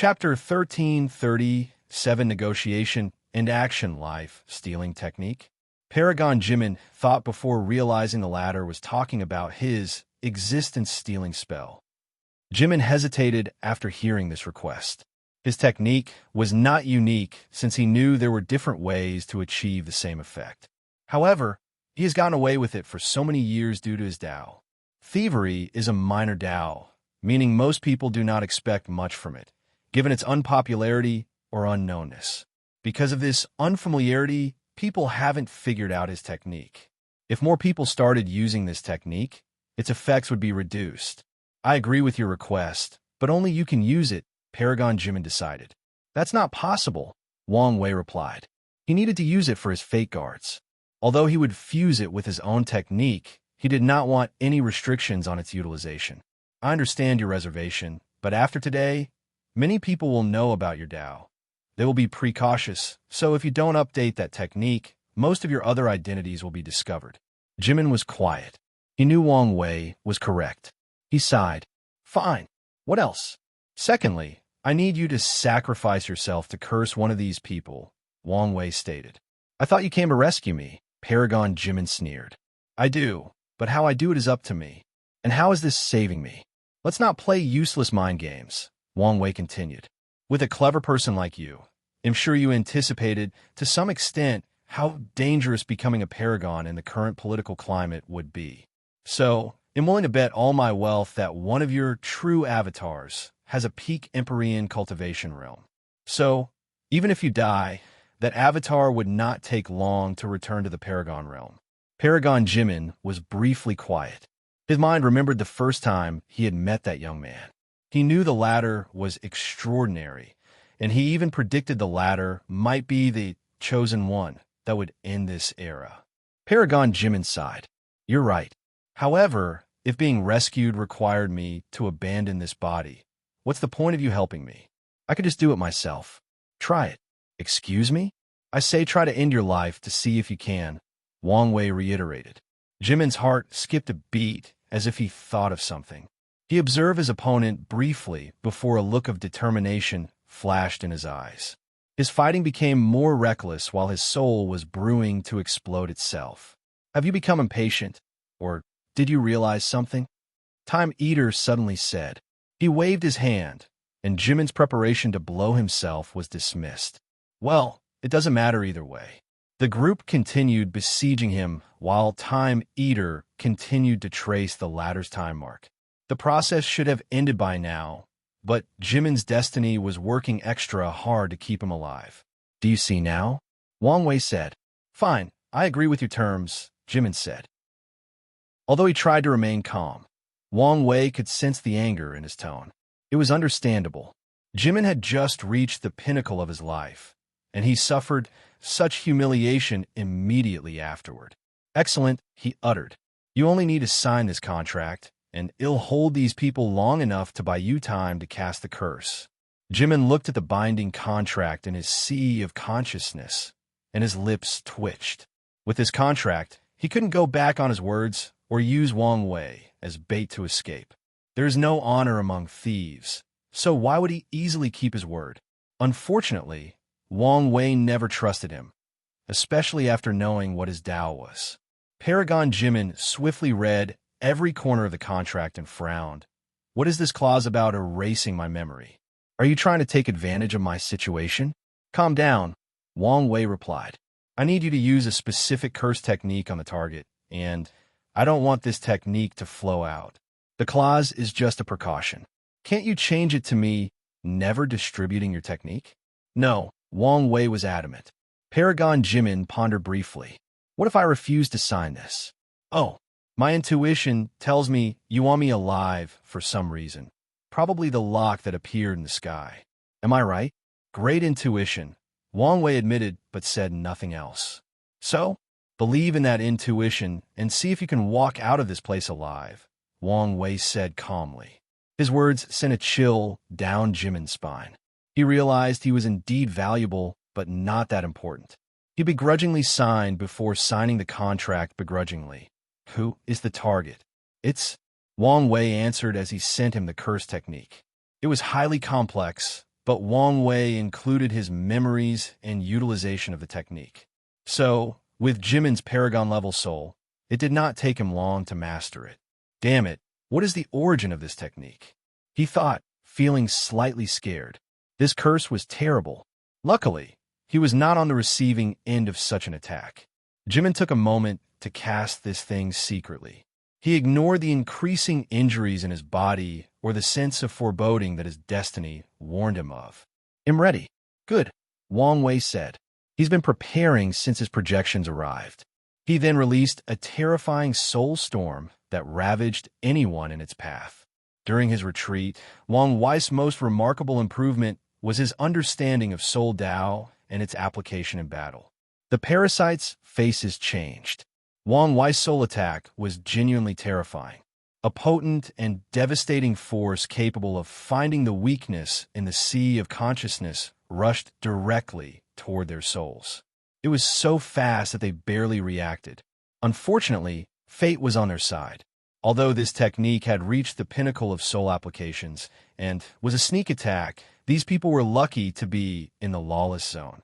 Chapter 1337, Negotiation and Action, Life Stealing Technique. Paragon Jimin thought before realizing the latter was talking about his existence-stealing spell. Jimin hesitated after hearing this request. His technique was not unique since he knew there were different ways to achieve the same effect. However, he has gotten away with it for so many years due to his Dao. Thievery is a minor Dao, meaning most people do not expect much from it, given its unpopularity or unknownness. Because of this unfamiliarity, people haven't figured out his technique. If more people started using this technique, its effects would be reduced. I agree with your request, but only you can use it, Paragon Jimin decided. That's not possible, Wang Wei replied. He needed to use it for his fate guards. Although he would fuse it with his own technique, he did not want any restrictions on its utilization. I understand your reservation, but after today, many people will know about your Dao. They will be precautious, so if you don't update that technique, most of your other identities will be discovered. Jimin was quiet. He knew Wang Wei was correct. He sighed. Fine. What else? Secondly, I need you to sacrifice yourself to curse one of these people, Wang Wei stated. I thought you came to rescue me, Paragon Jimin sneered. I do, but how I do it is up to me. And how is this saving me? Let's not play useless mind games, Wang Wei continued. With a clever person like you, I'm sure you anticipated, to some extent, how dangerous becoming a paragon in the current political climate would be. So, I'm willing to bet all my wealth that one of your true avatars has a peak Empyrean cultivation realm. So, even if you die, that avatar would not take long to return to the Paragon realm. Paragon Jimin was briefly quiet. His mind remembered the first time he had met that young man. He knew the latter was extraordinary, and he even predicted the latter might be the chosen one that would end this era. Paragon Jimin sighed. You're right. However, if being rescued required me to abandon this body, what's the point of you helping me? I could just do it myself. Try it. Excuse me? I say try to end your life to see if you can, Wang Wei reiterated. Jimin's heart skipped a beat as if he thought of something. He observed his opponent briefly before a look of determination flashed in his eyes. His fighting became more reckless while his soul was brewing to explode itself. Have you become impatient? Or did you realize something? Time Eater suddenly said. He waved his hand, and Jimin's preparation to blow himself was dismissed. Well, it doesn't matter either way. The group continued besieging him while Time Eater continued to trace the latter's time mark. The process should have ended by now, but Jimin's destiny was working extra hard to keep him alive. Do you see now? Wang Wei said. Fine, I agree with your terms, Jimin said. Although he tried to remain calm, Wang Wei could sense the anger in his tone. It was understandable. Jimin had just reached the pinnacle of his life, and he suffered such humiliation immediately afterward. Excellent, he uttered. You only need to sign this contract, and it'll hold these people long enough to buy you time to cast the curse. Jimin looked at the binding contract in his sea of consciousness, and his lips twitched. With his contract, he couldn't go back on his words or use Wang Wei as bait to escape. There is no honor among thieves, so why would he easily keep his word? Unfortunately, Wang Wei never trusted him, especially after knowing what his Dao was. Paragon Jimin swiftly read every corner of the contract and frowned. What is this clause about erasing my memory? Are you trying to take advantage of my situation? Calm down, Wang Wei replied. I need you to use a specific curse technique on the target, and I don't want this technique to flow out. The clause is just a precaution. Can't you change it to me never distributing your technique? No, Wang Wei was adamant. Paragon Jimin pondered briefly. What if I refuse to sign this? Oh, my intuition tells me you want me alive for some reason. Probably the lock that appeared in the sky. Am I right? Great intuition, Wang Wei admitted, but said nothing else. So, believe in that intuition and see if you can walk out of this place alive, Wang Wei said calmly. His words sent a chill down Jimin's spine. He realized he was indeed valuable, but not that important. He begrudgingly signed before signing the contract begrudgingly. Who is the target? It's... Wang Wei answered as he sent him the curse technique. It was highly complex, but Wang Wei included his memories and utilization of the technique. So, with Jimin's Paragon-level soul, it did not take him long to master it. Damn it, what is the origin of this technique? He thought, feeling slightly scared. This curse was terrible. Luckily, he was not on the receiving end of such an attack. Jimin took a moment to cast this thing secretly. He ignored the increasing injuries in his body or the sense of foreboding that his destiny warned him of. "I'm ready." "Good," Wang Wei said. He's been preparing since his projections arrived. He then released a terrifying soul storm that ravaged anyone in its path. During his retreat, Wang Wei's most remarkable improvement was his understanding of Soul Dao and its application in battle. The parasite's faces changed. Wang Wei's soul attack was genuinely terrifying. A potent and devastating force capable of finding the weakness in the sea of consciousness rushed directly toward their souls. It was so fast that they barely reacted. Unfortunately, fate was on their side. Although this technique had reached the pinnacle of soul applications and was a sneak attack, these people were lucky to be in the lawless zone.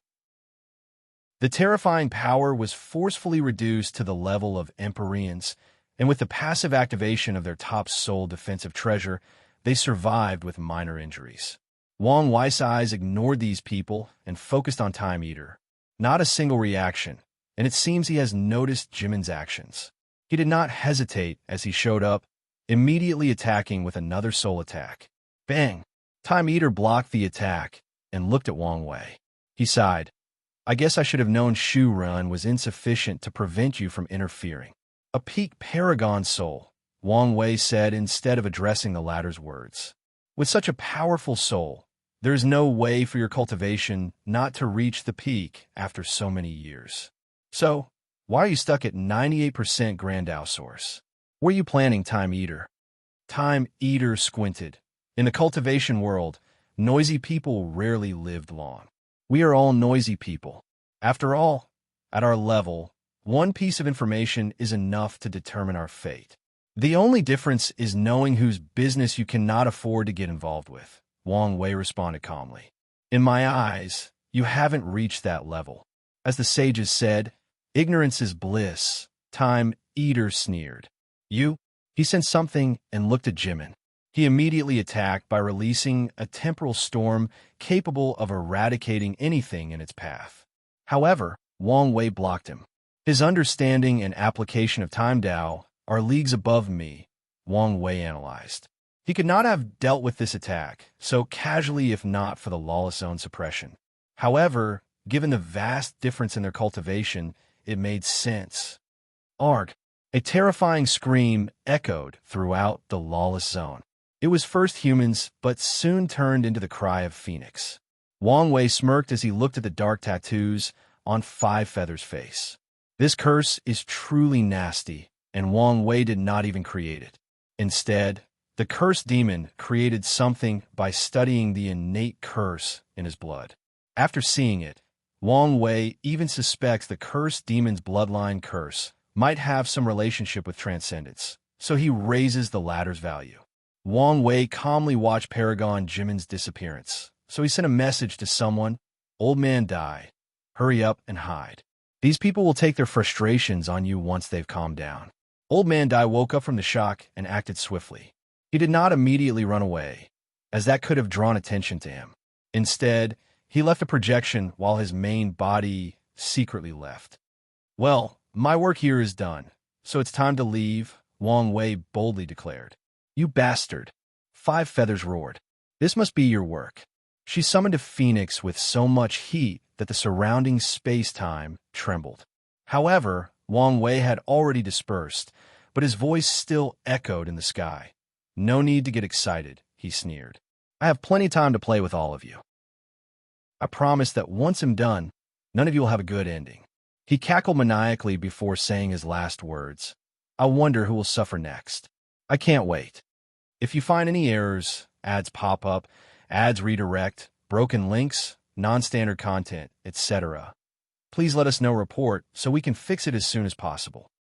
The terrifying power was forcefully reduced to the level of Empyreans, and with the passive activation of their top soul defensive treasure, they survived with minor injuries. Wang Wei's eyes ignored these people and focused on Time Eater. Not a single reaction, and it seems he has noticed Jimin's actions. He did not hesitate as he showed up, immediately attacking with another soul attack. Bang! Time Eater blocked the attack and looked at Wang Wei. He sighed. "I guess I should have known Shu Run was insufficient to prevent you from interfering." "A peak paragon soul," Wang Wei said instead of addressing the latter's words. "With such a powerful soul, there is no way for your cultivation not to reach the peak after so many years. So, why are you stuck at 98% Grandao source? Were you planning Time Eater?" Time Eater squinted. In the cultivation world, noisy people rarely lived long. We are all noisy people. After all, at our level, one piece of information is enough to determine our fate. The only difference is knowing whose business you cannot afford to get involved with, Wang Wei responded calmly. "In my eyes, you haven't reached that level. As the sages said, ignorance is bliss," Time Eater sneered. "You?" He sensed something and looked at Jimin. He immediately attacked by releasing a temporal storm capable of eradicating anything in its path. However, Wang Wei blocked him. "His understanding and application of Time Dao are leagues above me," Wang Wei analyzed. He could not have dealt with this attack so casually if not for the lawless zone suppression. However, given the vast difference in their cultivation, it made sense. Arg! A terrifying scream echoed throughout the lawless zone. It was first humans, but soon turned into the cry of Phoenix. Wang Wei smirked as he looked at the dark tattoos on Five Feather's face. This curse is truly nasty, and Wang Wei did not even create it. Instead, the cursed demon created something by studying the innate curse in his blood. After seeing it, Wang Wei even suspects the cursed demon's bloodline curse might have some relationship with transcendence, so he raises the latter's value. Wang Wei calmly watched Paragon Jimin's disappearance, so he sent a message to someone. "Old man died. Hurry up and hide. These people will take their frustrations on you once they've calmed down." Old man Dai woke up from the shock and acted swiftly. He did not immediately run away, as that could have drawn attention to him. Instead, he left a projection while his main body secretly left. "Well, my work here is done, so it's time to leave," Wang Wei boldly declared. "You bastard!" Five Feathers roared. "This must be your work." She summoned a phoenix with so much heat that the surrounding space-time trembled. However, Wang Wei had already dispersed, but his voice still echoed in the sky. "No need to get excited," he sneered. "I have plenty of time to play with all of you. I promise that once I'm done, none of you will have a good ending." He cackled maniacally before saying his last words. "I wonder who will suffer next. I can't wait. If you find any errors, ads pop up, ads redirect, broken links, non-standard content, etc., please let us know report so we can fix it as soon as possible."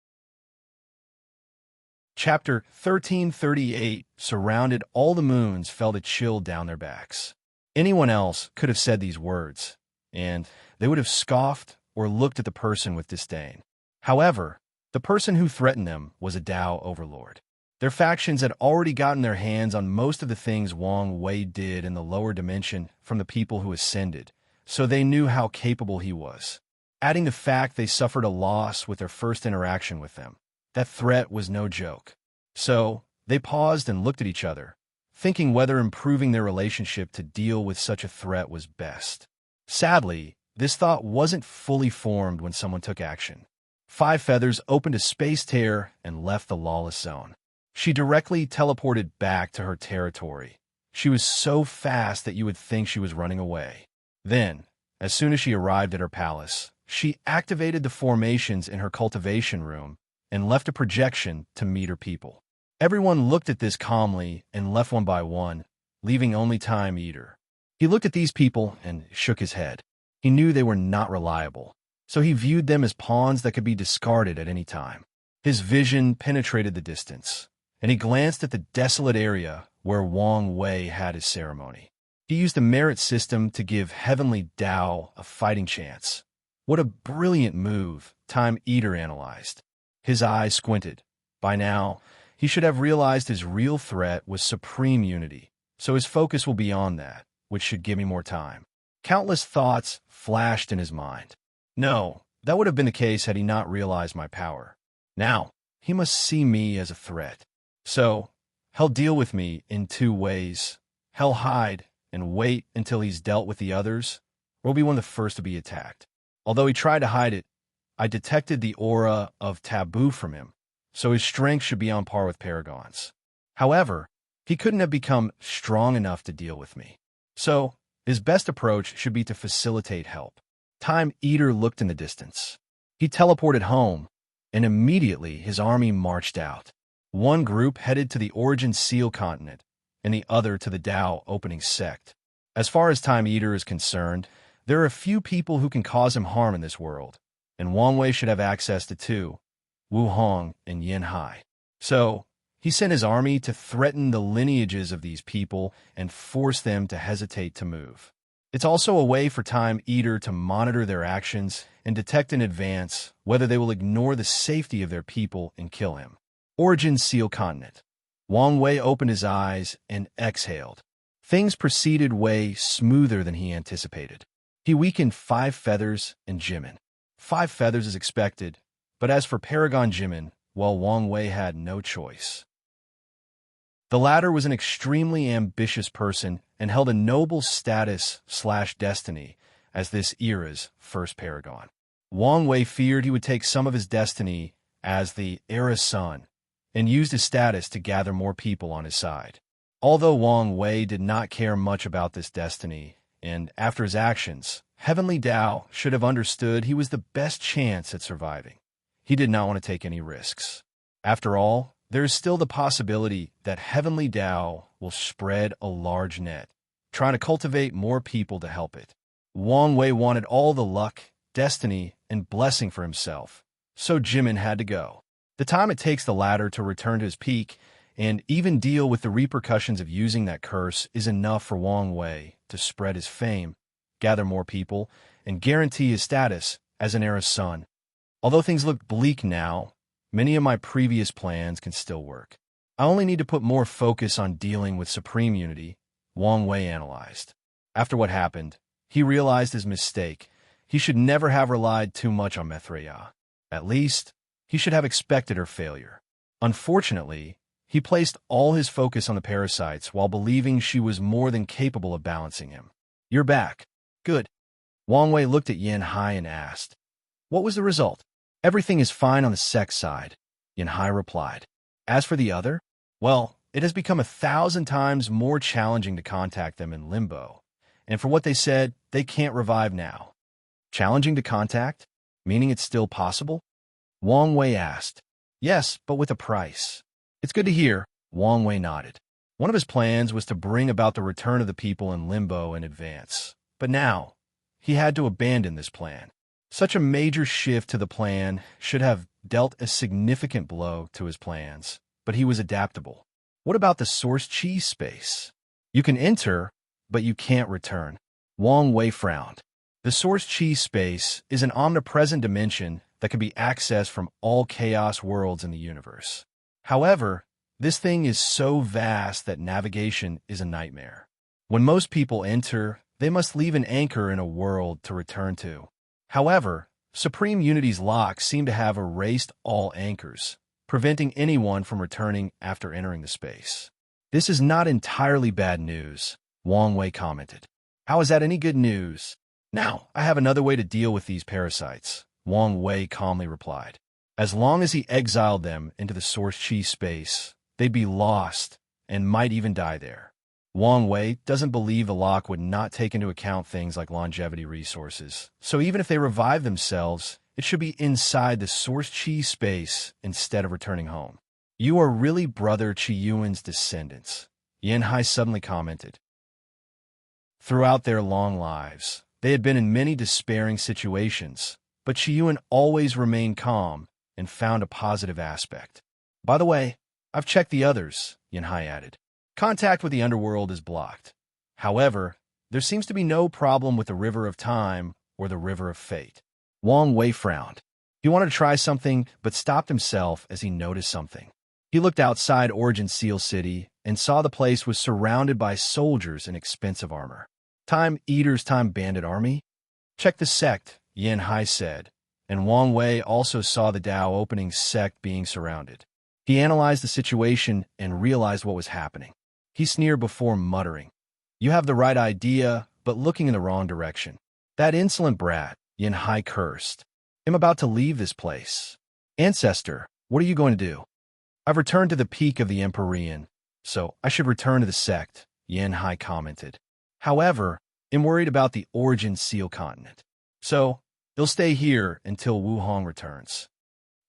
Chapter 1338 surrounded all the moons felt a chill down their backs. Anyone else could have said these words, and they would have scoffed or looked at the person with disdain. However, the person who threatened them was a Tao overlord. Their factions had already gotten their hands on most of the things Wang Wei did in the lower dimension from the people who ascended, so they knew how capable he was. Adding the fact they suffered a loss with their first interaction with them, that threat was no joke. So, they paused and looked at each other, thinking whether improving their relationship to deal with such a threat was best. Sadly, this thought wasn't fully formed when someone took action. Five Feathers opened a space tear and left the lawless zone. She directly teleported back to her territory. She was so fast that you would think she was running away. Then, as soon as she arrived at her palace, she activated the formations in her cultivation room and left a projection to meet her people. Everyone looked at this calmly and left one by one, leaving only Time Eater. He looked at these people and shook his head. He knew they were not reliable, so he viewed them as pawns that could be discarded at any time. His vision penetrated the distance, and he glanced at the desolate area where Wang Wei had his ceremony. He used a merit system to give Heavenly Tao a fighting chance. What a brilliant move, Time Eater analyzed. His eyes squinted. By now, he should have realized his real threat was supreme unity, so his focus will be on that, which should give me more time. Countless thoughts flashed in his mind. No, that would have been the case had he not realized my power. Now, he must see me as a threat. So, he'll deal with me in two ways. He'll hide and wait until he's dealt with the others, or will be one of the first to be attacked. Although he tried to hide it, I detected the aura of taboo from him, so his strength should be on par with Paragon's. However, he couldn't have become strong enough to deal with me. So, his best approach should be to facilitate help. Time Eater looked in the distance. He teleported home, and immediately his army marched out. One group headed to the Origin Seal continent, and the other to the Tao opening sect. As far as Time Eater is concerned, there are a few people who can cause him harm in this world, and Wang Wei should have access to two, Wu Hong and Yin Hai. So, he sent his army to threaten the lineages of these people and force them to hesitate to move. It's also a way for Time Eater to monitor their actions and detect in advance whether they will ignore the safety of their people and kill him. Origin Seal Continent. Wang Wei opened his eyes and exhaled. Things proceeded way smoother than he anticipated. He weakened Five Feathers and Jimin. Five Feathers as expected, but as for Paragon Jimin, well, Wang Wei had no choice. The latter was an extremely ambitious person and held a noble status/destiny as this era's first Paragon. Wang Wei feared he would take some of his destiny as the era's son and used his status to gather more people on his side. Although Wang Wei did not care much about this destiny, and after his actions, Heavenly Tao should have understood he was the best chance at surviving. He did not want to take any risks. After all, there is still the possibility that Heavenly Tao will spread a large net, trying to cultivate more people to help it. Wang Wei wanted all the luck, destiny, and blessing for himself, so Jimin had to go. The time it takes the latter to return to his peak and even deal with the repercussions of using that curse is enough for Wang Wei to spread his fame, gather more people, and guarantee his status as an era's son. Although things look bleak now, many of my previous plans can still work. I only need to put more focus on dealing with supreme unity, Wang Wei analyzed. After what happened, he realized his mistake. He should never have relied too much on Mithreya. At least, he should have expected her failure. Unfortunately, he placed all his focus on the parasites while believing she was more than capable of balancing him. You're back. Good. Wang Wei looked at Yin Hai and asked, what was the result? Everything is fine on the sex side, Yin Hai replied. As for the other, well, it has become 1,000 times more challenging to contact them in limbo, and for what they said, they can't revive now. Challenging to contact? Meaning it's still possible? Wang Wei asked. Yes, but with a price. It's good to hear, Wang Wei nodded. One of his plans was to bring about the return of the people in limbo in advance, but now, he had to abandon this plan. Such a major shift to the plan should have dealt a significant blow to his plans, but he was adaptable. What about the source chi space? You can enter, but you can't return. Wang Wei frowned. The source chi space is an omnipresent dimension that can be accessed from all chaos worlds in the universe. However, this thing is so vast that navigation is a nightmare. When most people enter, they must leave an anchor in a world to return to. However, Supreme Unity's locks seem to have erased all anchors, preventing anyone from returning after entering the space. This is not entirely bad news, Wang Wei commented. How is that any good news? Now, I have another way to deal with these parasites, Wang Wei calmly replied. As long as he exiled them into the source chi space, they'd be lost and might even die there. Wang Wei doesn't believe the lock would not take into account things like longevity resources, so even if they revive themselves, it should be inside the source chi space instead of returning home. You are really Brother Qiyuan's descendants, Yanhai suddenly commented. Throughout their long lives, they had been in many despairing situations, but Qiyuan always remained calm and found a positive aspect. By the way, I've checked the others, Yanhai added. Contact with the underworld is blocked. However, there seems to be no problem with the River of Time or the River of Fate. Wang Wei frowned. He wanted to try something, but stopped himself as he noticed something. He looked outside Origin Seal City and saw the place was surrounded by soldiers in expensive armor. Time Eater's Time Bandit Army? Check the sect, Yanhai said, and Wang Wei also saw the Dao opening sect being surrounded. He analyzed the situation and realized what was happening. He sneered before muttering, You have the right idea, but looking in the wrong direction. That insolent brat, Yanhai cursed. I'm about to leave this place. Ancestor, what are you going to do? I've returned to the peak of the Empyrean, so I should return to the sect, Yanhai commented. However, I'm worried about the Origin Seal Continent. So, they'll stay here until Wuhong returns.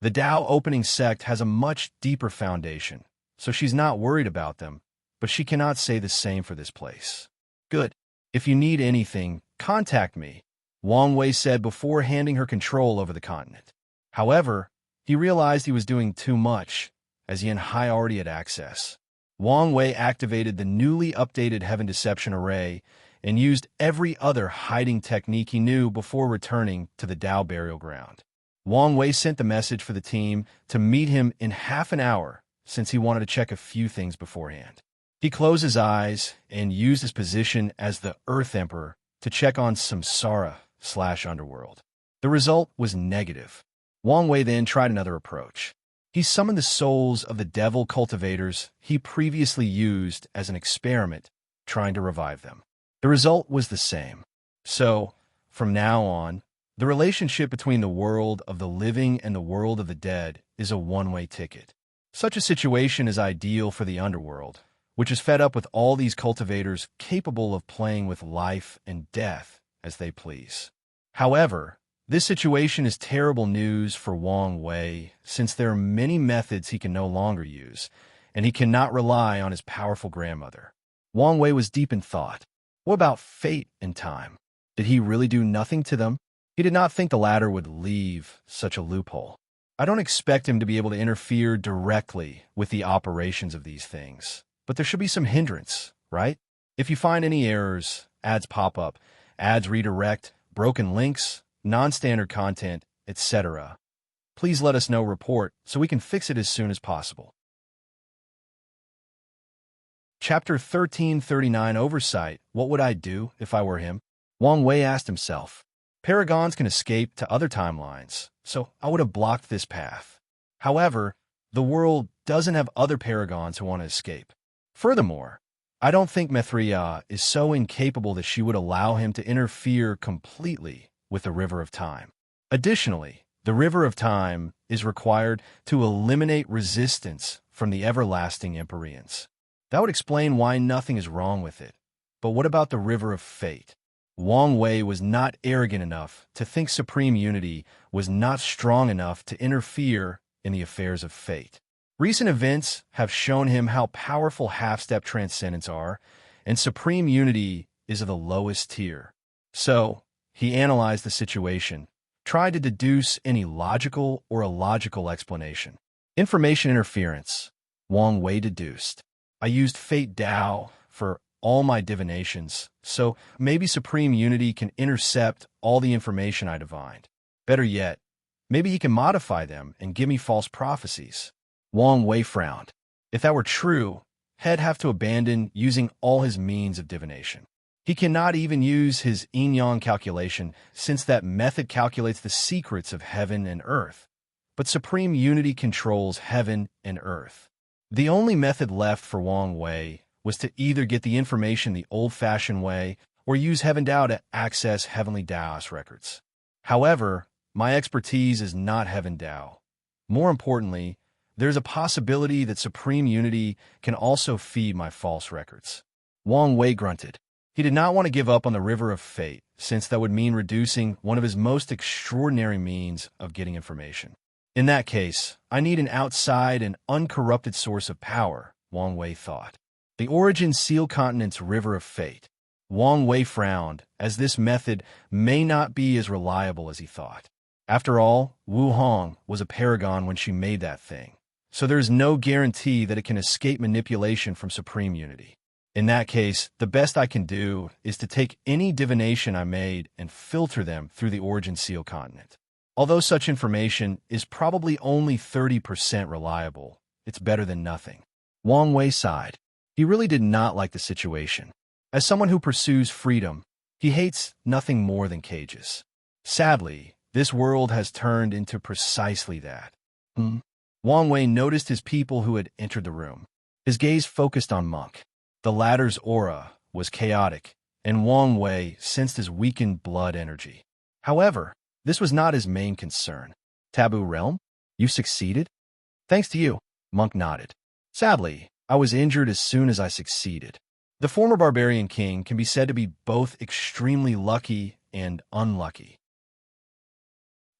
The Dao opening sect has a much deeper foundation, so she's not worried about them, but she cannot say the same for this place. Good. If you need anything, contact me, Wang Wei said before handing her control over the continent. However, he realized he was doing too much, as Yanhai already had access. Wang Wei activated the newly updated Heaven Deception Array and used every other hiding technique he knew before returning to the Dao burial ground. Wang Wei sent the message for the team to meet him in half an hour since he wanted to check a few things beforehand. He closed his eyes and used his position as the Earth Emperor to check on Samsara/Underworld. The result was negative. Wang Wei then tried another approach. He summoned the souls of the devil cultivators he previously used as an experiment, trying to revive them. The result was the same. So, from now on, the relationship between the world of the living and the world of the dead is a one-way ticket. Such a situation is ideal for the underworld, which is fed up with all these cultivators capable of playing with life and death as they please. However, this situation is terrible news for Wang Wei, since there are many methods he can no longer use, and he cannot rely on his powerful grandmother. Wang Wei was deep in thought. What about fate and time? Did he really do nothing to them? He did not think the latter would leave such a loophole. I don't expect him to be able to interfere directly with the operations of these things, but there should be some hindrance, right? If you find any errors, ads pop up, ads redirect, broken links, non-standard content, etc., please let us know report so we can fix it as soon as possible. Chapter 1339 Oversight. What would I do if I were him? Wang Wei asked himself. Paragons can escape to other timelines, so I would have blocked this path. However, the world doesn't have other paragons who want to escape. Furthermore, I don't think Mithria is so incapable that she would allow him to interfere completely with the River of Time. Additionally, the River of Time is required to eliminate resistance from the everlasting Empyreans. That would explain why nothing is wrong with it. But what about the River of Fate? Wang Wei was not arrogant enough to think Supreme Unity was not strong enough to interfere in the affairs of fate. Recent events have shown him how powerful half-step transcendents are, and Supreme Unity is of the lowest tier. So, he analyzed the situation, tried to deduce any logical or illogical explanation. Information interference. Wang Wei deduced. I used Fate Dao for all my divinations, so maybe Supreme Unity can intercept all the information I divined. Better yet, maybe he can modify them and give me false prophecies. Wang Wei frowned. If that were true, he'd have to abandon using all his means of divination. He cannot even use his yin-yang calculation, since that method calculates the secrets of heaven and earth. But Supreme Unity controls heaven and earth. The only method left for Wang Wei was to either get the information the old-fashioned way or use Heaven Dao to access Heavenly Daoist records. However, my expertise is not Heaven Dao. More importantly, there's a possibility that Supreme Unity can also feed my false records. Wang Wei grunted. He did not want to give up on the River of Fate, since that would mean reducing one of his most extraordinary means of getting information. In that case, I need an outside and uncorrupted source of power, Wang Wei thought. The Origin Seal Continent's River of Fate. Wang Wei frowned, as this method may not be as reliable as he thought. After all, Wu Hong was a paragon when she made that thing, so there's no guarantee that it can escape manipulation from Supreme Unity. In that case, the best I can do is to take any divination I made and filter them through the Origin Seal Continent. Although such information is probably only 30% reliable, it's better than nothing. Wang Wei sighed. He really did not like the situation. As someone who pursues freedom, he hates nothing more than cages. Sadly, this world has turned into precisely that. Wang Wei noticed his people who had entered the room. His gaze focused on Monk. The latter's aura was chaotic, and Wang Wei sensed his weakened blood energy. However, this was not his main concern. Taboo Realm? You succeeded? Thanks to you, Monk nodded. Sadly, I was injured as soon as I succeeded. The former barbarian king can be said to be both extremely lucky and unlucky.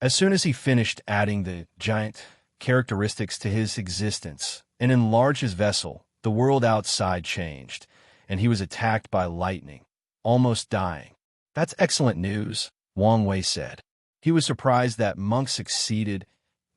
As soon as he finished adding the giant characteristics to his existence and enlarged his vessel, the world outside changed, and he was attacked by lightning, almost dying. That's excellent news, Wang Wei said. He was surprised that Monk succeeded,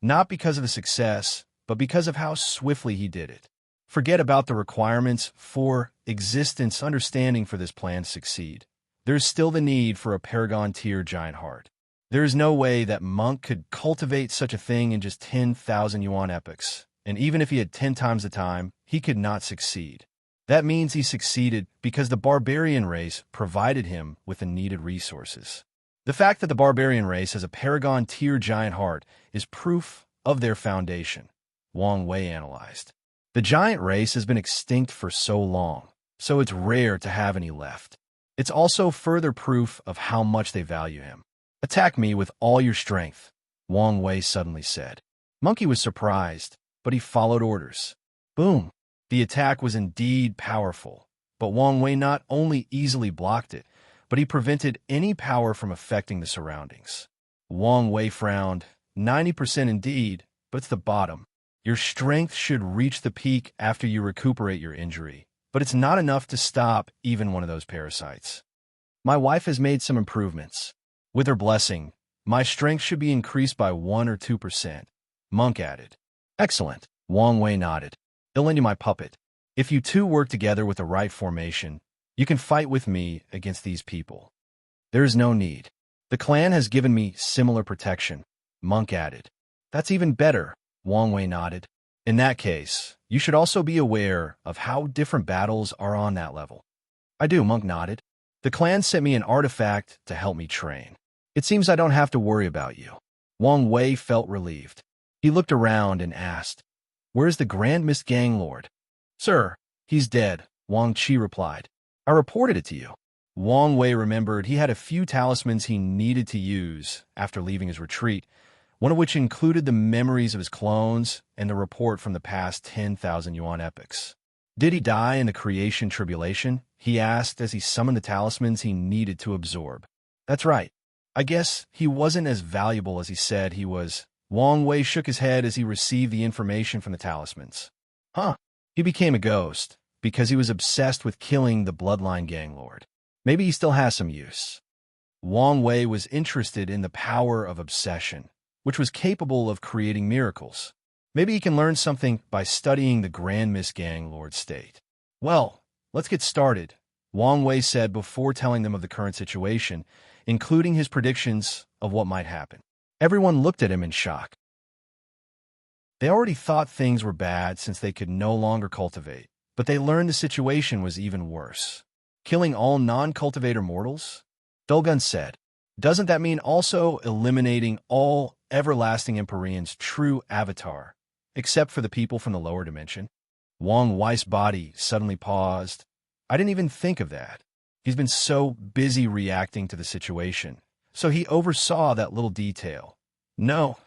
not because of the success, but because of how swiftly he did it. Forget about the requirements for existence understanding for this plan to succeed. There's still the need for a Paragon-tier giant heart. There is no way that Monk could cultivate such a thing in just 10,000 yuan epochs, and even if he had 10 times the time, he could not succeed. That means he succeeded because the barbarian race provided him with the needed resources. The fact that the barbarian race has a Paragon-tier giant heart is proof of their foundation, Wang Wei analyzed. The giant race has been extinct for so long, so it's rare to have any left. It's also further proof of how much they value him. Attack me with all your strength, Wang Wei suddenly said. Monkey was surprised, but he followed orders. Boom! The attack was indeed powerful, but Wang Wei not only easily blocked it, but he prevented any power from affecting the surroundings. Wang Wei frowned. 90% indeed, but it's the bottom. Your strength should reach the peak after you recuperate your injury, but it's not enough to stop even one of those parasites. My wife has made some improvements. With her blessing, my strength should be increased by 1 or 2%, Monk added. Excellent, Wang Wei nodded. I'll lend you my puppet. If you two work together with the right formation, you can fight with me against these people. There is no need. The clan has given me similar protection, Monk added. That's even better, Wang Wei nodded. In that case, you should also be aware of how different battles are on that level. I do, Monk nodded. The clan sent me an artifact to help me train. It seems I don't have to worry about you. Wang Wei felt relieved. He looked around and asked, Where's the Grand Mist Gang Lord? Sir, he's dead, Wang Qi replied. I reported it to you. Wang Wei remembered he had a few talismans he needed to use after leaving his retreat, one of which included the memories of his clones and the report from the past 10,000 yuan epochs. Did he die in the creation tribulation? He asked as he summoned the talismans he needed to absorb. That's right. I guess he wasn't as valuable as he said he was. Wang Wei shook his head as he received the information from the talismans. Huh. He became a ghost because he was obsessed with killing the Bloodline Gang Lord. Maybe he still has some use. Wang Wei was interested in the power of obsession, which was capable of creating miracles. Maybe he can learn something by studying the Grand Mist Gang Lord state. Well, let's get started, Wang Wei said before telling them of the current situation, including his predictions of what might happen. Everyone looked at him in shock. They already thought things were bad since they could no longer cultivate, but they learned the situation was even worse. Killing all non-cultivator mortals? Dulgun said. Doesn't that mean also eliminating all everlasting Empyrean's true avatar, except for the people from the lower dimension? Wang Wei's body suddenly paused. I didn't even think of that. He's been so busy reacting to the situation, so he oversaw that little detail. No,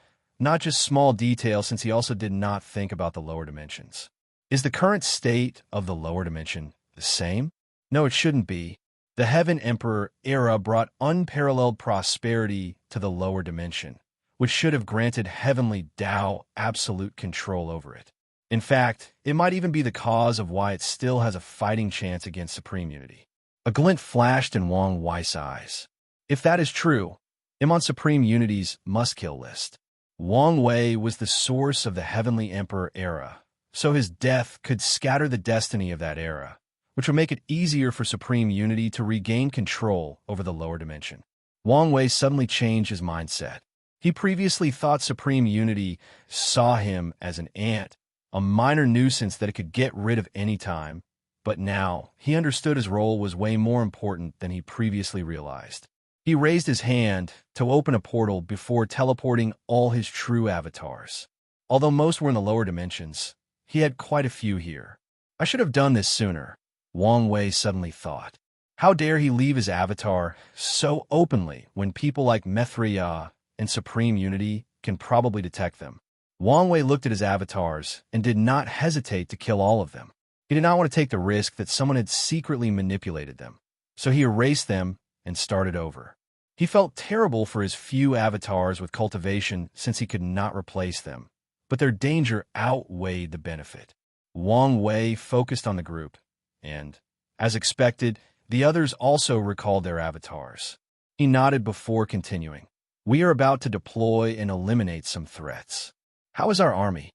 not just small detail, since he also did not think about the lower dimensions. Is the current state of the lower dimension the same? No, it shouldn't be. The Heaven Emperor era brought unparalleled prosperity to the lower dimension, which should have granted heavenly Tao absolute control over it. In fact, it might even be the cause of why it still has a fighting chance against supreme unity. A glint flashed in Wang Wei's eyes. If that is true, I'm on Supreme Unity's must-kill list. Wang Wei was the source of the Heavenly Emperor era, so his death could scatter the destiny of that era, which would make it easier for Supreme Unity to regain control over the lower dimension. Wang Wei suddenly changed his mindset. He previously thought Supreme Unity saw him as an ant, a minor nuisance that it could get rid of any time, but now he understood his role was way more important than he previously realized. He raised his hand to open a portal before teleporting all his true avatars. Although most were in the lower dimensions, he had quite a few here. I should have done this sooner, Wang Wei suddenly thought. How dare he leave his avatar so openly when people like Mithriya and Supreme Unity can probably detect them? Wang Wei looked at his avatars and did not hesitate to kill all of them. He did not want to take the risk that someone had secretly manipulated them, so he erased them and started over. He felt terrible for his few avatars with cultivation since he could not replace them, but their danger outweighed the benefit. Wang Wei focused on the group, and, as expected, the others also recalled their avatars. He nodded before continuing. We are about to deploy and eliminate some threats. How is our army?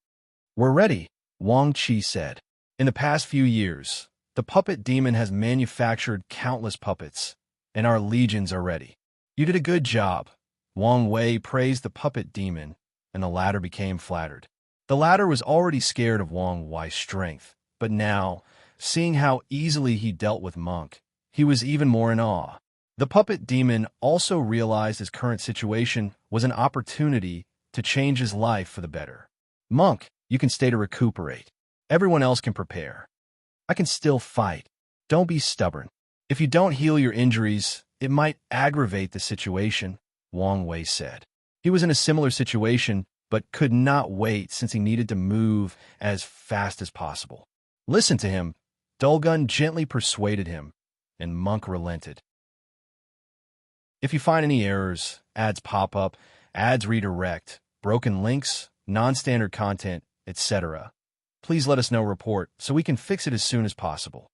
We're ready, Wang Qi said. In the past few years, the puppet demon has manufactured countless puppets, and our legions are ready. You did a good job. Wang Wei praised the puppet demon, and the latter became flattered. The latter was already scared of Wang Wei's strength, but now, seeing how easily he dealt with Monk, he was even more in awe. The puppet demon also realized his current situation was an opportunity to change his life for the better. Monk, you can stay to recuperate. Everyone else can prepare. I can still fight. Don't be stubborn. If you don't heal your injuries, it might aggravate the situation, Wang Wei said. He was in a similar situation, but could not wait since he needed to move as fast as possible. Listen to him, Dulgun gently persuaded him, and Monk relented. If you find any errors, ads pop up, ads redirect, broken links, non-standard content, etc., please let us know report so we can fix it as soon as possible.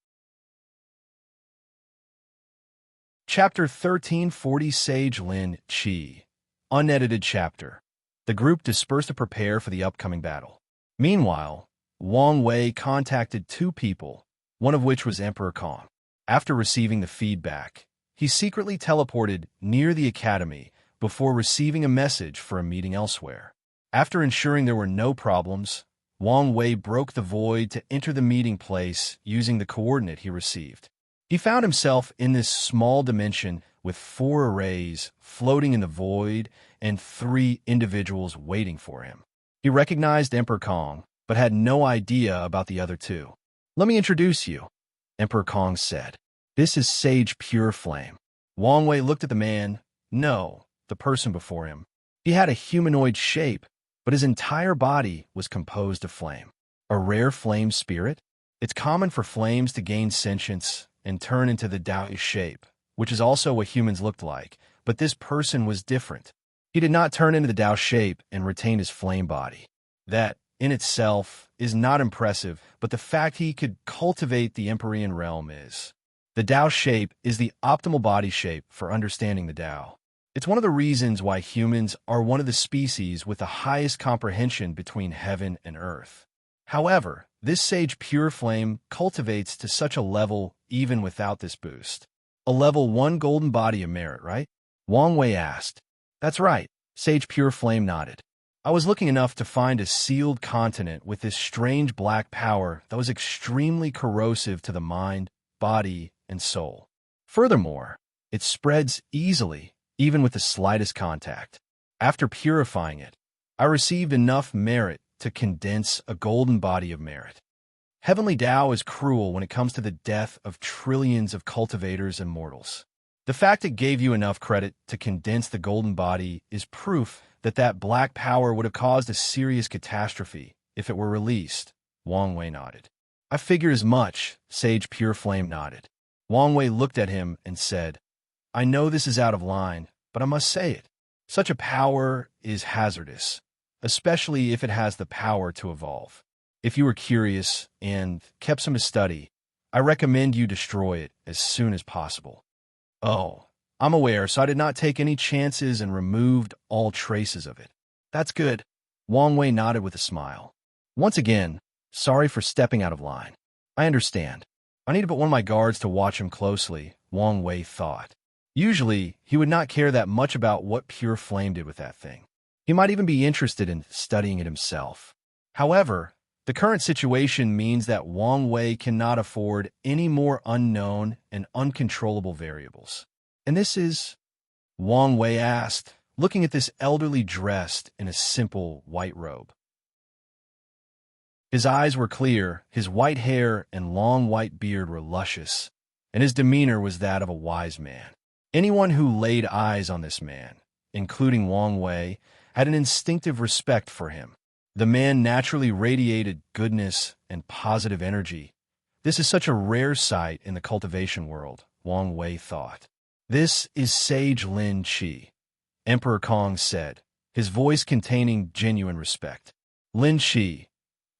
Chapter 1340 Sage Lin Qi. Unedited chapter. The group dispersed to prepare for the upcoming battle. Meanwhile, Wang Wei contacted two people, one of which was Emperor Kong. After receiving the feedback, he secretly teleported near the academy before receiving a message for a meeting elsewhere. After ensuring there were no problems, Wang Wei broke the void to enter the meeting place using the coordinate he received. He found himself in this small dimension with 4 arrays floating in the void and 3 individuals waiting for him. He recognized Emperor Kong, but had no idea about the other 2. Let me introduce you, Emperor Kong said. This is Sage Pure Flame. Wang Wei looked at the man, no, the person before him. He had a humanoid shape, but his entire body was composed of flame. A rare flame spirit? It's common for flames to gain sentience and turn into the Taoist shape, which is also what humans looked like, but this person was different. He did not turn into the Tao shape and retain his flame body. That, in itself, is not impressive, but the fact he could cultivate the Empyrean realm is. The Tao shape is the optimal body shape for understanding the Tao. It's one of the reasons why humans are one of the species with the highest comprehension between heaven and earth. However, this Sage Pure Flame cultivates to such a level even without this boost. A level 1 golden body of merit, right? Wang Wei asked. That's right, Sage Pure Flame nodded. I was looking enough to find a sealed continent with this strange black power that was extremely corrosive to the mind, body, and soul. Furthermore, it spreads easily, even with the slightest contact. After purifying it, I received enough merit to condense a golden body of merit. Heavenly Tao is cruel when it comes to the death of trillions of cultivators and mortals. The fact it gave you enough credit to condense the golden body is proof that that black power would have caused a serious catastrophe if it were released, Wang Wei nodded. I figure as much, Sage Pure Flame nodded. Wang Wei looked at him and said, I know this is out of line, but I must say it. Such a power is hazardous, especially if it has the power to evolve. If you were curious and kept some to study, I recommend you destroy it as soon as possible. Oh, I'm aware, so I did not take any chances and removed all traces of it. That's good. Wang Wei nodded with a smile. Once again, sorry for stepping out of line. I understand. I need to put one of my guards to watch him closely, Wang Wei thought. Usually, he would not care that much about what Pure Flame did with that thing. He might even be interested in studying it himself. However, the current situation means that Wang Wei cannot afford any more unknown and uncontrollable variables. And this is? Wang Wei asked, looking at this elderly dressed in a simple white robe. His eyes were clear, his white hair and long white beard were luscious, and his demeanor was that of a wise man. Anyone who laid eyes on this man, including Wang Wei, had an instinctive respect for him. The man naturally radiated goodness and positive energy. This is such a rare sight in the cultivation world, Wang Wei thought. This is Sage Lin Qi, Emperor Kong said, his voice containing genuine respect. Lin Qi,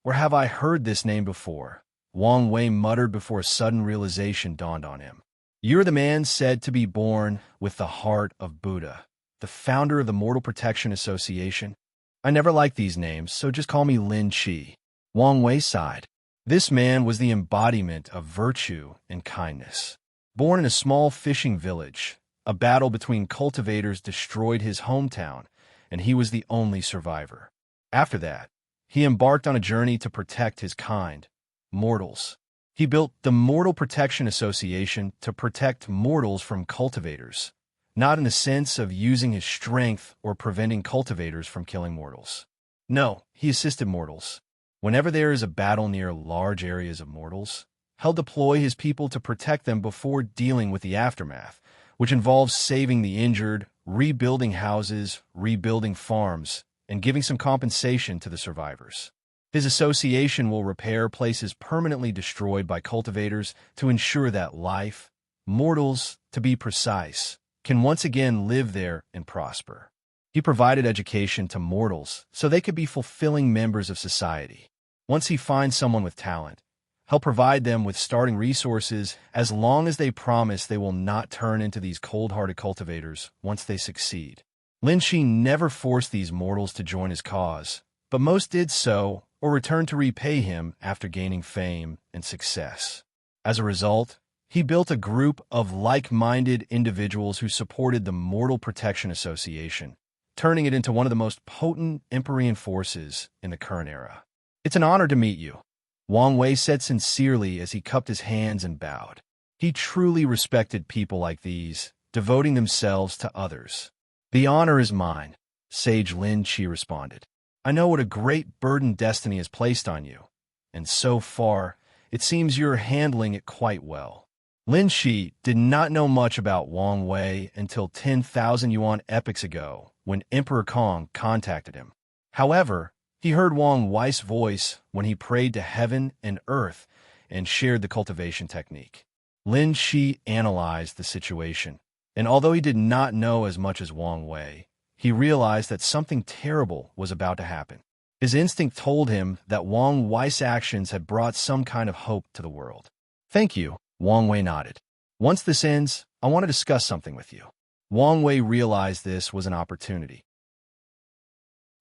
where have I heard this name before? Wang Wei muttered before a sudden realization dawned on him. You're the man said to be born with the heart of Buddha, the founder of the Mortal Protection Association. I never liked these names, so just call me Lin Qi. Wang Wei sighed. This man was the embodiment of virtue and kindness. Born in a small fishing village, a battle between cultivators destroyed his hometown, and he was the only survivor. After that, he embarked on a journey to protect his kind, mortals. He built the Mortal Protection Association to protect mortals from cultivators, not in the sense of using his strength or preventing cultivators from killing mortals. No, he assisted mortals. Whenever there is a battle near large areas of mortals, he'll deploy his people to protect them before dealing with the aftermath, which involves saving the injured, rebuilding houses, rebuilding farms, and giving some compensation to the survivors. His association will repair places permanently destroyed by cultivators to ensure that life, mortals, to be precise, can once again live there and prosper. He provided education to mortals so they could be fulfilling members of society. Once he finds someone with talent, he'll provide them with starting resources as long as they promise they will not turn into these cold-hearted cultivators once they succeed. Lin Qi never forced these mortals to join his cause, but most did so or returned to repay him after gaining fame and success. As a result, he built a group of like-minded individuals who supported the Mortal Protection Association, turning it into one of the most potent Empyrean forces in the current era. It's an honor to meet you, Wang Wei said sincerely as he cupped his hands and bowed. He truly respected people like these, devoting themselves to others. The honor is mine, Sage Lin Qi responded. I know what a great burden destiny has placed on you, and so far, it seems you're handling it quite well. Lin Qi did not know much about Wang Wei until 10,000 yuan epochs ago when Emperor Kong contacted him. However, he heard Wang Wei's voice when he prayed to heaven and earth and shared the cultivation technique. Lin Qi analyzed the situation, and although he did not know as much as Wang Wei, he realized that something terrible was about to happen. His instinct told him that Wang Wei's actions had brought some kind of hope to the world. Thank you, Wang Wei nodded. Once this ends, I want to discuss something with you. Wang Wei realized this was an opportunity.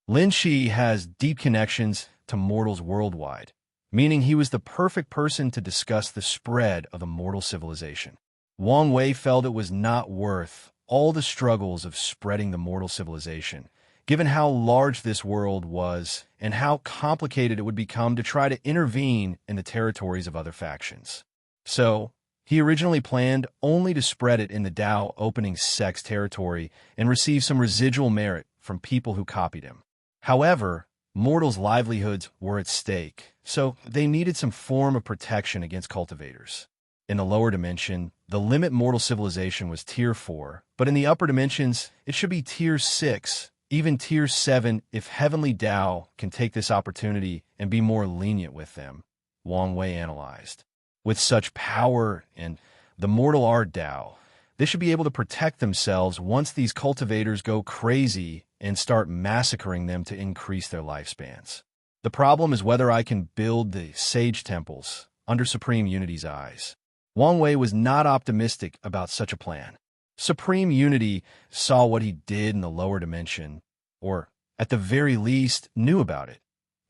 Lin Qi has deep connections to mortals worldwide, meaning he was the perfect person to discuss the spread of a mortal civilization. Wang Wei felt it was not worth all the struggles of spreading the mortal civilization, given how large this world was and how complicated it would become to try to intervene in the territories of other factions. So, he originally planned only to spread it in the Dao opening sect's territory and receive some residual merit from people who copied him. However, mortals' livelihoods were at stake, so they needed some form of protection against cultivators. In the lower dimension, the limit mortal civilization was Tier 4, but in the upper dimensions, it should be Tier 6, even Tier 7 if Heavenly Dao can take this opportunity and be more lenient with them, Wang Wei analyzed. With such power and the mortal art Dao, they should be able to protect themselves once these cultivators go crazy and start massacring them to increase their lifespans. The problem is whether I can build the Sage Temples under Supreme Unity's eyes. Wang Wei was not optimistic about such a plan. Supreme Unity saw what he did in the lower dimension, or, at the very least, knew about it,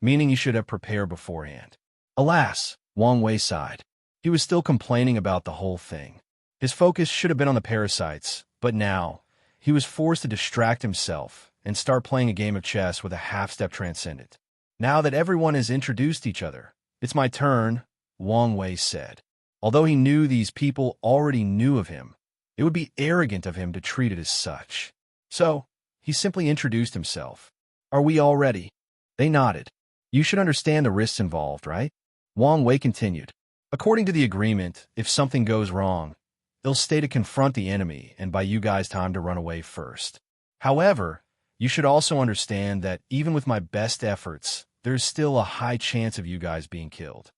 meaning he should have prepared beforehand. Alas, Wang Wei sighed. He was still complaining about the whole thing. His focus should have been on the parasites, but now, he was forced to distract himself and start playing a game of chess with a half-step transcendent. Now that everyone has introduced each other, it's my turn, Wang Wei said. Although he knew these people already knew of him, it would be arrogant of him to treat it as such. So, he simply introduced himself. Are we all ready? They nodded. You should understand the risks involved, right? Wang Wei continued. According to the agreement, if something goes wrong, they'll stay to confront the enemy and buy you guys time to run away first. However, you should also understand that even with my best efforts, there's still a high chance of you guys being killed.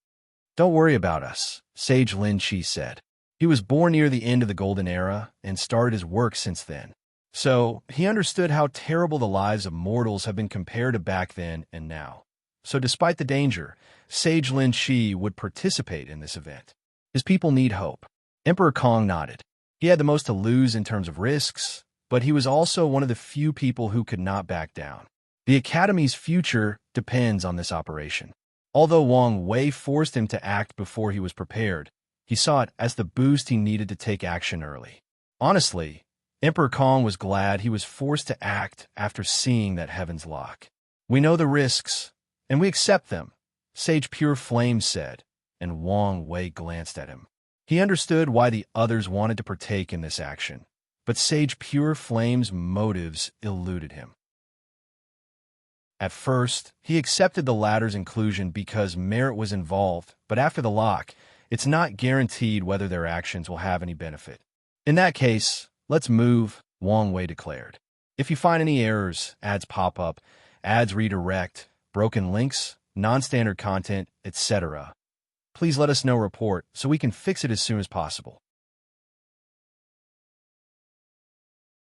Don't worry about us, Sage Lin Qi said. He was born near the end of the Golden Era and started his work since then. So, he understood how terrible the lives of mortals have been compared to back then and now. So despite the danger, Sage Lin Qi would participate in this event. His people need hope. Emperor Kong nodded. He had the most to lose in terms of risks, but he was also one of the few people who could not back down. The Academy's future depends on this operation. Although Wang Wei forced him to act before he was prepared, he saw it as the boost he needed to take action early. Honestly, Emperor Kong was glad he was forced to act after seeing that Heaven's Lock. We know the risks, and we accept them, Sage Pure Flame said, and Wang Wei glanced at him. He understood why the others wanted to partake in this action, but Sage Pure Flame's motives eluded him. At first, he accepted the latter's inclusion because merit was involved, but after the lock, it's not guaranteed whether their actions will have any benefit. In that case, let's move, Wang Wei declared. If you find any errors, ads pop up, ads redirect, broken links, non-standard content, etc., please let us know report so we can fix it as soon as possible.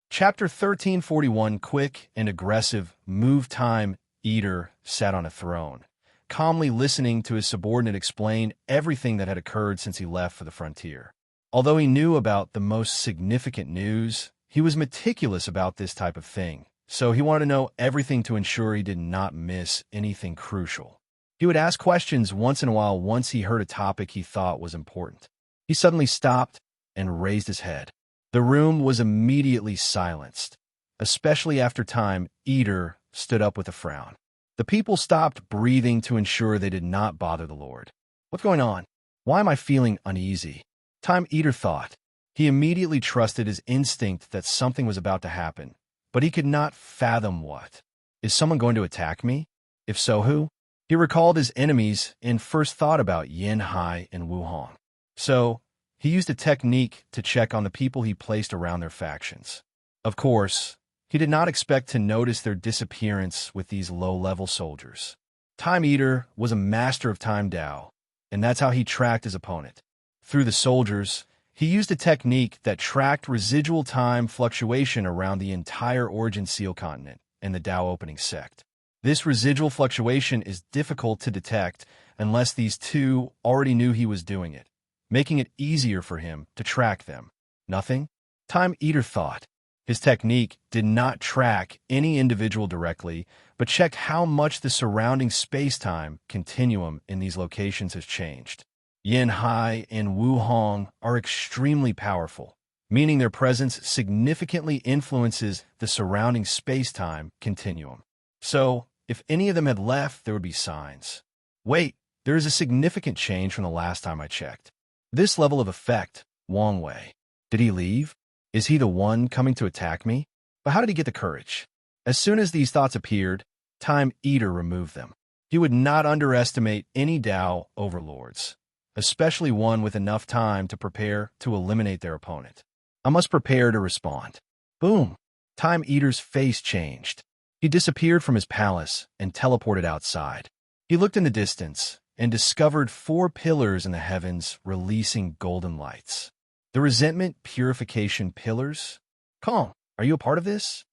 Chapter 1341. Quick and aggressive move time. Eater sat on a throne, calmly listening to his subordinate explain everything that had occurred since he left for the frontier. Although he knew about the most significant news, he was meticulous about this type of thing, so he wanted to know everything to ensure he did not miss anything crucial. He would ask questions once in a while once he heard a topic he thought was important. He suddenly stopped and raised his head. The room was immediately silenced, especially after Time Eater stood up with a frown. The people stopped breathing to ensure they did not bother the Lord. What's going on? Why am I feeling uneasy? Time Eater thought. He immediately trusted his instinct that something was about to happen, but he could not fathom what. Is someone going to attack me? If so, who? He recalled his enemies and first thought about Yin Hai and Wu Hong. So, he used a technique to check on the people he placed around their factions. Of course, he did not expect to notice their disappearance with these low-level soldiers. Time Eater was a master of Time Dao, and that's how he tracked his opponent. Through the soldiers, he used a technique that tracked residual time fluctuation around the entire Origin Seal continent and the Dao opening sect. This residual fluctuation is difficult to detect unless these two already knew he was doing it, making it easier for him to track them. Nothing? Time Eater thought. His technique did not track any individual directly, but checked how much the surrounding space-time continuum in these locations has changed. Yin Hai and Wu Hong are extremely powerful, meaning their presence significantly influences the surrounding space-time continuum. So, if any of them had left, there would be signs. Wait, there is a significant change from the last time I checked. This level of effect, Wang Wei. Did he leave? Is he the one coming to attack me? But how did he get the courage? As soon as these thoughts appeared, Time Eater removed them. He would not underestimate any Dao overlords, especially one with enough time to prepare to eliminate their opponent. I must prepare to respond. Boom! Time Eater's face changed. He disappeared from his palace and teleported outside. He looked in the distance and discovered 4 pillars in the heavens releasing golden lights. The resentment purification pillars? Kong, are you a part of this?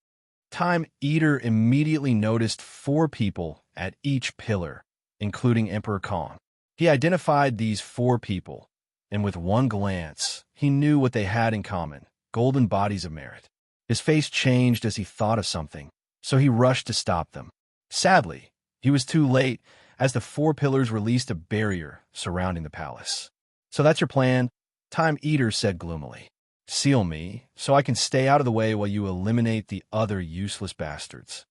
Time Eater immediately noticed 4 people at each pillar, including Emperor Kong. He identified these 4 people, and with one glance, he knew what they had in common: golden bodies of merit. His face changed as he thought of something, so he rushed to stop them. Sadly, he was too late, as the 4 pillars released a barrier surrounding the palace. So that's your plan? Time Eater said gloomily. Seal me, so I can stay out of the way while you eliminate the other useless bastards.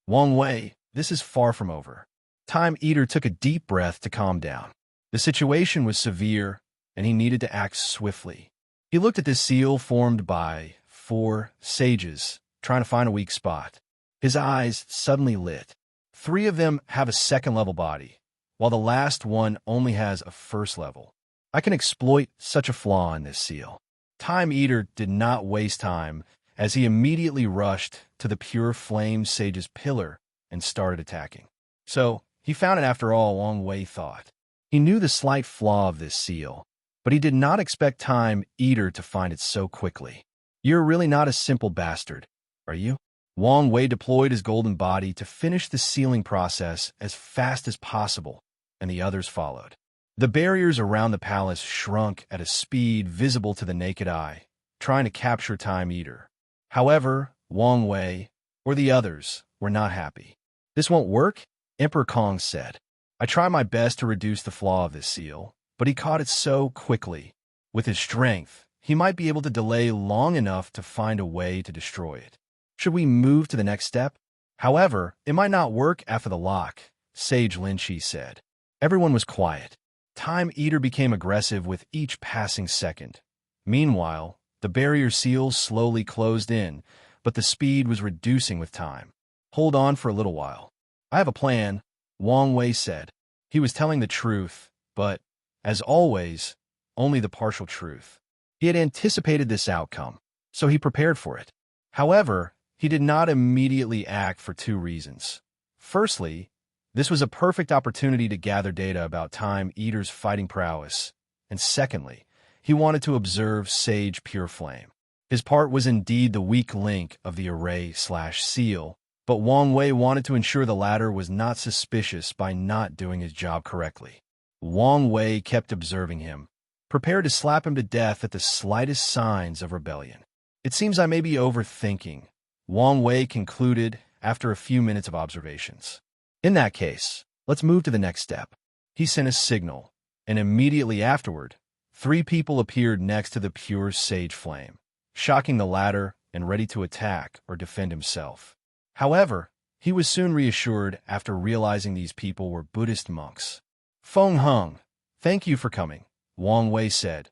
Wang Wei, this is far from over. Time Eater took a deep breath to calm down. The situation was severe, and he needed to act swiftly. He looked at this seal formed by 4 sages, trying to find a weak spot. His eyes suddenly lit. 3 of them have a second-level body, while the last one only has a first level. I can exploit such a flaw in this seal. Time Eater did not waste time, as he immediately rushed to the pure flame sage's pillar and started attacking. So, he found it after all, Wang Wei thought. He knew the slight flaw of this seal, but he did not expect Time Eater to find it so quickly. You're really not a simple bastard, are you? Wang Wei deployed his golden body to finish the sealing process as fast as possible, and the others followed. The barriers around the palace shrunk at a speed visible to the naked eye, trying to capture Time Eater. However, Wang Wei, or the others, were not happy. This won't work, Emperor Kong said. I try my best to reduce the flaw of this seal, but he caught it so quickly. With his strength, he might be able to delay long enough to find a way to destroy it. Should we move to the next step? However, it might not work after the lock, Sage Lin Qi said. Everyone was quiet. Time Eater became aggressive with each passing second. Meanwhile, the barrier seals slowly closed in, but the speed was reducing with time. Hold on for a little while. I have a plan, Wang Wei said. He was telling the truth, but, as always, only the partial truth. He had anticipated this outcome, so he prepared for it. However, he did not immediately act for 2 reasons. Firstly, this was a perfect opportunity to gather data about Time Eater's fighting prowess, and secondly, he wanted to observe Sage Pure Flame. His part was indeed the weak link of the array/seal, but Wang Wei wanted to ensure the latter was not suspicious by not doing his job correctly. Wang Wei kept observing him, prepared to slap him to death at the slightest signs of rebellion. It seems I may be overthinking, Wang Wei concluded after a few minutes of observations. In that case, let's move to the next step. He sent a signal, and immediately afterward, 3 people appeared next to the pure sage flame, shocking the latter and ready to attack or defend himself. However, he was soon reassured after realizing these people were Buddhist monks. Feng Heng, thank you for coming, Wang Wei said,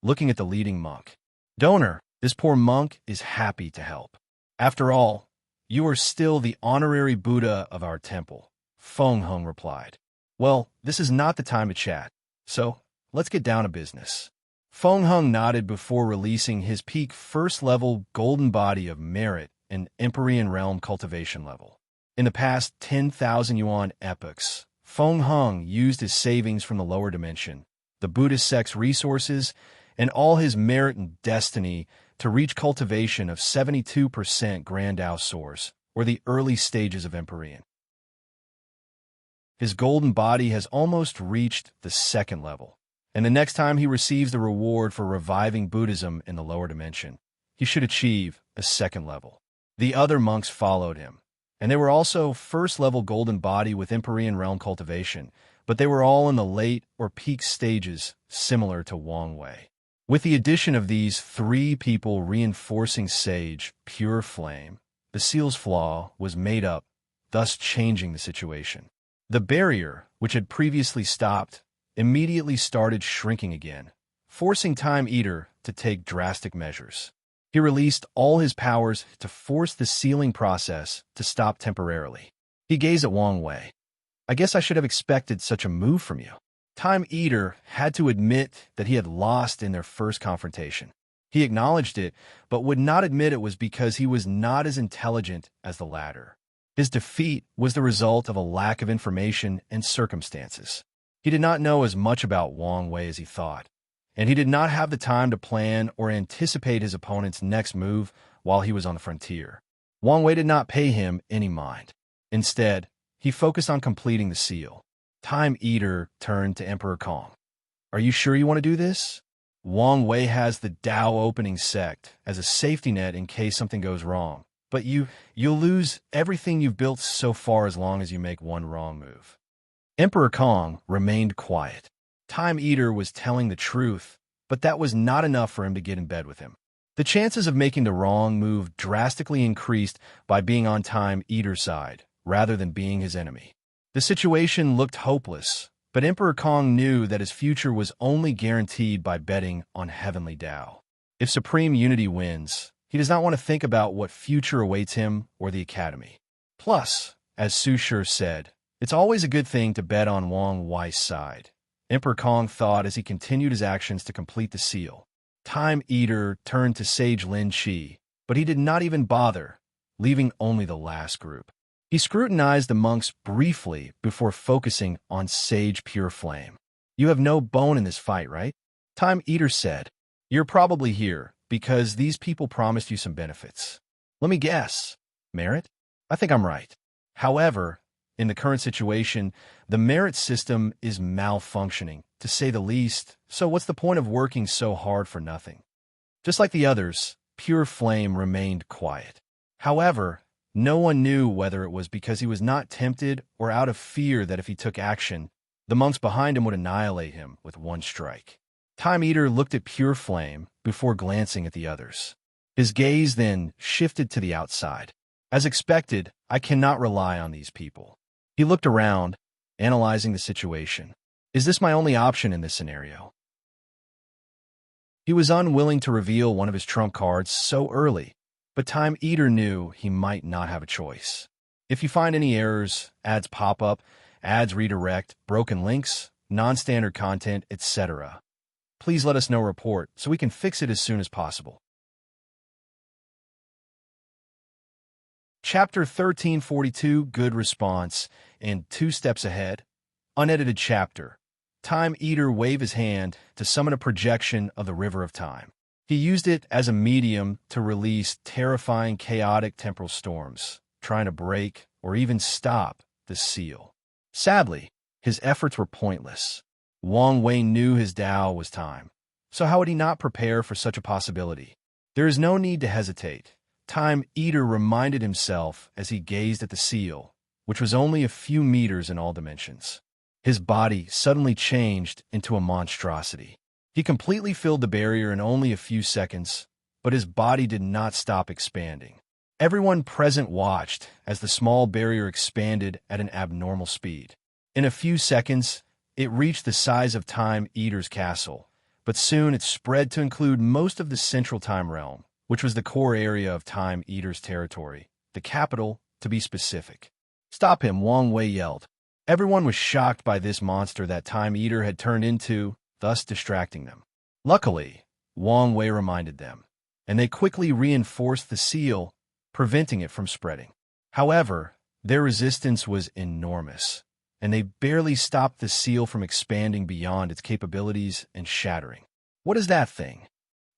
looking at the leading monk. Donor, this poor monk is happy to help. After all, you are still the honorary Buddha of our temple, Feng Heng replied. Well, this is not the time to chat, so let's get down to business. Feng Heng nodded before releasing his peak first-level golden body of merit and Empyrean realm cultivation level. In the past 10,000 yuan epochs, Feng Heng used his savings from the lower dimension, the Buddhist sect's resources, and all his merit and destiny to reach cultivation of 72% Grand Dao Source, or the early stages of Empyrean. His golden body has almost reached the 2nd level, and the next time he receives the reward for reviving Buddhism in the lower dimension, he should achieve a second level. The other monks followed him, and they were also first-level golden body with Empyrean realm cultivation, but they were all in the late or peak stages similar to Wang Wei. With the addition of these three people reinforcing Sage, pure flame, the seal's Flaw was made up, thus changing the situation. The barrier, which had previously stopped, immediately started shrinking again, forcing Time Eater to take drastic measures. He released all his powers to force the sealing process to stop temporarily. He gazed at Wang Wei. I guess I should have expected such a move from you. Time Eater had to admit that he had lost in their first confrontation. He acknowledged it, but would not admit it was because he was not as intelligent as the latter. His defeat was the result of a lack of information and circumstances. He did not know as much about Wang Wei as he thought, and he did not have the time to plan or anticipate his opponent's next move while he was on the frontier. Wang Wei did not pay him any mind. Instead, he focused on completing the seal. Time Eater turned to Emperor Kong. Are you sure you want to do this? Wang Wei has the Dao opening sect as a safety net in case something goes wrong, but you'll lose everything you've built so far as long as you make one wrong move. Emperor Kong remained quiet. Time Eater was telling the truth, but that was not enough for him to get in bed with him. The chances of making the wrong move drastically increased by being on Time Eater's side, rather than being his enemy. The situation looked hopeless, but Emperor Kong knew that his future was only guaranteed by betting on Heavenly Dao. If Supreme Unity wins, he does not want to think about what future awaits him or the Academy. Plus, as Su Shi said, it's always a good thing to bet on Wang Wei's side. Emperor Kong thought as he continued his actions to complete the seal. Time Eater turned to Sage Lin Qi, but he did not even bother, leaving only the last group. He scrutinized the monks briefly before focusing on Sage Pure Flame. You have no bone in this fight, right? Time Eater said. You're probably here because these people promised you some benefits. Let me guess. Merit? I think I'm right. However, in the current situation, the merit system is malfunctioning, to say the least, so what's the point of working so hard for nothing? Just like the others, Pure Flame remained quiet. However, no one knew whether it was because he was not tempted or out of fear that if he took action, the monks behind him would annihilate him with one strike. Time Eater looked at Pure Flame before glancing at the others. His gaze then shifted to the outside. As expected, I cannot rely on these people. He looked around, analyzing the situation. Is this my only option in this scenario? He was unwilling to reveal one of his trump cards so early, but Time Eater knew he might not have a choice. If you find any errors, ads pop up, ads redirect, broken links, non-standard content, etc., please let us know report so we can fix it as soon as possible. Chapter 1342, Good Response, and 2 Steps Ahead. Unedited chapter. Time Eater waved his hand to summon a projection of the River of Time. He used it as a medium to release terrifying chaotic temporal storms, trying to break or even stop the seal. Sadly, his efforts were pointless. Wang Wei knew his Dao was time, so how would he not prepare for such a possibility? There is no need to hesitate. Time Eater reminded himself as he gazed at the seal, which was only a few meters in all dimensions. His body suddenly changed into a monstrosity. He completely filled the barrier in only a few seconds, but his body did not stop expanding. Everyone present watched as the small barrier expanded at an abnormal speed. In a few seconds, it reached the size of Time Eater's castle, but soon it spread to include most of the Central Time Realm, which was the core area of Time Eater's territory, the capital, to be specific. Stop him, Wang Wei yelled. Everyone was shocked by this monster that Time Eater had turned into, thus distracting them. Luckily, Wang Wei reminded them, and they quickly reinforced the seal, preventing it from spreading. However, their resistance was enormous, and they barely stopped the seal from expanding beyond its capabilities and shattering. What is that thing?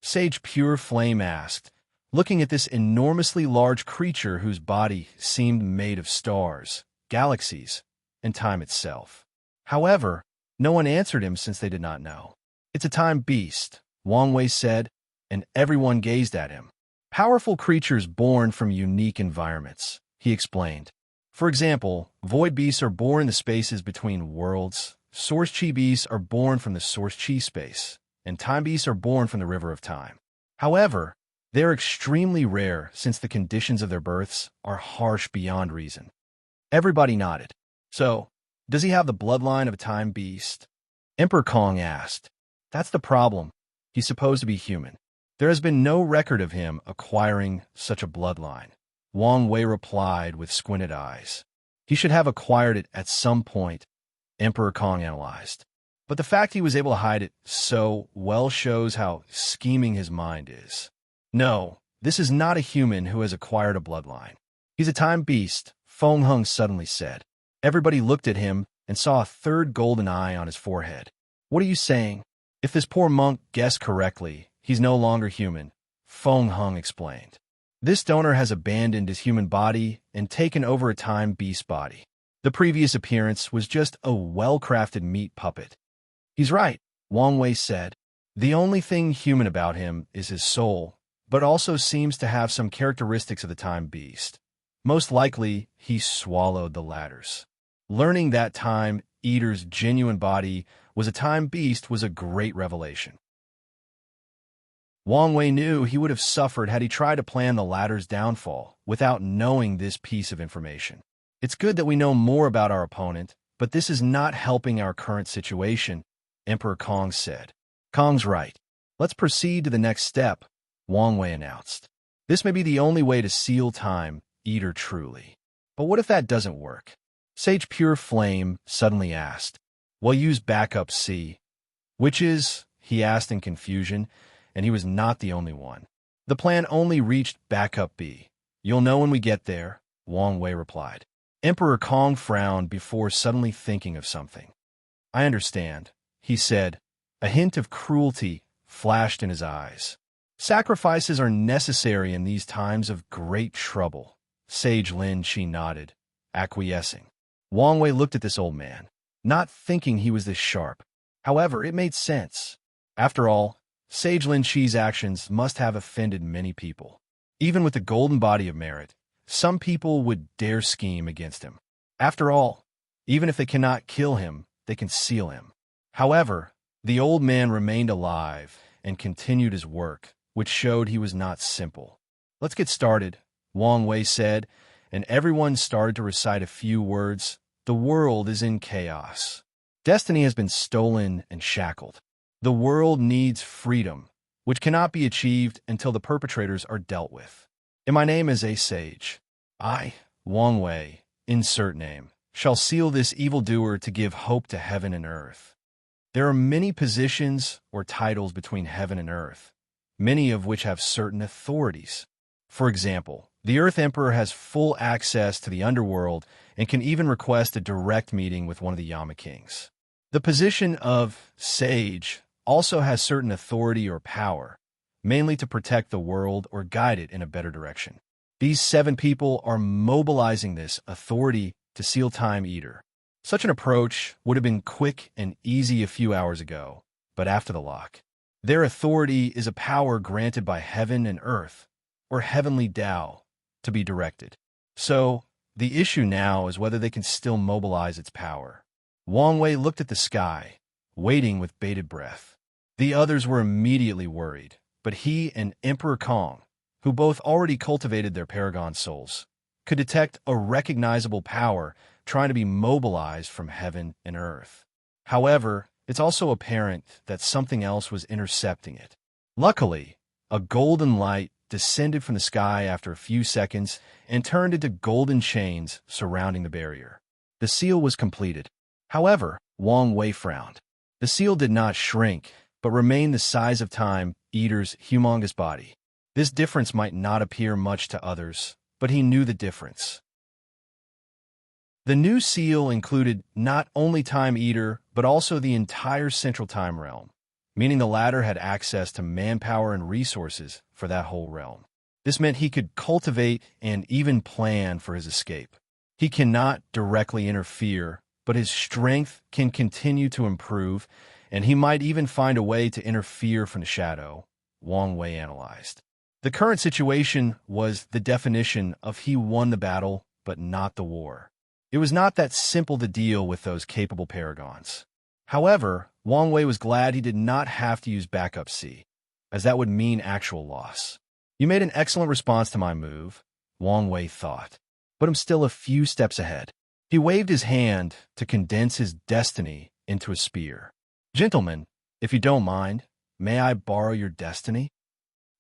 Sage Pure Flame asked, looking at this enormously large creature whose body seemed made of stars, galaxies, and time itself. However, no one answered him since they did not know. It's a time beast, Wang Wei said, and everyone gazed at him. Powerful creatures born from unique environments, he explained. For example, void beasts are born in the spaces between worlds, source chi beasts are born from the source chi space, and time beasts are born from the river of time. However, they are extremely rare since the conditions of their births are harsh beyond reason. Everybody nodded. So, does he have the bloodline of a time beast? Emperor Kong asked. That's the problem. He's supposed to be human. There has been no record of him acquiring such a bloodline. Wang Wei replied with squinted eyes. He should have acquired it at some point, Emperor Kong analyzed. But the fact he was able to hide it so well shows how scheming his mind is. No, this is not a human who has acquired a bloodline. He's a time beast, Feng Hung suddenly said. Everybody looked at him and saw a third golden eye on his forehead. What are you saying? If this poor monk guessed correctly, he's no longer human, Feng Hung explained. This donor has abandoned his human body and taken over a time beast body. The previous appearance was just a well-crafted meat puppet. He's right, Wang Wei said. The only thing human about him is his soul, but also seems to have some characteristics of the time beast. Most likely, he swallowed the latter's. Learning that time eater's genuine body was a time beast was a great revelation. Wang Wei knew he would have suffered had he tried to plan the latter's downfall without knowing this piece of information. It's good that we know more about our opponent, but this is not helping our current situation, Emperor Kong said. Kong's right. Let's proceed to the next step, Wang Wei announced. This may be the only way to seal time eater truly. But what if that doesn't work? Sage Pure Flame suddenly asked. Well, use backup C. Which is? He asked in confusion, and he was not the only one. The plan only reached backup B. You'll know when we get there, Wang Wei replied. Emperor Kong frowned before suddenly thinking of something. I understand, he said. A hint of cruelty flashed in his eyes. Sacrifices are necessary in these times of great trouble. Sage Lin Qi nodded, acquiescing. Wang Wei looked at this old man, not thinking he was this sharp. However, it made sense. After all, Sage Lin Qi's actions must have offended many people. Even with the golden body of merit, some people would dare scheme against him. After all, even if they cannot kill him, they can seal him. However, the old man remained alive and continued his work, which showed he was not simple. Let's get started, Wang Wei said, and everyone started to recite a few words. The world is in chaos. Destiny has been stolen and shackled. The world needs freedom, which cannot be achieved until the perpetrators are dealt with. And my name is a sage. I, Wang Wei, insert name, shall seal this evildoer to give hope to heaven and earth. There are many positions or titles between heaven and earth, many of which have certain authorities. For example, the Earth Emperor has full access to the underworld and can even request a direct meeting with one of the Yama Kings. The position of Sage also has certain authority or power, mainly to protect the world or guide it in a better direction. These 7 people are mobilizing this authority to seal Time Eater. Such an approach would have been quick and easy a few hours ago, but after the lock. Their authority is a power granted by heaven and earth, or heavenly Tao, to be directed. So, the issue now is whether they can still mobilize its power. Wang Wei looked at the sky, waiting with bated breath. The others were immediately worried, but he and Emperor Kong, who both already cultivated their paragon souls, could detect a recognizable power trying to be mobilized from heaven and earth. However, it's also apparent that something else was intercepting it. Luckily, a golden light descended from the sky after a few seconds and turned into golden chains surrounding the barrier. The seal was completed. However, Wang Wei frowned. The seal did not shrink, but remained the size of Time Eater's humongous body. This difference might not appear much to others, but he knew the difference. The new seal included not only Time Eater, but also the entire Central Time Realm, meaning the latter had access to manpower and resources for that whole realm. This meant he could cultivate and even plan for his escape. He cannot directly interfere, but his strength can continue to improve, and he might even find a way to interfere from the shadow, Wang Wei analyzed. The current situation was the definition of he won the battle, but not the war. It was not that simple to deal with those capable paragons. However, Wang Wei was glad he did not have to use backup C, as that would mean actual loss. You made an excellent response to my move, Wang Wei thought, but I'm still a few steps ahead. He waved his hand to condense his destiny into a spear. Gentlemen, if you don't mind, may I borrow your destiny?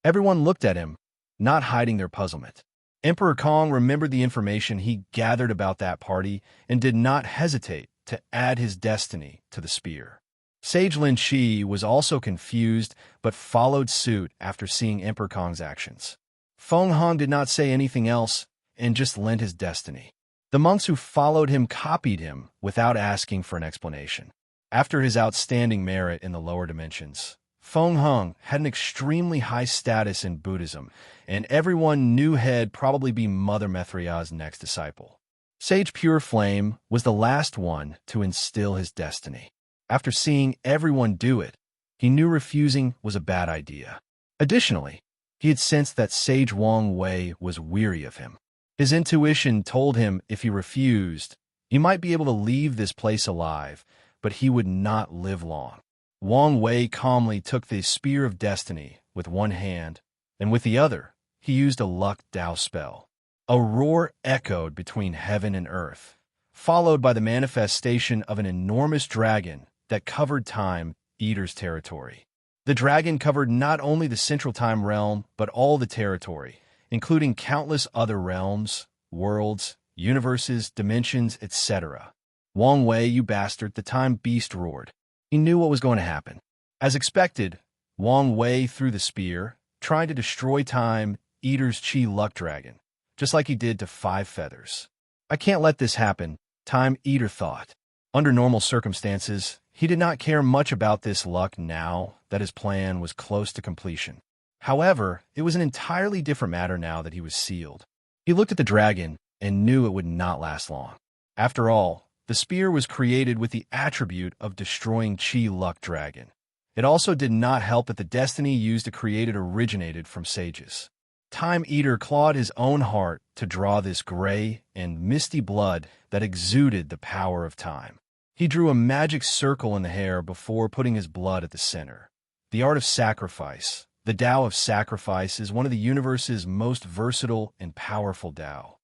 Everyone looked at him, not hiding their puzzlement. Emperor Kong remembered the information he gathered about that party and did not hesitate to add his destiny to the spear. Sage Lin Qi was also confused but followed suit after seeing Emperor Kong's actions. Feng Hong did not say anything else and just lent his destiny. The monks who followed him copied him without asking for an explanation. After his outstanding merit in the lower dimensions, Feng Hong had an extremely high status in Buddhism, and everyone knew he'd probably be Mother Methria's next disciple. Sage Pure Flame was the last one to instill his destiny. After seeing everyone do it, he knew refusing was a bad idea. Additionally, he had sensed that Sage Wang Wei was weary of him. His intuition told him if he refused, he might be able to leave this place alive, but he would not live long. Wang Wei calmly took the Spear of Destiny with one hand, and with the other, he used a luck Dao spell. A roar echoed between heaven and earth, followed by the manifestation of an enormous dragon that covered Time Eater's territory. The dragon covered not only the Central Time Realm, but all the territory, including countless other realms, worlds, universes, dimensions, etc. Wang Wei, you bastard, the Time Beast roared. He knew what was going to happen. As expected, Wang Wei threw the spear, trying to destroy Time Eater's Qi Luck Dragon, just like he did to Five Feathers. I can't let this happen, Time Eater thought. Under normal circumstances, he did not care much about this luck now that his plan was close to completion. However, it was an entirely different matter now that he was sealed. He looked at the dragon and knew it would not last long. After all, the spear was created with the attribute of destroying Qi Luck Dragon. It also did not help that the destiny used to create it originated from sages. Time Eater clawed his own heart to draw this gray and misty blood that exuded the power of time. He drew a magic circle in the hair before putting his blood at the center. The art of sacrifice, the Tao of sacrifice, is one of the universe's most versatile and powerful Tao.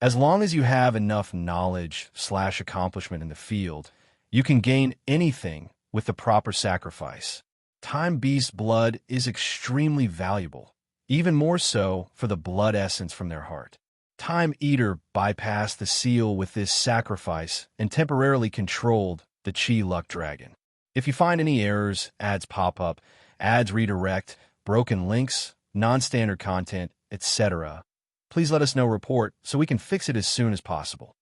As long as you have enough knowledge/accomplishment in the field, you can gain anything with the proper sacrifice. Time Beast blood is extremely valuable, even more so for the blood essence from their heart. Time Eater bypassed the seal with this sacrifice and temporarily controlled the Qi Luck Dragon. If you find any errors, ads pop up, ads redirect, broken links, non-standard content, etc., please let us know report so we can fix it as soon as possible.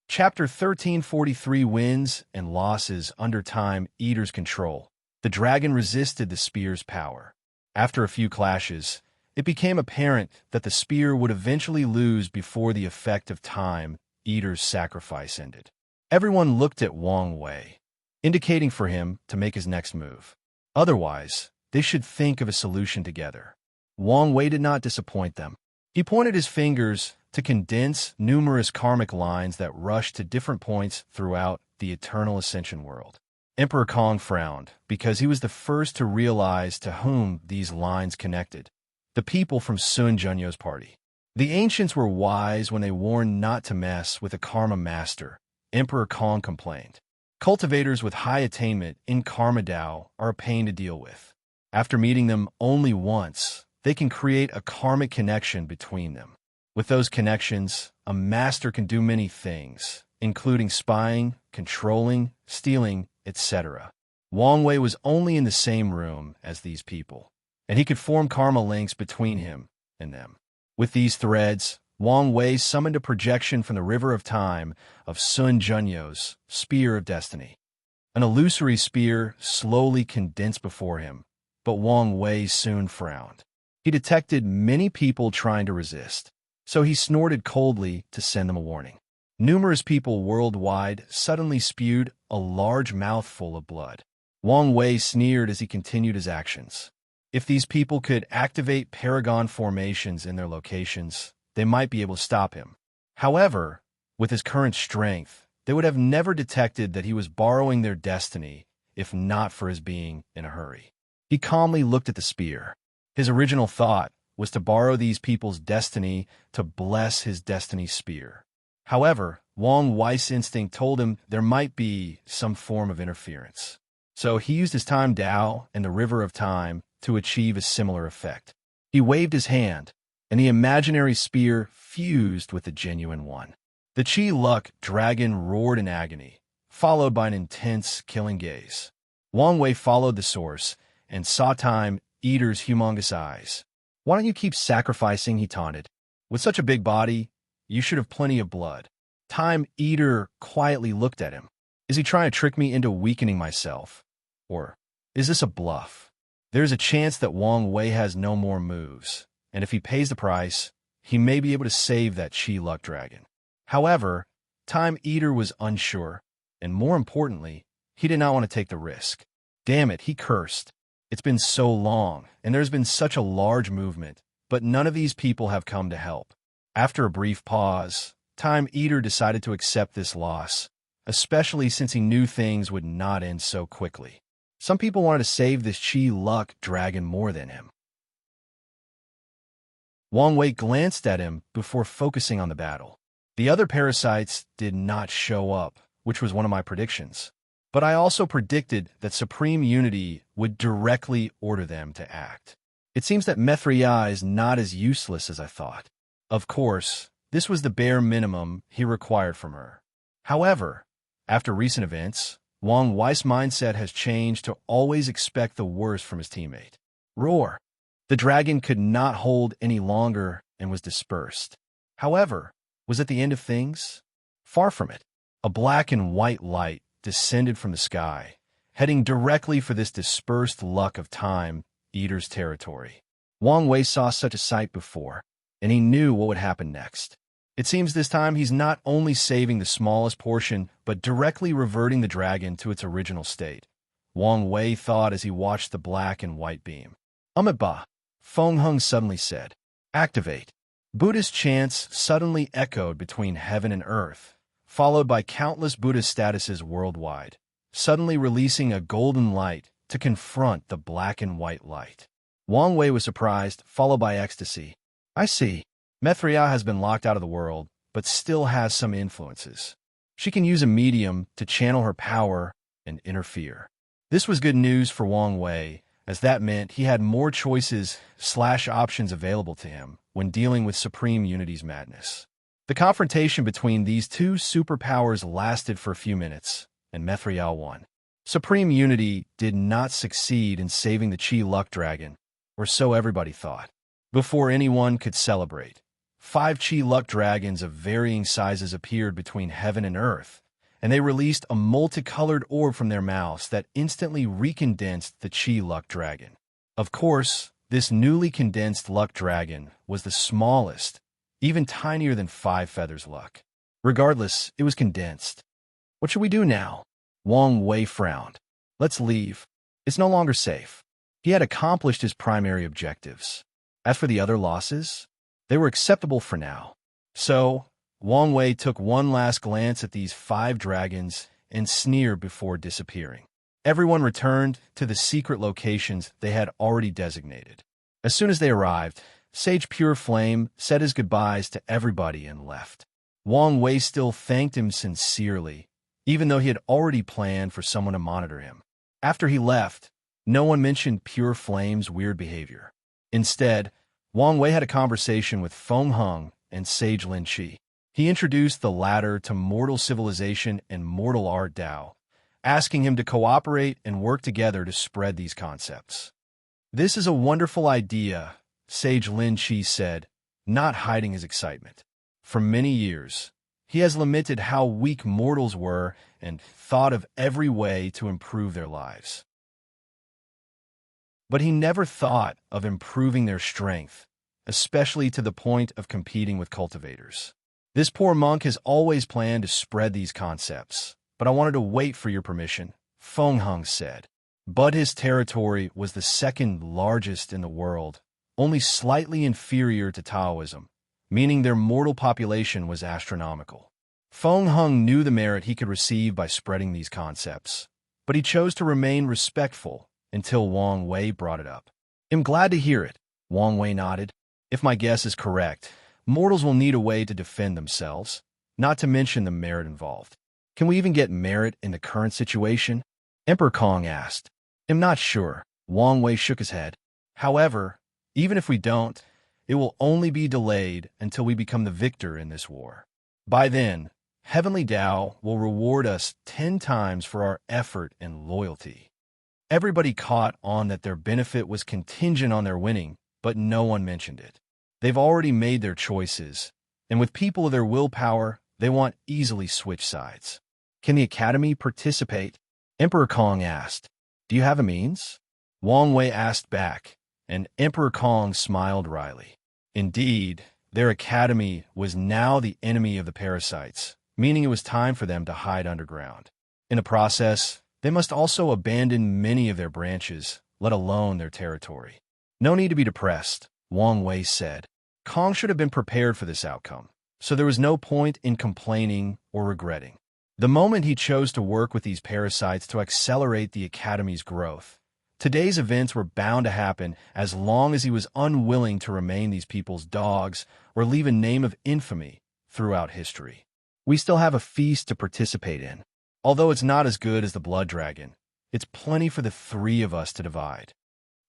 Chapter 1343 Wins and Losses under Time Eater's control. The dragon resisted the spear's power. After a few clashes, it became apparent that the spear would eventually lose before the effect of Time Eater's sacrifice ended. Everyone looked at Wang Wei, indicating for him to make his next move. Otherwise, they should think of a solution together. Wang Wei did not disappoint them. He pointed his fingers to condense numerous karmic lines that rushed to different points throughout the Eternal Ascension world. Emperor Kong frowned because he was the first to realize to whom these lines connected: the people from Sun Junyo's party. The ancients were wise when they warned not to mess with a karma master, Emperor Kong complained. Cultivators with high attainment in Karma Dao are a pain to deal with. After meeting them only once, they can create a karmic connection between them. With those connections, a master can do many things, including spying, controlling, stealing, etc. Wang Wei was only in the same room as these people, and he could form karma links between him and them. With these threads, Wang Wei summoned a projection from the River of Time of Sun Junyo's Spear of Destiny. An illusory spear slowly condensed before him, but Wang Wei soon frowned. He detected many people trying to resist, so he snorted coldly to send them a warning. Numerous people worldwide suddenly spewed a large mouthful of blood. Wang Wei sneered as he continued his actions. If these people could activate Paragon formations in their locations, they might be able to stop him. However, with his current strength, they would have never detected that he was borrowing their destiny, if not for his being in a hurry. He calmly looked at the spear. His original thought was to borrow these people's destiny to bless his destiny spear. However, Wang Wei's instinct told him there might be some form of interference. So he used his time Dao and the River of Time to achieve a similar effect. He waved his hand, and the imaginary spear fused with the genuine one. The Qi Luck dragon roared in agony, followed by an intense, killing gaze. Wang Wei followed the source and saw Time Eater's humongous eyes. "Why don't you keep sacrificing?" he taunted. "With such a big body, you should have plenty of blood." Time Eater quietly looked at him. "Is he trying to trick me into weakening myself? Or is this a bluff?" There's a chance that Wang Wei has no more moves, and if he pays the price, he may be able to save that Qi Luck dragon. However, Time Eater was unsure, and more importantly, he did not want to take the risk. Damn it, he cursed. It's been so long, and there's been such a large movement, but none of these people have come to help. After a brief pause, Time Eater decided to accept this loss, especially since he knew things would not end so quickly. Some people wanted to save this Qi Luck dragon more than him. Wang Wei glanced at him before focusing on the battle. The other parasites did not show up, which was one of my predictions. But I also predicted that Supreme Unity would directly order them to act. It seems that Mithria is not as useless as I thought. Of course, this was the bare minimum he required from her. However, after recent events, Wang Wei's mindset has changed to always expect the worst from his teammate. Roar! The dragon could not hold any longer and was dispersed. However, was it the end of things? Far from it. A black and white light descended from the sky, heading directly for this dispersed luck of Time Eater's territory. Wang Wei saw such a sight before, and he knew what would happen next. It seems this time he's not only saving the smallest portion, but directly reverting the dragon to its original state. Wang Wei thought as he watched the black and white beam. "Amiba," Feng Hung suddenly said. "Activate." Buddhist chants suddenly echoed between heaven and earth, followed by countless Buddhist statuses worldwide, suddenly releasing a golden light to confront the black and white light. Wang Wei was surprised, followed by ecstasy. "I see. Mithria has been locked out of the world, but still has some influences. She can use a medium to channel her power and interfere." This was good news for Wang Wei, as that meant he had more choices/options available to him when dealing with Supreme Unity's madness. The confrontation between these two superpowers lasted for a few minutes, and Mithria won. Supreme Unity did not succeed in saving the Qi Luck dragon, or so everybody thought. Before anyone could celebrate, 5 Qi Luck dragons of varying sizes appeared between heaven and earth, and they released a multicolored orb from their mouths that instantly recondensed the Qi Luck dragon. Of course, this newly condensed Luck dragon was the smallest, even tinier than 5 feathers luck. Regardless, it was condensed. "What should we do now?" Wang Wei frowned. "Let's leave. It's no longer safe." He had accomplished his primary objectives. As for the other losses, they were acceptable for now. So, Wang Wei took one last glance at these 5 dragons and sneered before disappearing. Everyone returned to the secret locations they had already designated. As soon as they arrived, Sage Pure Flame said his goodbyes to everybody and left. Wang Wei still thanked him sincerely, even though he had already planned for someone to monitor him. After he left, no one mentioned Pure Flame's weird behavior. Instead, Wang Wei had a conversation with Feng Hung and Sage Lin Qi. He introduced the latter to mortal civilization and mortal art Dao, asking him to cooperate and work together to spread these concepts. "This is a wonderful idea," Sage Lin Qi said, not hiding his excitement. For many years, he has lamented how weak mortals were and thought of every way to improve their lives. But he never thought of improving their strength, especially to the point of competing with cultivators. "This poor monk has always planned to spread these concepts, but I wanted to wait for your permission," Feng Hung said. but his territory was the second largest in the world, only slightly inferior to Taoism, meaning their mortal population was astronomical. Feng Hung knew the merit he could receive by spreading these concepts, but he chose to remain respectful until Wang Wei brought it up. "I'm glad to hear it," Wang Wei nodded. "If my guess is correct, mortals will need a way to defend themselves, not to mention the merit involved. Can we even get merit in the current situation?" Emperor Kong asked. "I'm not sure," Wang Wei shook his head. "However, even if we don't, it will only be delayed until we become the victor in this war. By then, Heavenly Tao will reward us 10 times for our effort and loyalty." Everybody caught on that their benefit was contingent on their winning, but no one mentioned it. They've already made their choices, and with people of their willpower, they won't easily switch sides. "Can the Academy participate?" Emperor Kong asked. "Do you have a means?" Wang Wei asked back, and Emperor Kong smiled wryly. Indeed, their academy was now the enemy of the parasites, meaning it was time for them to hide underground. In the process, they must also abandon many of their branches, let alone their territory. "No need to be depressed," Wang Wei said. Kong should have been prepared for this outcome, so there was no point in complaining or regretting. The moment he chose to work with these parasites to accelerate the Academy's growth, today's events were bound to happen as long as he was unwilling to remain these people's dogs or leave a name of infamy throughout history. "We still have a feast to participate in. Although it's not as good as the Blood Dragon, it's plenty for the 3 of us to divide."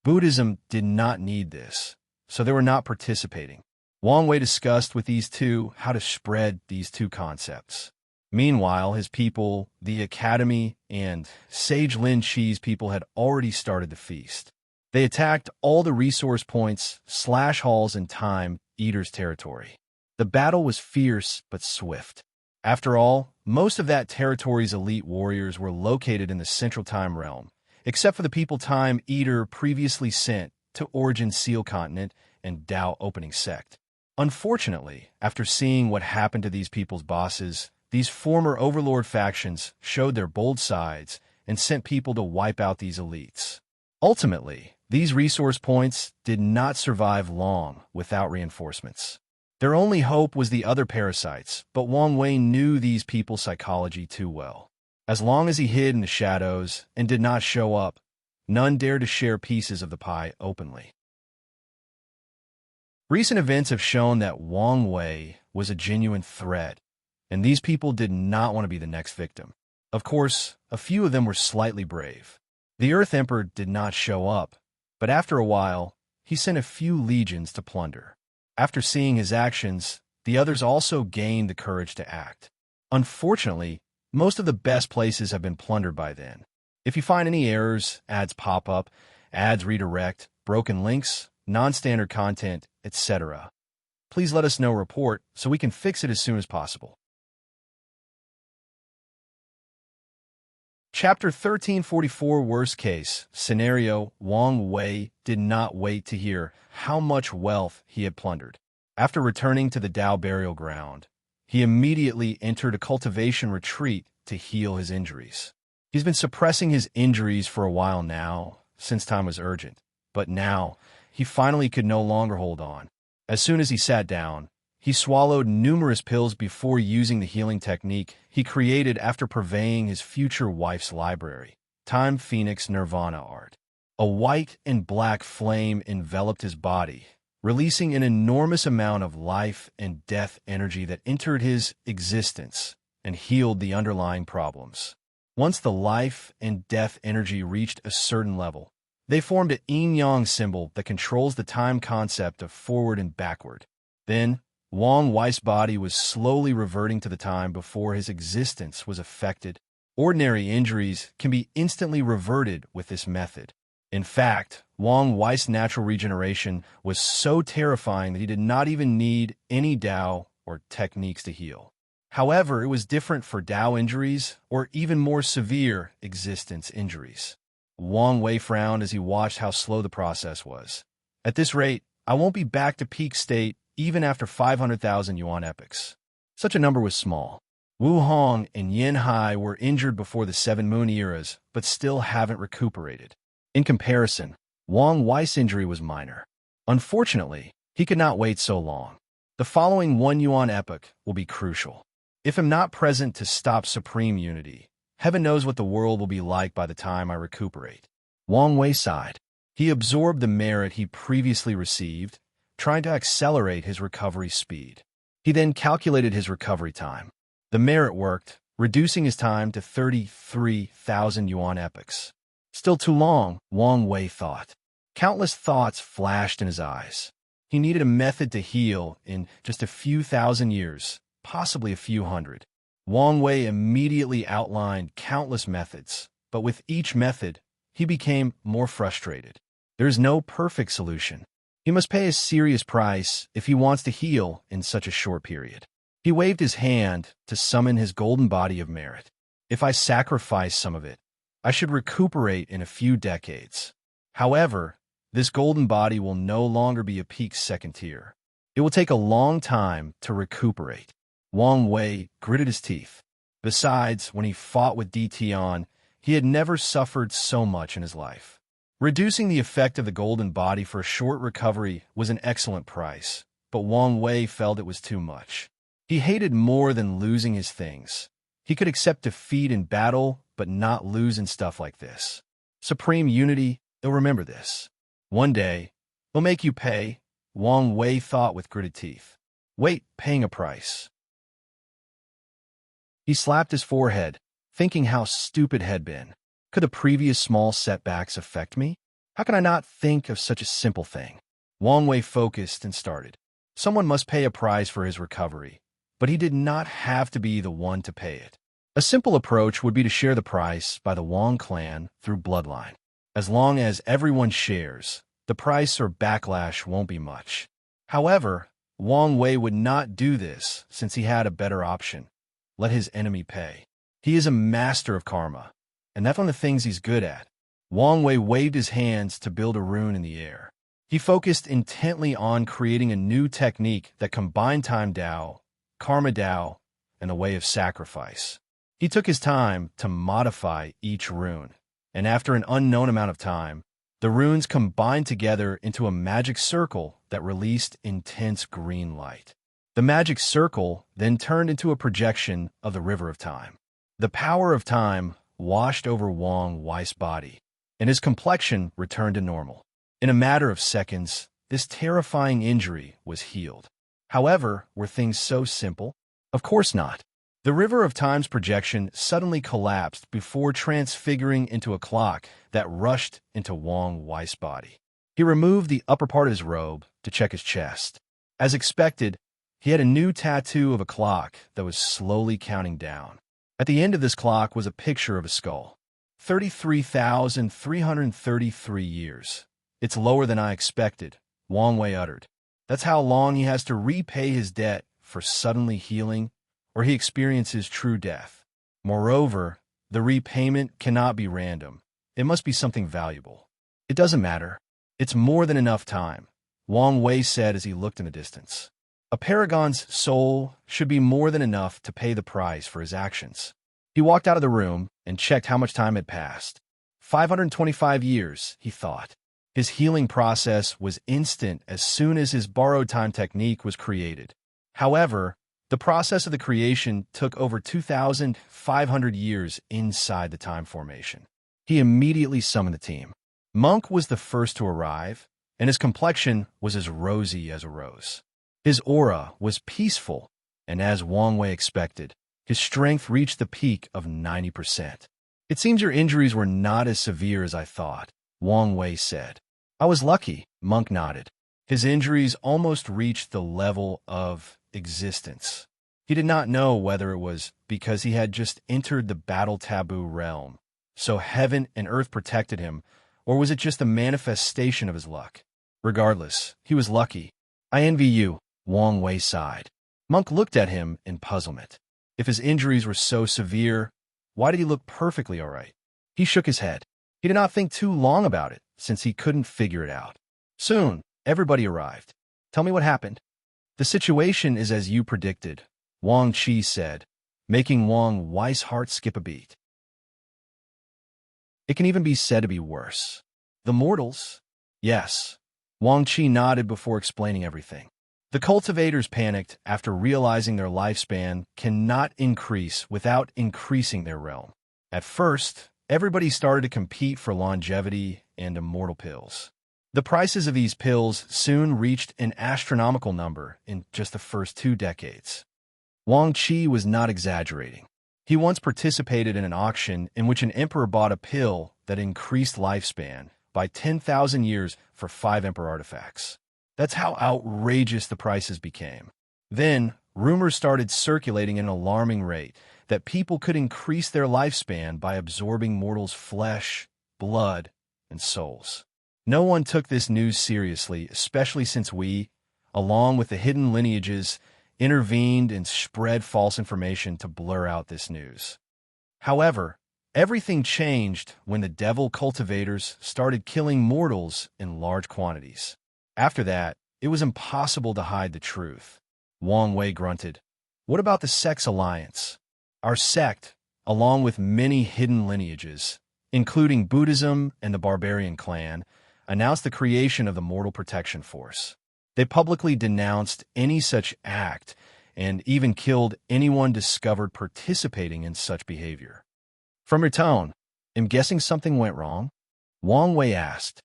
Buddhism did not need this, so they were not participating. Wang Wei discussed with these two how to spread these 2 concepts. Meanwhile, his people, the Academy, and Sage Lin Qi's people had already started the feast. They attacked all the resource points, slash halls, and Time Eater's territory. The battle was fierce but swift. After all, most of that territory's elite warriors were located in the Central Time Realm, except for the people Time Eater previously sent to Origin Seal Continent and Tao Opening Sect. Unfortunately, after seeing what happened to these people's bosses, these former Overlord factions showed their bold sides and sent people to wipe out these elites. Ultimately, these resource points did not survive long without reinforcements. Their only hope was the other parasites, but Wang Wei knew these people's psychology too well. As long as he hid in the shadows and did not show up, none dared to share pieces of the pie openly. Recent events have shown that Wang Wei was a genuine threat, and these people did not want to be the next victim. Of course, a few of them were slightly brave. The Earth Emperor did not show up, but after a while, he sent a few legions to plunder. After seeing his actions, the others also gained the courage to act. Unfortunately, most of the best places have been plundered by then. If you find any errors, ads pop up, ads redirect, broken links, non-standard content, etc., please let us know report so we can fix it as soon as possible. Chapter 1344 Worst Case Scenario. Wang Wei did not wait to hear how much wealth he had plundered. After returning to the Tao burial ground, he immediately entered a cultivation retreat to heal his injuries. He's been suppressing his injuries for a while now, since time was urgent, but now he finally could no longer hold on. As soon as he sat down, he swallowed numerous pills before using the healing technique he created after purveying his future wife's library, Time Phoenix Nirvana art. A white and black flame enveloped his body, releasing an enormous amount of life and death energy that entered his existence and healed the underlying problems. Once the life and death energy reached a certain level, they formed an yin-yang symbol that controls the time concept of forward and backward. Then, Wang Wei's body was slowly reverting to the time before his existence was affected. Ordinary injuries can be instantly reverted with this method. In fact, Wang Wei's natural regeneration was so terrifying that he did not even need any Tao or techniques to heal. However, it was different for Tao injuries or even more severe existence injuries. Wang Wei frowned as he watched how slow the process was. At this rate, I won't be back to peak state even after 500,000 yuan epics. Such a number was small. Wu Hong and Yin Hai were injured before the Seven Moon eras, but still haven't recuperated. In comparison, Wang Wei's injury was minor. Unfortunately, he could not wait so long. The following one Yuan epoch will be crucial. If I'm not present to stop supreme unity, heaven knows what the world will be like by the time I recuperate. Wang Wei sighed. He absorbed the merit he previously received, trying to accelerate his recovery speed. He then calculated his recovery time. The merit worked, reducing his time to 33,000 yuan epochs. Still too long, Wang Wei thought. Countless thoughts flashed in his eyes. He needed a method to heal in just a few thousand years, possibly a few hundred. Wang Wei immediately outlined countless methods, but with each method, he became more frustrated. There is no perfect solution. He must pay a serious price if he wants to heal in such a short period. He waved his hand to summon his golden body of merit. If I sacrifice some of it, I should recuperate in a few decades. However, this golden body will no longer be a peak second tier. It will take a long time to recuperate. Wang Wei gritted his teeth. Besides, when he fought with Di Tian, he had never suffered so much in his life. Reducing the effect of the golden body for a short recovery was an excellent price, but Wang Wei felt it was too much. He hated more than losing his things. He could accept defeat in battle, but not lose in stuff like this. Supreme unity, they'll remember this. One day, they'll make you pay, Wang Wei thought with gritted teeth. Wait, paying a price. He slapped his forehead, thinking how stupid had been. Could the previous small setbacks affect me? How can I not think of such a simple thing? Wang Wei focused and started. Someone must pay a price for his recovery, but he did not have to be the one to pay it. A simple approach would be to share the price by the Wang clan through bloodline. As long as everyone shares, the price or backlash won't be much. However, Wang Wei would not do this since he had a better option. Let his enemy pay. He is a master of karma, and that's one of the things he's good at. Wang Wei waved his hands to build a rune in the air. He focused intently on creating a new technique that combined time Dao, karma Dao, and the way of sacrifice. He took his time to modify each rune, and after an unknown amount of time, the runes combined together into a magic circle that released intense green light. The magic circle then turned into a projection of the river of time. The power of time washed over Wang Wei's body, and his complexion returned to normal. In a matter of seconds, this terrifying injury was healed. However, were things so simple? Of course not. The river of time's projection suddenly collapsed before transfiguring into a clock that rushed into Wang Wei's body. He removed the upper part of his robe to check his chest. As expected, he had a new tattoo of a clock that was slowly counting down. At the end of this clock was a picture of a skull. 33,333 years. It's lower than I expected, Wang Wei uttered. That's how long he has to repay his debt for suddenly healing, or he experiences true death. Moreover, the repayment cannot be random. It must be something valuable. It doesn't matter. It's more than enough time, Wang Wei said as he looked in the distance. A paragon's soul should be more than enough to pay the price for his actions. He walked out of the room and checked how much time had passed. 525 years, he thought. His healing process was instant as soon as his borrowed time technique was created. However, the process of the creation took over 2,500 years inside the time formation. He immediately summoned the team. Monk was the first to arrive, and his complexion was as rosy as a rose. His aura was peaceful, and as Wang Wei expected, his strength reached the peak of 90%. It seems your injuries were not as severe as I thought, Wang Wei said. I was lucky, Monk nodded. His injuries almost reached the level of existence. He did not know whether it was because he had just entered the battle taboo realm, so heaven and earth protected him, or was it just a manifestation of his luck? Regardless, he was lucky. I envy you, Wang Wei sighed. Monk looked at him in puzzlement. If his injuries were so severe, why did he look perfectly all right? He shook his head. He did not think too long about it, since he couldn't figure it out. Soon, everybody arrived. Tell me what happened. The situation is as you predicted, Wang Qi said. making Wang Wei's heart skip a beat. It can even be said to be worse. The mortals? Yes. Wang Qi nodded before explaining everything. The cultivators panicked after realizing their lifespan cannot increase without increasing their realm. At first, everybody started to compete for longevity and immortal pills. The prices of these pills soon reached an astronomical number in just the first 2 decades. Wang Qi was not exaggerating. He once participated in an auction in which an emperor bought a pill that increased lifespan by 10,000 years for 5 emperor artifacts. That's how outrageous the prices became. Then, rumors started circulating at an alarming rate that people could increase their lifespan by absorbing mortals' flesh, blood, and souls. No one took this news seriously, especially since we, along with the hidden lineages, intervened and spread false information to blur out this news. However, everything changed when the devil cultivators started killing mortals in large quantities. After that, it was impossible to hide the truth. Wang Wei grunted. What about the Sex Alliance? Our sect, along with many hidden lineages, including Buddhism and the Barbarian clan, announced the creation of the Mortal Protection Force. They publicly denounced any such act and even killed anyone discovered participating in such behavior. From your tone, I'm guessing something went wrong? Wang Wei asked.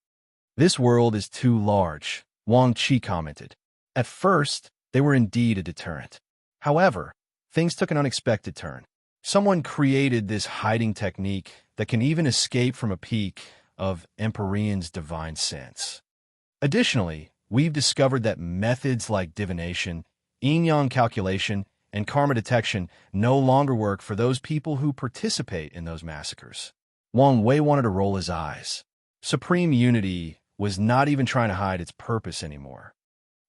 This world is too large, Wang Qi commented. At first, they were indeed a deterrent. However, things took an unexpected turn. Someone created this hiding technique that can even escape from a peak of Empyrean's divine sense. Additionally, we've discovered that methods like divination, yin-yang calculation, and karma detection no longer work for those people who participate in those massacres. Wang Wei wanted to roll his eyes. Supreme Unity was not even trying to hide its purpose anymore.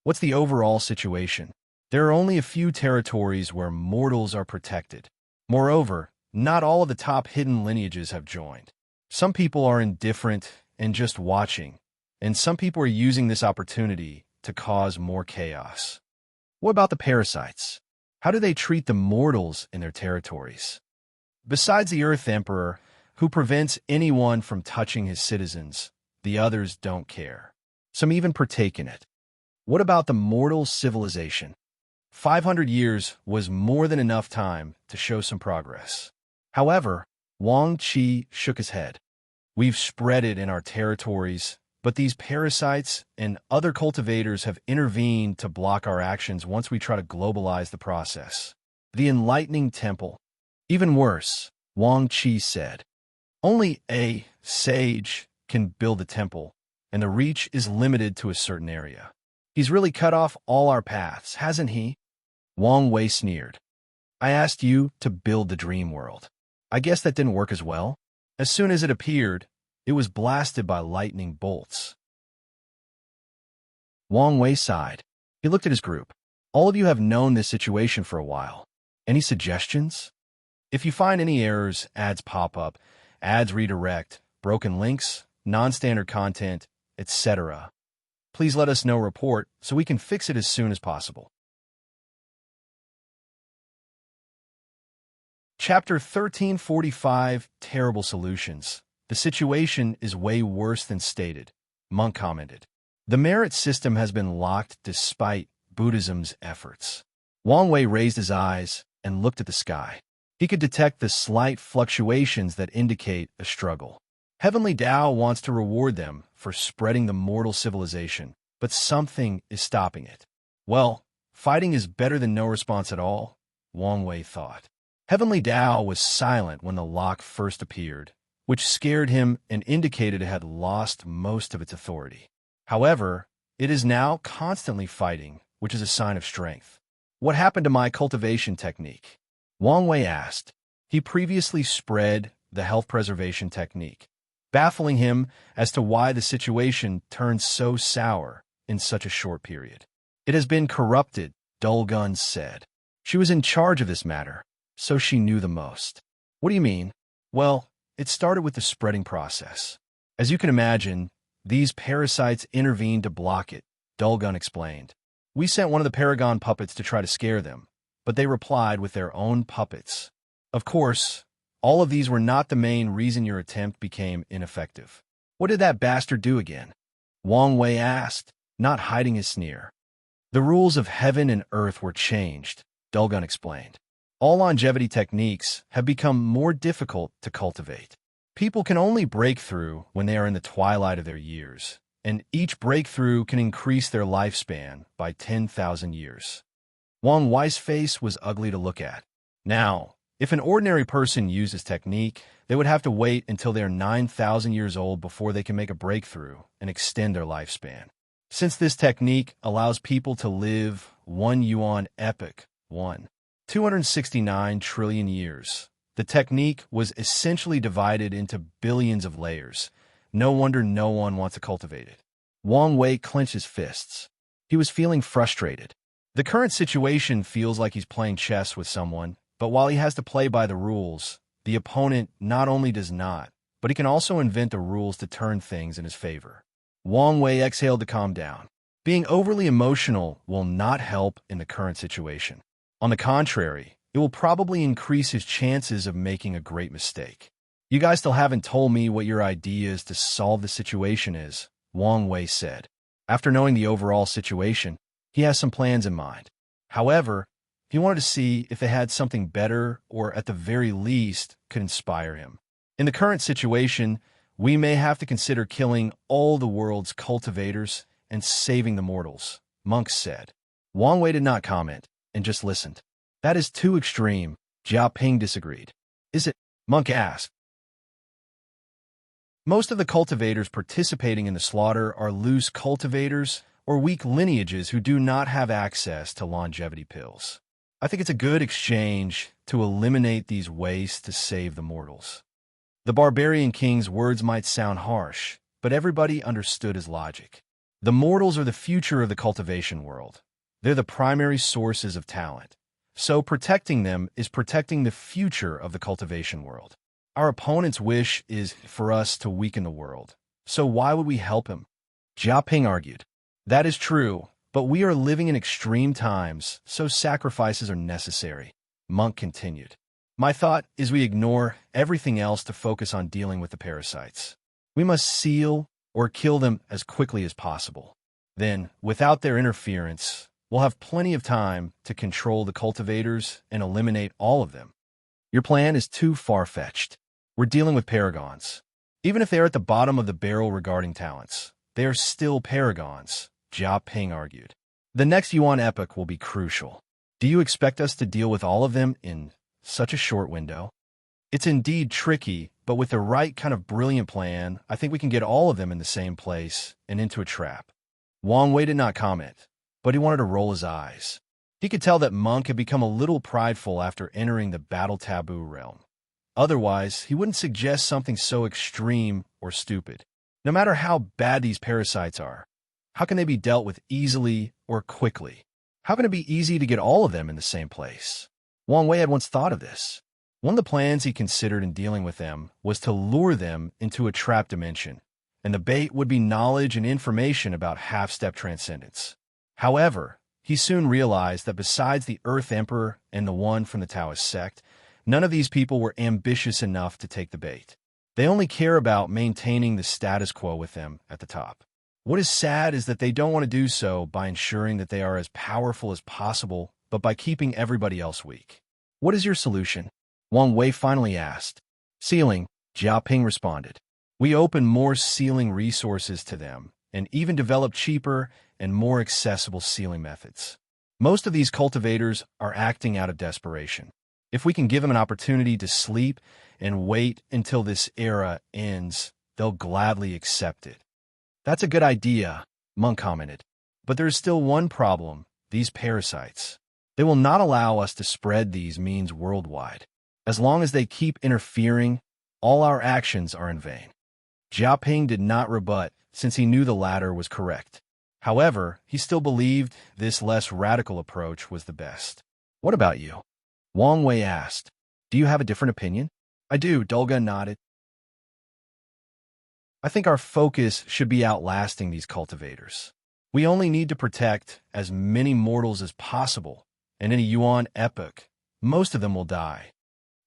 What's the overall situation? There are only a few territories where mortals are protected. Moreover, not all of the top hidden lineages have joined. Some people are indifferent and just watching, and some people are using this opportunity to cause more chaos. What about the parasites? How do they treat the mortals in their territories? Besides the Earth Emperor, who prevents anyone from touching his citizens, the others don't care. Some even partake in it. What about the mortal civilization? 500 years was more than enough time to show some progress. However, Wang Qi shook his head. We've spread it in our territories, but these parasites and other cultivators have intervened to block our actions once we try to globalize the process. The Enlightening Temple. Even worse, Wang Qi said. Only a sage can build a temple, and the reach is limited to a certain area. He's really cut off all our paths, hasn't he? Wang Wei sneered. I asked you to build the dream world. I guess that didn't work as well. As soon as it appeared, it was blasted by lightning bolts. Wang Wei sighed. He looked at his group. All of you have known this situation for a while. Any suggestions? If you find any errors, ads pop up, ads redirect, broken links, non-standard content, etc., please let us know report so we can fix it as soon as possible. Chapter 1345, Terrible Solutions. The situation is way worse than stated, Monk commented. The merit system has been locked despite Buddhism's efforts. Wang Wei raised his eyes and looked at the sky. He could detect the slight fluctuations that indicate a struggle. Heavenly Tao wants to reward them for spreading the mortal civilization, but something is stopping it. Well, fighting is better than no response at all, Wang Wei thought. Heavenly Tao was silent when the lock first appeared, which scared him and indicated it had lost most of its authority. However, it is now constantly fighting, which is a sign of strength. What happened to my cultivation technique? Wang Wei asked. He previously spread the health preservation technique, baffling him as to why the situation turned so sour in such a short period. It has been corrupted, Dulgun said. She was in charge of this matter, so she knew the most. What do you mean? Well, it started with the spreading process. As you can imagine, these parasites intervened to block it, Dulgun explained. We sent one of the Paragon puppets to try to scare them, but they replied with their own puppets. Of course, all of these were not the main reason your attempt became ineffective. What did that bastard do again? Wang Wei asked, not hiding his sneer. The rules of heaven and earth were changed, Dulgun explained. All longevity techniques have become more difficult to cultivate. People can only break through when they are in the twilight of their years, and each breakthrough can increase their lifespan by 10,000 years. Wang Wei's face was ugly to look at. Now, if an ordinary person used this technique, they would have to wait until they are 9,000 years old before they can make a breakthrough and extend their lifespan. Since this technique allows people to live 1 yuan epoch, 269 trillion years, the technique was essentially divided into billions of layers. No wonder no one wants to cultivate it. Wang Wei clenched his fists. He was feeling frustrated. The current situation feels like he's playing chess with someone, but while he has to play by the rules, the opponent not only does not, but he can also invent the rules to turn things in his favor. Wang Wei exhaled to calm down. Being overly emotional will not help in the current situation. On the contrary, it will probably increase his chances of making a great mistake. You guys still haven't told me what your ideas to solve the situation is, Wang Wei said. After knowing the overall situation, he has some plans in mind. However, he wanted to see if they had something better or at the very least could inspire him. In the current situation, we may have to consider killing all the world's cultivators and saving the mortals, Monk said. Wang Wei did not comment and just listened. That is too extreme, Jia Ping disagreed. Is it? Monk asked. Most of the cultivators participating in the slaughter are loose cultivators or weak lineages who do not have access to longevity pills. I think it's a good exchange to eliminate these wastes to save the mortals. The barbarian king's words might sound harsh, but everybody understood his logic. The mortals are the future of the cultivation world. They're the primary sources of talent. So protecting them is protecting the future of the cultivation world. Our opponent's wish is for us to weaken the world. So why would we help him? Jia Ping argued. That is true, but we are living in extreme times, so sacrifices are necessary. Monk continued. My thought is we ignore everything else to focus on dealing with the parasites. We must seal or kill them as quickly as possible. Then, without their interference, we'll have plenty of time to control the cultivators and eliminate all of them. Your plan is too far-fetched. We're dealing with paragons. Even if they're at the bottom of the barrel regarding talents, they are still paragons, Jia Ping argued. The next Yuan epoch will be crucial. Do you expect us to deal with all of them in such a short window? It's indeed tricky, but with the right kind of brilliant plan, I think we can get all of them in the same place and into a trap. Wang Wei did not comment, but he wanted to roll his eyes. He could tell that Monk had become a little prideful after entering the battle taboo realm. Otherwise, he wouldn't suggest something so extreme or stupid. No matter how bad these parasites are, how can they be dealt with easily or quickly? How can it be easy to get all of them in the same place? Wang Wei had once thought of this. One of the plans he considered in dealing with them was to lure them into a trap dimension, and the bait would be knowledge and information about half-step transcendence. However, he soon realized that besides the Earth Emperor and the one from the Taoist sect, none of these people were ambitious enough to take the bait. They only care about maintaining the status quo with them at the top. What is sad is that they don't want to do so by ensuring that they are as powerful as possible, but by keeping everybody else weak. What is your solution? Wang Wei finally asked. Sealing, Jia Ping responded. We open more sealing resources to them, and even develop cheaper and more accessible sealing methods. Most of these cultivators are acting out of desperation. If we can give them an opportunity to sleep and wait until this era ends, they'll gladly accept it. That's a good idea, Monk commented. But there is still one problem, these parasites. They will not allow us to spread these means worldwide. As long as they keep interfering, all our actions are in vain. Jia Ping did not rebut, since he knew the latter was correct. However, he still believed this less radical approach was the best. What about you? Wang Wei asked. Do you have a different opinion? I do, Dulga nodded. I think our focus should be outlasting these cultivators. We only need to protect as many mortals as possible, and in a Yuan epoch, most of them will die.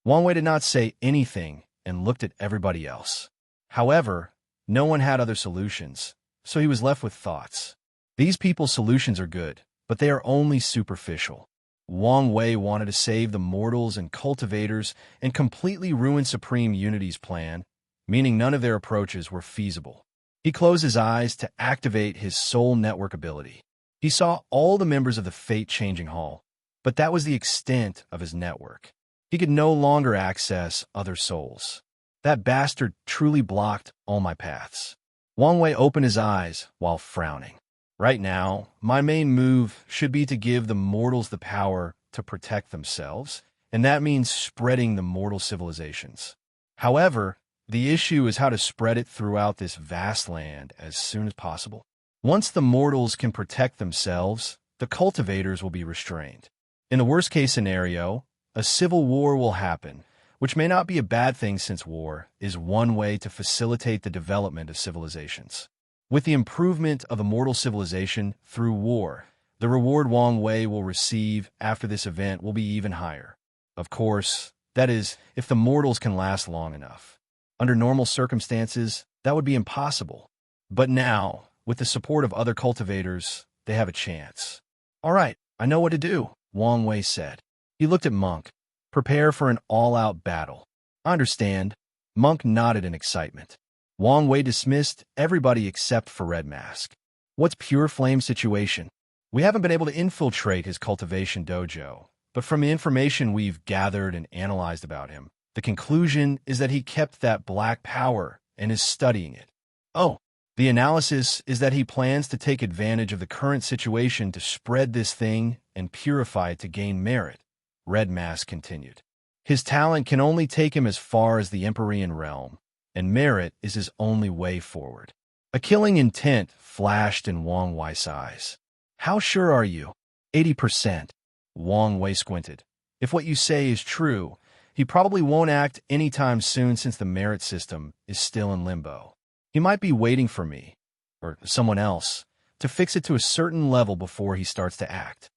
Wang Wei did not say anything and looked at everybody else. However, no one had other solutions, so he was left with thoughts. These people's solutions are good, but they are only superficial. Wang Wei wanted to save the mortals and cultivators and completely ruin Supreme Unity's plan, meaning none of their approaches were feasible. He closed his eyes to activate his soul network ability. He saw all the members of the fate-changing hall, but that was the extent of his network. He could no longer access other souls. That bastard truly blocked all my paths. Wang Wei opened his eyes while frowning. Right now, my main move should be to give the mortals the power to protect themselves, and that means spreading the mortal civilizations. However, the issue is how to spread it throughout this vast land as soon as possible. Once the mortals can protect themselves, the cultivators will be restrained. In the worst-case scenario, a civil war will happen, which may not be a bad thing since war is one way to facilitate the development of civilizations. With the improvement of a mortal civilization through war, the reward Wang Wei will receive after this event will be even higher. Of course, that is, if the mortals can last long enough. Under normal circumstances, that would be impossible. But now, with the support of other cultivators, they have a chance. All right, I know what to do, Wang Wei said. He looked at Monk. Prepare for an all-out battle. I understand. Monk nodded in excitement. Wang Wei dismissed everybody except for Red Mask. What's Pure Flame's situation? We haven't been able to infiltrate his cultivation dojo, but from the information we've gathered and analyzed about him, the conclusion is that he kept that black power and is studying it. Oh, the analysis is that he plans to take advantage of the current situation to spread this thing and purify it to gain merit, Red Mask continued. His talent can only take him as far as the Empyrean realm, and merit is his only way forward. A killing intent flashed in Wang Wei's eyes. How sure are you? 80%. Wang Wei squinted. If what you say is true, he probably won't act anytime soon since the merit system is still in limbo. He might be waiting for me, or someone else, to fix it to a certain level before he starts to act.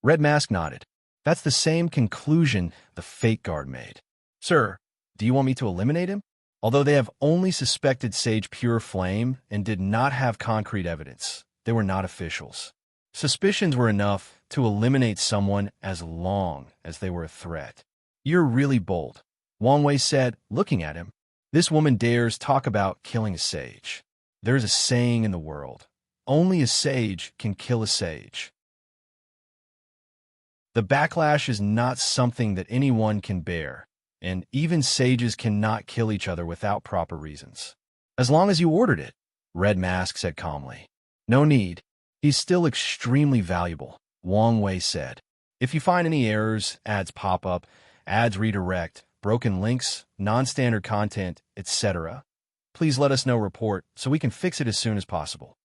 Red Mask nodded. That's the same conclusion the Fate Guard made. Sir, do you want me to eliminate him? Although they have only suspected Sage Pure Flame and did not have concrete evidence, they were not officials. Suspicions were enough to eliminate someone as long as they were a threat. You're really bold, Wang Wei said, looking at him. This woman dares talk about killing a sage. There's a saying in the world, only a sage can kill a sage. The backlash is not something that anyone can bear, and even sages cannot kill each other without proper reasons. As long as you ordered it, Red Mask said calmly. No need. He's still extremely valuable, Wang Wei said. If you find any errors, ads pop up, ads redirect, broken links, non-standard content, etc., please let us know report so we can fix it as soon as possible.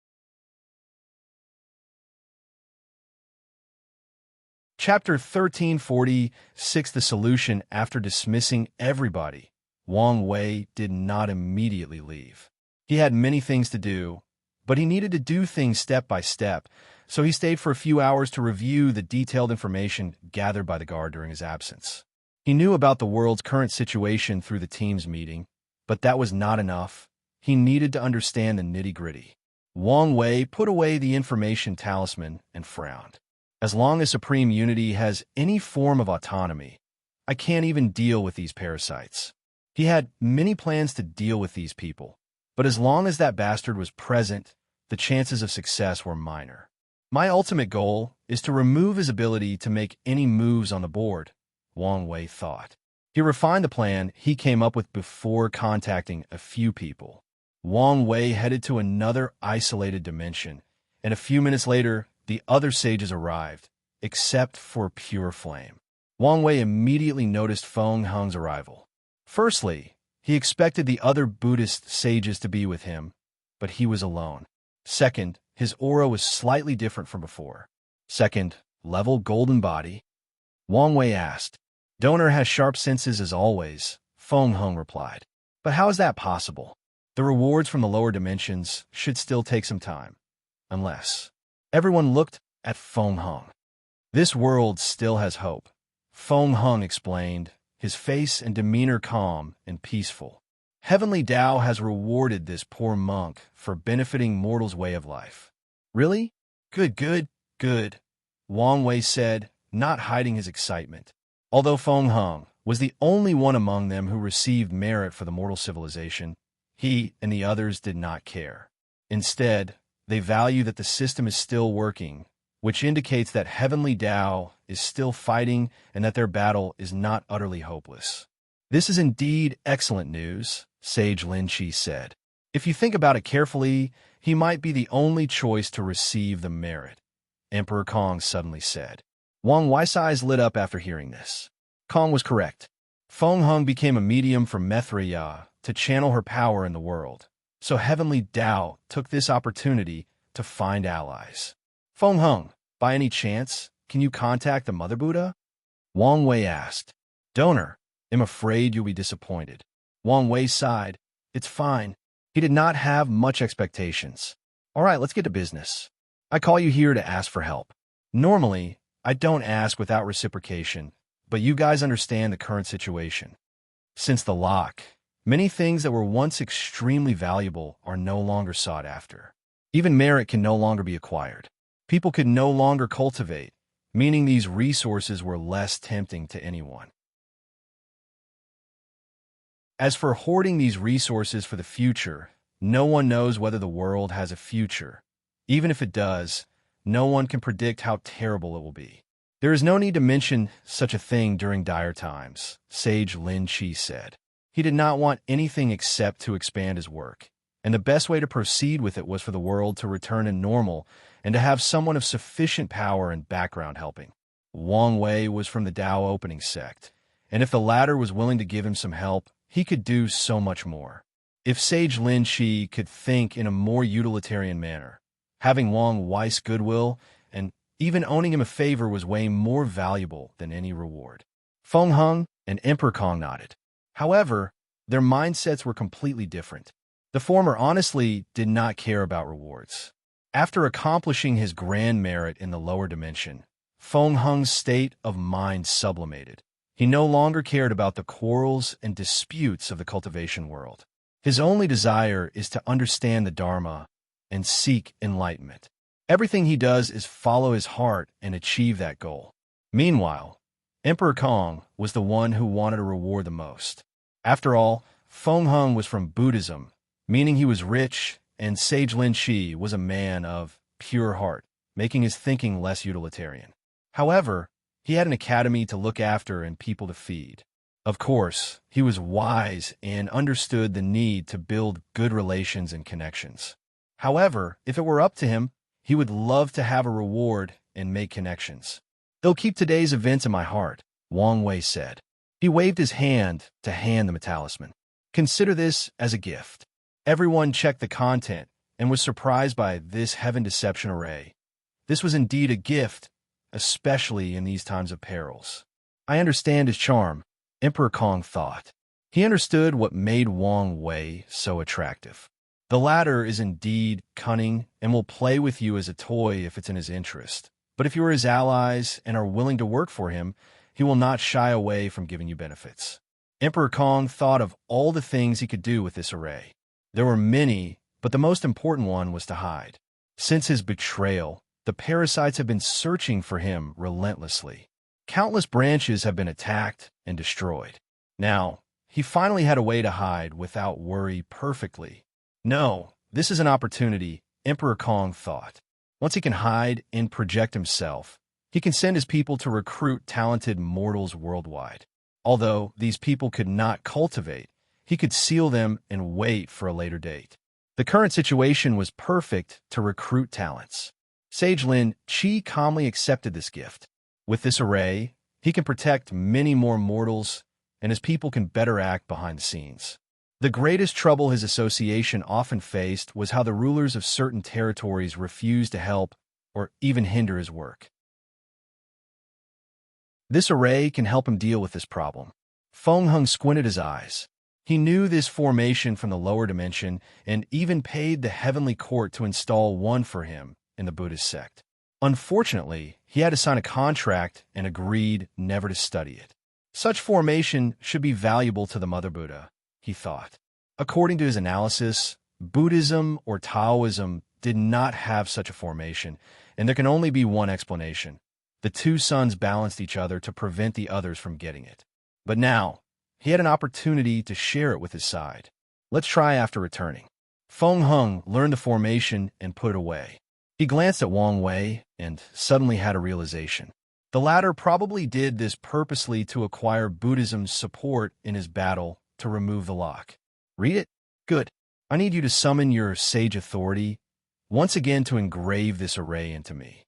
Chapter 1346 The Solution. After dismissing everybody, Wang Wei did not immediately leave. He had many things to do, but he needed to do things step by step, so he stayed for a few hours to review the detailed information gathered by the guard during his absence. He knew about the world's current situation through the team's meeting, but that was not enough. He needed to understand the nitty-gritty. Wang Wei put away the information talisman and frowned. As long as Supreme Unity has any form of autonomy, I can't even deal with these parasites. He had many plans to deal with these people, but as long as that bastard was present, the chances of success were minor. My ultimate goal is to remove his ability to make any moves on the board, Wang Wei thought. He refined the plan he came up with before contacting a few people. Wang Wei headed to another isolated dimension, and a few minutes later, the other sages arrived, except for Pure Flame. Wang Wei immediately noticed Feng Heng's arrival. Firstly, he expected the other Buddhist sages to be with him, but he was alone. Second, his aura was slightly different from before. Second, level golden body. Wang Wei asked. Donor has sharp senses as always, Feng Heng replied. But how is that possible? The rewards from the lower dimensions should still take some time. Unless... Everyone looked at Feng Heng. This world still has hope, Feng Hung explained, his face and demeanor calm and peaceful. Heavenly Tao has rewarded this poor monk for benefiting mortals' way of life. Really? Good, good, good, Wang Wei said, not hiding his excitement. Although Feng Hung was the only one among them who received merit for the mortal civilization, he and the others did not care. Instead, they value that the system is still working, which indicates that Heavenly Tao is still fighting and that their battle is not utterly hopeless. This is indeed excellent news, Sage Lin Qi said. If you think about it carefully, he might be the only choice to receive the merit, Emperor Kong suddenly said. Wang Wei's eyes lit up after hearing this. Kong was correct. Feng Hung became a medium for Mithriya to channel her power in the world, so Heavenly Tao took this opportunity to find allies. Feng Hung, by any chance, can you contact the Mother Buddha? Wang Wei asked. Donor, I'm afraid you'll be disappointed. Wang Wei sighed. It's fine. He did not have much expectations. All right, let's get to business. I call you here to ask for help. Normally, I don't ask without reciprocation, but you guys understand the current situation. Since the lock, many things that were once extremely valuable are no longer sought after. Even merit can no longer be acquired. People could no longer cultivate, meaning these resources were less tempting to anyone. As for hoarding these resources for the future, no one knows whether the world has a future. Even if it does, no one can predict how terrible it will be. There is no need to mention such a thing during dire times, Sage Lin Qi said. He did not want anything except to expand his work, and the best way to proceed with it was for the world to return to normal and to have someone of sufficient power and background helping. Wang Wei was from the Tao opening sect, and if the latter was willing to give him some help, he could do so much more. If Sage Lin Qi could think in a more utilitarian manner, having Wang Wei's goodwill and even owning him a favor was way more valuable than any reward. Feng Hung and Emperor Kong nodded. However, their mindsets were completely different. The former honestly did not care about rewards. After accomplishing his grand merit in the lower dimension, Feng Hung's state of mind sublimated. He no longer cared about the quarrels and disputes of the cultivation world. His only desire is to understand the Dharma and seek enlightenment. Everything he does is follow his heart and achieve that goal. Meanwhile, Emperor Kong was the one who wanted a reward the most. After all, Feng Hung was from Buddhism, meaning he was rich, and Sage Lin Qi was a man of pure heart, making his thinking less utilitarian. However, he had an academy to look after and people to feed. Of course, he was wise and understood the need to build good relations and connections. However, if it were up to him, he would love to have a reward and make connections. They'll keep today's events in my heart, Wang Wei said. He waved his hand to hand the talisman. Consider this as a gift. Everyone checked the content and was surprised by this heaven deception array. This was indeed a gift, especially in these times of perils. I understand his charm, Emperor Kong thought. He understood what made Wang Wei so attractive. The latter is indeed cunning and will play with you as a toy if it's in his interest. But if you are his allies and are willing to work for him, he will not shy away from giving you benefits. Emperor Kong thought of all the things he could do with this array. There were many, but the most important one was to hide. Since his betrayal, the parasites have been searching for him relentlessly. Countless branches have been attacked and destroyed. Now, he finally had a way to hide without worry perfectly. No, this is an opportunity, Emperor Kong thought. Once he can hide and project himself, he can send his people to recruit talented mortals worldwide. Although these people could not cultivate, he could seal them and wait for a later date. The current situation was perfect to recruit talents. Sage Lin Qi calmly accepted this gift. With this array, he can protect many more mortals, and his people can better act behind the scenes. The greatest trouble his association often faced was how the rulers of certain territories refused to help or even hinder his work. This array can help him deal with this problem. Feng Hung squinted his eyes. He knew this formation from the lower dimension and even paid the heavenly court to install one for him in the Buddhist sect. Unfortunately, he had to sign a contract and agreed never to study it. Such formation should be valuable to the Mother Buddha, he thought. According to his analysis, Buddhism or Taoism did not have such a formation, and there can only be one explanation. The two sons balanced each other to prevent the others from getting it. But now, he had an opportunity to share it with his side. Let's try after returning. Feng Hung learned the formation and put it away. He glanced at Wang Wei and suddenly had a realization. The latter probably did this purposely to acquire Buddhism's support in his battle to remove the lock. Read it? Good. I need you to summon your sage authority once again to engrave this array into me.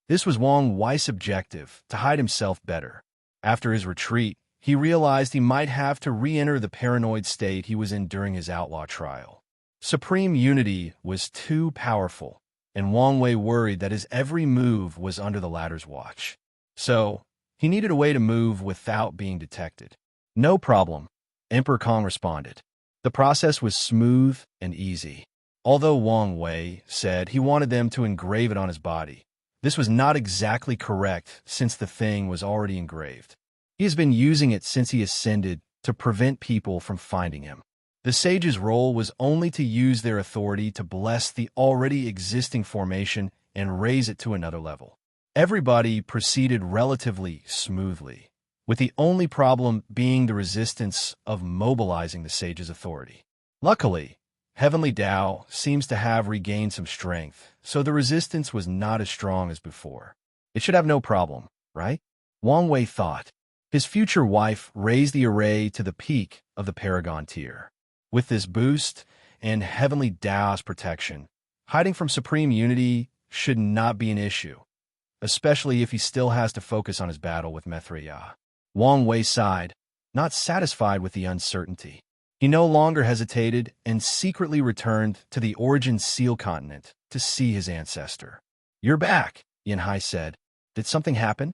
This was Wang Wei's objective, to hide himself better. After his retreat, he realized he might have to re-enter the paranoid state he was in during his outlaw trial. Supreme unity was too powerful, and Wang Wei worried that his every move was under the latter's watch. So, he needed a way to move without being detected. No problem, Emperor Kong responded. The process was smooth and easy. Although Wang Wei said he wanted them to engrave it on his body, this was not exactly correct since the thing was already engraved. He has been using it since he ascended to prevent people from finding him. The sage's role was only to use their authority to bless the already existing formation and raise it to another level. Everybody proceeded relatively smoothly, with the only problem being the resistance of mobilizing the sage's authority. Luckily, Heavenly Tao seems to have regained some strength, so the resistance was not as strong as before. It should have no problem, right? Wang Wei thought. His future wife raised the array to the peak of the Paragon tier. With this boost and Heavenly Tao's protection, hiding from Supreme Unity should not be an issue, especially if he still has to focus on his battle with Maitreya. Wang Wei sighed, not satisfied with the uncertainty. He no longer hesitated and secretly returned to the Origin Seal continent to see his ancestor. You're back, Yanhai said. Did something happen?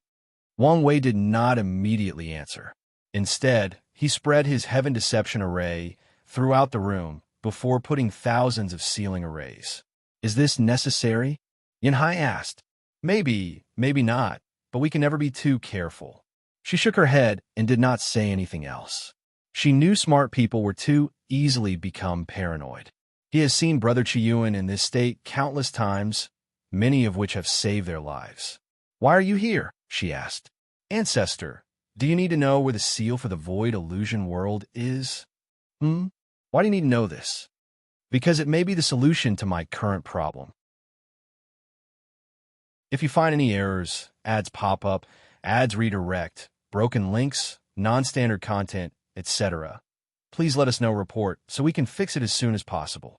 Wang Wei did not immediately answer. Instead, he spread his Heaven Deception array throughout the room before putting thousands of sealing arrays. Is this necessary? Yanhai asked. Maybe, maybe not, but we can never be too careful. She shook her head and did not say anything else. She knew smart people were too easily become paranoid. He has seen Brother Chiyuan in this state countless times, many of which have saved their lives. Why are you here? She asked. Ancestor, do you need to know where the seal for the void illusion world is? Why do you need to know this? Because it may be the solution to my current problem. If you find any errors, ads pop up, ads redirect, broken links, non-standard content, etc., please let us know report so we can fix it as soon as possible.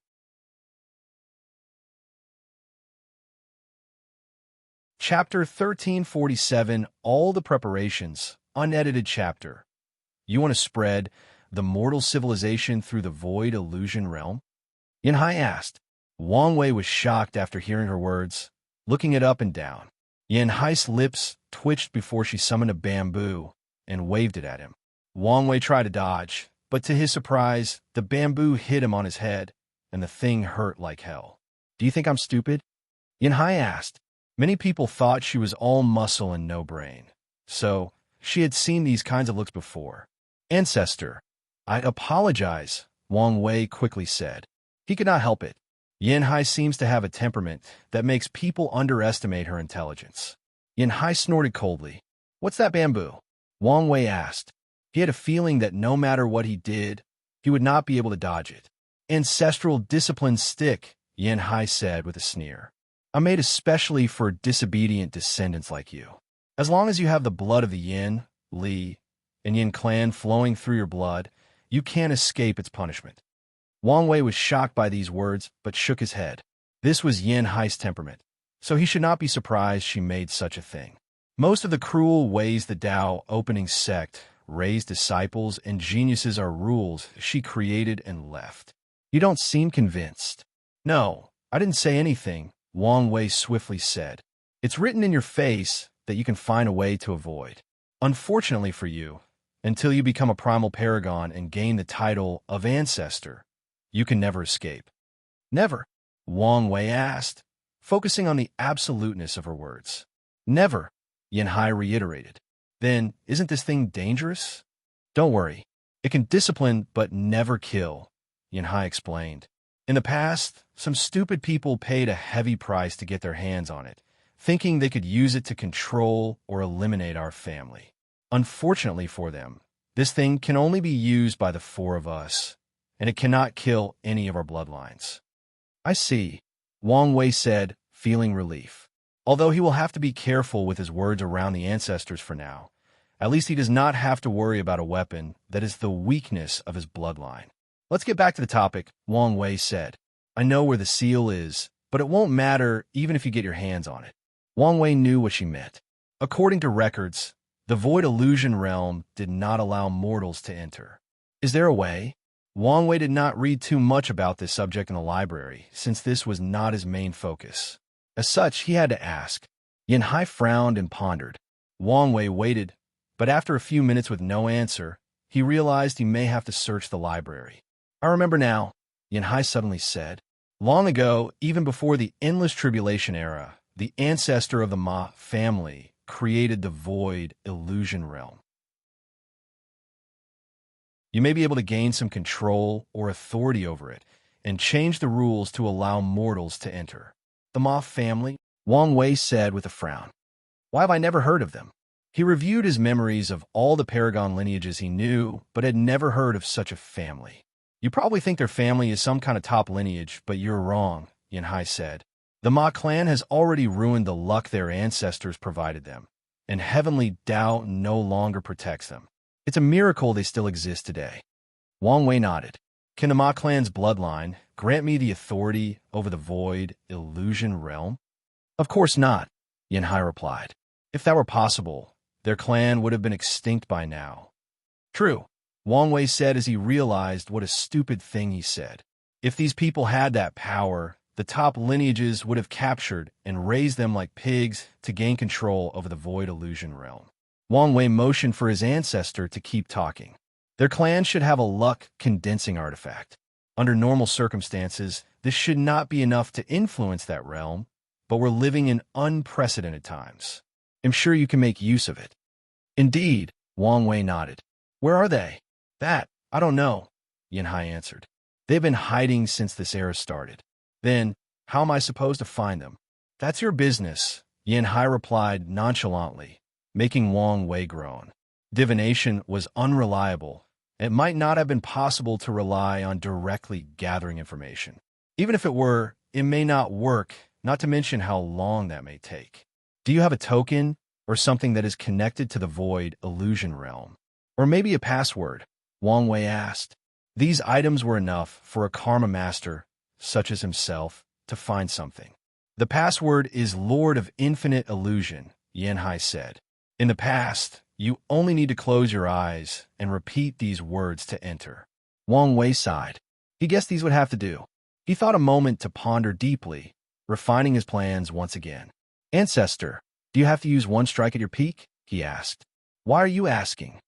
Chapter 1347, All the Preparations, unedited chapter. You want to spread the mortal civilization through the void illusion realm? Yanhai asked. Wang Wei was shocked after hearing her words, looking it up and down. Yanhai's lips twitched before she summoned a bamboo and waved it at him. Wang Wei tried to dodge, but to his surprise, the bamboo hit him on his head, and the thing hurt like hell. Do you think I'm stupid? Yanhai asked. Many people thought she was all muscle and no brain, so she had seen these kinds of looks before. Ancestor, I apologize, Wang Wei quickly said. He could not help it. Yanhai seems to have a temperament that makes people underestimate her intelligence. Yanhai snorted coldly. What's that bamboo? Wang Wei asked. He had a feeling that no matter what he did, he would not be able to dodge it. Ancestral discipline stick, Yanhai said with a sneer. I'm made especially for disobedient descendants like you. As long as you have the blood of the Yin, Li, and Yin clan flowing through your blood, you can't escape its punishment. Wang Wei was shocked by these words, but shook his head. This was Yanhai's temperament, so he should not be surprised she made such a thing. Most of the cruel ways the Tao opening sect raised disciples and geniuses are rules she created and left. You don't seem convinced. No, I didn't say anything, Wang Wei swiftly said. It's written in your face that you can find a way to avoid. Unfortunately for you, until you become a primal paragon and gain the title of ancestor, you can never escape. Never? Wang Wei asked. focusing on the absoluteness of her words. Never, Yanhai reiterated. Then, isn't this thing dangerous? Don't worry. It can discipline but never kill, Yanhai explained. In the past, some stupid people paid a heavy price to get their hands on it, thinking they could use it to control or eliminate our family. Unfortunately for them, this thing can only be used by the four of us, and it cannot kill any of our bloodlines. I see, Wang Wei said, feeling relief. Although he will have to be careful with his words around the ancestors for now, at least he does not have to worry about a weapon that is the weakness of his bloodline. Let's get back to the topic, Wang Wei said. I know where the seal is, but it won't matter even if you get your hands on it. Wang Wei knew what she meant. According to records, the Void Illusion Realm did not allow mortals to enter. Is there a way? Wang Wei did not read too much about this subject in the library, since this was not his main focus. As such, he had to ask. Yanhai frowned and pondered. Wang Wei waited, but after a few minutes with no answer, he realized he may have to search the library. I remember now, Yanhai suddenly said. Long ago, even before the Endless Tribulation era, the ancestor of the Ma family created the Void Illusion Realm. You may be able to gain some control or authority over it and change the rules to allow mortals to enter. The Ma family, Wang Wei said with a frown. Why have I never heard of them? He reviewed his memories of all the Paragon lineages he knew, but had never heard of such a family. You probably think their family is some kind of top lineage, but you're wrong, Yanhai said. The Ma clan has already ruined the luck their ancestors provided them, and heavenly Tao no longer protects them. It's a miracle they still exist today. Wang Wei nodded. Can the Ma clan's bloodline grant me the authority over the Void Illusion Realm? Of course not, Yanhai replied. If that were possible, their clan would have been extinct by now. True, Wang Wei said as he realized what a stupid thing he said. If these people had that power, the top lineages would have captured and raised them like pigs to gain control over the Void Illusion Realm. Wang Wei motioned for his ancestor to keep talking. Their clan should have a luck condensing artifact. Under normal circumstances, this should not be enough to influence that realm, but we're living in unprecedented times. I'm sure you can make use of it. Indeed, Wang Wei nodded. Where are they? That, I don't know, Yanhai answered. They've been hiding since this era started. Then, how am I supposed to find them? That's your business, Yanhai replied nonchalantly, making Wang Wei groan. Divination was unreliable. It might not have been possible to rely on directly gathering information. Even if it were, it may not work, not to mention how long that may take. Do you have a token or something that is connected to the Void Illusion Realm? Or maybe a password? Wang Wei asked. These items were enough for a Karma Master, such as himself, to find something. The password is Lord of Infinite Illusion, Yanhai said. In the past, you only need to close your eyes and repeat these words to enter. Wang Wei sighed. He guessed these would have to do. He thought a moment to ponder deeply, refining his plans once again. Ancestor, do you have to use one strike at your peak? He asked. Why are you asking?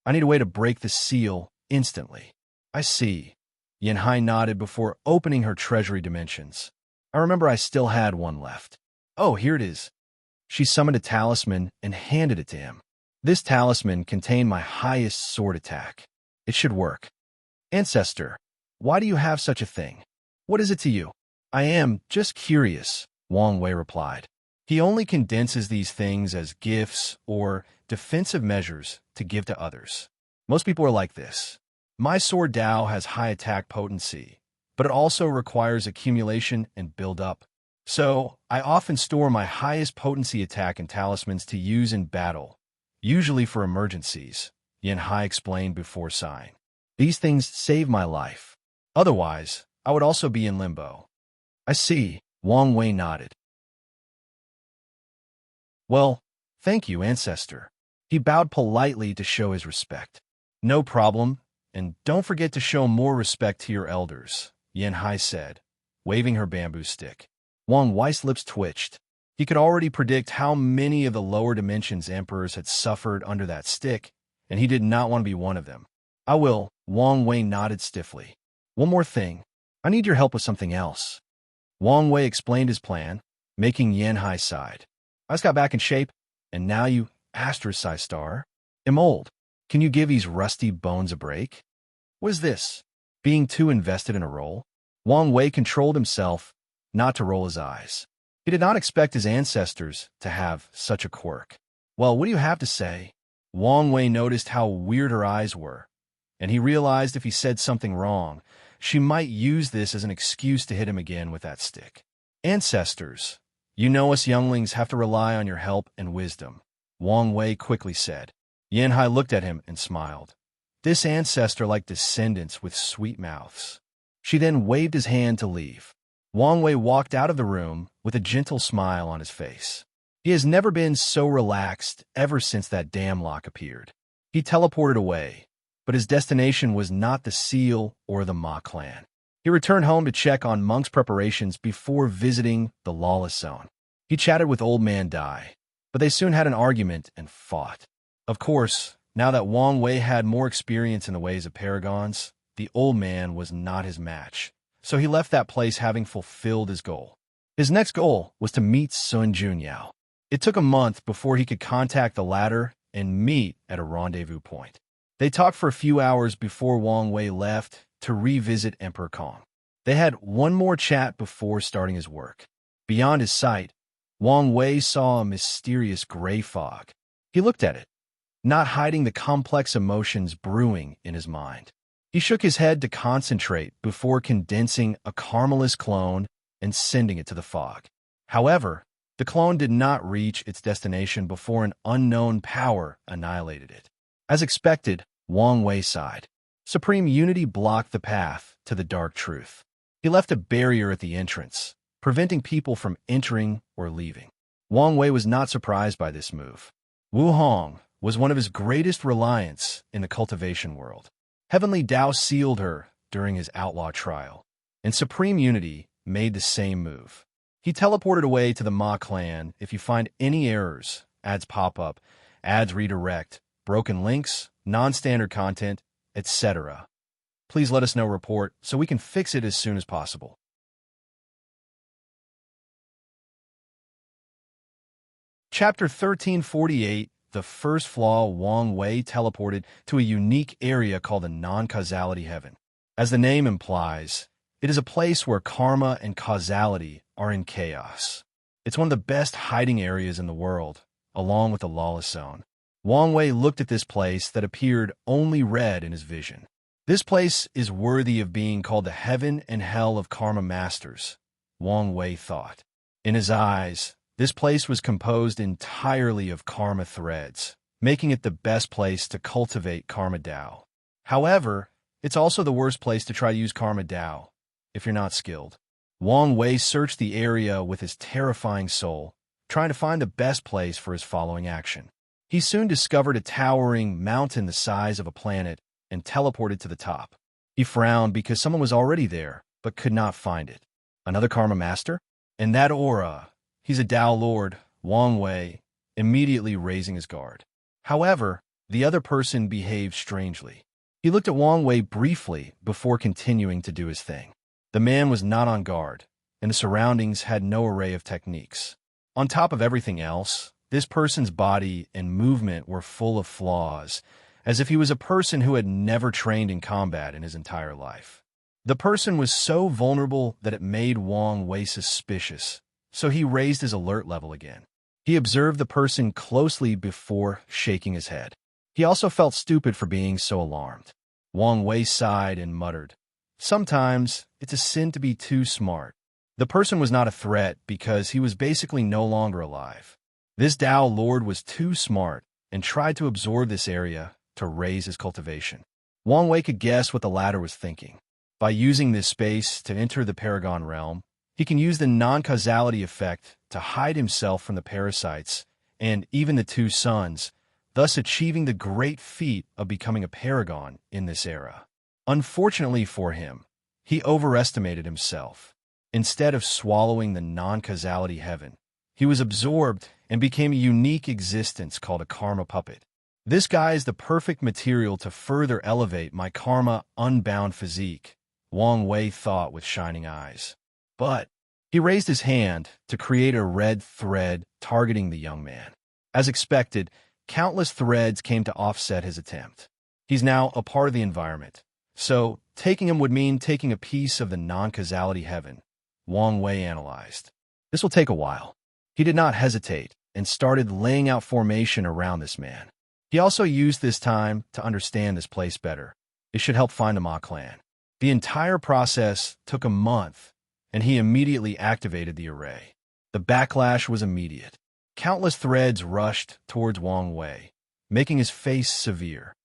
I need a way to break the seal instantly. I see. Yanhai nodded before opening her treasury dimensions. I remember I still had one left. Oh, here it is. She summoned a talisman and handed it to him. This talisman contained my highest sword attack. It should work. Ancestor, why do you have such a thing? What is it to you? I am just curious, Wang Wei replied. He only condenses these things as gifts or defensive measures to give to others. Most people are like this. My sword Dao has high attack potency, but it also requires accumulation and build-up. So, I often store my highest potency attack and talismans to use in battle, usually for emergencies, Yanhai explained before sighing. These things save my life. Otherwise, I would also be in limbo. I see, Wang Wei nodded. Well, thank you, Ancestor. He bowed politely to show his respect. No problem, and don't forget to show more respect to your elders, Yanhai said, waving her bamboo stick. Wang Wei's lips twitched. He could already predict how many of the lower dimensions emperors had suffered under that stick, and he did not want to be one of them. I will, Wang Wei nodded stiffly. One more thing. I need your help with something else. Wang Wei explained his plan. making Yanhai sighed. I just got back in shape, and now you asterisk star. Am old. Can you give these rusty bones a break? What is this? Being too invested in a role? Wang Wei controlled himself not to roll his eyes. He did not expect his ancestors to have such a quirk. Well, what do you have to say? Wang Wei noticed how weird her eyes were, and he realized if he said something wrong, she might use this as an excuse to hit him again with that stick. Ancestors, you know us younglings have to rely on your help and wisdom, Wang Wei quickly said. Yanhai looked at him and smiled. This ancestor liked descendants with sweet mouths. She then waved his hand to leave. Wang Wei walked out of the room with a gentle smile on his face. He has never been so relaxed ever since that damn lock appeared. He teleported away, but his destination was not the Seal or the Ma clan. He returned home to check on Monk's preparations before visiting the Lawless Zone. He chatted with Old Man Dai, but they soon had an argument and fought. Of course, now that Wang Wei had more experience in the ways of paragons, the old man was not his match, so he left that place having fulfilled his goal. His next goal was to meet Sun Junyao. It took a month before he could contact the latter and meet at a rendezvous point. They talked for a few hours before Wang Wei left to revisit Emperor Kong. They had one more chat before starting his work. Beyond his sight, Wang Wei saw a mysterious gray fog. He looked at it, not hiding the complex emotions brewing in his mind. He shook his head to concentrate before condensing a Karmalist clone and sending it to the fog. However, the clone did not reach its destination before an unknown power annihilated it. As expected, Wang Wei sighed. Supreme Unity blocked the path to the dark truth. He left a barrier at the entrance, preventing people from entering or leaving. Wang Wei was not surprised by this move. Wu Hong was one of his greatest reliance in the cultivation world. Heavenly Tao sealed her during his outlaw trial, and Supreme Unity made the same move. He teleported away to the Ma clan. If you find any errors, ads pop up, ads redirect, broken links, non-standard content, etc., please let us know report so we can fix it as soon as possible. Chapter 1348, The First Flaw. Wang Wei teleported to a unique area called the non-causality heaven. As the name implies, it is a place where karma and causality are in chaos. It's one of the best hiding areas in the world, along with the Lawless Zone. Wang Wei looked at this place that appeared only red in his vision. This place is worthy of being called the heaven and hell of karma masters, Wang Wei thought. In his eyes, this place was composed entirely of karma threads, making it the best place to cultivate karma Tao. However, it's also the worst place to try to use karma Tao, if you're not skilled. Wang Wei searched the area with his terrifying soul, trying to find the best place for his following action. He soon discovered a towering mountain the size of a planet and teleported to the top. He frowned because someone was already there, but could not find it. Another karma master? And that aura, he's a Tao Lord, Wang Wei, immediately raising his guard. However, the other person behaved strangely. He looked at Wang Wei briefly before continuing to do his thing. The man was not on guard, and the surroundings had no array of techniques. On top of everything else, this person's body and movement were full of flaws, as if he was a person who had never trained in combat in his entire life. The person was so vulnerable that it made Wang Wei suspicious, so he raised his alert level again. He observed the person closely before shaking his head. He also felt stupid for being so alarmed. Wang Wei sighed and muttered, "Sometimes it's a sin to be too smart." The person was not a threat because he was basically no longer alive. This Tao Lord was too smart and tried to absorb this area to raise his cultivation. Wang Wei could guess what the latter was thinking. By using this space to enter the Paragon realm, he can use the non-causality effect to hide himself from the parasites and even the two suns, thus achieving the great feat of becoming a Paragon in this era. Unfortunately for him, he overestimated himself. Instead of swallowing the non-causality heaven, he was absorbed and became a unique existence called a karma puppet. This guy is the perfect material to further elevate my karma unbound physique, Wang Wei thought with shining eyes. But He raised his hand to create a red thread targeting the young man. As expected, countless threads came to offset his attempt. He's now a part of the environment, so taking him would mean taking a piece of the non-causality heaven, Wang Wei analyzed. This will take a while. He did not hesitate and started laying out formation around this man. He also used this time to understand this place better. It should help find the Ma clan. The entire process took a month, and he immediately activated the array. The backlash was immediate. Countless threads rushed towards Wang Wei, making his face severe.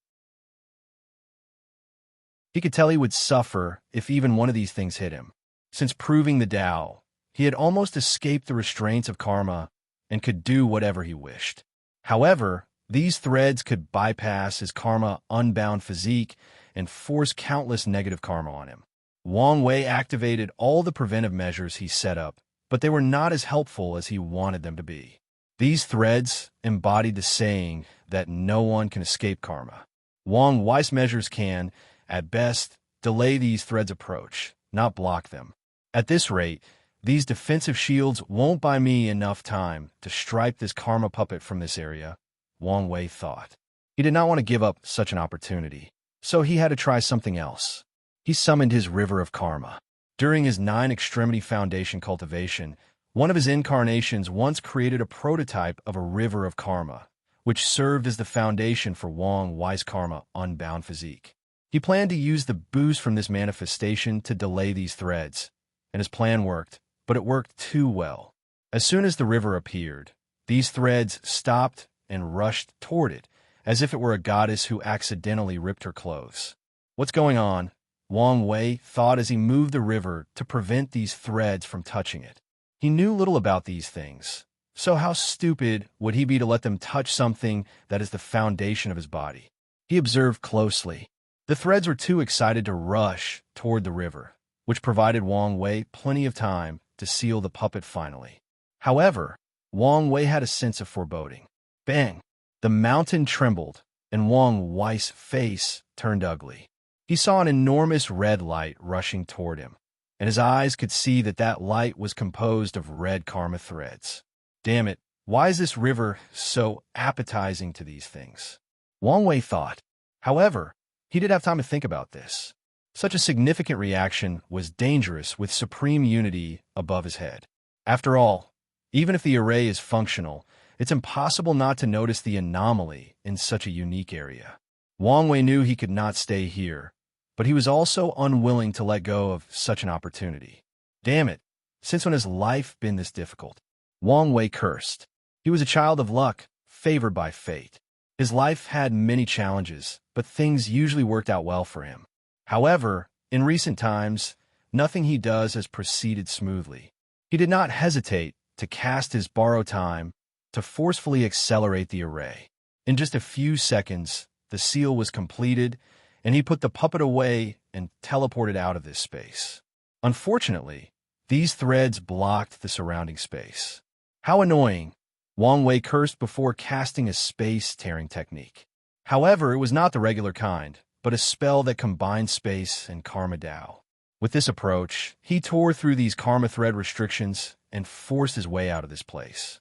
He could tell he would suffer if even one of these things hit him. Since proving the Tao, he had almost escaped the restraints of karma and could do whatever he wished. However, these threads could bypass his karma-unbound physique and force countless negative karma on him. Wang Wei activated all the preventive measures he set up, but they were not as helpful as he wanted them to be. These threads embodied the saying that no one can escape karma. Wang Wei's measures can, at best, delay these threads' approach, not block them. At this rate, these defensive shields won't buy me enough time to stripe this karma puppet from this area, Wang Wei thought. He did not want to give up such an opportunity, so he had to try something else. He summoned his river of karma. During his 9-extremity foundation cultivation, one of his incarnations once created a prototype of a river of karma, which served as the foundation for Wang Wei's karma-unbound physique. He planned to use the boost from this manifestation to delay these threads, and his plan worked, but it worked too well. As soon as the river appeared, these threads stopped and rushed toward it, as if it were a goddess who accidentally ripped her clothes. What's going on? Wang Wei thought as he moved the river to prevent these threads from touching it. He knew little about these things, so how stupid would he be to let them touch something that is the foundation of his body? He observed closely. The threads were too excited to rush toward the river, which provided Wang Wei plenty of time to seal the puppet finally. However, Wang Wei had a sense of foreboding. Bang! The mountain trembled, and Wang Wei's face turned ugly. He saw an enormous red light rushing toward him, and his eyes could see that that light was composed of red karma threads. Damn it, why is this river so appetizing to these things? Wang Wei thought. However, he did have time to think about this. Such a significant reaction was dangerous with supreme unity above his head. After all, even if the array is functional, it's impossible not to notice the anomaly in such a unique area. Wang Wei knew he could not stay here, but he was also unwilling to let go of such an opportunity. Damn it, since when has life been this difficult? Wang Wei cursed. He was a child of luck, favored by fate. His life had many challenges, but things usually worked out well for him. However, in recent times, nothing he does has proceeded smoothly. He did not hesitate to cast his borrowed time to forcefully accelerate the array. In just a few seconds, the seal was completed, and he put the puppet away and teleported out of this space. Unfortunately, these threads blocked the surrounding space. How annoying! Wang Wei cursed before casting a space-tearing technique. However, it was not the regular kind, but a spell that combined space and karma Tao. With this approach, he tore through these karma thread restrictions and forced his way out of this place.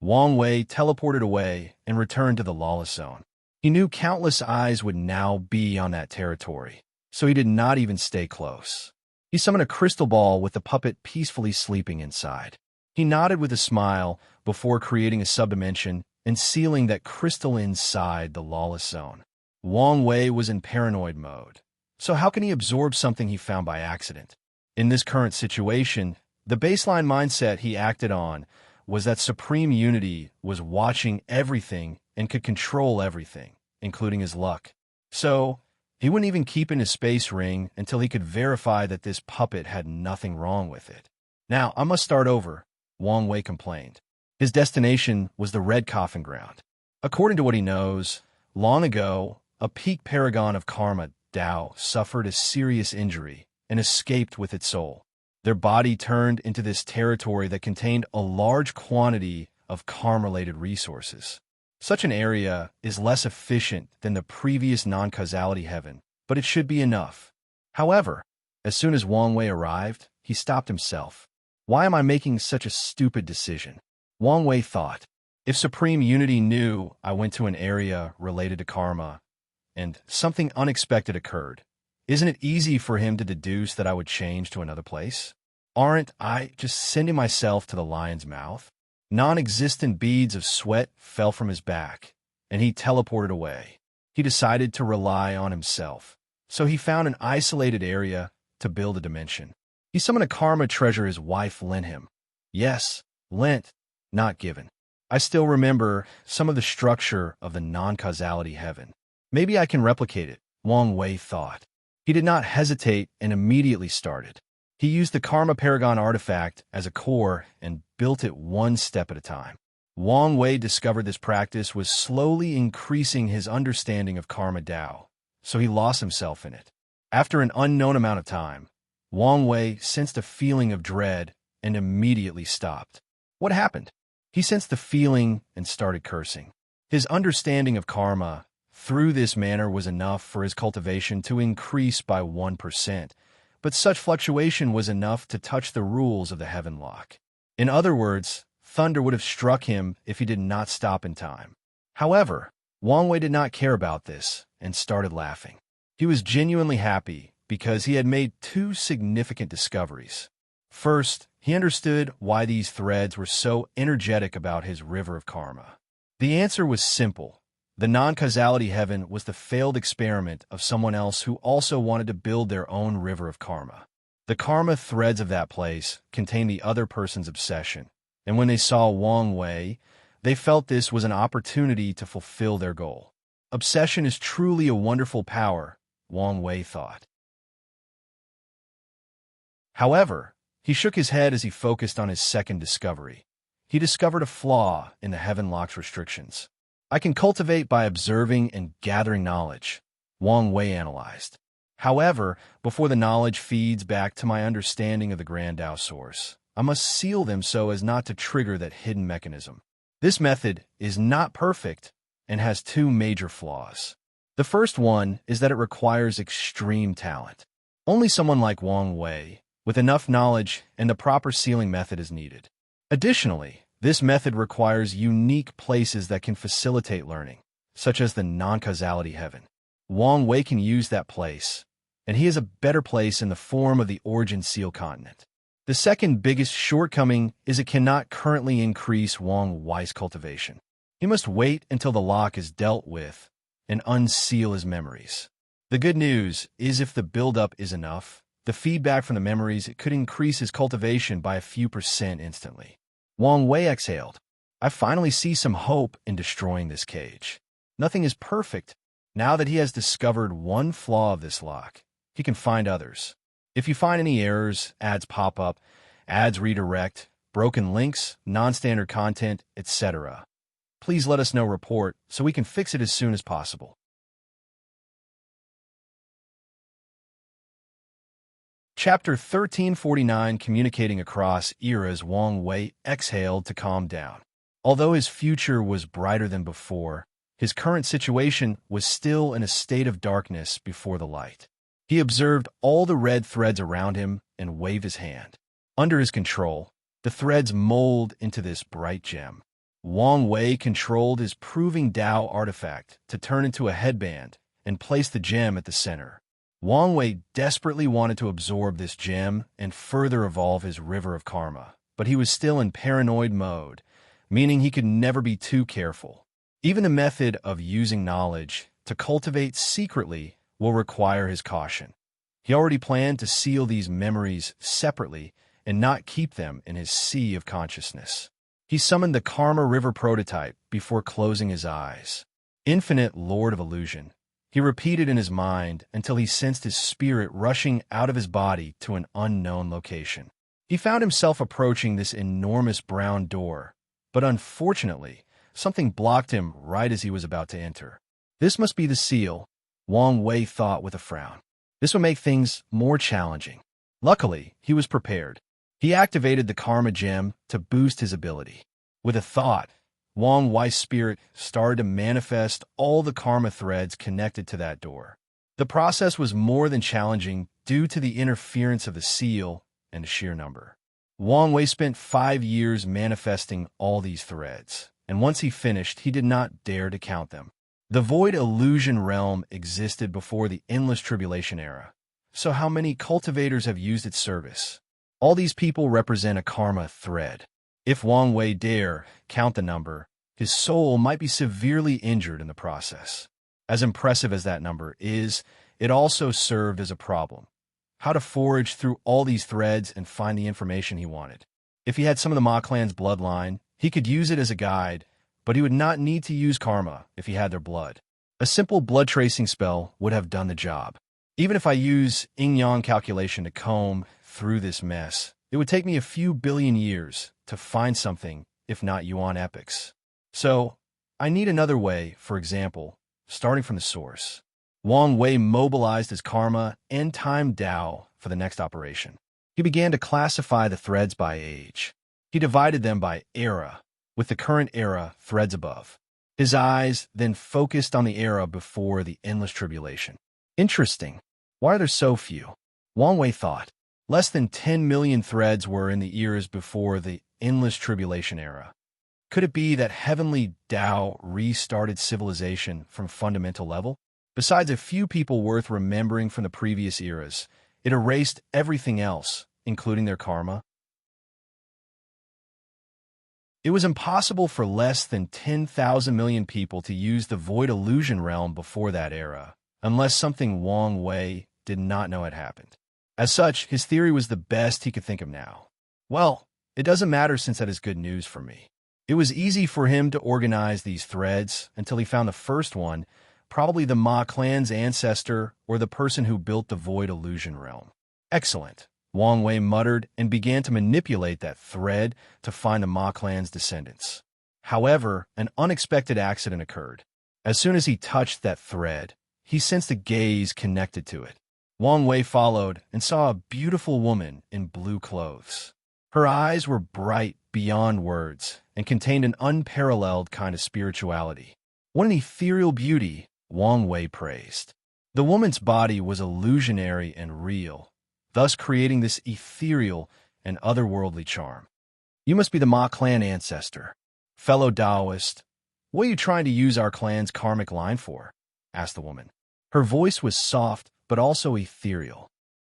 Wang Wei teleported away and returned to the lawless zone. He knew countless eyes would now be on that territory, so he did not even stay close. He summoned a crystal ball with the puppet peacefully sleeping inside. He nodded with a smile before creating a subdimension and sealing that crystal inside the lawless zone. Wang Wei was in paranoid mode, so how can he absorb something he found by accident? In this current situation, the baseline mindset he acted on was that supreme unity was watching everything and could control everything, including his luck. So, he wouldn't even keep in his space ring until he could verify that this puppet had nothing wrong with it. Now, I must start over, Wang Wei complained. His destination was the Red Coffin Ground. According to what he knows, long ago, a peak paragon of karma, Tao, suffered a serious injury and escaped with its soul. Their body turned into this territory that contained a large quantity of karma-related resources. Such an area is less efficient than the previous non-causality heaven, but it should be enough. However, As soon as Wang Wei arrived, he stopped himself. Why am I making such a stupid decision? Wang Wei thought. If Supreme Unity knew I went to an area related to karma, and something unexpected occurred, isn't it easy for him to deduce that I would change to another place? Aren't I just sending myself to the lion's mouth? Non-existent beads of sweat fell from his back, and he teleported away. He decided to rely on himself, so he found an isolated area to build a dimension. He summoned a karma treasure his wife lent him. Yes, lent, not given. I still remember some of the structure of the non-causality heaven. Maybe I can replicate it, Wang Wei thought. He did not hesitate and immediately started. He used the Karma Paragon artifact as a core and built it one step at a time. Wang Wei discovered this practice was slowly increasing his understanding of Karma Dao, so he lost himself in it. After an unknown amount of time, Wang Wei sensed a feeling of dread and immediately stopped. What happened? He sensed the feeling and started cursing. His understanding of karma through this manner was enough for his cultivation to increase by 1%, but such fluctuation was enough to touch the rules of the heaven lock. In other words, thunder would have struck him if he did not stop in time. However, Wang Wei did not care about this and started laughing. He was genuinely happy because he had made two significant discoveries. First, he understood why these threads were so energetic about his river of karma. The answer was simple. The non-causality heaven was the failed experiment of someone else who also wanted to build their own river of karma. The karma threads of that place contained the other person's obsession, and when they saw Wang Wei, they felt this was an opportunity to fulfill their goal. Obsession is truly a wonderful power, Wang Wei thought. However, he shook his head as he focused on his second discovery. He discovered a flaw in the heaven lock's restrictions. I can cultivate by observing and gathering knowledge, Wang Wei analyzed. However, before the knowledge feeds back to my understanding of the Grand Tao source, I must seal them so as not to trigger that hidden mechanism. This method is not perfect and has two major flaws. The first one is that it requires extreme talent. Only someone like Wang Wei, with enough knowledge and the proper sealing method is needed. Additionally, this method requires unique places that can facilitate learning, such as the non-causality heaven. Wang Wei can use that place, and he has a better place in the form of the Origin Seal continent. The second biggest shortcoming is it cannot currently increase Wang Wei's cultivation. He must wait until the lock is dealt with and unseal his memories. The good news is if the buildup is enough, the feedback from the memories could increase his cultivation by a few percent instantly. Wang Wei exhaled. I finally see some hope in destroying this cage. Nothing is perfect. Now that he has discovered one flaw of this lock, he can find others. If you find any errors, ads pop up, ads redirect, broken links, non-standard content, etc., please let us know report so we can fix it as soon as possible. Chapter 1349 Communicating Across Eras. Wang Wei exhaled to calm down. Although his future was brighter than before, his current situation was still in a state of darkness before the light. He observed all the red threads around him and waved his hand. Under his control, the threads mold into this bright gem. Wang Wei controlled his Proving Dao artifact to turn into a headband and place the gem at the center. Wang Wei desperately wanted to absorb this gem and further evolve his river of karma, but he was still in paranoid mode, meaning he could never be too careful. Even the method of using knowledge to cultivate secretly will require his caution. He already planned to seal these memories separately and not keep them in his sea of consciousness. He summoned the Karma River prototype before closing his eyes. Infinite Lord of Illusion. He repeated in his mind until he sensed his spirit rushing out of his body to an unknown location. He found himself approaching this enormous brown door, but unfortunately, something blocked him right as he was about to enter. This must be the seal, Wang Wei thought with a frown. This would make things more challenging. Luckily, he was prepared. He activated the Karma Gem to boost his ability. With a thought, Wang Wei's spirit started to manifest all the karma threads connected to that door. The process was more than challenging due to the interference of the seal and the sheer number. Wang Wei spent 5 years manifesting all these threads, and once he finished, he did not dare to count them. The void illusion realm existed before the endless tribulation era, so how many cultivators have used its service? All these people represent a karma thread. If Wang Wei dare count the number, his soul might be severely injured in the process. As impressive as that number is, it also served as a problem. How to forage through all these threads and find the information he wanted. If he had some of the Ma clan's bloodline, he could use it as a guide, but he would not need to use karma if he had their blood. A simple blood tracing spell would have done the job. Even if I use yin-yang calculation to comb through this mess, it would take me a few billion years to find something, if not yuan epics. So, I need another way, for example, starting from the source. Wang Wei mobilized his karma and time Dao for the next operation. He began to classify the threads by age. He divided them by era, with the current era threads above. His eyes then focused on the era before the endless tribulation. Interesting. Why are there so few? Wang Wei thought. Less than 10 million threads were in the eras before the endless tribulation era. Could it be that heavenly Dao restarted civilization from fundamental level? Besides a few people worth remembering from the previous eras, it erased everything else, including their karma. It was impossible for less than 10,000 million people to use the void illusion realm before that era, unless something Wang Wei did not know had happened. As such, his theory was the best he could think of now. Well, it doesn't matter since that is good news for me. It was easy for him to organize these threads until he found the first one, probably the Ma clan's ancestor or the person who built the void illusion realm. Excellent, Wang Wei muttered and began to manipulate that thread to find the Ma clan's descendants. However, an unexpected accident occurred. As soon as he touched that thread, he sensed a gaze connected to it. Wang Wei followed and saw a beautiful woman in blue clothes. Her eyes were bright beyond words and contained an unparalleled kind of spirituality. What an ethereal beauty, Wang Wei praised. The woman's body was illusionary and real, thus creating this ethereal and otherworldly charm. You must be the Ma clan ancestor. Fellow Taoist, what are you trying to use our clan's karmic line for? Asked the woman. Her voice was soft but also ethereal.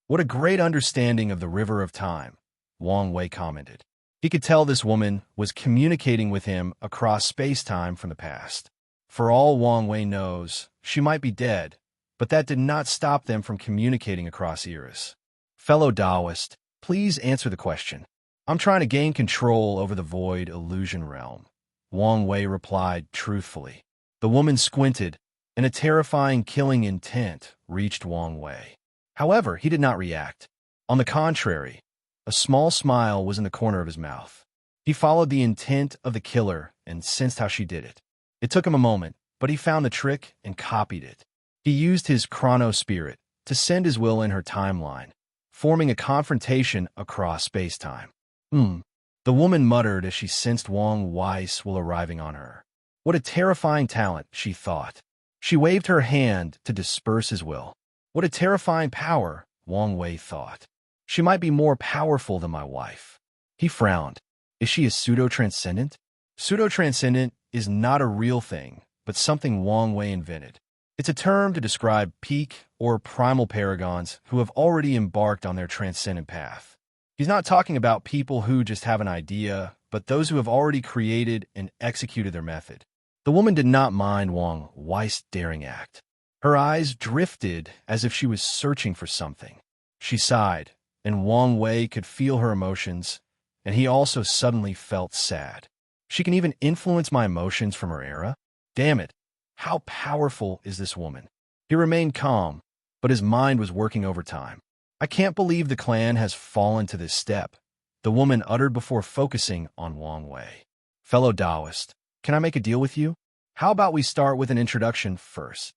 What a great understanding of the river of time, Wang Wei commented. He could tell this woman was communicating with him across space-time from the past. For all Wang Wei knows, she might be dead, but that did not stop them from communicating across eras. Fellow Taoist, please answer the question. I'm trying to gain control over the void illusion realm, Wang Wei replied truthfully. The woman squinted, and a terrifying killing intent reached Wang Wei. However, he did not react. On the contrary, a small smile was in the corner of his mouth. He followed the intent of the killer and sensed how she did it. It took him a moment, but he found the trick and copied it. He used his chrono spirit to send his will in her timeline, forming a confrontation across space-time. The woman muttered as she sensed Wang Wei's will arriving on her. What a terrifying talent, she thought. She waved her hand to disperse his will. What a terrifying power, Wang Wei thought. She might be more powerful than my wife. He frowned. Is she a pseudo-transcendent? Pseudo-transcendent is not a real thing, but something Wang Wei invented. It's a term to describe peak or primal paragons who have already embarked on their transcendent path. He's not talking about people who just have an idea, but those who have already created and executed their method. The woman did not mind Wang Wei's daring act. Her eyes drifted as if she was searching for something. She sighed, and Wang Wei could feel her emotions, and he also suddenly felt sad. She can even influence my emotions from her era? Damn it, how powerful is this woman? He remained calm, but his mind was working overtime. I can't believe the clan has fallen to this step, the woman uttered before focusing on Wang Wei. Fellow Taoist, can I make a deal with you? How about we start with an introduction first?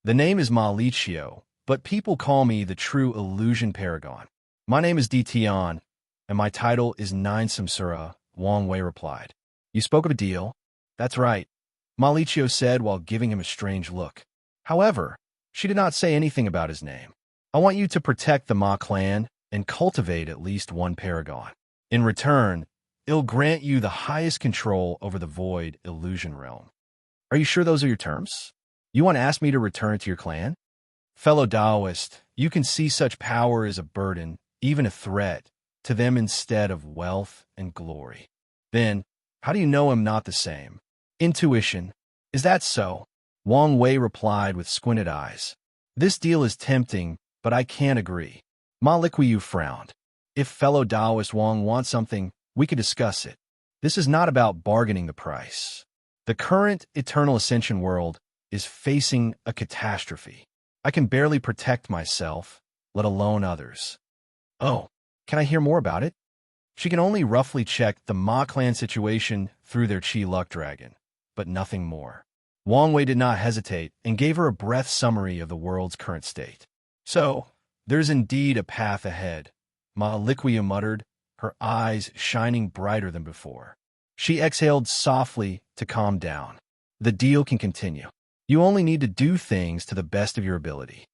The name is Ma Liqiu, but people call me the true illusion paragon. My name is Tian, and my title is Nine Samsara, Wang Wei replied. You spoke of a deal? That's right, Ma Liqiu said while giving him a strange look. However, she did not say anything about his name. I want you to protect the Ma clan and cultivate at least one paragon. In return, it'll grant you the highest control over the void illusion realm. Are you sure those are your terms? You want to ask me to return it to your clan? Fellow Taoist, you can see such power as a burden, even a threat, to them instead of wealth and glory. Then, how do you know I'm not the same? Intuition. Is that so? Wang Wei replied with squinted eyes. This deal is tempting, but I can't agree. Ma Liquiu frowned. If fellow Taoist Wang wants something, we could discuss it. This is not about bargaining the price. The current Eternal Ascension world is facing a catastrophe. I can barely protect myself, let alone others. Oh, can I hear more about it? She can only roughly check the Ma clan situation through their Qi luck dragon, but nothing more. Wang Wei did not hesitate and gave her a breath summary of the world's current state. So, there's indeed a path ahead, Ma Liquiu muttered, her eyes shining brighter than before. She exhaled softly to calm down. The deal can continue. You only need to do things to the best of your ability.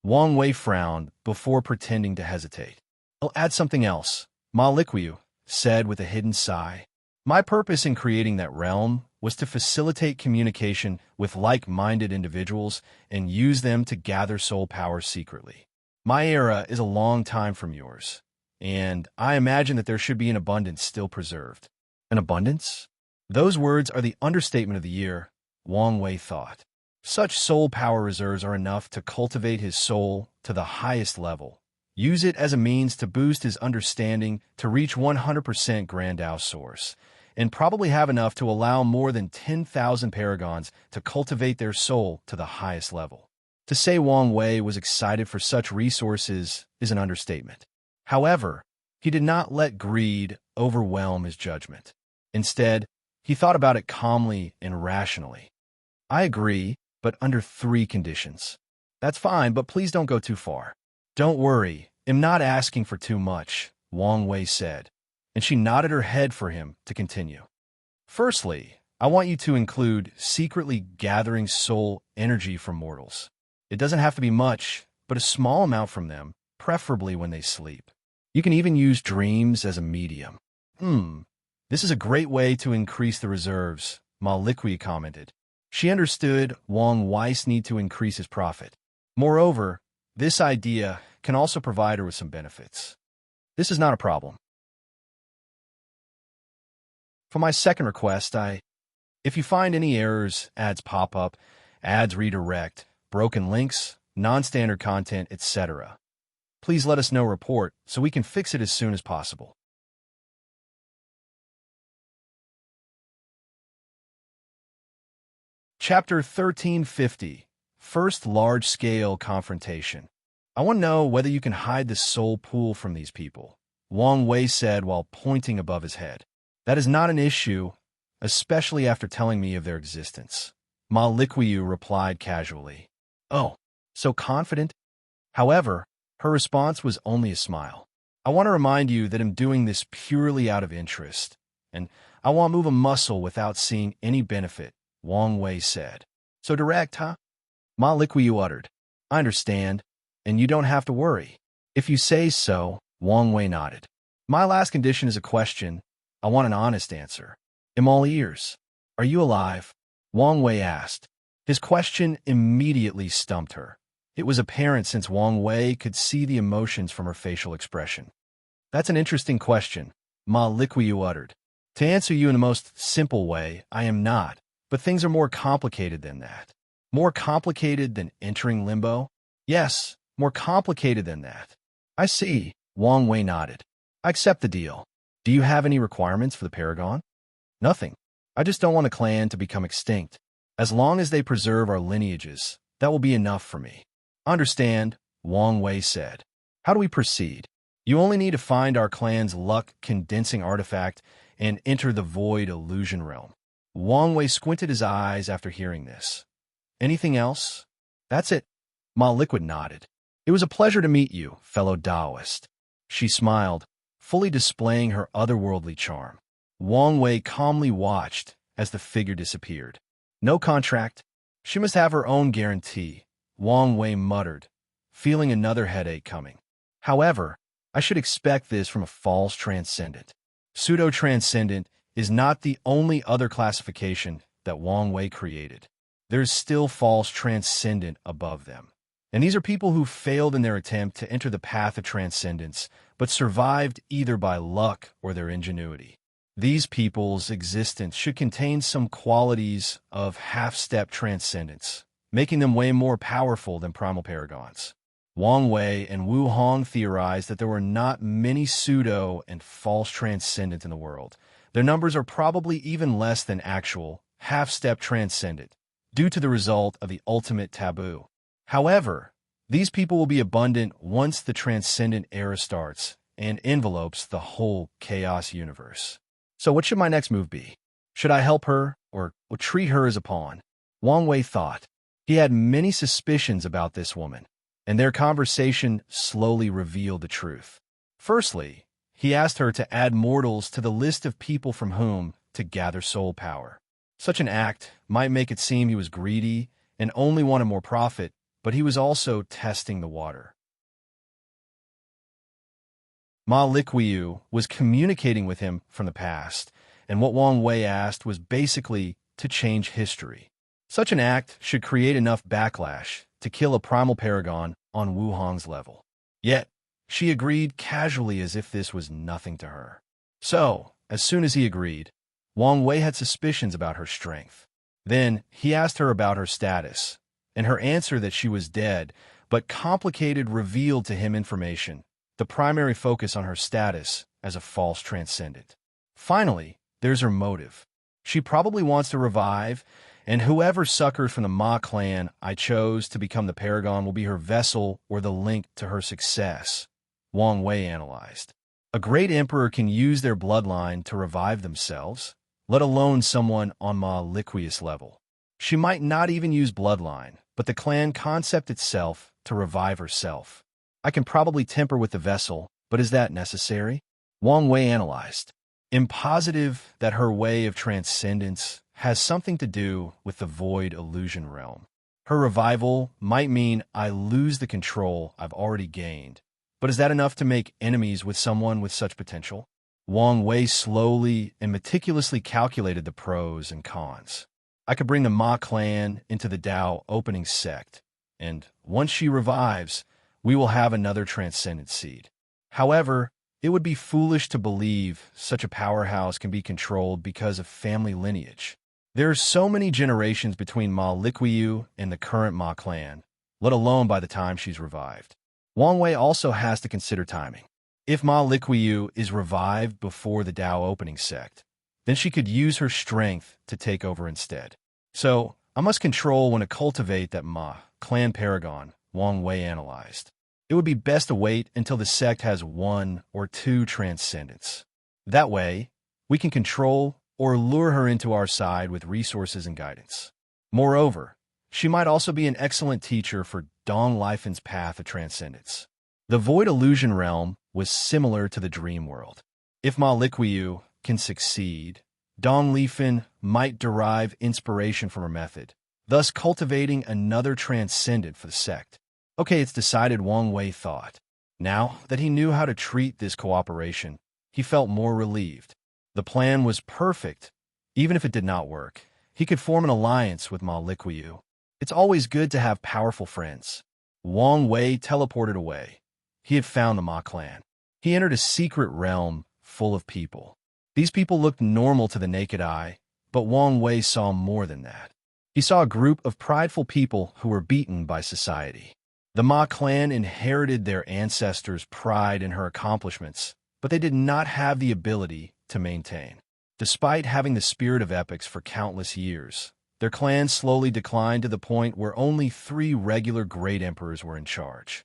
Wang Wei frowned before pretending to hesitate. I'll add something else, Ma Liquiu said with a hidden sigh. My purpose in creating that realm was to facilitate communication with like-minded individuals and use them to gather soul power secretly. My era is a long time from yours, and I imagine that there should be an abundance still preserved. An abundance? Those words are the understatement of the year, Wang Wei thought. Such soul power reserves are enough to cultivate his soul to the highest level. Use it as a means to boost his understanding to reach 100% Grandao source, and probably have enough to allow more than 10,000 paragons to cultivate their soul to the highest level. To say Wang Wei was excited for such resources is an understatement. However, he did not let greed overwhelm his judgment. Instead, he thought about it calmly and rationally. I agree, but under 3 conditions. That's fine, but please don't go too far. Don't worry, I'm not asking for too much, Wang Wei said, and she nodded her head for him to continue. Firstly, I want you to include secretly gathering soul energy from mortals. It doesn't have to be much, but a small amount from them, preferably when they sleep. You can even use dreams as a medium. This is a great way to increase the reserves, Ma Liqui commented. She understood Wang Wei's need to increase his profit. Moreover, this idea can also provide her with some benefits. This is not a problem. For my second request, if you find any errors, ads pop up, ads redirect, broken links, non-standard content, etc., please let us know report so we can fix it as soon as possible. Chapter 1350, First Large-Scale Confrontation. I want to know whether you can hide the soul pool from these people, Wang Wei said while pointing above his head. That is not an issue, especially after telling me of their existence. Ma Liquiu replied casually. Oh, so confident? However, her response was only a smile. I want to remind you that I'm doing this purely out of interest, and I won't move a muscle without seeing any benefit, Wang Wei said. So direct, huh? Ma Liquiu uttered. I understand, and you don't have to worry. If you say so, Wang Wei nodded. My last condition is a question. I want an honest answer. I'm all ears. Are you alive? Wang Wei asked. His question immediately stumped her. It was apparent since Wang Wei could see the emotions from her facial expression. That's an interesting question, Ma Liquiu uttered. To answer you in the most simple way, I am not, but things are more complicated than that. More complicated than entering limbo? Yes, more complicated than that. I see, Wang Wei nodded. I accept the deal. Do you have any requirements for the Paragon? Nothing. I just don't want a clan to become extinct. As long as they preserve our lineages, that will be enough for me. Understand, Wang Wei said. How do we proceed? You only need to find our clan's luck-condensing artifact and enter the void illusion realm. Wang Wei squinted his eyes after hearing this. Anything else? That's it. Ma Liquid nodded. It was a pleasure to meet you, fellow Taoist. She smiled, fully displaying her otherworldly charm. Wang Wei calmly watched as the figure disappeared. No contract, She must have her own guarantee, Wang Wei muttered, feeling another headache coming. However, I should expect this from a false transcendent. Pseudo-transcendent is not the only other classification that Wang Wei created. There's still false transcendent above them. And these are people who failed in their attempt to enter the path of transcendence, but survived either by luck or their ingenuity. These people's existence should contain some qualities of half-step transcendence, making them way more powerful than primal paragons. Wang Wei and Wu Hong theorized that there were not many pseudo and false transcendent in the world. Their numbers are probably even less than actual half-step transcendent, due to the result of the ultimate taboo. However, these people will be abundant once the transcendent era starts and envelopes the whole chaos universe. So what should my next move be? Should I help her or treat her as a pawn? Wang Wei thought. He had many suspicions about this woman, and their conversation slowly revealed the truth. Firstly, he asked her to add mortals to the list of people from whom to gather soul power. Such an act might make it seem he was greedy and only wanted more profit, but he was also testing the water. Ma Liquiu was communicating with him from the past, and what Wang Wei asked was basically to change history. Such an act should create enough backlash to kill a primal paragon on Wu Hong's level. Yet, she agreed casually as if this was nothing to her. So, as soon as he agreed, Wang Wei had suspicions about her strength. Then, he asked her about her status, and her answer that she was dead, but complicated revealed to him information, the primary focus on her status as a false transcendent. Finally, there's her motive. She probably wants to revive, and whoever succors from the Ma clan I chose to become the paragon will be her vessel or the link to her success, Wang Wei analyzed. A great emperor can use their bloodline to revive themselves, let alone someone on Ma Liquius level. She might not even use bloodline, but the clan concept itself to revive herself. I can probably temper with the vessel, but is that necessary? Wang Wei analyzed. I'm positive that her way of transcendence has something to do with the void illusion realm. Her revival might mean I lose the control I've already gained, but is that enough to make enemies with someone with such potential? Wang Wei slowly and meticulously calculated the pros and cons. I could bring the Ma clan into the Dao opening sect, and once she revives, we will have another transcendent seed. However, it would be foolish to believe such a powerhouse can be controlled because of family lineage. There are so many generations between Ma Liquiu and the current Ma clan, let alone by the time she's revived. Wang Wei also has to consider timing. If Ma Liquiu is revived before the Dao opening sect, then she could use her strength to take over instead. So, I must control when to cultivate that Ma clan paragon, Wang Wei analyzed. It would be best to wait until the sect has 1 or 2 transcendents. That way, we can control or lure her into our side with resources and guidance. Moreover, she might also be an excellent teacher for Dong Lifen's path of transcendence. The void illusion realm was similar to the dream world. If Ma Liquiu can succeed, Dong Lifen might derive inspiration from her method, thus cultivating another transcendent for the sect. Okay, it's decided, Wang Wei thought. Now that he knew how to treat this cooperation, he felt more relieved. The plan was perfect. Even if it did not work, he could form an alliance with Ma Liquiu. It's always good to have powerful friends. Wang Wei teleported away. He had found the Ma clan. He entered a secret realm full of people. These people looked normal to the naked eye, but Wang Wei saw more than that. He saw a group of prideful people who were beaten by society. The Ma clan inherited their ancestors' pride in her accomplishments, but they did not have the ability to maintain. Despite having the spirit of epics for countless years, their clan slowly declined to the point where only 3 regular great emperors were in charge.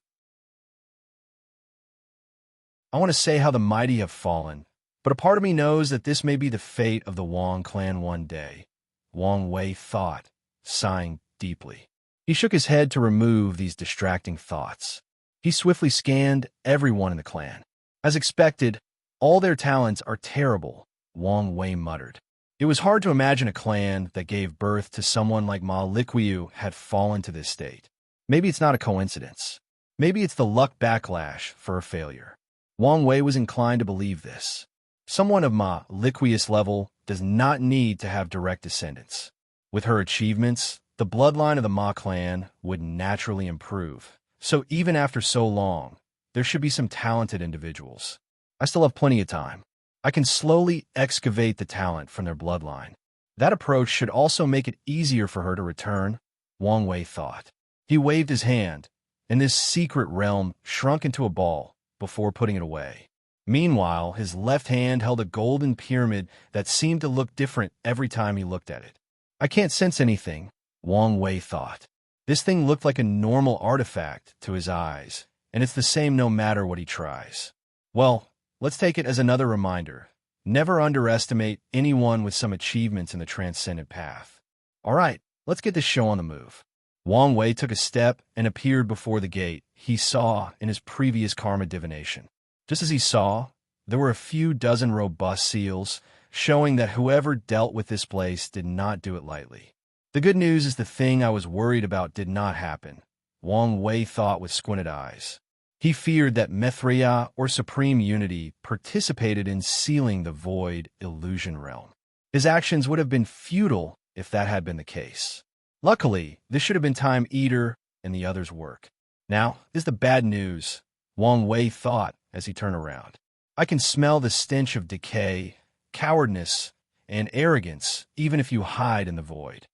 I want to say how the mighty have fallen, but a part of me knows that this may be the fate of the Wang clan one day, Wang Wei thought, sighing deeply. He shook his head to remove these distracting thoughts. He swiftly scanned everyone in the clan. As expected, all their talents are terrible, Wang Wei muttered. It was hard to imagine a clan that gave birth to someone like Ma Liquiu had fallen to this state. Maybe it's not a coincidence. Maybe it's the luck backlash for a failure. Wang Wei was inclined to believe this. Someone of Ma Liquius level does not need to have direct descendants. With her achievements, the bloodline of the Ma clan would naturally improve. So even after so long, there should be some talented individuals. I still have plenty of time. I can slowly excavate the talent from their bloodline. That approach should also make it easier for her to return, Wang Wei thought. He waved his hand, and this secret realm shrunk into a ball before putting it away. Meanwhile, his left hand held a golden pyramid that seemed to look different every time he looked at it. I can't sense anything, Wang Wei thought. This thing looked like a normal artifact to his eyes, and it's the same no matter what he tries. Well, let's take it as another reminder. Never underestimate anyone with some achievements in the transcendent path. All right, let's get this show on the move. Wang Wei took a step and appeared before the gate he saw in his previous karma divination. Just as he saw, there were a few dozen robust seals, showing that whoever dealt with this place did not do it lightly. The good news is the thing I was worried about did not happen, Wang Wei thought with squinted eyes. He feared that Mithria or Supreme Unity participated in sealing the void illusion realm. His actions would have been futile if that had been the case. Luckily, this should have been Time Eater and the others' work. Now, is the bad news, Wang Wei thought as he turned around. I can smell the stench of decay, cowardness, and arrogance even if you hide in the void.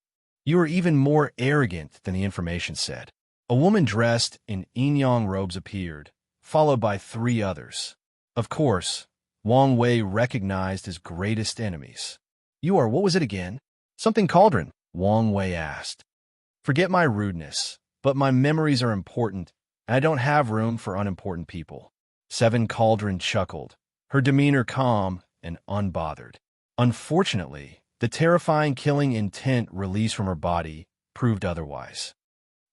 You are even more arrogant than the information said. A woman dressed in yin-yang robes appeared, followed by 3 others. Of course, Wang Wei recognized his greatest enemies. You are, what was it again? Something cauldron, Wang Wei asked. Forget my rudeness, but my memories are important, and I don't have room for unimportant people. 7 Cauldron chuckled, her demeanor calm and unbothered. Unfortunately, the terrifying killing intent released from her body proved otherwise.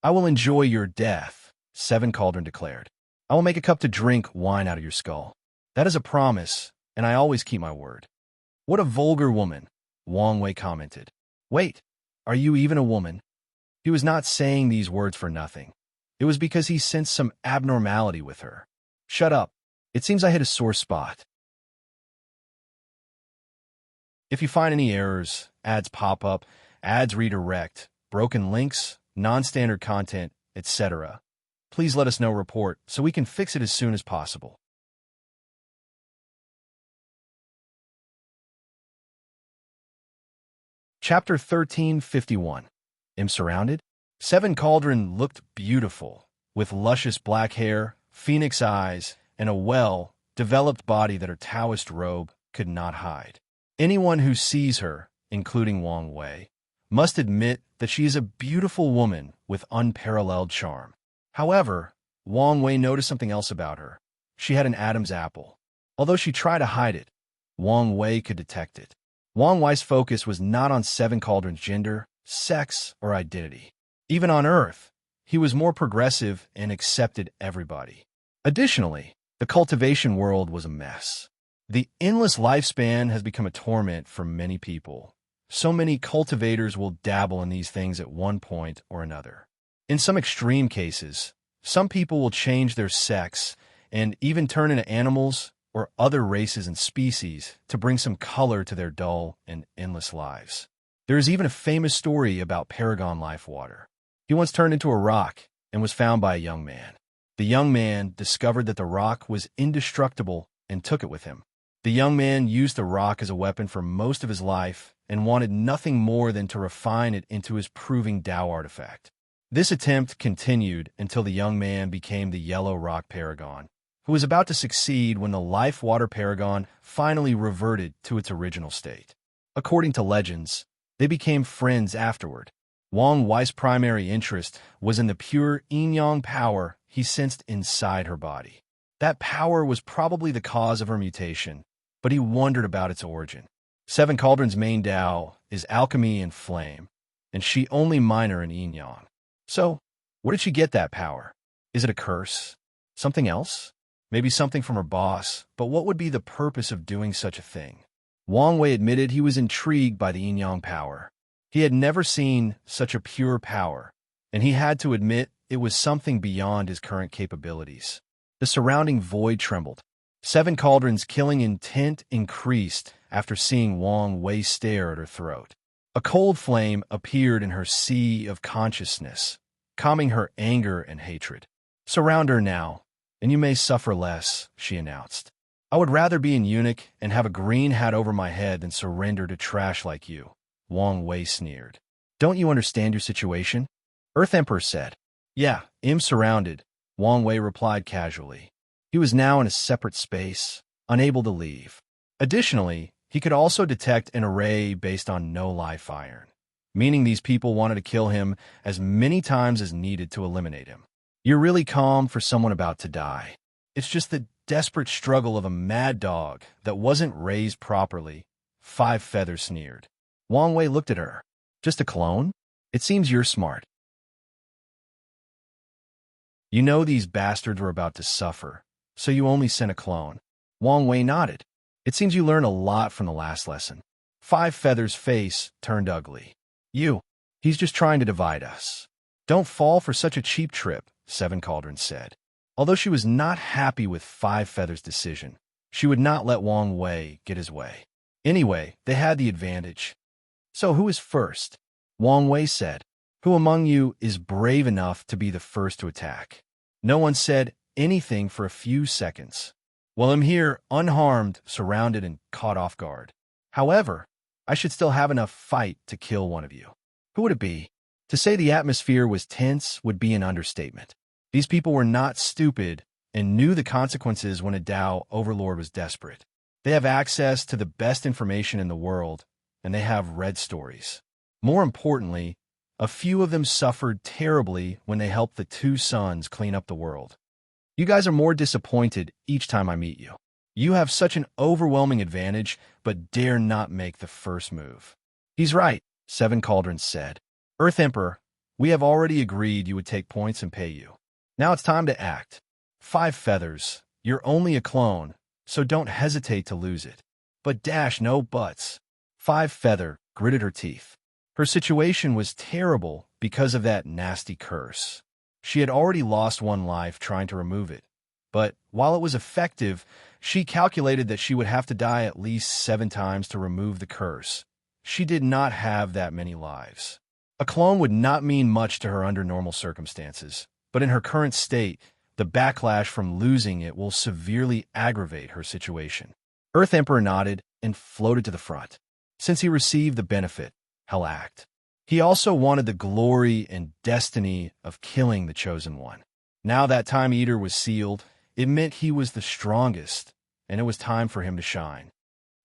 I will enjoy your death, 7 Cauldron declared. I will make a cup to drink wine out of your skull. That is a promise, and I always keep my word. What a vulgar woman, Wang Wei commented. Wait, are you even a woman? He was not saying these words for nothing. It was because he sensed some abnormality with her. Shut up. It seems I hit a sore spot. If you find any errors, ads pop up, ads redirect, broken links, non-standard content, etc., please let us know report so we can fix it as soon as possible. Chapter 1351. Am surrounded? 7 Cauldron looked beautiful, with luscious black hair, phoenix eyes, and a well-developed body that her Taoist robe could not hide. Anyone who sees her, including Wang Wei, must admit that she is a beautiful woman with unparalleled charm. However, Wang Wei noticed something else about her. She had an Adam's apple. Although she tried to hide it, Wang Wei could detect it. Wang Wei's focus was not on 7 Cauldron's gender, sex, or identity. Even on Earth, he was more progressive and accepted everybody. Additionally, the cultivation world was a mess. The endless lifespan has become a torment for many people. So many cultivators will dabble in these things at one point or another. In some extreme cases, some people will change their sex and even turn into animals or other races and species to bring some color to their dull and endless lives. There is even a famous story about Paragon Lifewater. He once turned into a rock and was found by a young man. The young man discovered that the rock was indestructible and took it with him. The young man used the rock as a weapon for most of his life and wanted nothing more than to refine it into his proving Tao artifact. This attempt continued until the young man became the Yellow Rock Paragon, who was about to succeed when the Life Water Paragon finally reverted to its original state. According to legends, they became friends afterward. Wang Wei's primary interest was in the pure yin-yang power he sensed inside her body. That power was probably the cause of her mutation, but he wondered about its origin. 7 Cauldron's main Tao is alchemy and flame, and she only minor in yin-yang. So, where did she get that power? Is it a curse? Something else? Maybe something from her boss, but what would be the purpose of doing such a thing? Wang Wei admitted he was intrigued by the yin-yang power. He had never seen such a pure power, and he had to admit it was something beyond his current capabilities. The surrounding void trembled. Seven Cauldrons' killing intent increased after seeing Wang Wei stare at her throat. A cold flame appeared in her sea of consciousness, calming her anger and hatred. "Surround her now, and you may suffer less," she announced. "I would rather be an eunuch and have a green hat over my head than surrender to trash like you," Wang Wei sneered. "Don't you understand your situation?" Earth Emperor said. "Yeah, I'm surrounded," Wang Wei replied casually. He was now in a separate space, unable to leave. Additionally, he could also detect an array based on no-life iron, meaning these people wanted to kill him as many times as needed to eliminate him. "You're really calm for someone about to die. It's just the desperate struggle of a mad dog that wasn't raised properly," Five Feathers sneered. Wang Wei looked at her. "Just a clone? It seems you're smart. You know these bastards were about to suffer, so you only sent a clone." Wang Wei nodded. "It seems you learned a lot from the last lesson." Five Feathers' face turned ugly. He's just trying to divide us." "Don't fall for such a cheap trip," Seven Cauldrons said. Although she was not happy with Five Feathers' decision, she would not let Wang Wei get his way. Anyway, they had the advantage. "So who is first?" Wang Wei said. "Who among you is brave enough to be the first to attack?" No one said anything for a few seconds. "Well, I'm here, unharmed, surrounded, and caught off guard. However, I should still have enough fight to kill one of you." Who would it be? To say the atmosphere was tense would be an understatement. These people were not stupid and knew the consequences when a Tao overlord was desperate. They have access to the best information in the world, and they have read stories. More importantly, a few of them suffered terribly when they helped the two sons clean up the world. You guys are more disappointed each time I meet you. You have such an overwhelming advantage, but dare not make the first move." "He's right," Seven Cauldrons said. "Earth Emperor, we have already agreed you would take points and pay you. Now it's time to act. Five Feathers, you're only a clone, so don't hesitate to lose it. But dash no buts." Five Feather gritted her teeth. Her situation was terrible because of that nasty curse. She had already lost one life trying to remove it, but while it was effective, she calculated that she would have to die at least 7 times to remove the curse. She did not have that many lives. A clone would not mean much to her under normal circumstances, but in her current state, the backlash from losing it will severely aggravate her situation. Earth Emperor nodded and floated to the front. Since he received the benefit, he'll act. He also wanted the glory and destiny of killing the Chosen One. Now that Time Eater was sealed, it meant he was the strongest, and it was time for him to shine.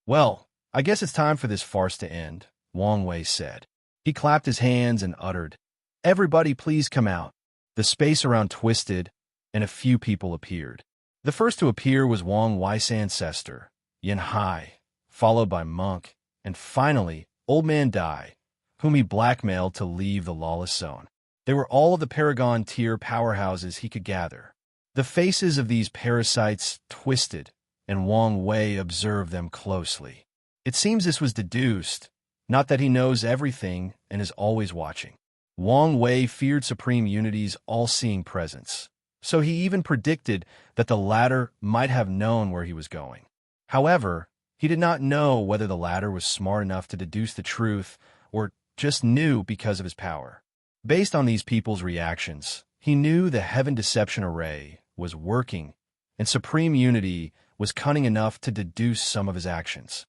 "Well, I guess it's time for this farce to end," Wang Wei said. He clapped his hands and uttered, "Everybody please come out." The space around twisted, and a few people appeared. The first to appear was Wang Wei's ancestor, Yin Hai, followed by Monk, and finally, Old Man Dai, whom he blackmailed to leave the lawless zone. They were all of the Paragon tier powerhouses he could gather. The faces of these parasites twisted, and Wang Wei observed them closely. It seems this was deduced, not that he knows everything and is always watching. Wang Wei feared Supreme Unity's all-seeing presence, so he even predicted that the latter might have known where he was going. However, he did not know whether the latter was smart enough to deduce the truth or just knew because of his power. Based on these people's reactions, he knew the Heaven Deception Array was working, and Supreme Unity was cunning enough to deduce some of his actions.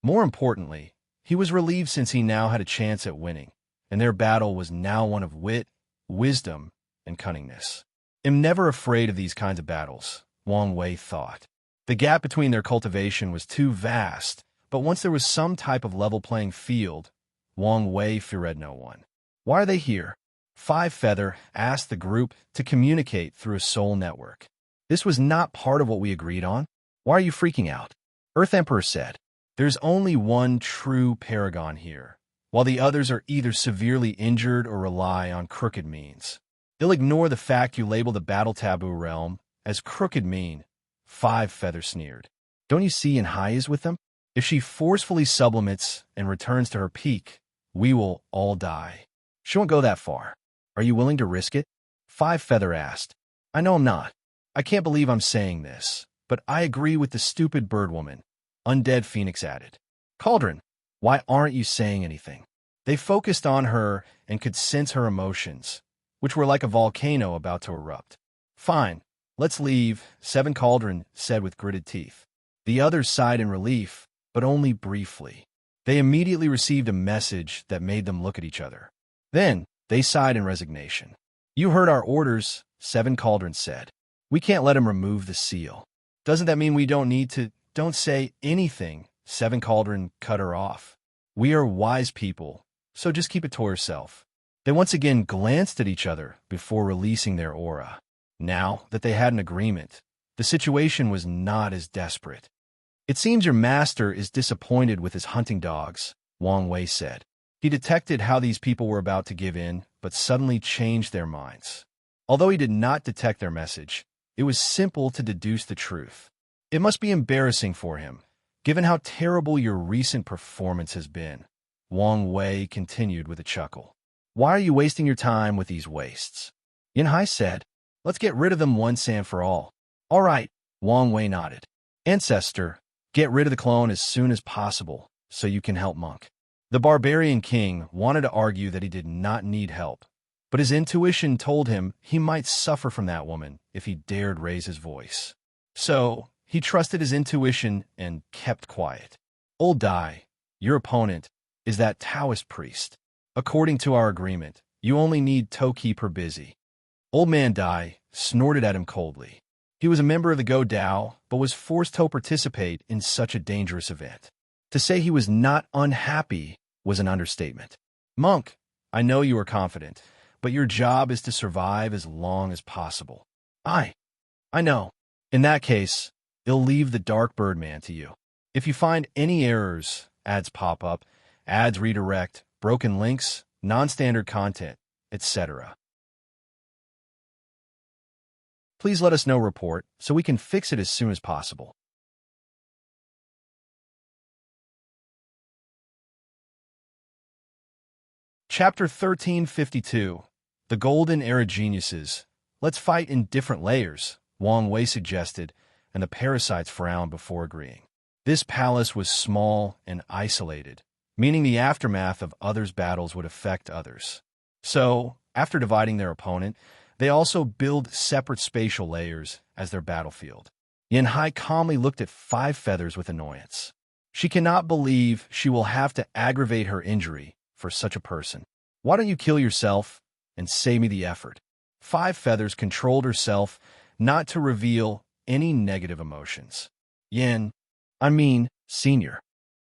More importantly, he was relieved since he now had a chance at winning, and their battle was now one of wit, wisdom, and cunningness. "I'm never afraid of these kinds of battles," Wang Wei thought. The gap between their cultivation was too vast, but once there was some type of level playing field, Wang Wei feared no one. "Why are they here?" Five Feather asked the group to communicate through a soul network. "This was not part of what we agreed on. Why are you freaking out?" Earth Emperor said, "There's only one true paragon here, while the others are either severely injured or rely on crooked means. They'll ignore the fact you label the battle taboo realm as crooked mean," Five Feather sneered. Don't you see Yin Hai is with them? If she forcefully sublimits and returns to her peak, we will all die. She won't go that far. Are you willing to risk it? Five Feather asked. I know I'm not. I can't believe I'm saying this, but I agree with the stupid bird woman. Undead Phoenix added. Cauldron, why aren't you saying anything? They focused on her and could sense her emotions, which were like a volcano about to erupt. Fine, let's leave, Seven Cauldron said with gritted teeth. The others sighed in relief, but only briefly. They immediately received a message that made them look at each other. Then, they sighed in resignation. You heard our orders, Seven Cauldron said. We can't let him remove the seal. Doesn't that mean we don't need to? Don't say anything, Seven Cauldron cut her off. We are wise people, so just keep it to yourself. They once again glanced at each other before releasing their aura. Now that they had an agreement, the situation was not as desperate. It seems your master is disappointed with his hunting dogs, Wang Wei said. He detected how these people were about to give in, but suddenly changed their minds. Although he did not detect their message, it was simple to deduce the truth. It must be embarrassing for him, given how terrible your recent performance has been. Wang Wei continued with a chuckle. Why are you wasting your time with these wastes? Yin Hai said, let's get rid of them once and for all. All right, Wang Wei nodded. Ancestor, get rid of the clone as soon as possible, so you can help Monk. The barbarian king wanted to argue that he did not need help, but his intuition told him he might suffer from that woman if he dared raise his voice. So, he trusted his intuition and kept quiet. Old Dai, your opponent, is that Taoist priest. According to our agreement, you only need Toki per busy. Old Man Dai snorted at him coldly. He was a member of the Go Dao, but was forced to participate in such a dangerous event. To say he was not unhappy was an understatement. Monk, I know you are confident, but your job is to survive as long as possible. I know. In that case, I'll leave the Dark Birdman to you. If you find any errors, ads pop up, ads redirect, broken links, non-standard content, etc., please let us know report so we can fix it as soon as possible. Chapter 1352, The Golden Era Geniuses. Let's fight in different layers, Wang Wei suggested, and the parasites frowned before agreeing. This palace was small and isolated, meaning the aftermath of others' battles would affect others. So, after dividing their opponent, they also build separate spatial layers as their battlefield. Yin Hai calmly looked at Five Feathers with annoyance. She cannot believe she will have to aggravate her injury for such a person. Why don't you kill yourself and save me the effort? Five Feathers controlled herself not to reveal any negative emotions. Senior.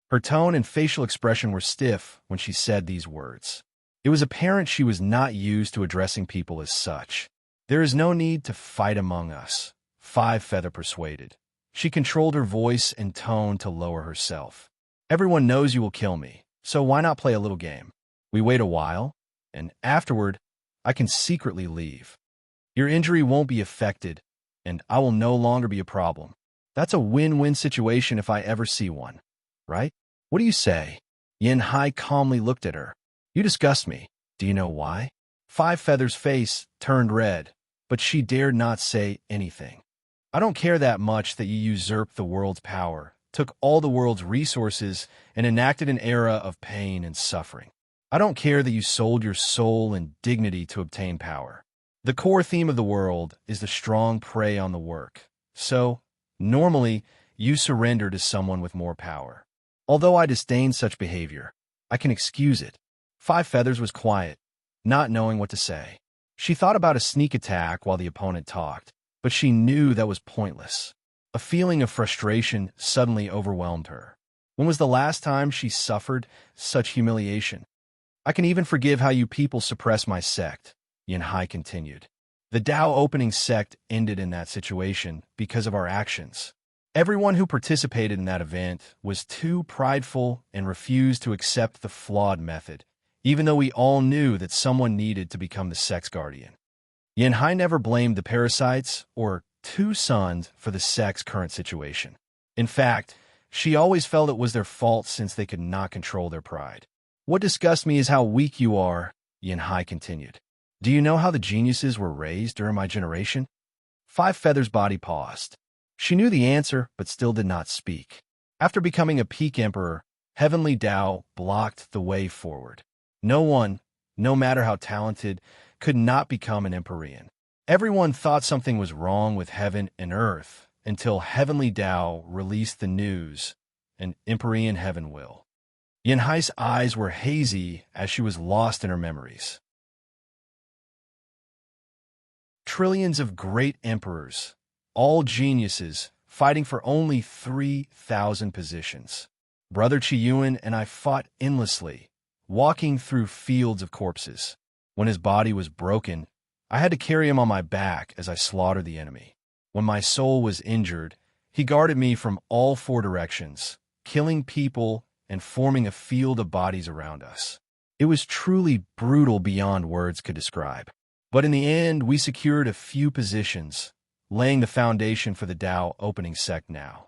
Her tone and facial expression were stiff when she said these words. It was apparent she was not used to addressing people as such. There is no need to fight among us, Five Feather persuaded. She controlled her voice and tone to lower herself. Everyone knows you will kill me, so why not play a little game? We wait a while, and afterward, I can secretly leave. Your injury won't be affected, and I will no longer be a problem. That's a win-win situation if I ever see one, right? What do you say? Yin Hai calmly looked at her. You disgust me. Do you know why? Five Feathers' face turned red, but she dared not say anything. I don't care that much that you usurped the world's power, took all the world's resources, and enacted an era of pain and suffering. I don't care that you sold your soul and dignity to obtain power. The core theme of the world is the strong prey on the work. So, normally, you surrender to someone with more power. Although I disdain such behavior, I can excuse it. Five Feathers was quiet, not knowing what to say. She thought about a sneak attack while the opponent talked, but she knew that was pointless. A feeling of frustration suddenly overwhelmed her. When was the last time she suffered such humiliation? I can even forgive how you people suppress my sect, Yin Hai continued. The Dao opening sect ended in that situation because of our actions. Everyone who participated in that event was too prideful and refused to accept the flawed method, even though we all knew that someone needed to become the sect's guardian. Yin Hai never blamed the parasites or two sons for the sect's current situation. In fact, she always felt it was their fault since they could not control their pride. What disgusts me is how weak you are, Yin Hai continued. Do you know how the geniuses were raised during my generation? Five Feathers' body paused. She knew the answer, but still did not speak. After becoming a peak emperor, Heavenly Tao blocked the way forward. No one, no matter how talented, could not become an Empyrean. Everyone thought something was wrong with heaven and earth until Heavenly Tao released the news, an Empyrean heaven will. Yin Hai's eyes were hazy as she was lost in her memories. Trillions of great emperors, all geniuses, fighting for only 3,000 positions. Brother Qiyuan and I fought endlessly, walking through fields of corpses. When his body was broken, I had to carry him on my back as I slaughtered the enemy. When my soul was injured, he guarded me from all four directions, killing people and forming a field of bodies around us. It was truly brutal beyond words could describe. But in the end, we secured a few positions, laying the foundation for the Tao opening sect now.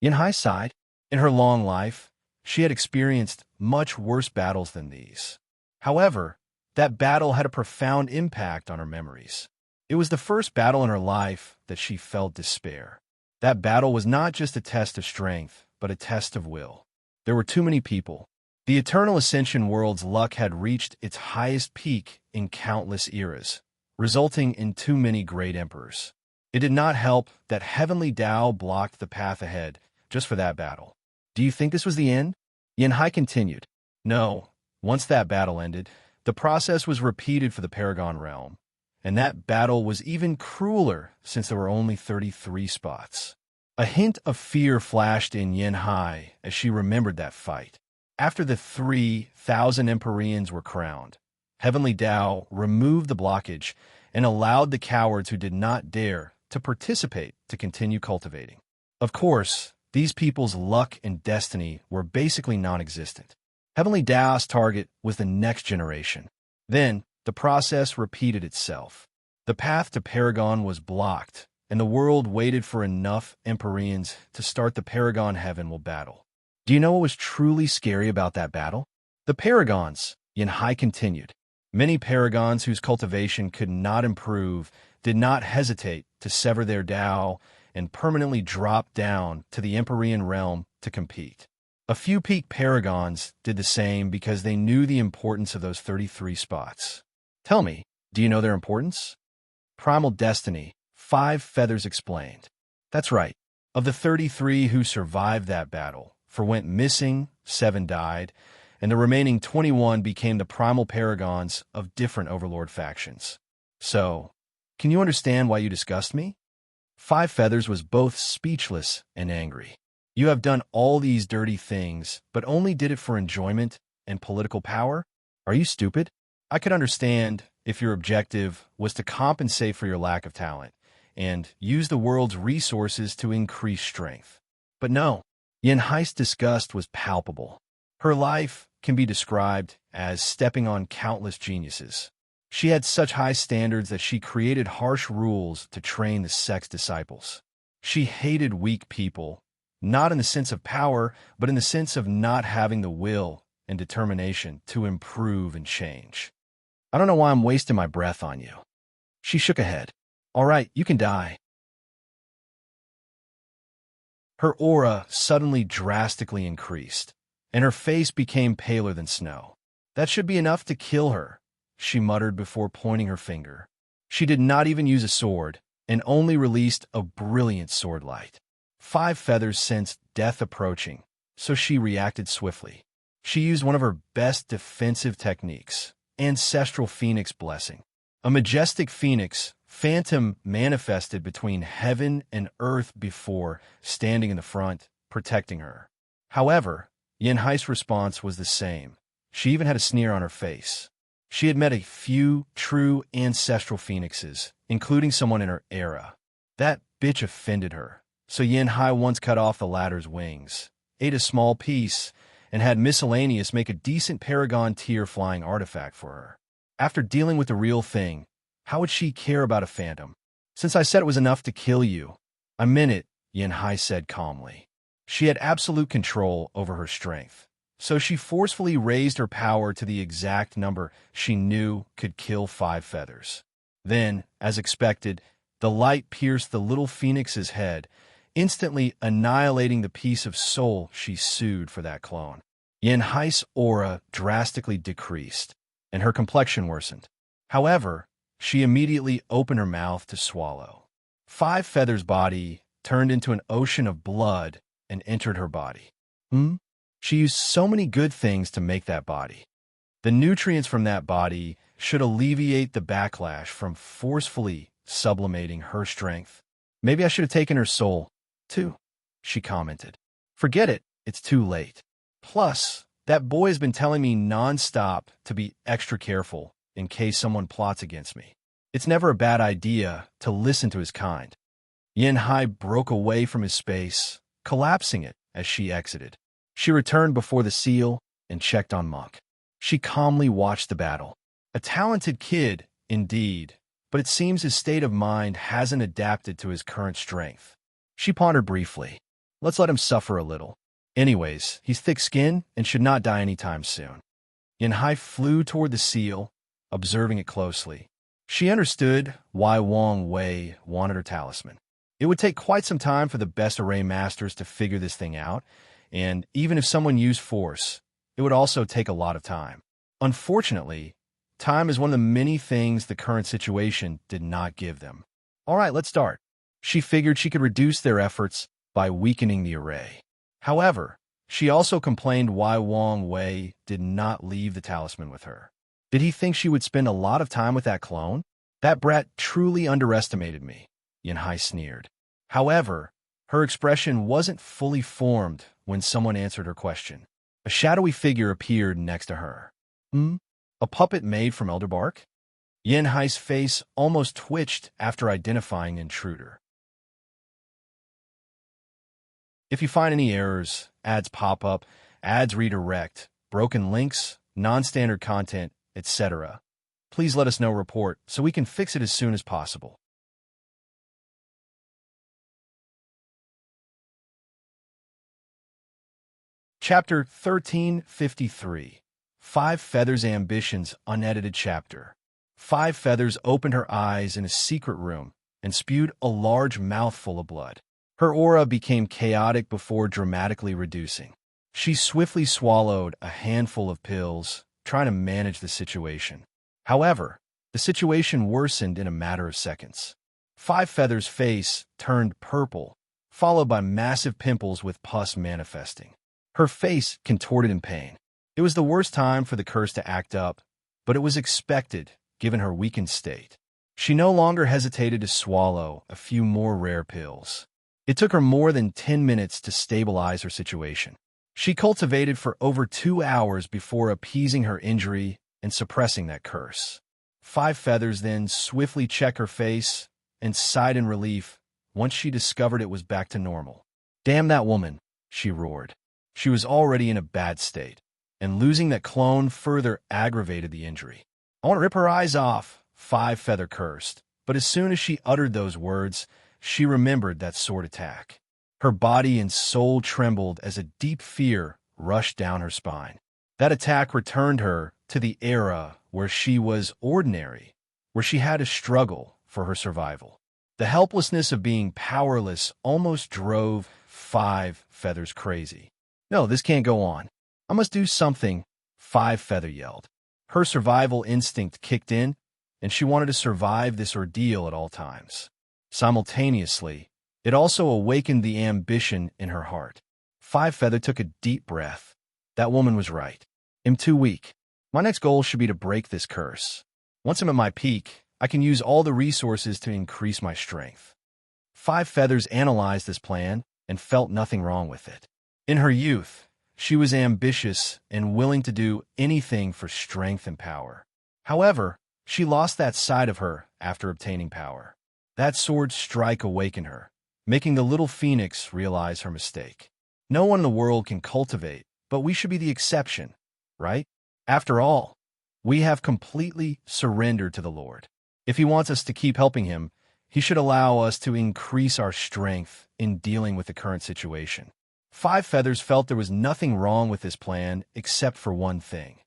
Yin Hai sighed. In her long life, she had experienced much worse battles than these. However, that battle had a profound impact on her memories. It was the first battle in her life that she felt despair. That battle was not just a test of strength, but a test of will. There were too many people. The Eternal Ascension world's luck had reached its highest peak in countless eras, resulting in too many great emperors. It did not help that Heavenly Tao blocked the path ahead just for that battle. Do you think this was the end? Yin Hai continued. No. Once that battle ended, the process was repeated for the Paragon realm, and that battle was even crueler since there were only 33 spots. A hint of fear flashed in Yin Hai as she remembered that fight. After the 3,000 Empyreans were crowned, Heavenly Tao removed the blockage and allowed the cowards who did not dare to participate to continue cultivating. Of course, these people's luck and destiny were basically non-existent. Heavenly Tao's target was the next generation. Then, the process repeated itself. The path to Paragon was blocked, and the world waited for enough Empyreans to start the Paragon Heaven will battle. Do you know what was truly scary about that battle? The Paragons, Yin Hai continued. Many Paragons whose cultivation could not improve did not hesitate to sever their Tao and permanently drop down to the Empyrean realm to compete. A few peak Paragons did the same because they knew the importance of those 33 spots. Tell me, do you know their importance? Primal destiny, Five Feathers explained. That's right. Of the 33 who survived that battle, 4 went missing, 7 died, and the remaining 21 became the primal Paragons of different Overlord factions. So, can you understand why you disgust me? Five Feathers was both speechless and angry. You have done all these dirty things, but only did it for enjoyment and political power? Are you stupid? I could understand if your objective was to compensate for your lack of talent and use the world's resources to increase strength. But no, Yin Hai's disgust was palpable. Her life can be described as stepping on countless geniuses. She had such high standards that she created harsh rules to train the sect's disciples. She hated weak people, not in the sense of power, but in the sense of not having the will and determination to improve and change. I don't know why I'm wasting my breath on you. She shook a head. All right, you can die. Her aura suddenly drastically increased, and her face became paler than snow. That should be enough to kill her, she muttered before pointing her finger. She did not even use a sword, and only released a brilliant sword light. Five Feathers sensed death approaching, so she reacted swiftly. She used one of her best defensive techniques, Ancestral Phoenix Blessing. A majestic phoenix, phantom manifested between heaven and earth before standing in the front, protecting her. However, Yin Hai's response was the same. She even had a sneer on her face. She had met a few true ancestral phoenixes, including someone in her era. That bitch offended her, so Yin Hai once cut off the latter's wings, ate a small piece, and had Miscellaneous make a decent Paragon tier flying artifact for her. After dealing with the real thing, how would she care about a phantom? Since I said it was enough to kill you. I meant it, Yin Hai said calmly. She had absolute control over her strength, so she forcefully raised her power to the exact number she knew could kill 5 feathers. Then, as expected, the light pierced the little phoenix's head, instantly annihilating the piece of soul she sued for that clone. Yin Hai's aura drastically decreased, and her complexion worsened. However, she immediately opened her mouth to swallow. 5 feathers' body turned into an ocean of blood and entered her body. She used so many good things to make that body. The nutrients from that body should alleviate the backlash from forcefully sublimating her strength. Maybe I should have taken her soul, too, she commented. Forget it, it's too late. Plus, that boy has been telling me non-stop to be extra careful in case someone plots against me. It's never a bad idea to listen to his kind. Yin Hai broke away from his space, collapsing it as she exited. She returned before the seal and checked on Monk. She calmly watched the battle. A talented kid, indeed, but it seems his state of mind hasn't adapted to his current strength. She pondered briefly. Let's let him suffer a little. Anyways, he's thick-skinned and should not die anytime soon. Yin Hai flew toward the seal, observing it closely. She understood why Wang Wei wanted her talisman. It would take quite some time for the best array masters to figure this thing out, and even if someone used force, it would also take a lot of time. Unfortunately, time is one of the many things the current situation did not give them. All right, let's start. She figured she could reduce their efforts by weakening the array. However, she also complained why Wang Wei did not leave the talisman with her. Did he think she would spend a lot of time with that clone? That brat truly underestimated me, Yin Hai sneered. However, her expression wasn't fully formed when someone answered her question. A shadowy figure appeared next to her. A puppet made from elder bark? Yin Hai's face almost twitched after identifying the intruder. If you find any errors, ads pop up, ads redirect, broken links, non-standard content, etc., please let us know report so we can fix it as soon as possible. Chapter 1353. 5 Feathers Ambitions Unedited Chapter. 5 Feathers opened her eyes in a secret room and spewed a large mouthful of blood. Her aura became chaotic before dramatically reducing. She swiftly swallowed a handful of pills, trying to manage the situation. However, the situation worsened in a matter of seconds. 5 Feathers' face turned purple, followed by massive pimples with pus manifesting. Her face contorted in pain. It was the worst time for the curse to act up, but it was expected, given her weakened state. She no longer hesitated to swallow a few more rare pills. It took her more than 10 minutes to stabilize her situation. She cultivated for over 2 hours before appeasing her injury and suppressing that curse. 5 Feathers then swiftly checked her face and sighed in relief once she discovered it was back to normal. Damn that woman, she roared. She was already in a bad state, and losing that clone further aggravated the injury. I want to rip her eyes off, 5 Feather cursed, but as soon as she uttered those words, she remembered that sword attack. Her body and soul trembled as a deep fear rushed down her spine. That attack returned her to the era where she was ordinary, where she had to struggle for her survival. The helplessness of being powerless almost drove 5 Feathers crazy. No, this can't go on. I must do something, 5 Feather yelled. Her survival instinct kicked in, and she wanted to survive this ordeal at all times. Simultaneously, it also awakened the ambition in her heart. 5 Feather took a deep breath. That woman was right. I'm too weak. My next goal should be to break this curse. Once I'm at my peak, I can use all the resources to increase my strength. 5 Feathers analyzed this plan and felt nothing wrong with it. In her youth, she was ambitious and willing to do anything for strength and power. However, she lost that side of her after obtaining power. That sword strike awakened her, making the little phoenix realize her mistake. No one in the world can cultivate, but we should be the exception, right? After all, we have completely surrendered to the Lord. If he wants us to keep helping him, he should allow us to increase our strength in dealing with the current situation. Five Feathers felt there was nothing wrong with this plan except for one thing: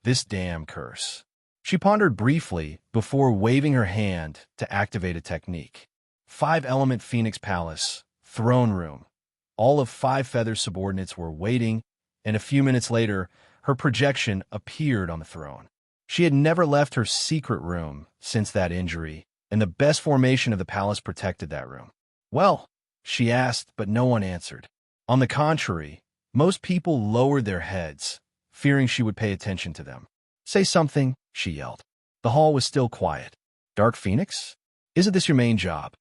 this damn curse. She pondered briefly before waving her hand to activate a technique. 5-element Phoenix Palace, throne room. All of Five Feathers' subordinates were waiting, and a few minutes later, her projection appeared on the throne. She had never left her secret room since that injury, and the best formation of the palace protected that room. "Well?" she asked, but no one answered. On the contrary, most people lowered their heads, fearing she would pay attention to them. "Say something," she yelled. The hall was still quiet. "Dark Phoenix? Isn't this your main job?"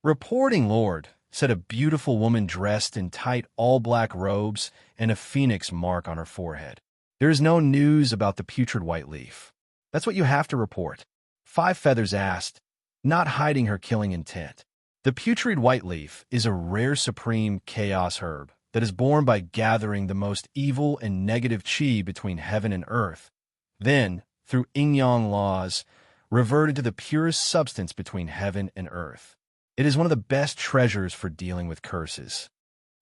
"Reporting, Lord," said a beautiful woman dressed in tight all-black robes and a phoenix mark on her forehead. "There is no news about the putrid white leaf." "That's what you have to report," Five Feathers asked, not hiding her killing intent. "The putrid white leaf is a rare supreme chaos herb that is born by gathering the most evil and negative qi between heaven and earth, then, through yin-yang laws, reverted to the purest substance between heaven and earth. It is one of the best treasures for dealing with curses."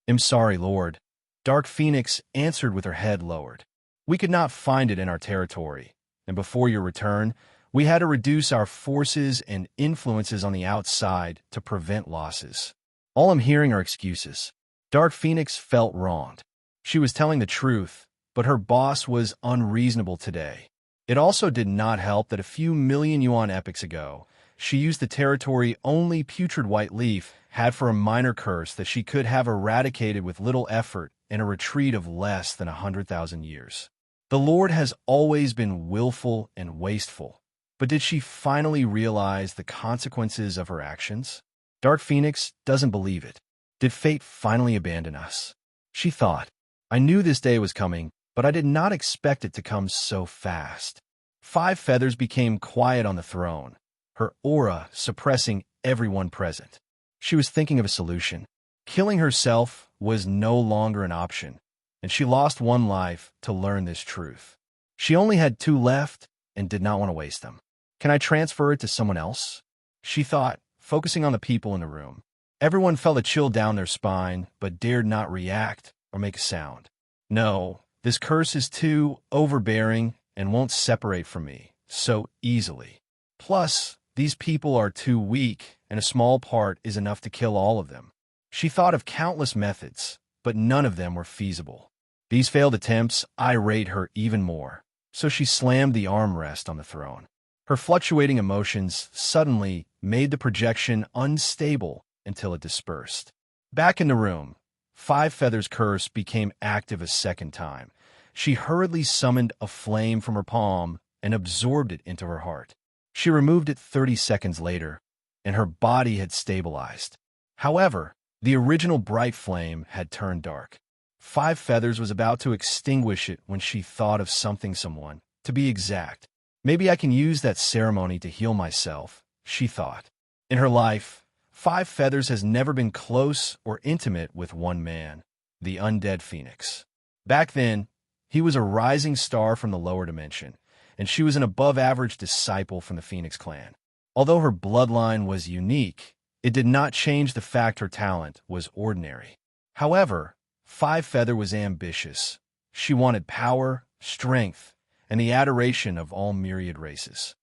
"I'm sorry, Lord," Dark Phoenix answered with her head lowered. "We could not find it in our territory, and before your return, we had to reduce our forces and influences on the outside to prevent losses." "All I'm hearing are excuses." Dark Phoenix felt wronged. She was telling the truth, but her boss was unreasonable today. It also did not help that a few million yuan epochs ago, she used the territory only putrid white leaf had for a minor curse that she could have eradicated with little effort in a retreat of less than 100,000 years. The Lord has always been willful and wasteful, but did she finally realize the consequences of her actions? Dark Phoenix doesn't believe it. Did fate finally abandon us? She thought, "I knew this day was coming, but I did not expect it to come so fast." Five Feathers became quiet on the throne, her aura suppressing everyone present. She was thinking of a solution. Killing herself was no longer an option, and she lost one life to learn this truth. She only had 2 left and did not want to waste them. "Can I transfer it to someone else?" she thought, focusing on the people in the room. Everyone felt a chill down their spine, but dared not react or make a sound. "No, this curse is too overbearing and won't separate from me so easily. Plus, these people are too weak, and a small part is enough to kill all of them." She thought of countless methods, but none of them were feasible. These failed attempts irate her even more, so she slammed the armrest on the throne. Her fluctuating emotions suddenly made the projection unstable until it dispersed. Back in the room, Five Feathers' curse became active a second time. She hurriedly summoned a flame from her palm and absorbed it into her heart. She removed it 30 seconds later, and her body had stabilized. However, the original bright flame had turned dark. Five Feathers was about to extinguish it when she thought of someone. To be exact, maybe I can use that ceremony to heal myself, she thought. In her life, Five Feathers has never been close or intimate with one man, the undead Phoenix. Back then, he was a rising star from the lower dimension, and she was an above-average disciple from the Phoenix clan. Although her bloodline was unique, it did not change the fact her talent was ordinary. However, Five Feather was ambitious. She wanted power, strength, and the adoration of all myriad races.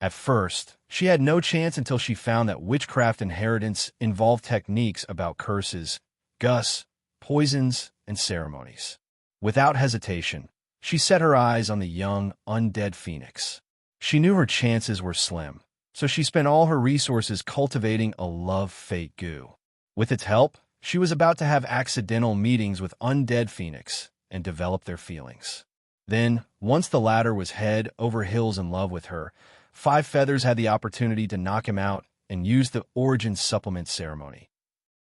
At first, she had no chance until she found that witchcraft inheritance involved techniques about curses, gus, poisons, and ceremonies. Without hesitation, she set her eyes on the young, undead Phoenix. She knew her chances were slim, so she spent all her resources cultivating a love-fate goo. With its help, she was about to have accidental meetings with undead Phoenix and develop their feelings. Then, once the latter was head over heels in love with her, Five Feathers had the opportunity to knock him out and use the origin supplement ceremony.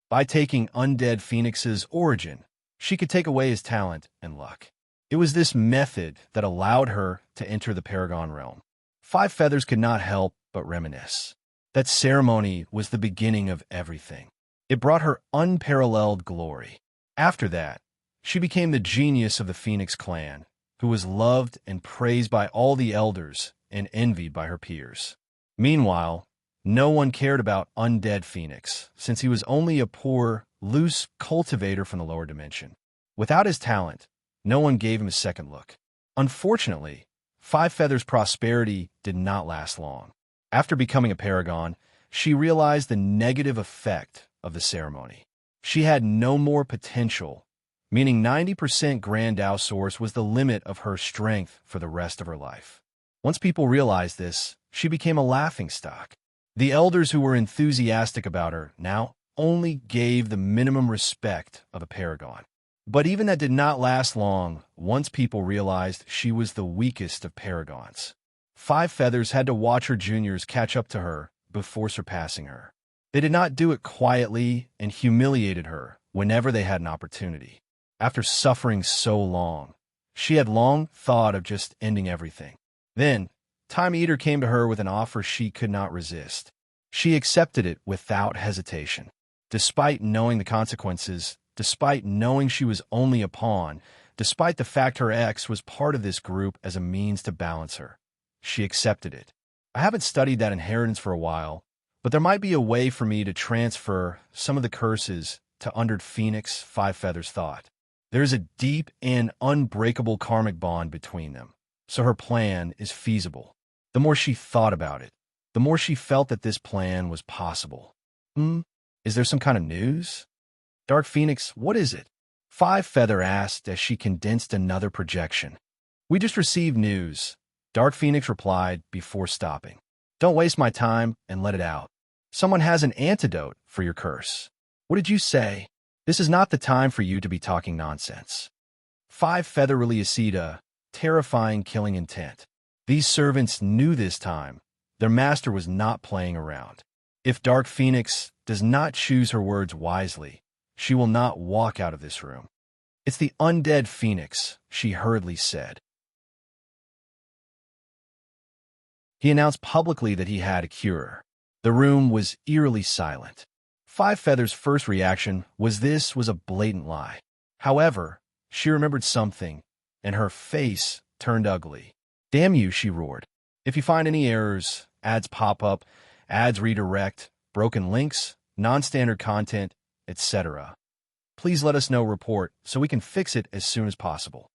By taking undead Phoenix's origin, she could take away his talent and luck. It was this method that allowed her to enter the Paragon realm. Five Feathers could not help but reminisce. That ceremony was the beginning of everything. It brought her unparalleled glory. After that, she became the genius of the Phoenix clan, who was loved and praised by all the elders and envied by her peers. Meanwhile, No one cared about Undead Phoenix, since he was only a poor, loose cultivator from the lower dimension. Without his talent, no one gave him a second look. Unfortunately, Five Feathers' prosperity did not last long. After becoming a paragon, she realized the negative effect of the ceremony. She had no more potential, meaning 90% Grand Dao Source was the limit of her strength for the rest of her life. Once people realized this, she became a laughingstock. The elders who were enthusiastic about her now only gave the minimum respect of a paragon. But even that did not last long once people realized she was the weakest of paragons. Five Feathers had to watch her juniors catch up to her before surpassing her. They did not do it quietly and humiliated her whenever they had an opportunity. After suffering so long, she had long thought of just ending everything. Then, Time Eater came to her with an offer she could not resist. She accepted it without hesitation. Despite knowing the consequences, despite knowing she was only a pawn, despite the fact her ex was part of this group as a means to balance her, she accepted it. I haven't studied that inheritance for a while, but there might be a way for me to transfer some of the curses to Undead Phoenix, Five Feathers thought. There is a deep and unbreakable karmic bond between them, so her plan is feasible. The more she thought about it, the more she felt that this plan was possible. Is there some kind of news? Dark Phoenix, what is it? Five Feather asked as she condensed another projection. We just received news, Dark Phoenix replied before stopping. Don't waste my time and let it out. Someone has an antidote for your curse. What did you say? This is not the time for you to be talking nonsense. Five Feather released a terrifying killing intent. These servants knew this time. Their master was not playing around. If Dark Phoenix does not choose her words wisely, she will not walk out of this room. It's the Undead Phoenix, she hurriedly said. He announced publicly that he had a cure. The room was eerily silent. Five Feathers' first reaction was this was a blatant lie. However, she remembered something, and her face turned ugly. Damn you, she roared. If you find any errors, ads pop up, ads redirect, broken links, non-standard content, etc., please let us know report so we can fix it as soon as possible.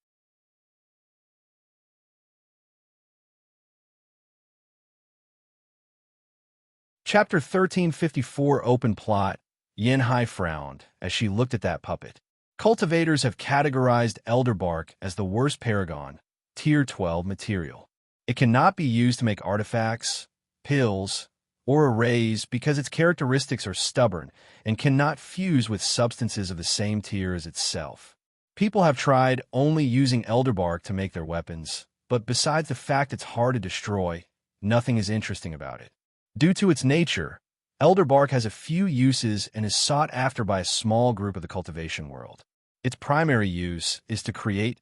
Chapter 1354 Open Plot. Yanhai frowned as she looked at that puppet. Cultivators have categorized elder bark as the worst paragon, Tier 12 material. It cannot be used to make artifacts, pills, or arrays because its characteristics are stubborn and cannot fuse with substances of the same tier as itself. People have tried only using elder bark to make their weapons, but besides the fact it's hard to destroy, nothing is interesting about it. Due to its nature, elder bark has a few uses and is sought after by a small group of the cultivation world. Its primary use is to create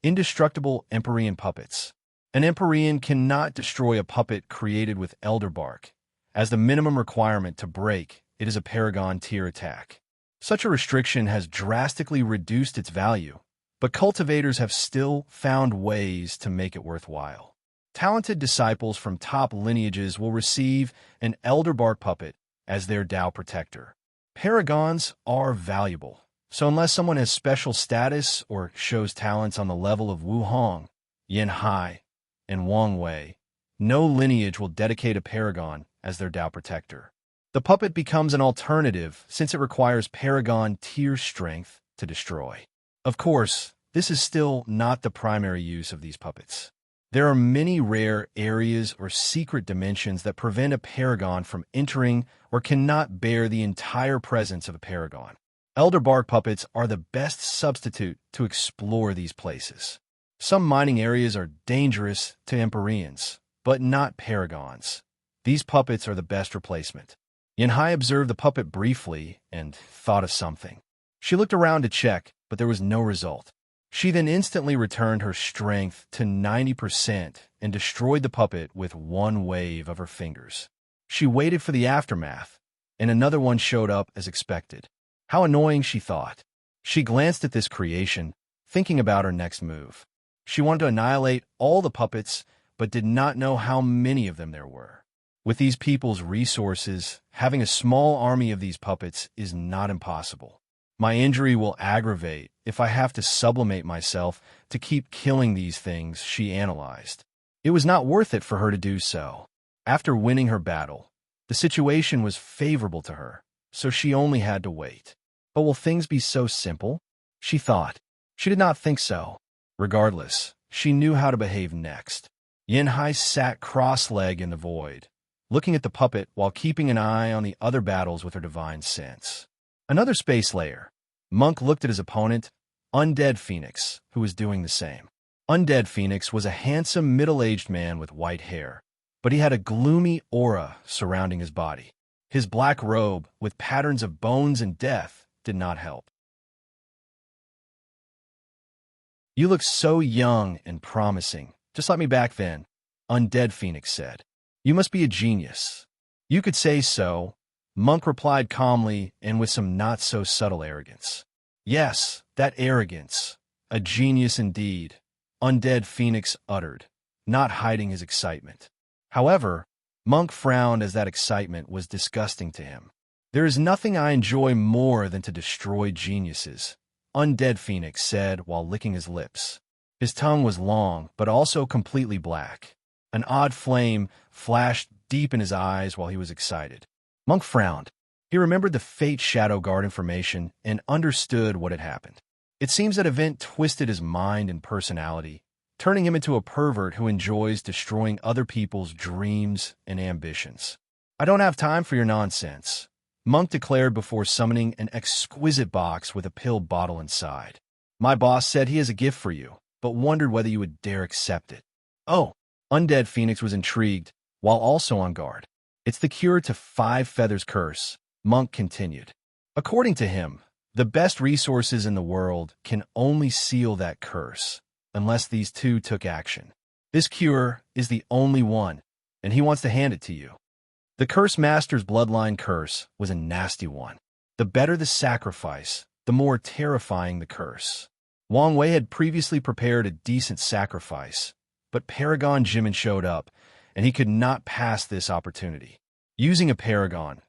indestructible Empyrean puppets. An Empyrean cannot destroy a puppet created with elder bark. As the minimum requirement to break, it is a paragon tier attack. Such a restriction has drastically reduced its value, but cultivators have still found ways to make it worthwhile. Talented disciples from top lineages will receive an elder bark puppet as their Dao protector. Paragons are valuable, so unless someone has special status or shows talents on the level of Wu Hong, Yin Hai, and Wang Wei, no lineage will dedicate a paragon as their Dao protector. The puppet becomes an alternative since it requires paragon tier strength to destroy. Of course, this is still not the primary use of these puppets. There are many rare areas or secret dimensions that prevent a paragon from entering or cannot bear the entire presence of a paragon. Elder bark puppets are the best substitute to explore these places. Some mining areas are dangerous to Empyreans, but not paragons. These puppets are the best replacement. Yanhai observed the puppet briefly and thought of something. She looked around to check, but there was no result. She then instantly returned her strength to 90% and destroyed the puppet with one wave of her fingers. She waited for the aftermath, and another one showed up as expected. How annoying, she thought. She glanced at this creation, thinking about her next move. She wanted to annihilate all the puppets, but did not know how many of them there were. With these people's resources, having a small army of these puppets is not impossible. My injury will aggravate if I have to sublimate myself to keep killing these things, she analyzed. It was not worth it for her to do so. After winning her battle, the situation was favorable to her, so she only had to wait. But will things be so simple? She thought. She did not think so. Regardless, she knew how to behave next. Yin-Hai sat cross-legged in the void, looking at the puppet while keeping an eye on the other battles with her divine sense. Another space layer. Monk looked at his opponent, Undead Phoenix, who was doing the same. Undead Phoenix was a handsome middle-aged man with white hair, but he had a gloomy aura surrounding his body. His black robe, with patterns of bones and death, did not help. You look so young and promising, just like me back then, Undead Phoenix said. You must be a genius. You could say so, Monk replied calmly and with some not-so-subtle arrogance. Yes, that arrogance. A genius indeed, Undead Phoenix uttered, not hiding his excitement. However, Monk frowned as that excitement was disgusting to him. There is nothing I enjoy more than to destroy geniuses, Undead Phoenix said while licking his lips. His tongue was long, but also completely black. An odd flame flashed deep in his eyes while he was excited. Monk frowned. He remembered the Fate Shadow Guard information and understood what had happened. It seems that event twisted his mind and personality, turning him into a pervert who enjoys destroying other people's dreams and ambitions. I don't have time for your nonsense, Monk declared before summoning an exquisite box with a pill bottle inside. My boss said he has a gift for you, but wondered whether you would dare accept it. Oh, Undead Phoenix was intrigued, while also on guard. It's the cure to Five Feathers Curse, Monk continued. According to him, the best resources in the world can only seal that curse, unless these two took action. This cure is the only one, and he wants to hand it to you. The Curse Master's bloodline curse was a nasty one. The better the sacrifice, the more terrifying the curse. Wang Wei had previously prepared a decent sacrifice, but Paragon Jimin showed up, and he could not pass this opportunity. Using a paragon,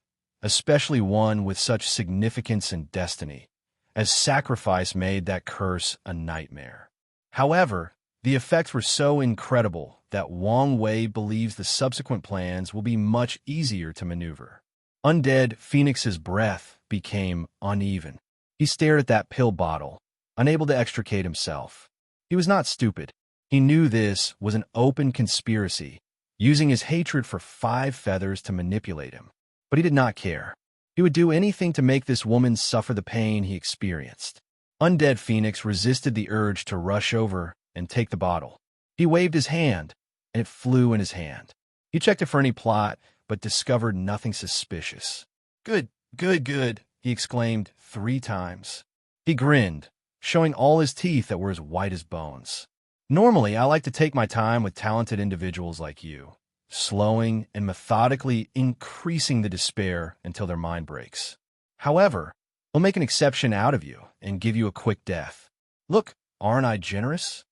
especially one with such significance and destiny, as sacrifice made that curse a nightmare. However, the effects were so incredible that Wang Wei believes the subsequent plans will be much easier to maneuver. Undead Phoenix's breath became uneven. He stared at that pill bottle, unable to extricate himself. He was not stupid. He knew this was an open conspiracy, using his hatred for Five Feathers to manipulate him. But he did not care. He would do anything to make this woman suffer the pain he experienced. Undead Phoenix resisted the urge to rush over and take the bottle. He waved his hand, and it flew in his hand. He checked it for any plot, but discovered nothing suspicious. Good, good, good, he exclaimed 3 times. He grinned, showing all his teeth that were as white as bones. Normally, I like to take my time with talented individuals like you, slowing and methodically increasing the despair until their mind breaks. However, I'll make an exception out of you and give you a quick death. Look, aren't I generous?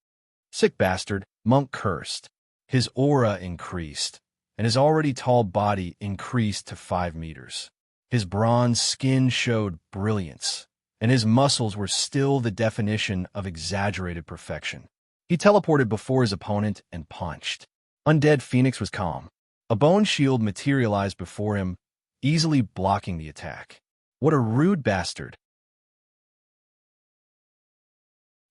Sick bastard, Monk cursed. His aura increased, and his already tall body increased to 5 meters. His bronze skin showed brilliance, and his muscles were still the definition of exaggerated perfection. He teleported before his opponent and punched. Undead Phoenix was calm. A bone shield materialized before him, easily blocking the attack. What a rude bastard.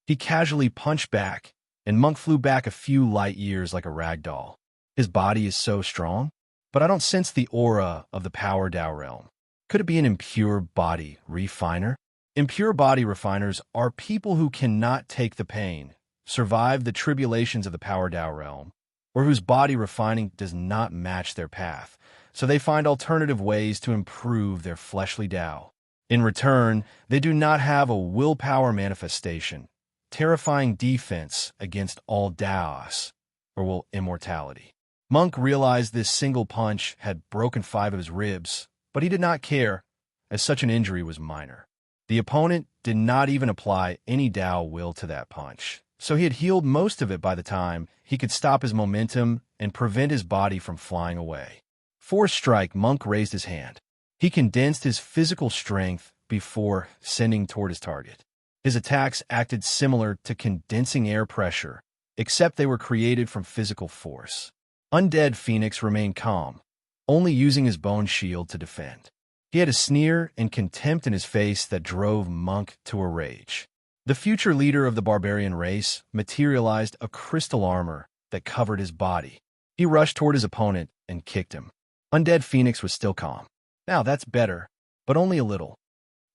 He casually punched back, and Monk flew back a few light years like a rag doll. His body is so strong, but I don't sense the aura of the Power Dao realm. Could it be an impure body refiner? Impure body refiners are people who cannot take the pain, survive the tribulations of the Power Dao realm, or whose body refining does not match their path, so they find alternative ways to improve their fleshly Dao. In return, they do not have a willpower manifestation, terrifying defense against all Daos, or immortality. Monk realized this single punch had broken 5 of his ribs, but he did not care, as such an injury was minor. The opponent did not even apply any Dao will to that punch, so he had healed most of it by the time he could stop his momentum and prevent his body from flying away. For a strike, Monk raised his hand. He condensed his physical strength before sending toward his target. His attacks acted similar to condensing air pressure, except they were created from physical force. Undead Phoenix remained calm, only using his bone shield to defend. He had a sneer and contempt in his face that drove Monk to a rage. The future leader of the barbarian race materialized a crystal armor that covered his body. He rushed toward his opponent and kicked him. Undead Phoenix was still calm. Now that's better, but only a little.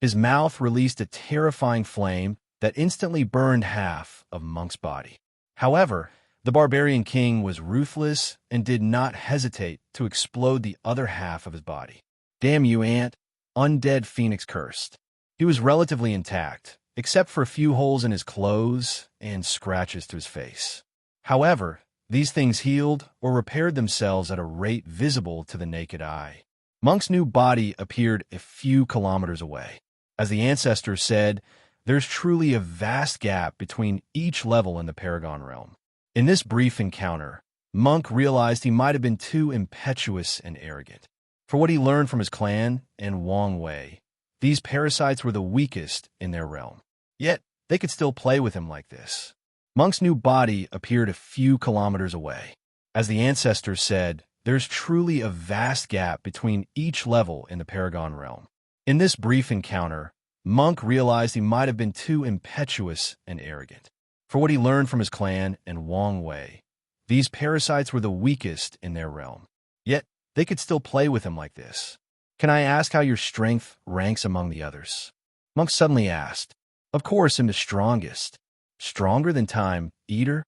His mouth released a terrifying flame that instantly burned half of Monk's body. However, the barbarian king was ruthless and did not hesitate to explode the other half of his body. Damn you, Ant! Undead Phoenix cursed. He was relatively intact, except for a few holes in his clothes and scratches to his face. However, these things healed or repaired themselves at a rate visible to the naked eye. Monk's new body appeared a few kilometers away. As the ancestors said, there's truly a vast gap between each level in the Paragon realm. In this brief encounter, Monk realized he might have been too impetuous and arrogant. For what he learned from his clan and Wang Wei, these parasites were the weakest in their realm. Yet, they could still play with him like this. Monk's new body appeared a few kilometers away. As the ancestors said, there's truly a vast gap between each level in the Paragon realm. In this brief encounter, Monk realized he might have been too impetuous and arrogant. For what he learned from his clan and Wang Wei, these parasites were the weakest in their realm. Yet, they could still play with him like this. Can I ask how your strength ranks among the others? Monk suddenly asked. Of course, I'm the strongest. Stronger than Time Eater?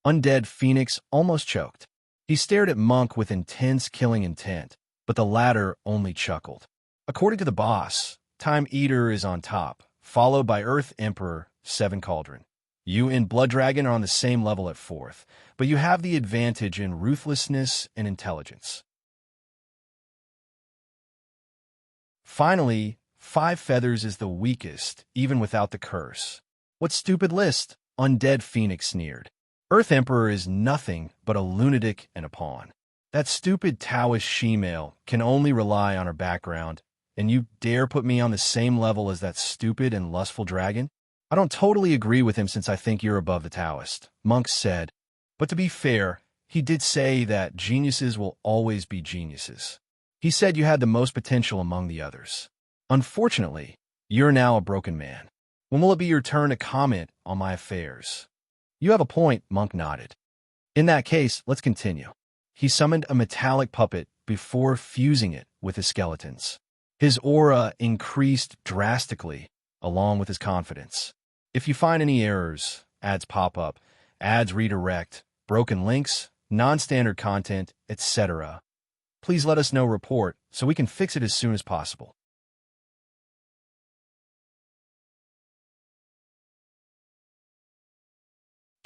Undead Phoenix almost choked. He stared at Monk with intense killing intent, but the latter only chuckled. According to the boss, Time Eater is on top, followed by Earth Emperor, Seven Cauldron. You and Blood Dragon are on the same level at 4th, but you have the advantage in ruthlessness and intelligence. Finally, Five Feathers is the weakest, even without the curse. What stupid list? Undead Phoenix sneered. Earth Emperor is nothing but a lunatic and a pawn. That stupid Taoist she-male can only rely on her background, and you dare put me on the same level as that stupid and lustful dragon? I don't totally agree with him since I think you're above the Taoist, Monk said. But to be fair, he did say that geniuses will always be geniuses. He said you had the most potential among the others. Unfortunately, you're now a broken man. When will it be your turn to comment on my affairs? You have a point, Monk nodded. In that case, let's continue. He summoned a metallic puppet before fusing it with his skeletons. His aura increased drastically, along with his confidence. If you find any errors, ads pop up, ads redirect, broken links, non-standard content, etc., please let us know report so we can fix it as soon as possible.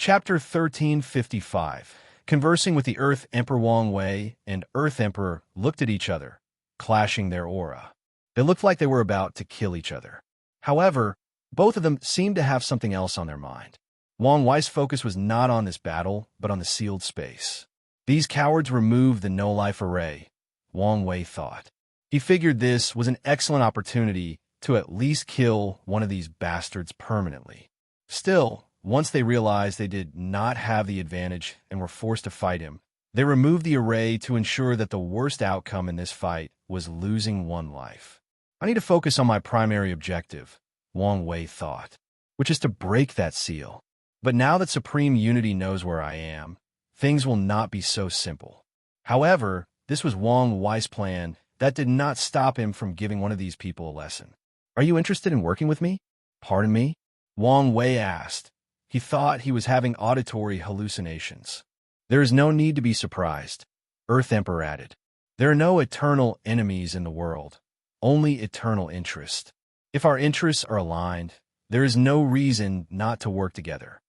Chapter 1355. Conversing with the Earth Emperor Wang Wei and Earth Emperor looked at each other, clashing their aura. It looked like they were about to kill each other. However, both of them seemed to have something else on their mind. Wang Wei's focus was not on this battle, but on the sealed space. These cowards removed the no-life array, Wang Wei thought. He figured this was an excellent opportunity to at least kill one of these bastards permanently. Still, once they realized they did not have the advantage and were forced to fight him, they removed the array to ensure that the worst outcome in this fight was losing one life. I need to focus on my primary objective, Wang Wei thought, which is to break that seal. But now that Supreme Unity knows where I am, things will not be so simple. However, this was Wang Wei's plan that did not stop him from giving one of these people a lesson. Are you interested in working with me? Pardon me? Wang Wei asked. He thought he was having auditory hallucinations. There is no need to be surprised, Earth Emperor added. There are no eternal enemies in the world, only eternal interest. If our interests are aligned, there is no reason not to work together.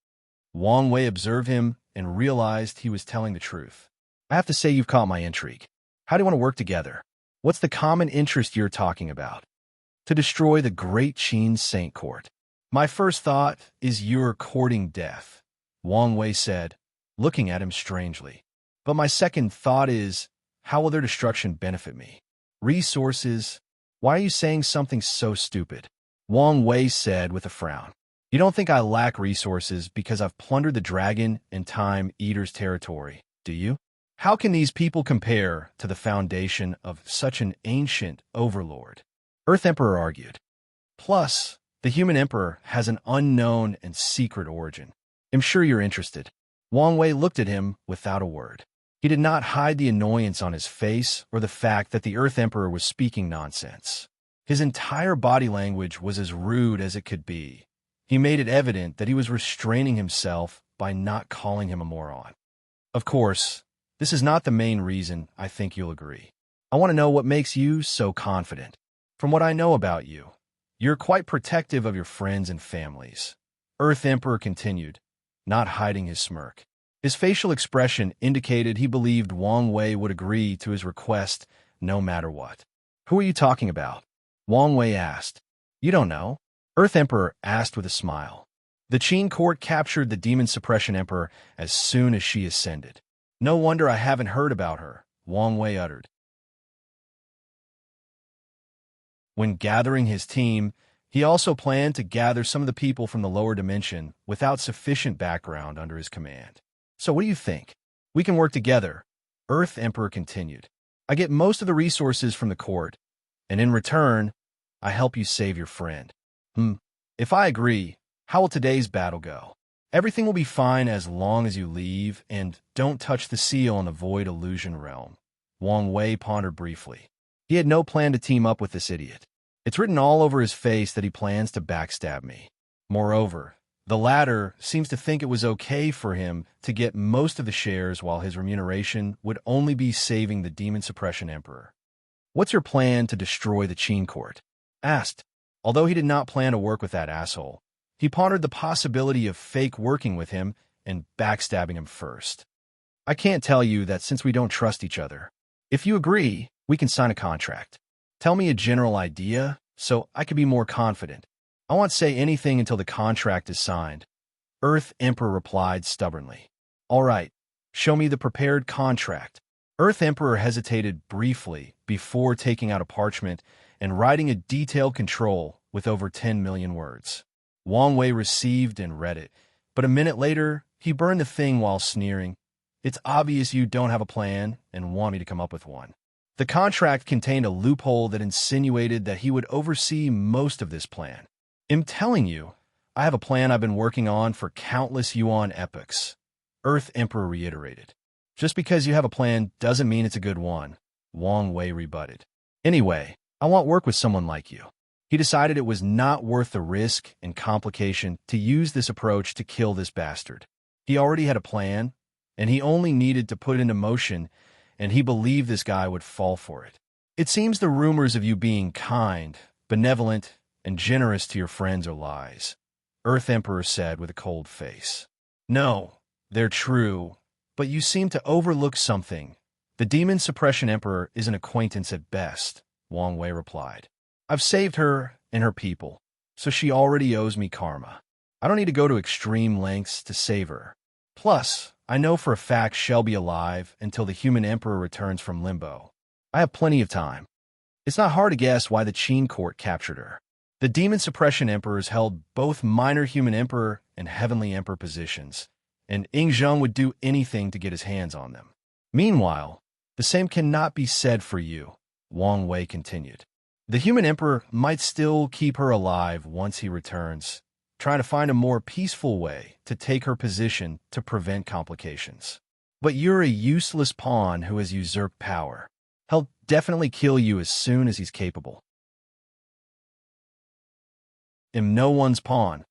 Wang Wei observed him and realized he was telling the truth. I have to say you've caught my intrigue. How do you want to work together? What's the common interest you're talking about? To destroy the Great Qin Saint Court. My first thought is you're courting death, Wang Wei said, looking at him strangely. But my second thought is, how will their destruction benefit me? Resources? Why are you saying something so stupid? Wang Wei said with a frown. You don't think I lack resources because I've plundered the dragon and time eater's territory, do you? How can these people compare to the foundation of such an ancient overlord? Earth Emperor argued. Plus, the human emperor has an unknown and secret origin. I'm sure you're interested. Wang Wei looked at him without a word. He did not hide the annoyance on his face or the fact that the Earth Emperor was speaking nonsense. His entire body language was as rude as it could be. He made it evident that he was restraining himself by not calling him a moron. Of course, this is not the main reason I think you'll agree. I want to know what makes you so confident. From what I know about you, you're quite protective of your friends and families. Earth Emperor continued, not hiding his smirk. His facial expression indicated he believed Wang Wei would agree to his request no matter what. Who are you talking about? Wang Wei asked. You don't know? Earth Emperor asked with a smile. The Qin court captured the Demon Suppression Emperor as soon as she ascended. No wonder I haven't heard about her, Wang Wei uttered. When gathering his team, he also planned to gather some of the people from the lower dimension without sufficient background under his command. So what do you think? We can work together, Earth Emperor continued. I get most of the resources from the court, and in return, I help you save your friend. If I agree, how will today's battle go? Everything will be fine as long as you leave and don't touch the seal in the Void Illusion Realm. Wang Wei pondered briefly. He had no plan to team up with this idiot. It's written all over his face that he plans to backstab me. Moreover, the latter seems to think it was okay for him to get most of the shares while his remuneration would only be saving the Demon Suppression Emperor. What's your plan to destroy the Qin court? Asked. Although he did not plan to work with that asshole, he pondered the possibility of fake working with him and backstabbing him first. I can't tell you that since we don't trust each other. If you agree, we can sign a contract. Tell me a general idea so I can be more confident. I won't say anything until the contract is signed. Earth Emperor replied stubbornly. All right, show me the prepared contract. Earth Emperor hesitated briefly before taking out a parchment and writing a detailed control with over 10 million words. Wang Wei received and read it, but a minute later, he burned the thing while sneering. It's obvious you don't have a plan and want me to come up with one. The contract contained a loophole that insinuated that he would oversee most of this plan. I'm telling you, I have a plan I've been working on for countless Yuan epochs, Earth Emperor reiterated. Just because you have a plan doesn't mean it's a good one, Wang Wei rebutted. Anyway, I want work with someone like you. He decided it was not worth the risk and complication to use this approach to kill this bastard. He already had a plan, and he only needed to put it into motion, and he believed this guy would fall for it. It seems the rumors of you being kind, benevolent, and generous to your friends are lies, Earth Emperor said with a cold face. No, they're true, but you seem to overlook something. The Demon Suppression Emperor is an acquaintance at best, Wang Wei replied. I've saved her and her people, so she already owes me karma. I don't need to go to extreme lengths to save her. Plus, I know for a fact she'll be alive until the human emperor returns from limbo. I have plenty of time. It's not hard to guess why the Qin court captured her. The Demon Suppression Emperors held both minor human emperor and heavenly emperor positions, and Yingzheng would do anything to get his hands on them. Meanwhile, the same cannot be said for you, Wang Wei continued. The human emperor might still keep her alive once he returns, trying to find a more peaceful way to take her position to prevent complications. But you're a useless pawn who has usurped power. He'll definitely kill you as soon as he's capable. I'm no one's pawn,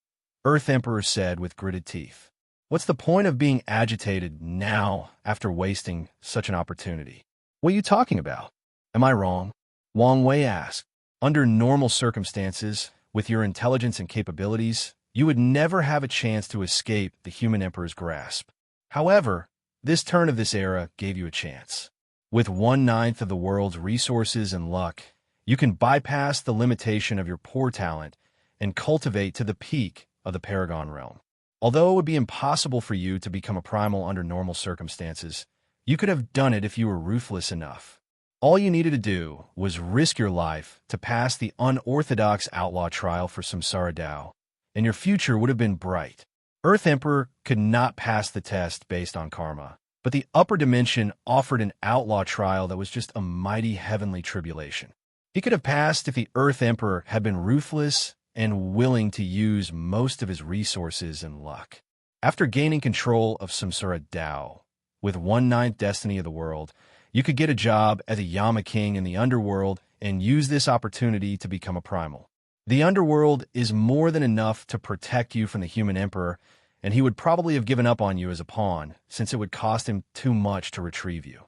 Earth Emperor said with gritted teeth. What's the point of being agitated now after wasting such an opportunity? What are you talking about? Am I wrong? Wang Wei asked. Under normal circumstances, with your intelligence and capabilities, you would never have a chance to escape the human emperor's grasp. However, this turn of this era gave you a chance. With 1/9 of the world's resources and luck, you can bypass the limitation of your poor talent and cultivate to the peak of the Paragon realm. Although it would be impossible for you to become a primal under normal circumstances, You could have done it if you were ruthless enough. All you needed to do was risk your life to pass the unorthodox outlaw trial for Samsara Dao, and your future would have been bright. Earth Emperor could not pass the test based on karma, but the upper dimension offered an outlaw trial that was just a mighty heavenly tribulation. He could have passed if the Earth Emperor had been ruthless and willing to use most of his resources and luck. After gaining control of Samsara Dao, with 1/9 destiny of the world, you could get a job as a Yama King in the underworld and use this opportunity to become a primal. The underworld is more than enough to protect you from the human emperor, and he would probably have given up on you as a pawn, since it would cost him too much to retrieve you.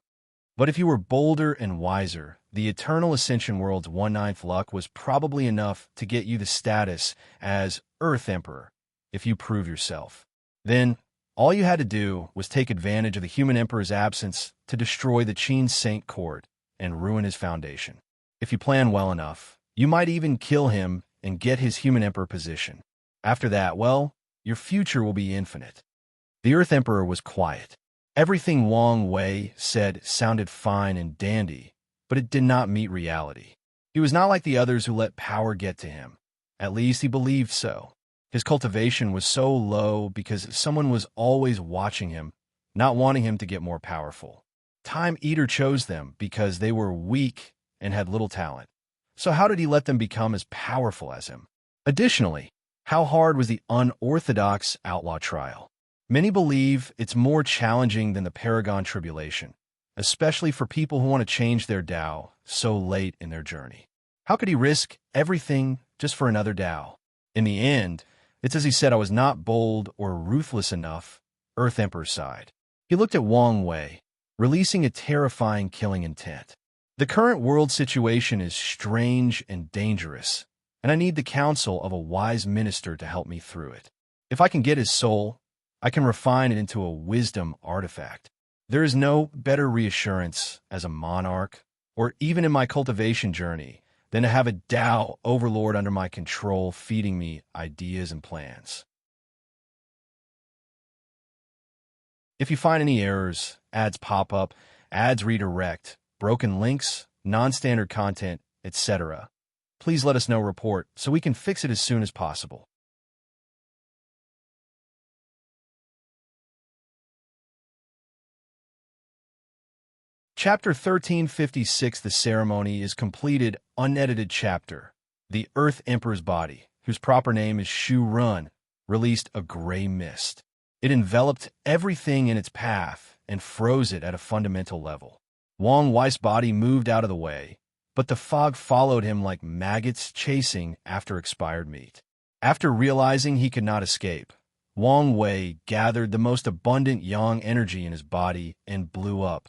But if you were bolder and wiser, the Eternal Ascension World's 1/9 luck was probably enough to get you the status as Earth Emperor, if you prove yourself. Then, all you had to do was take advantage of the human emperor's absence to destroy the Qin Saint Court and ruin his foundation. If you plan well enough, you might even kill him and get his human emperor position. After that, well, your future will be infinite. The Earth Emperor was quiet. Everything Wang Wei said sounded fine and dandy, but it did not meet reality. He was not like the others who let power get to him. At least he believed so. His cultivation was so low because someone was always watching him, not wanting him to get more powerful. Time Eater chose them because they were weak and had little talent. So how did he let them become as powerful as him? Additionally, how hard was the unorthodox outlaw trial? Many believe it's more challenging than the Paragon Tribulation, especially for people who want to change their Tao so late in their journey. How could he risk everything just for another Tao? In the end, it's as he said, I was not bold or ruthless enough, Earth Emperor sighed. He looked at Wang Wei, releasing a terrifying killing intent. The current world situation is strange and dangerous, and I need the counsel of a wise minister to help me through it. If I can get his soul, I can refine it into a wisdom artifact. There is no better reassurance as a monarch, or even in my cultivation journey, than to have a Tao overlord under my control feeding me ideas and plans. If you find any errors, ads pop up, ads redirect, broken links, non-standard content, etc., please let us know report so we can fix it as soon as possible. Chapter 1356, The Ceremony, is completed, unedited chapter. The Earth Emperor's body, whose proper name is Shu Run, released a gray mist. It enveloped everything in its path and froze it at a fundamental level. Wang Wei's body moved out of the way, but the fog followed him like maggots chasing after expired meat. After realizing he could not escape, Wang Wei gathered the most abundant yang energy in his body and blew up,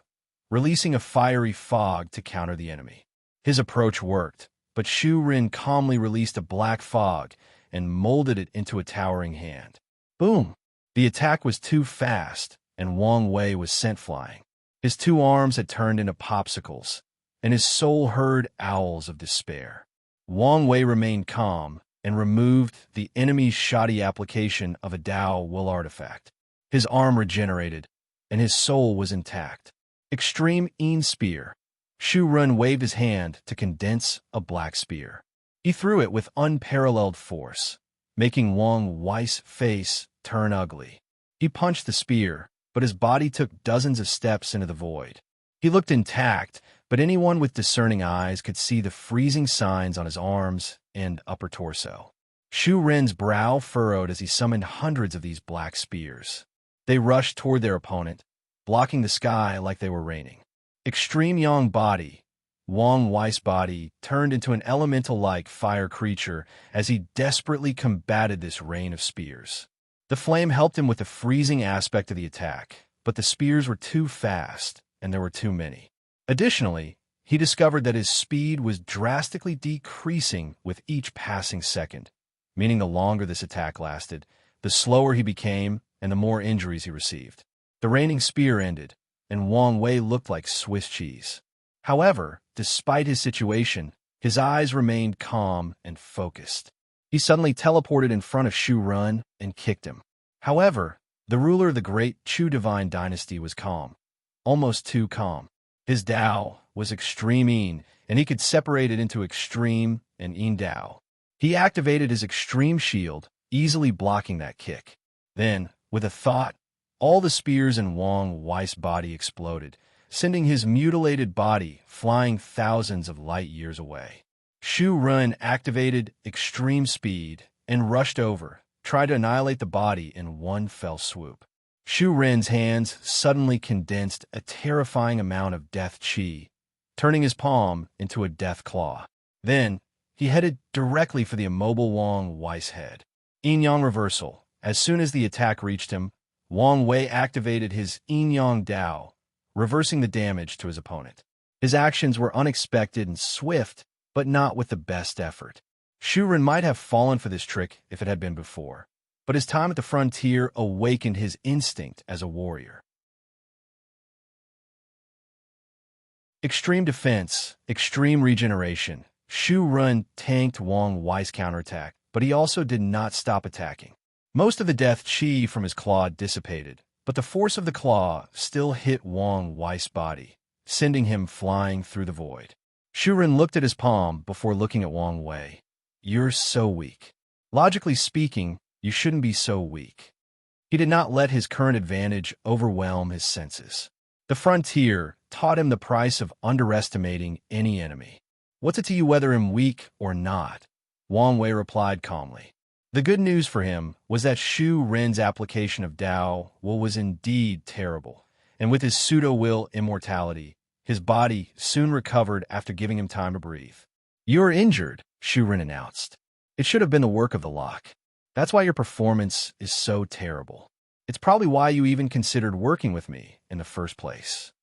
releasing a fiery fog to counter the enemy. His approach worked, but Shu Rin calmly released a black fog and molded it into a towering hand. Boom! The attack was too fast, and Wang Wei was sent flying. His two arms had turned into popsicles, and his soul heard owls of despair. Wang Wei remained calm and removed the enemy's shoddy application of a Tao will artifact. His arm regenerated, and his soul was intact. Extreme Een Spear. Shu Run waved his hand to condense a black spear. He threw it with unparalleled force, making Wang Wei's face turn ugly. He punched the spear, but his body took dozens of steps into the void. He looked intact, but anyone with discerning eyes could see the freezing signs on his arms and upper torso. Shu Ren's brow furrowed as he summoned hundreds of these black spears. They rushed toward their opponent, blocking the sky like they were raining. Extreme Yang body, Wang Wei's body, turned into an elemental-like fire creature as he desperately combated this rain of spears. The flame helped him with the freezing aspect of the attack, but the spears were too fast, and there were too many. Additionally, he discovered that his speed was drastically decreasing with each passing second, meaning the longer this attack lasted, the slower he became and the more injuries he received. The raining spear ended, and Wang Wei looked like Swiss cheese. However, despite his situation, his eyes remained calm and focused. He suddenly teleported in front of Shu Run and kicked him. However, the ruler of the great Chu Divine dynasty was calm. almost too calm. His Dao was extreme Yin, and he could separate it into extreme and Yin Dao. He activated his extreme shield, easily blocking that kick. Then, with a thought, all the spears in Wang Wei's body exploded, sending his mutilated body flying thousands of light years away. Shu Ren activated extreme speed and rushed over, tried to annihilate the body in one fell swoop. Shu Ren's hands suddenly condensed a terrifying amount of death qi, turning his palm into a death claw. Then, he headed directly for the immobile Wang Wei's head. Yin-Yang reversal. As soon as the attack reached him, Wang Wei activated his Yin-Yang Dao, reversing the damage to his opponent. His actions were unexpected and swift, but not with the best effort. Shu Ren might have fallen for this trick if it had been before, but his time at the frontier awakened his instinct as a warrior. Extreme defense, extreme regeneration. Shu Ren tanked Wang Wei's counterattack, but he also did not stop attacking. Most of the death qi from his claw dissipated, but the force of the claw still hit Wang Wei's body, sending him flying through the void. Shu Ren looked at his palm before looking at Wang Wei. "You're so weak. Logically speaking, you shouldn't be so weak." He did not let his current advantage overwhelm his senses. The frontier taught him the price of underestimating any enemy. "What's it to you whether I'm weak or not?" Wang Wei replied calmly. The good news for him was that Shu Ren's application of Dao was indeed terrible, and with his pseudo-will immortality, his body soon recovered after giving him time to breathe. "You're injured," Shu Ren announced. "It should have been the work of the lock. That's why your performance is so terrible. It's probably why you even considered working with me in the first place.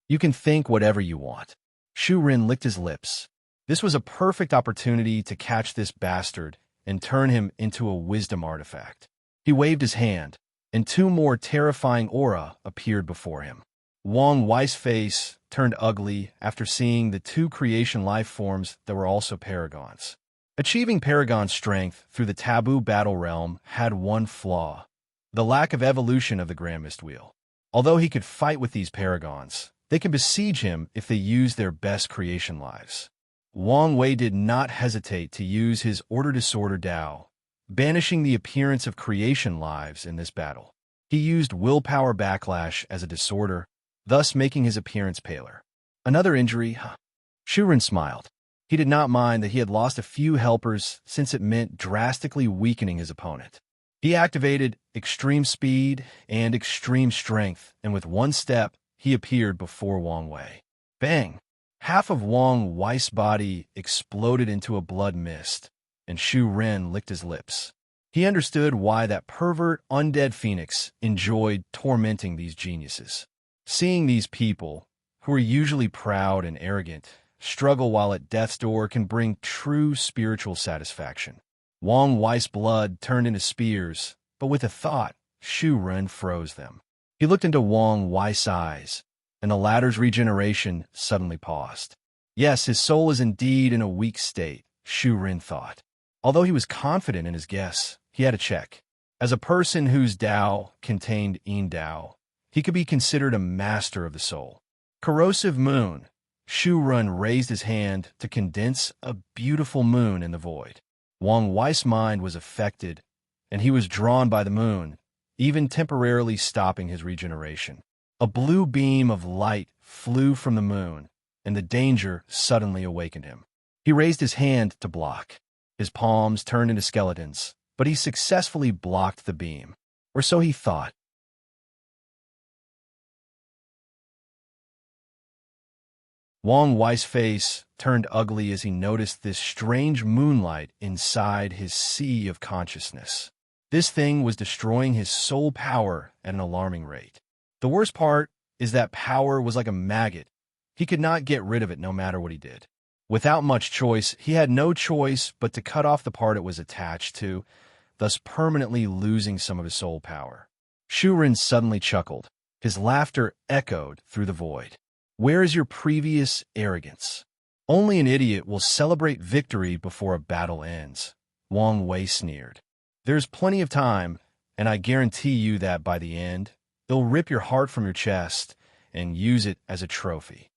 You can think whatever you want." Shu Ren licked his lips. This was a perfect opportunity to catch this bastard and turn him into a wisdom artifact. He waved his hand, and two more terrifying aura appeared before him. Wang Wei's face turned ugly after seeing the two creation life forms that were also paragons. Achieving paragon strength through the taboo battle realm had one flaw: the lack of evolution of the Grand Mist Wheel. Although he could fight with these paragons, they could besiege him if they used their best creation lives. Wang Wei did not hesitate to use his Order Disorder Dao, banishing the appearance of creation lives in this battle. He used Willpower Backlash as a disorder, thus making his appearance paler. Another injury? Shu Ren smiled. He did not mind that he had lost a few helpers since it meant drastically weakening his opponent. He activated Extreme Speed and Extreme Strength, and with one step, he appeared before Wang Wei. Bang! Half of Wang Wei's body exploded into a blood mist, and Shu Ren licked his lips. He understood why that pervert undead phoenix enjoyed tormenting these geniuses. Seeing these people, who are usually proud and arrogant, struggle while at death's door can bring true spiritual satisfaction. Wang Wei's blood turned into spears, but with a thought, Shu Ren froze them. He looked into Wang Wei's eyes, and the latter's regeneration suddenly paused. Yes, his soul is indeed in a weak state, Shu Ren thought. Although he was confident in his guess, he had to check. As a person whose Dao contained Yin Dao, he could be considered a master of the soul. Corrosive moon. Shu Ren raised his hand to condense a beautiful moon in the void. Wang Wei's mind was affected, and he was drawn by the moon, even temporarily stopping his regeneration. A blue beam of light flew from the moon, and the danger suddenly awakened him. He raised his hand to block. His palms turned into skeletons, but he successfully blocked the beam. Or so he thought. Wang Wei's face turned ugly as he noticed this strange moonlight inside his sea of consciousness. This thing was destroying his soul power at an alarming rate. The worst part is that power was like a maggot. He could not get rid of it no matter what he did. Without much choice, he had no choice but to cut off the part it was attached to, thus permanently losing some of his soul power. Shu Ren suddenly chuckled. His laughter echoed through the void. "Where is your previous arrogance? Only an idiot will celebrate victory before a battle ends," Wang Wei sneered. "There's plenty of time, and I guarantee you that by the end, it'll rip your heart from your chest, and use it as a trophy.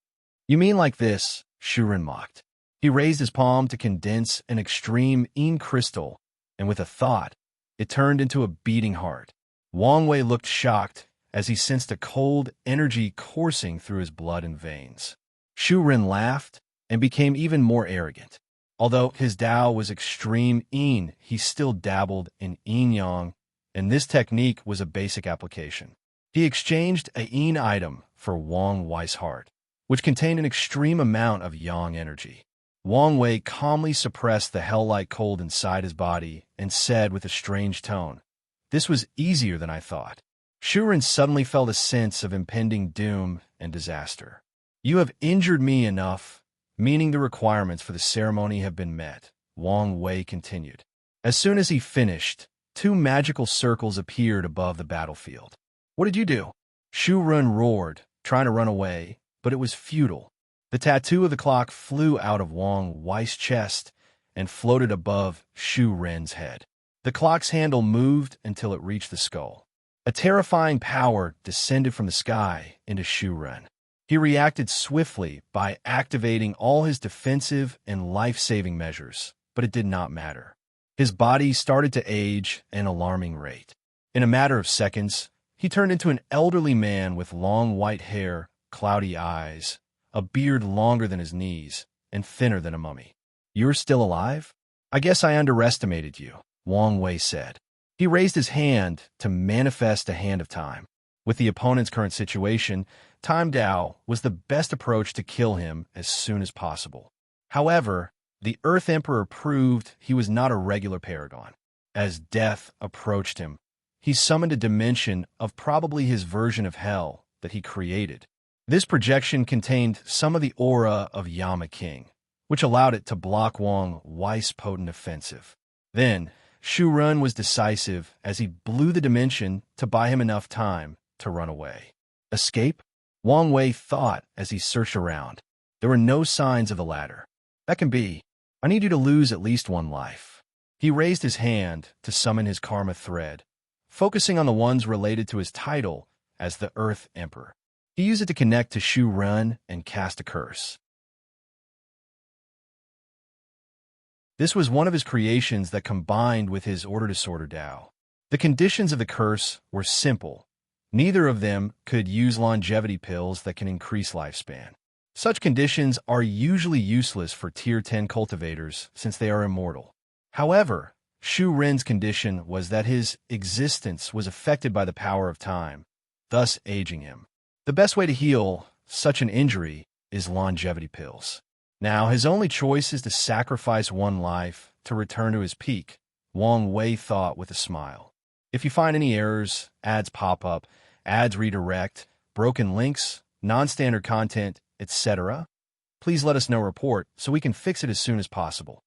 You mean like this? Shu Ren mocked. He raised his palm to condense an extreme Yin crystal, and with a thought, it turned into a beating heart. Wang Wei looked shocked as he sensed a cold energy coursing through his blood and veins. Shu Ren laughed and became even more arrogant. Although his Dao was extreme Yin, he still dabbled in Yin-Yang, and this technique was a basic application. He exchanged a Yin item for Wang Wei's heart, which contained an extreme amount of Yang energy. Wang Wei calmly suppressed the hell-like cold inside his body and said with a strange tone, "This was easier than I thought." Shu Ren suddenly felt a sense of impending doom and disaster. "You have injured me enough, meaning the requirements for the ceremony have been met," Wang Wei continued. As soon as he finished, 2 magical circles appeared above the battlefield. "What did you do?" Shu Ren roared, trying to run away, but it was futile. The tattoo of the clock flew out of Wang Wei's chest and floated above Shu Ren's head. The clock's handle moved until it reached the skull. A terrifying power descended from the sky into Shu Ren. He reacted swiftly by activating all his defensive and life-saving measures, but it did not matter. His body started to age at an alarming rate. In a matter of seconds, he turned into an elderly man with long white hair, cloudy eyes, a beard longer than his knees, and thinner than a mummy. "You're still alive? I guess I underestimated you," Wang Wei said. He raised his hand to manifest a hand of time. With the opponent's current situation, Time Dao was the best approach to kill him as soon as possible. However, the Earth Emperor proved he was not a regular paragon. As death approached him, he summoned a dimension of probably his version of hell that he created. This projection contained some of the aura of Yama King, which allowed it to block Wang Wei's potent offensive. Then, Shu Ren was decisive as he blew the dimension to buy him enough time to run away. Escape? Wang Wei thought as he searched around. There were no signs of the latter. "That can be. I need you to lose at least 1 life." He raised his hand to summon his karma thread, focusing on the ones related to his title as the Earth Emperor. He used it to connect to Shu Ren and cast a curse. This was one of his creations that combined with his Order Disorder Dao. The conditions of the curse were simple. Neither of them could use longevity pills that can increase lifespan. Such conditions are usually useless for Tier 10 cultivators since they are immortal. However, Shu Ren's condition was that his existence was affected by the power of time, thus aging him. The best way to heal such an injury is longevity pills. Now, his only choice is to sacrifice 1 life to return to his peak, Wang Wei thought with a smile. If you find any errors, ads pop up, ads redirect, broken links, non-standard content, etc., please let us know report so we can fix it as soon as possible.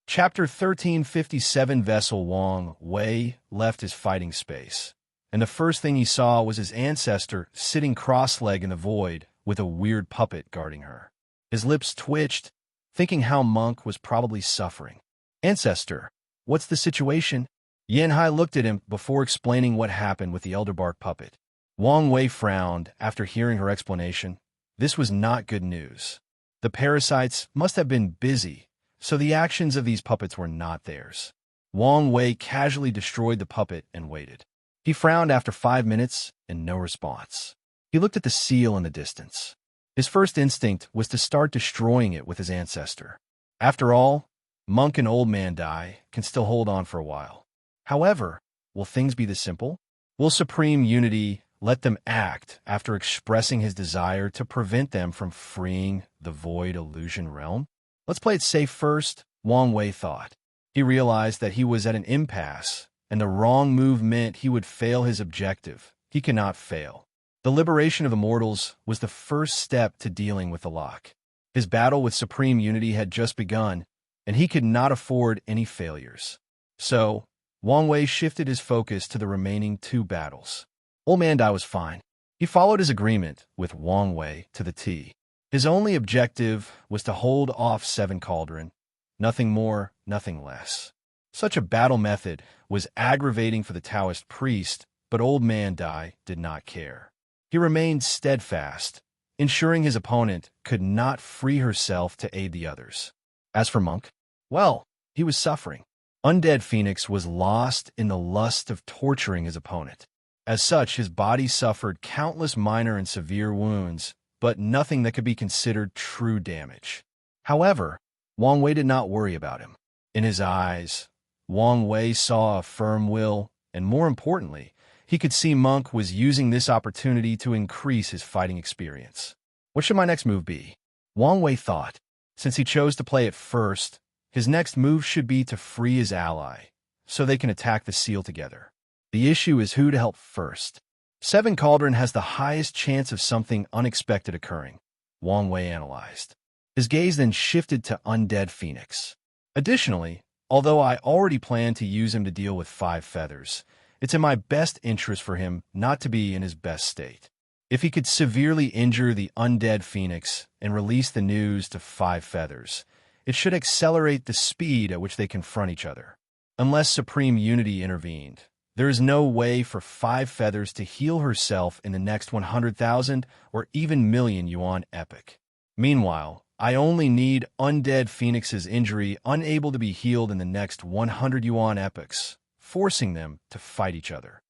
Chapter 1357 Vessel Wang Wei left his fighting space, and the first thing he saw was his ancestor sitting cross-legged in the void with a weird puppet guarding her. His lips twitched, thinking how Monk was probably suffering. "Ancestor, what's the situation?" Yanhai looked at him before explaining what happened with the Elderbark puppet. Wang Wei frowned after hearing her explanation. This was not good news. The parasites must have been busy, so the actions of these puppets were not theirs. Wang Wei casually destroyed the puppet and waited. He frowned after 5 minutes and no response. He looked at the seal in the distance. His first instinct was to start destroying it with his ancestor. After all, Monk and Old Man Dai can still hold on for a while. However, will things be this simple? Will Supreme Unity let them act after expressing his desire to prevent them from freeing the Void Illusion realm? Let's play it safe first, Wang Wei thought. He realized that he was at an impasse, and the wrong move meant he would fail his objective. He cannot fail. The liberation of immortals was the first step to dealing with the lock. His battle with Supreme Unity had just begun, and he could not afford any failures. So, Wang Wei shifted his focus to the remaining 2 battles. Old Man Dai was fine. He followed his agreement with Wang Wei to the T. His only objective was to hold off 7 Cauldron. Nothing more, nothing less. Such a battle method was aggravating for the Taoist priest, but Old Man Dai did not care. He remained steadfast, ensuring his opponent could not free herself to aid the others. As for Monk, well, he was suffering. Undead Phoenix was lost in the lust of torturing his opponent. As such, his body suffered countless minor and severe wounds, but nothing that could be considered true damage. However, Wang Wei did not worry about him. In his eyes, Wang Wei saw a firm will, and more importantly, he could see Monk was using this opportunity to increase his fighting experience. What should my next move be? Wang Wei thought. Since he chose to play it first, his next move should be to free his ally, so they can attack the seal together. The issue is who to help first. Seven Cauldron has the highest chance of something unexpected occurring, Wang Wei analyzed. His gaze then shifted to Undead Phoenix. Additionally, although I already plan to use him to deal with 5 feathers, it's in my best interest for him not to be in his best state. If he could severely injure the Undead Phoenix and release the news to 5 feathers, it should accelerate the speed at which they confront each other. Unless Supreme Unity intervened, there is no way for 5 feathers to heal herself in the next 100,000 or even million yuan epic. Meanwhile, I only need Undead Phoenix's injury unable to be healed in the next 100 yuan epics, forcing them to fight each other.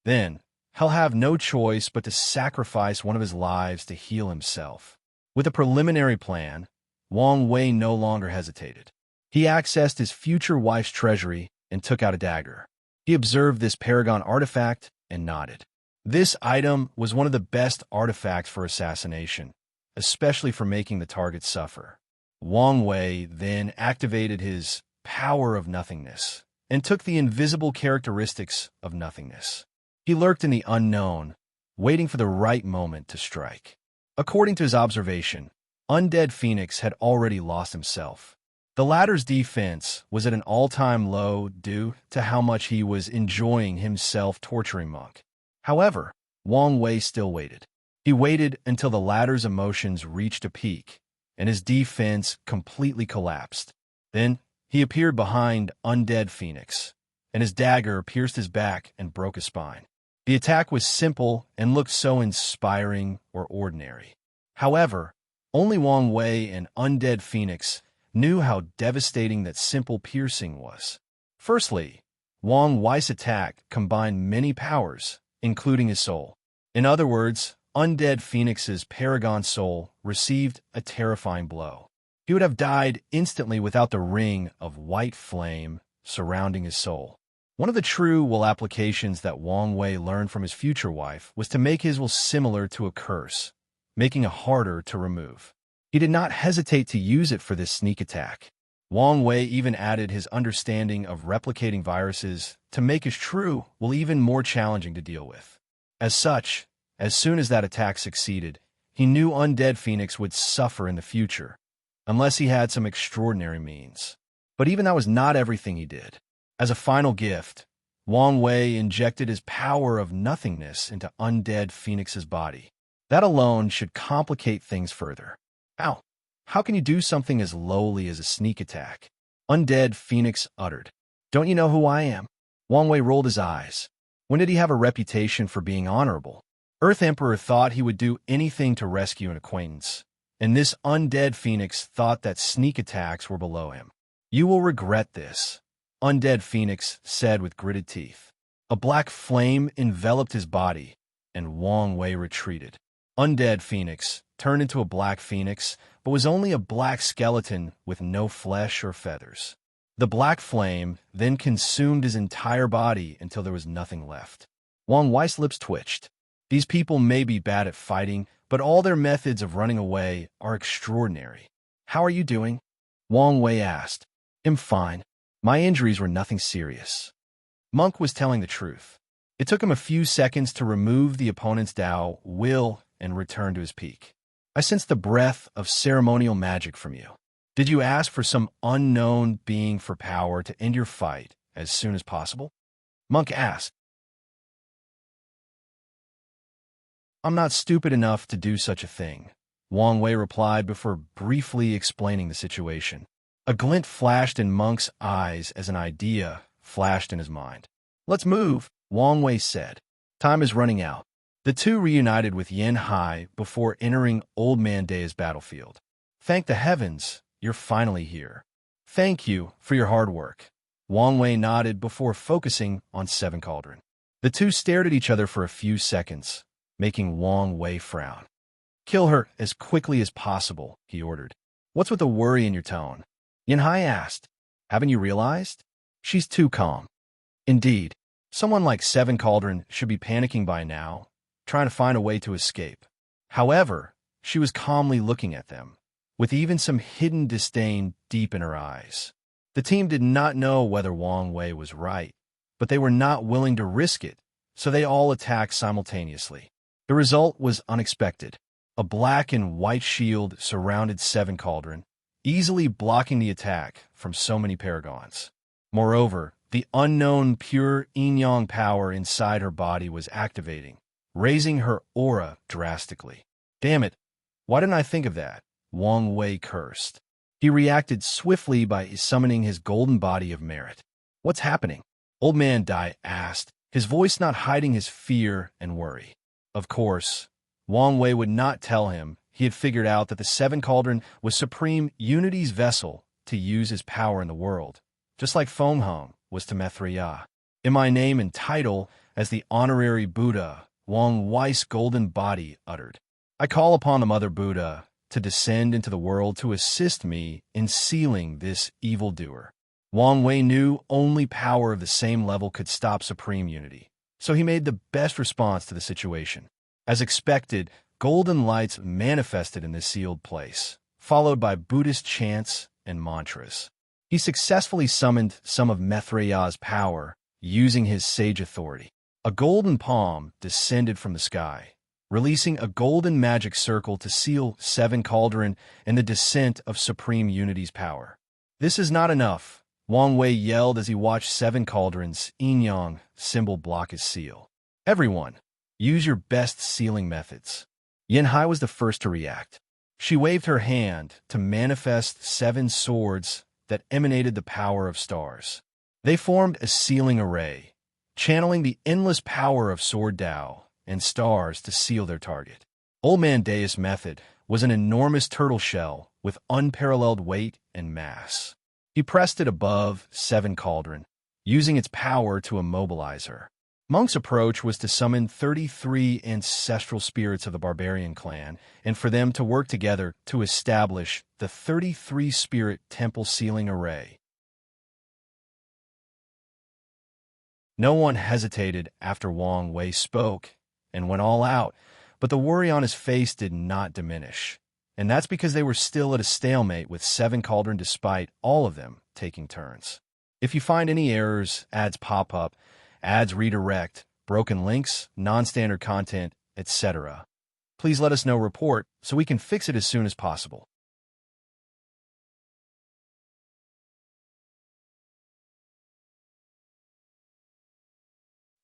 Then, he'll have no choice but to sacrifice one of his lives to heal himself. With a preliminary plan, Wang Wei no longer hesitated. He accessed his future wife's treasury and took out a dagger. He observed this paragon artifact and nodded. This item was one of the best artifacts for assassination, especially for making the target suffer. Wang Wei then activated his power of nothingness and took the invisible characteristics of nothingness. He lurked in the unknown, waiting for the right moment to strike. According to his observation, Undead Phoenix had already lost himself. The latter's defense was at an all-time low due to how much he was enjoying himself torturing Monk. However, Wang Wei still waited. He waited until the latter's emotions reached a peak, and his defense completely collapsed. Then, he appeared behind Undead Phoenix, and his dagger pierced his back and broke his spine. The attack was simple and looked so inspiring or ordinary. However, only Wang Wei and Undead Phoenix knew how devastating that simple piercing was. Firstly, Wang Wei's attack combined many powers, including his soul. In other words, Undead Phoenix's Paragon soul received a terrifying blow. He would have died instantly without the ring of white flame surrounding his soul. One of the true will applications that Wang Wei learned from his future wife was to make his will similar to a curse, making it harder to remove. He did not hesitate to use it for this sneak attack. Wang Wei even added his understanding of replicating viruses to make his true will even more challenging to deal with. As such, as soon as that attack succeeded, he knew Undead Phoenix would suffer in the future, unless he had some extraordinary means. But even that was not everything he did. As a final gift, Wang Wei injected his power of nothingness into Undead Phoenix's body. That alone should complicate things further. How can you do something as lowly as a sneak attack? Undead Phoenix uttered. Don't you know who I am? Wang Wei rolled his eyes. When did he have a reputation for being honorable? Earth Emperor thought he would do anything to rescue an acquaintance, and this Undead Phoenix thought that sneak attacks were below him. You will regret this, Undead Phoenix said with gritted teeth. A black flame enveloped his body, and Wang Wei retreated. Undead Phoenix turned into a black phoenix, but was only a black skeleton with no flesh or feathers. The black flame then consumed his entire body until there was nothing left. Wang Wei's lips twitched. These people may be bad at fighting, but all their methods of running away are extraordinary. How are you doing? Wang Wei asked. I'm fine. My injuries were nothing serious. Monk was telling the truth. It took him a few seconds to remove the opponent's Dao will and return to his peak. I sensed the breath of ceremonial magic from you. Did you ask for some unknown being for power to end your fight as soon as possible? Monk asked. I'm not stupid enough to do such a thing, Wang Wei replied before briefly explaining the situation. A glint flashed in Monk's eyes as an idea flashed in his mind. "Let's move," Wang Wei said. "Time is running out." The two reunited with Yin Hai before entering Old Man Da's battlefield. "Thank the heavens, you're finally here." "Thank you for your hard work." Wang Wei nodded before focusing on Seven Cauldron. The two stared at each other for a few seconds, making Wang Wei frown. "Kill her as quickly as possible," he ordered. "What's with the worry in your tone?" Yin Hai asked. "Haven't you realized?" "She's too calm." "Indeed. Someone like Seven Cauldron should be panicking by now, trying to find a way to escape." However, she was calmly looking at them, with even some hidden disdain deep in her eyes. The team did not know whether Wang Wei was right, but they were not willing to risk it, so they all attacked simultaneously. The result was unexpected. A black and white shield surrounded Seven Cauldron, easily blocking the attack from so many paragons. Moreover, the unknown pure yin-yang power inside her body was activating, raising her aura drastically. "Damn it, why didn't I think of that?" Wang Wei cursed. He reacted swiftly by summoning his golden body of merit. "What's happening?" Old Man Dai asked, his voice not hiding his fear and worry. Of course, Wang Wei would not tell him he had figured out that the Seven Cauldron was Supreme Unity's vessel to use his power in the world, just like Feng Hong was to Mithriya. "In my name and title as the honorary Buddha," Wang Wei's golden body uttered, "I call upon the Mother Buddha to descend into the world to assist me in sealing this evildoer." Wang Wei knew only power of the same level could stop Supreme Unity, so he made the best response to the situation. As expected, golden lights manifested in this sealed place, followed by Buddhist chants and mantras. He successfully summoned some of Mithriya's power, using his sage authority. A golden palm descended from the sky, releasing a golden magic circle to seal Seven Cauldron and the descent of Supreme Unity's power. "This is not enough," Wang Wei yelled as he watched Seven Cauldron's yin-yang symbol block his seal. "Everyone, use your best sealing methods." Yin Hai was the first to react. She waved her hand to manifest 7 swords that emanated the power of stars. They formed a sealing array, channeling the endless power of Sword Tao and stars to seal their target. Old Man Dai's method was an enormous turtle shell with unparalleled weight and mass. He pressed it above Seven Cauldron, using its power to immobilize her. Monk's approach was to summon 33 ancestral spirits of the barbarian clan and for them to work together to establish the 33-spirit temple sealing array. No one hesitated after Wang Wei spoke and went all out, but the worry on his face did not diminish. And that's because they were still at a stalemate with Seven Cauldron despite all of them taking turns. If you find any errors, ads pop up, ads redirect, broken links, non-standard content, etc., please let us know. Report so we can fix it as soon as possible.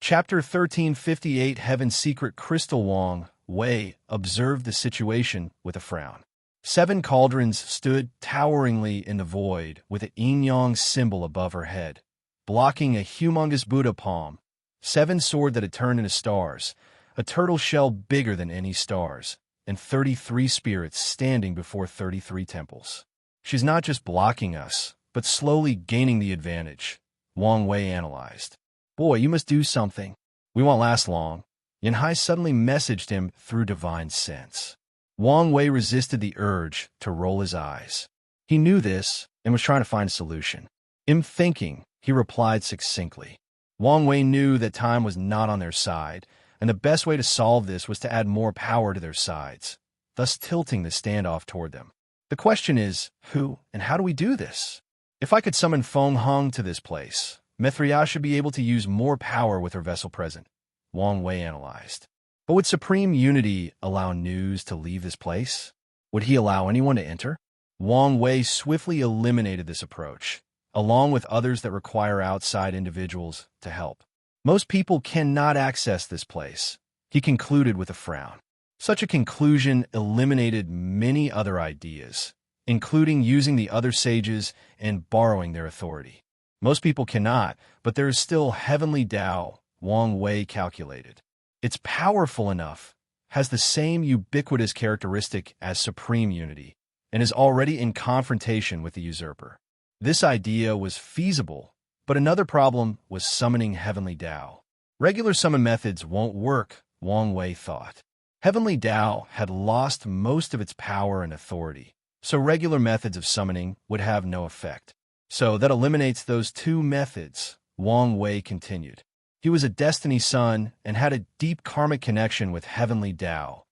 Chapter 1358 Heaven's Secret Crystal. Wang Wei observed the situation with a frown. Seven Cauldrons stood toweringly in the void with a yin-yang symbol above her head, blocking a humongous Buddha palm, 7 sword that had turned into stars, a turtle shell bigger than any stars, and 33 spirits standing before 33 temples. "She's not just blocking us, but slowly gaining the advantage," Wang Wei analyzed. "Boy, you must do something. We won't last long." Yin Hai suddenly messaged him through divine sense. Wang Wei resisted the urge to roll his eyes. He knew this and was trying to find a solution. In thinking, he replied succinctly. Wang Wei knew that time was not on their side, and the best way to solve this was to add more power to their sides, thus tilting the standoff toward them. "The question is, who and how do we do this? If I could summon Feng Hong to this place, Mithriya should be able to use more power with her vessel present," Wang Wei analyzed. "But would Supreme Unity allow news to leave this place? Would he allow anyone to enter?" Wang Wei swiftly eliminated this approach, along with others that require outside individuals to help. "Most people cannot access this place," he concluded with a frown. Such a conclusion eliminated many other ideas, including using the other sages and borrowing their authority. Most people cannot, but there is still heavenly Tao, Wang Wei calculated. It's powerful enough, has the same ubiquitous characteristic as supreme unity, and is already in confrontation with the usurper. This idea was feasible, but another problem was summoning heavenly Tao. Regular summon methods won't work, Wang Wei thought. Heavenly Tao had lost most of its power and authority, so regular methods of summoning would have no effect. So that eliminates those two methods, Wang Wei continued. He was a destiny son and had a deep karmic connection with heavenly Tao,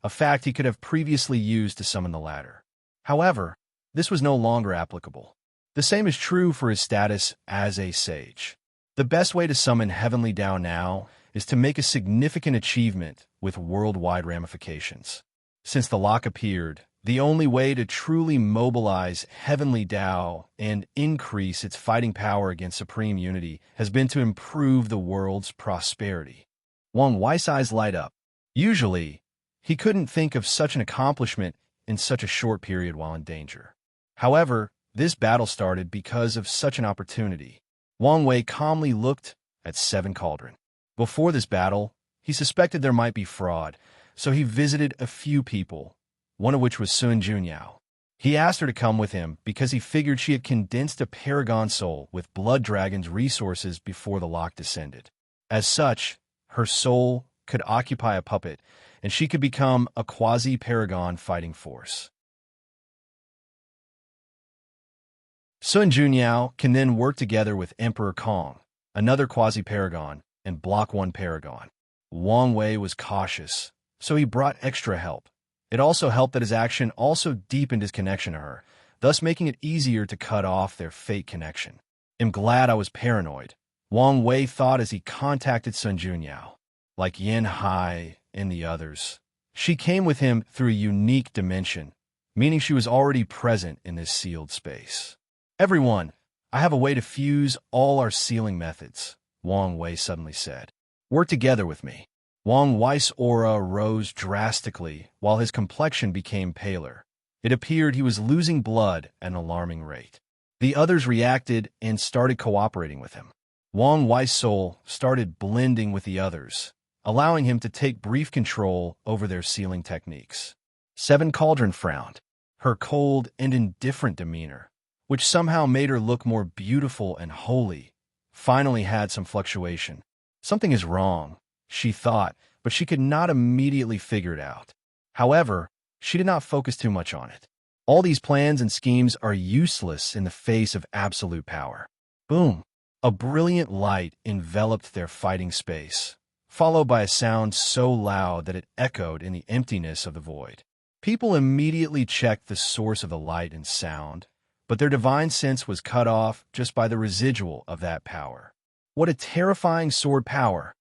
a fact he could have previously used to summon the latter. However, this was no longer applicable. The same is true for his status as a sage. The best way to summon heavenly Tao now is to make a significant achievement with worldwide ramifications. Since the lock appeared, the only way to truly mobilize heavenly Tao and increase its fighting power against supreme unity has been to improve the world's prosperity. Wang Wei's eyes light up. Usually, he couldn't think of such an accomplishment in such a short period while in danger. However, this battle started because of such an opportunity. Wang Wei calmly looked at Seven Cauldron. Before this battle, he suspected there might be fraud, so he visited a few people, one of which was Sun Junyao. He asked her to come with him because he figured she had condensed a paragon soul with Blood Dragon's resources before the lock descended. As such, her soul could occupy a puppet, and she could become a quasi-paragon fighting force. Sun Junyao can then work together with Emperor Kong, another quasi-paragon, and block one paragon. Wang Wei was cautious, so he brought extra help. It also helped that his action also deepened his connection to her, thus making it easier to cut off their fate connection. "I'm glad I was paranoid," Wang Wei thought as he contacted Sun Junyao. Like Yin Hai and the others, she came with him through a unique dimension, meaning she was already present in this sealed space. "Everyone, I have a way to fuse all our sealing methods," Wang Wei suddenly said. "Work together with me." Wang Wei's aura rose drastically while his complexion became paler. It appeared he was losing blood at an alarming rate. The others reacted and started cooperating with him. Wang Wei's soul started blending with the others, allowing him to take brief control over their sealing techniques. Seven Cauldron frowned. Her cold and indifferent demeanor, which somehow made her look more beautiful and holy, finally had some fluctuation. Something is wrong, she thought, but she could not immediately figure it out. However, she did not focus too much on it. All these plans and schemes are useless in the face of absolute power. Boom! A brilliant light enveloped their fighting space, followed by a sound so loud that it echoed in the emptiness of the void. People immediately checked the source of the light and sound, but their divine sense was cut off just by the residual of that power. "What a terrifying sword power,"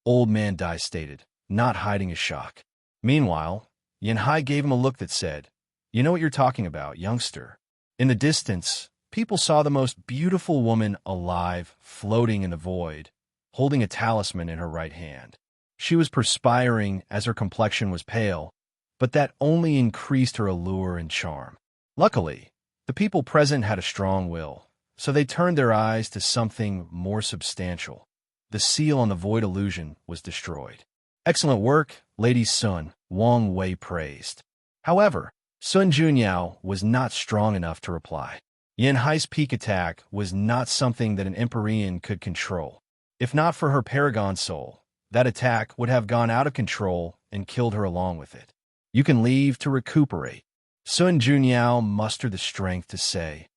Old Man Dai stated, not hiding his shock. Meanwhile, Yin Hai gave him a look that said, "You know what you're talking about, youngster." In the distance, people saw the most beautiful woman alive floating in the void, holding a talisman in her right hand. She was perspiring as her complexion was pale, but that only increased her allure and charm. Luckily, the people present had a strong will, so they turned their eyes to something more substantial. The seal on the void illusion was destroyed. "Excellent work, Lady Sun," Wang Wei praised. However, Sun Junyao was not strong enough to reply. Yin Hai's peak attack was not something that an Empyrean could control. If not for her paragon soul, that attack would have gone out of control and killed her along with it. "You can leave to recuperate." Sun Junyao mustered the strength to say,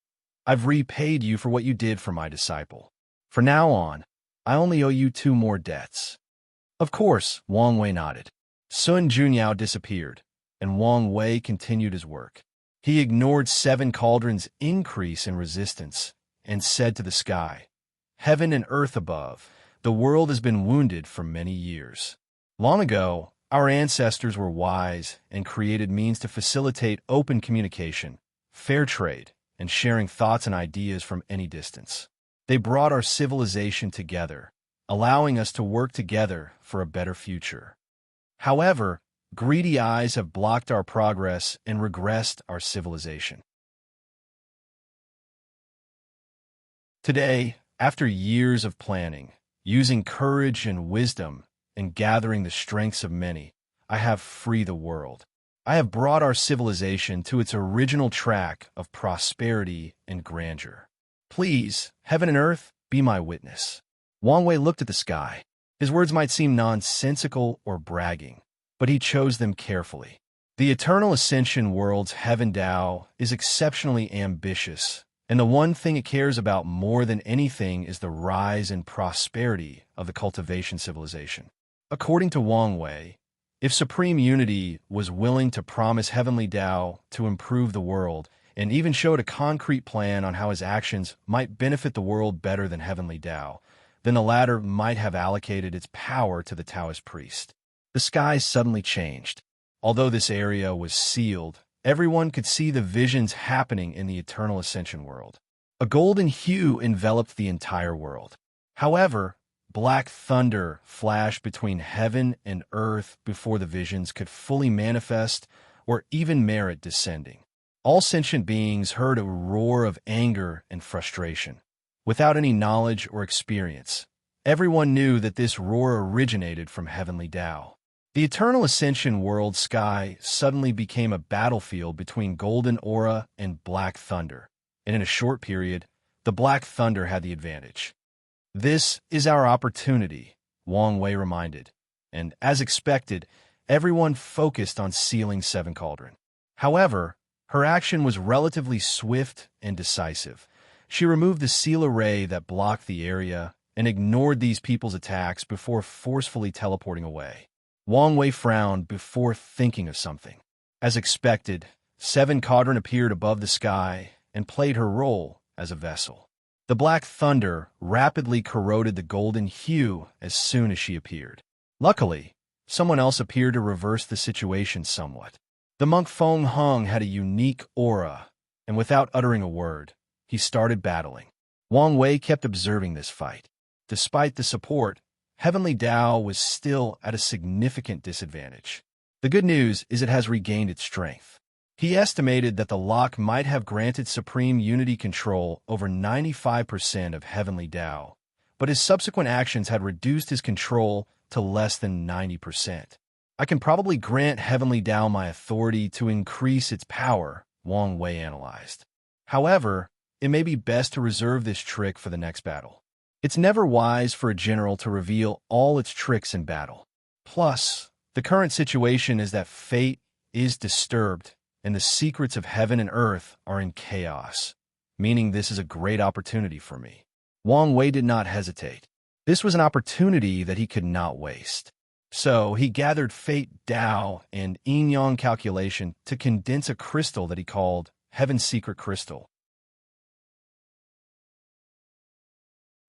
"I've repaid you for what you did for my disciple. For now on, I only owe you 2 more debts." "Of course," Wang Wei nodded. Sun Junyao disappeared, and Wang Wei continued his work. He ignored Seven Cauldron's increase in resistance and said to the sky, "Heaven and earth above, the world has been wounded for many years. Long ago, our ancestors were wise and created means to facilitate open communication, fair trade, and sharing thoughts and ideas from any distance. They brought our civilization together, allowing us to work together for a better future. However, greedy eyes have blocked our progress and regressed our civilization. Today, after years of planning, using courage and wisdom, and gathering the strengths of many, I have freed the world. I have brought our civilization to its original track of prosperity and grandeur. Please, heaven and earth, be my witness. Wang Wei looked at the sky. His words might seem nonsensical or bragging, but he chose them carefully. The Eternal Ascension World's Heaven Tao is exceptionally ambitious, and the one thing it cares about more than anything is the rise and prosperity of the cultivation civilization. According to Wang Wei, if Supreme Unity was willing to promise Heavenly Tao to improve the world, and even showed a concrete plan on how his actions might benefit the world better than Heavenly Tao, then the latter might have allocated its power to the Taoist priest. The sky suddenly changed. Although this area was sealed, everyone could see the visions happening in the Eternal Ascension world. A golden hue enveloped the entire world. However, black thunder flashed between heaven and earth before the visions could fully manifest or even merit descending. All sentient beings heard a roar of anger and frustration. Without any knowledge or experience, everyone knew that this roar originated from Heavenly Tao. The Eternal Ascension world sky suddenly became a battlefield between golden aura and black thunder, and in a short period, the black thunder had the advantage. This is our opportunity, Wang Wei reminded, and as expected, everyone focused on sealing Seven Cauldron. However, her action was relatively swift and decisive. She removed the seal array that blocked the area and ignored these people's attacks before forcefully teleporting away. Wang Wei frowned before thinking of something. As expected, Seven Cauldron appeared above the sky and played her role as a vessel. The black thunder rapidly corroded the golden hue as soon as she appeared. Luckily, someone else appeared to reverse the situation somewhat. The monk Feng Hung had a unique aura, and without uttering a word, he started battling. Wang Wei kept observing this fight. Despite the support, Heavenly Tao was still at a significant disadvantage. The good news is it has regained its strength. He estimated that the lock might have granted Supreme Unity control over 95% of Heavenly Tao, but his subsequent actions had reduced his control to less than 90%. I can probably grant Heavenly Tao my authority to increase its power, Wang Wei analyzed. However, it may be best to reserve this trick for the next battle. It's never wise for a general to reveal all its tricks in battle. Plus, the current situation is that fate is disturbed and the secrets of heaven and earth are in chaos, meaning this is a great opportunity for me. Wang Wei did not hesitate. This was an opportunity that he could not waste. So he gathered Fate Tao and Yin-Yang calculation to condense a crystal that he called Heaven's Secret Crystal.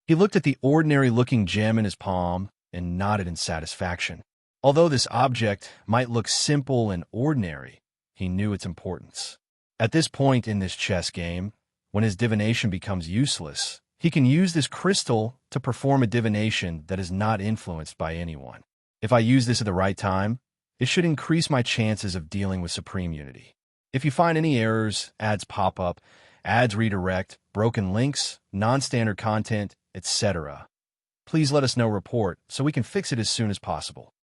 He looked at the ordinary-looking gem in his palm and nodded in satisfaction. Although this object might look simple and ordinary, he knew its importance. At this point in this chess game, when his divination becomes useless, he can use this crystal to perform a divination that is not influenced by anyone. If I use this at the right time, it should increase my chances of dealing with Supreme Unity. If you find any errors, ads pop up, ads redirect, broken links, non-standard content, etc., please let us know report so we can fix it as soon as possible.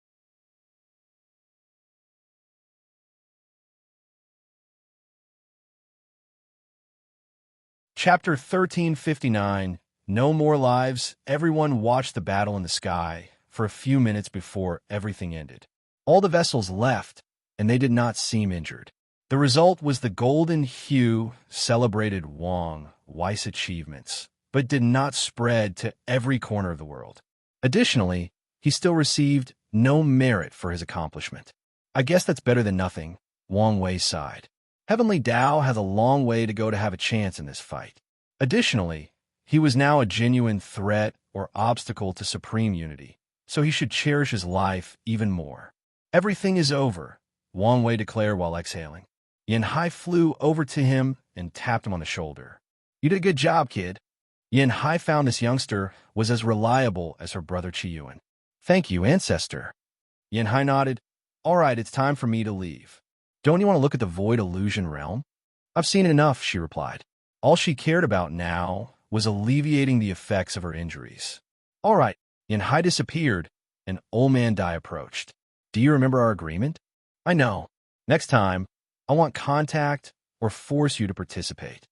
Chapter 1359, No More Lives. Everyone watched the battle in the sky for a few minutes before everything ended. All the vessels left, and they did not seem injured. The result was the golden hue celebrated Wang Wei's achievements, but did not spread to every corner of the world. Additionally, he still received no merit for his accomplishment. I guess that's better than nothing, Wang Wei sighed. Heavenly Tao has a long way to go to have a chance in this fight. Additionally, he was now a genuine threat or obstacle to Supreme Unity, so he should cherish his life even more. Everything is over, Wang Wei declared while exhaling. Yin Hai flew over to him and tapped him on the shoulder. You did a good job, kid. Yin Hai found this youngster was as reliable as her brother Qiyuan. Thank you, ancestor. Yin Hai nodded. All right, it's time for me to leave. Don't you want to look at the Void Illusion realm? I've seen it enough, she replied. All she cared about now was alleviating the effects of her injuries. All right, Yin Hai disappeared, and Old Man Dai approached. Do you remember our agreement? I know. Next time, I want contact or force you to participate.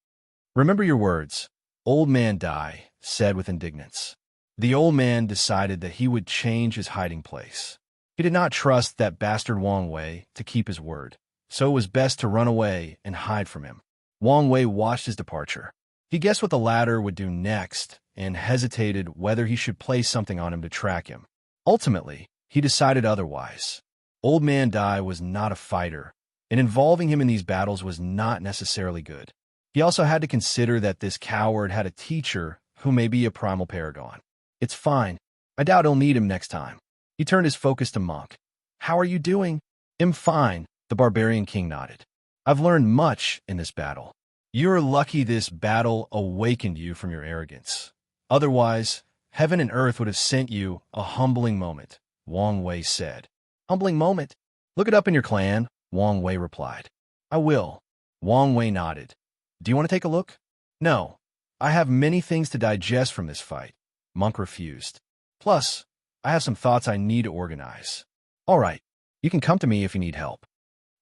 Remember your words, Old Man Dai said with indignance. The old man decided that he would change his hiding place. He did not trust that bastard Wang Wei to keep his word, so it was best to run away and hide from him. Wang Wei watched his departure. He guessed what the latter would do next and hesitated whether he should place something on him to track him. Ultimately, he decided otherwise. Old Man Dai was not a fighter, and involving him in these battles was not necessarily good. He also had to consider that this coward had a teacher who may be a primal paragon. It's fine. I doubt he'll need him next time. He turned his focus to Monk. How are you doing? I'm fine, the barbarian king nodded. I've learned much in this battle. You're lucky this battle awakened you from your arrogance. Otherwise, heaven and earth would have sent you a humbling moment, Wang Wei said. Humbling moment? Look it up in your clan, Wang Wei replied. I will. Wang Wei nodded. Do you want to take a look? No. I have many things to digest from this fight. Monk refused. Plus, I have some thoughts I need to organize. All right, you can come to me if you need help.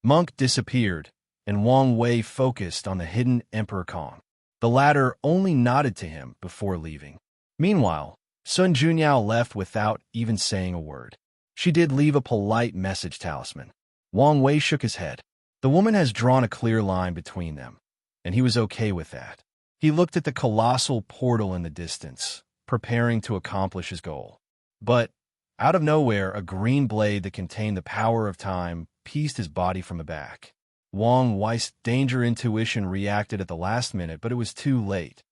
Monk disappeared, and Wang Wei focused on the hidden Emperor Kong. The latter only nodded to him before leaving. Meanwhile, Sun Junyao left without even saying a word. She did leave a polite message talisman. Wang Wei shook his head. The woman has drawn a clear line between them, and he was okay with that. He looked at the colossal portal in the distance, preparing to accomplish his goal. But, out of nowhere, a green blade that contained the power of time pieced his body from the back. Wang Wei's danger intuition reacted at the last minute, but it was too late.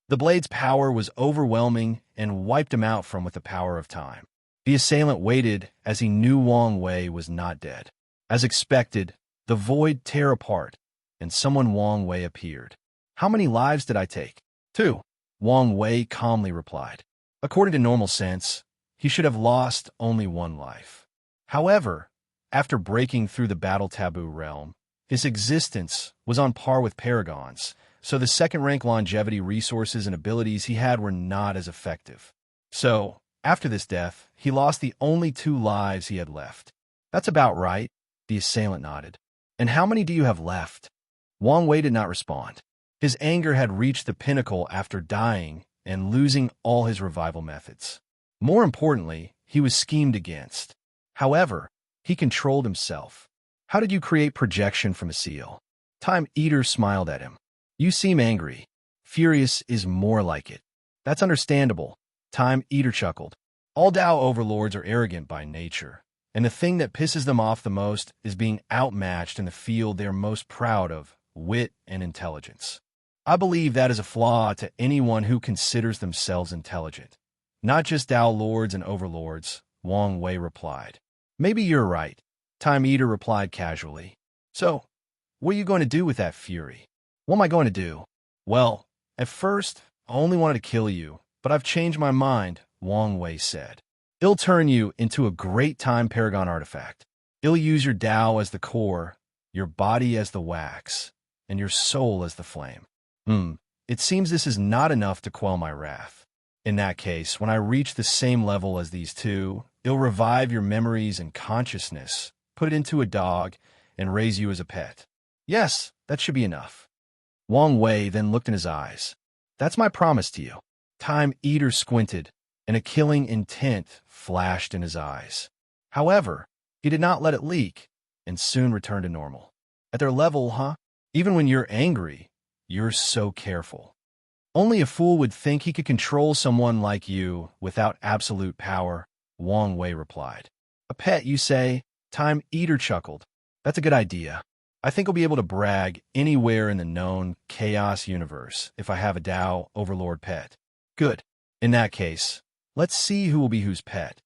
The blade's power was overwhelming and wiped him out from with the power of time. The assailant waited as he knew Wang Wei was not dead. As expected, the void tore apart, and someone Wang Wei appeared. How many lives did I take? 2. Wang Wei calmly replied. According to normal sense, he should have lost only 1 life. However, after breaking through the battle taboo realm, his existence was on par with Paragon's, so the second-rank longevity resources and abilities he had were not as effective. So, after this death, he lost the only 2 lives he had left. That's about right, the assailant nodded. And how many do you have left? Wang Wei did not respond. His anger had reached the pinnacle after dying and losing all his revival methods. More importantly, he was schemed against. However, he controlled himself. How did you create projection from a seal? Time Eater smiled at him. You seem angry. Furious is more like it. That's understandable. Time Eater chuckled. All Tao overlords are arrogant by nature, and the thing that pisses them off the most is being outmatched in the field they are most proud of, wit and intelligence. I believe that is a flaw to anyone who considers themselves intelligent. Not just Tao lords and overlords, Wang Wei replied. Maybe you're right, Time Eater replied casually. So, what are you going to do with that fury? What am I going to do? Well, at first, I only wanted to kill you, but I've changed my mind, Wang Wei said. It'll turn you into a great time paragon artifact. It'll use your Tao as the core, your body as the wax, and your soul as the flame. It seems this is not enough to quell my wrath. In that case, when I reach the same level as these 2, it'll revive your memories and consciousness, put it into a dog, and raise you as a pet. Yes, that should be enough. Wang Wei then looked in his eyes. That's my promise to you. Time Eater squinted, and a killing intent flashed in his eyes. However, he did not let it leak, and soon returned to normal. At their level, huh? Even when you're angry, you're so careful. Only a fool would think he could control someone like you without absolute power, Wang Wei replied. A pet, you say? Time Eater chuckled. That's a good idea. I think I'll be able to brag anywhere in the known chaos universe if I have a Tao Overlord pet. Good. In that case, let's see who will be whose pet.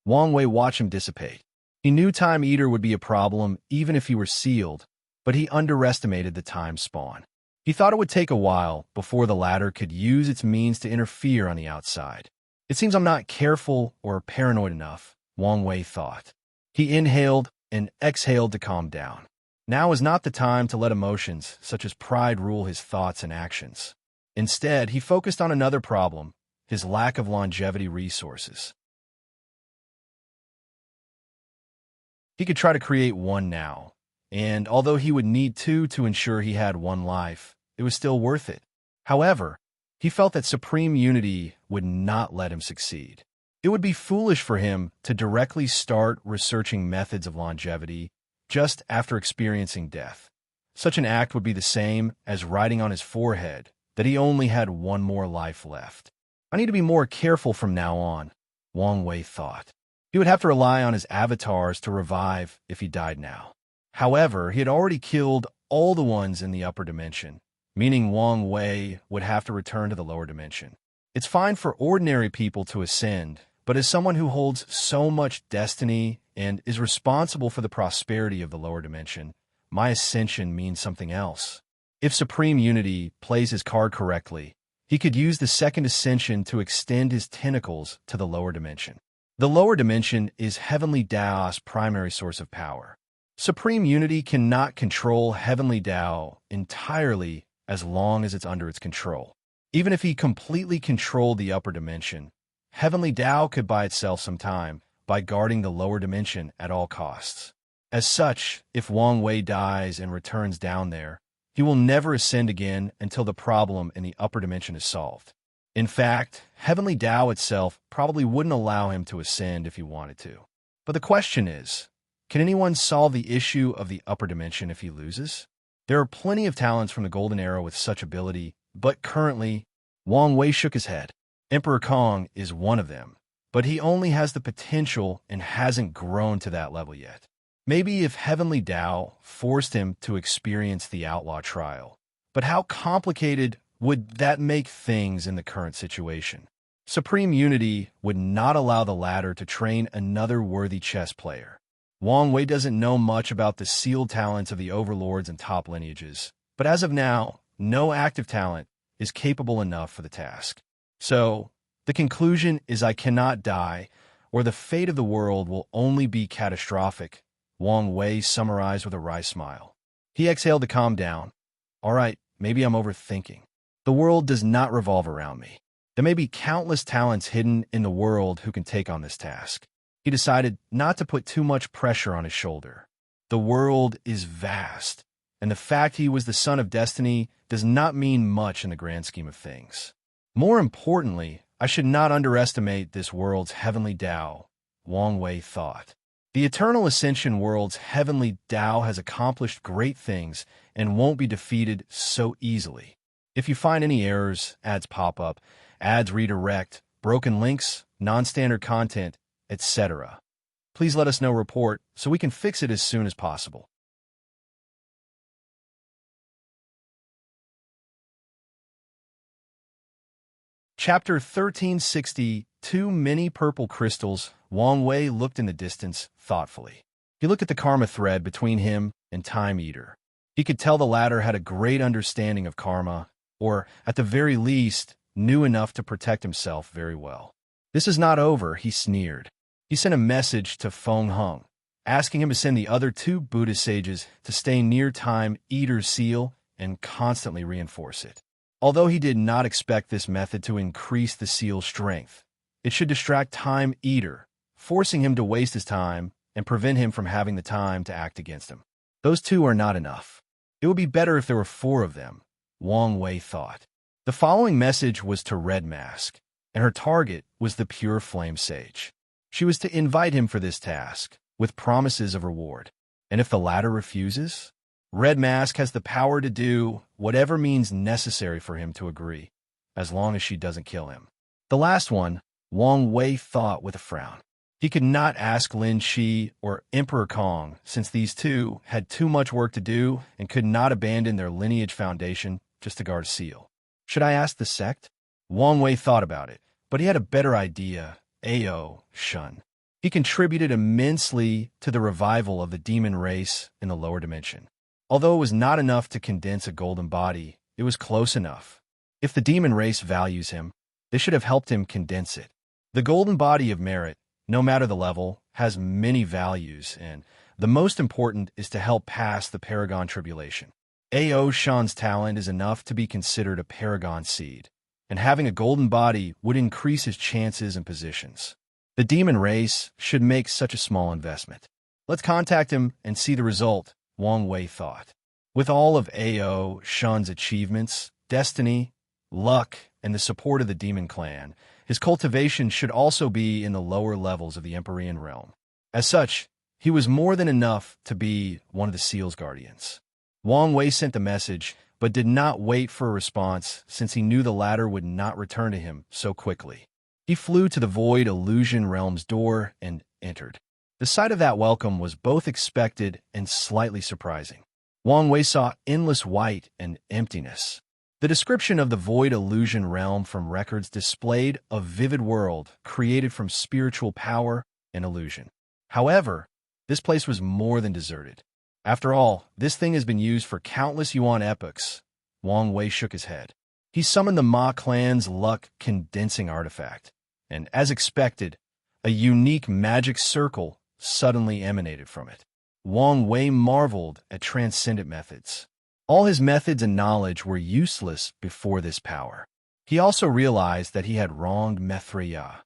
Wang Wei watched him dissipate. He knew Time Eater would be a problem even if he were sealed, but he underestimated the time spawn. He thought it would take a while before the latter could use its means to interfere on the outside. It seems I'm not careful or paranoid enough, Wang Wei thought. He inhaled and exhaled to calm down. Now is not the time to let emotions such as pride rule his thoughts and actions. Instead, he focused on another problem, his lack of longevity resources. He could try to create one now, and although he would need two to ensure he had one life, it was still worth it. However, he felt that supreme unity would not let him succeed. It would be foolish for him to directly start researching methods of longevity just after experiencing death. Such an act would be the same as writing on his forehead that he only had one more life left. I need to be more careful from now on, Wang Wei thought. He would have to rely on his avatars to revive if he died now. However, he had already killed all the ones in the upper dimension, meaning Wang Wei would have to return to the lower dimension. It's fine for ordinary people to ascend, but as someone who holds so much destiny and is responsible for the prosperity of the lower dimension, my ascension means something else. If Supreme Unity plays his card correctly, he could use the second ascension to extend his tentacles to the lower dimension. The lower dimension is Heavenly Tao's primary source of power. Supreme Unity cannot control Heavenly Tao entirely as long as it's under its control. Even if he completely controlled the upper dimension, Heavenly Tao could buy itself some time by guarding the lower dimension at all costs. As such, if Wang Wei dies and returns down there, he will never ascend again until the problem in the upper dimension is solved. In fact, Heavenly Tao itself probably wouldn't allow him to ascend if he wanted to. But the question is, can anyone solve the issue of the upper dimension if he loses? There are plenty of talents from the Golden Era with such ability, but currently, Wang Wei shook his head. Emperor Kong is one of them, but he only has the potential and hasn't grown to that level yet. Maybe if Heavenly Tao forced him to experience the outlaw trial. But how complicated would that make things in the current situation? Supreme Unity would not allow the latter to train another worthy chess player. Wang Wei doesn't know much about the sealed talents of the overlords and top lineages, but as of now, no active talent is capable enough for the task. So, the conclusion is I cannot die, or the fate of the world will only be catastrophic, Wang Wei summarized with a wry smile. He exhaled to calm down. All right, maybe I'm overthinking. The world does not revolve around me. There may be countless talents hidden in the world who can take on this task. He decided not to put too much pressure on his shoulder. The world is vast, and the fact he was the son of destiny does not mean much in the grand scheme of things. More importantly, I should not underestimate this world's Heavenly Tao, Wang Wei thought. The Eternal Ascension world's Heavenly Tao has accomplished great things and won't be defeated so easily. If you find any errors, ads pop up, ads redirect, broken links, non-standard content, etc., please let us know report so we can fix it as soon as possible. Chapter 1360, Too Many Purple Crystals. Wang Wei looked in the distance thoughtfully. He looked at the karma thread between him and Time Eater. He could tell the latter had a great understanding of karma, or, at the very least, knew enough to protect himself very well. This is not over, he sneered. He sent a message to Feng Heng, asking him to send the other two Buddhist sages to stay near Time Eater's seal and constantly reinforce it. Although he did not expect this method to increase the seal's strength, it should distract Time Eater, forcing him to waste his time and prevent him from having the time to act against him. Those two are not enough. It would be better if there were 4 of them, Wang Wei thought. The following message was to Red Mask, and her target was the Pure Flame Sage. She was to invite him for this task, with promises of reward. And if the latter refuses, Red Mask has the power to do whatever means necessary for him to agree, as long as she doesn't kill him. The last one, Wang Wei thought with a frown. He could not ask Lin Qi or Emperor Kong, since these two had too much work to do and could not abandon their lineage foundation just to guard a seal. Should I ask the sect? Wang Wei thought about it, but he had a better idea, Ao Shun. He contributed immensely to the revival of the demon race in the lower dimension. Although it was not enough to condense a golden body, it was close enough. If the demon race values him, they should have helped him condense it. The golden body of merit, no matter the level, has many values, and The most important is to help pass the Paragon tribulation. A.O. Shan's talent is enough to be considered a Paragon seed, and having a golden body would increase his chances and positions. The demon race should make such a small investment. Let's contact him and see the result, Wang Wei thought. With all of A.O. Shan's achievements, destiny, luck, and the support of the demon clan, his cultivation should also be in the lower levels of the Empyrean realm. As such, he was more than enough to be one of the Seal's guardians. Wang Wei sent the message, but did not wait for a response since he knew the latter would not return to him so quickly. He flew to the Void Illusion Realm's door and entered. The sight of that welcome was both expected and slightly surprising. Wang Wei saw endless white and emptiness. The description of the Void Illusion Realm from records displayed a vivid world created from spiritual power and illusion. However, this place was more than deserted. After all, this thing has been used for countless Yuan epochs. Wang Wei shook his head. He summoned the Ma clan's luck condensing artifact, and as expected, a unique magic circle suddenly emanated from it. Wang Wei marveled at transcendent methods. All his methods and knowledge were useless before this power. He also realized that he had wronged Mithriya.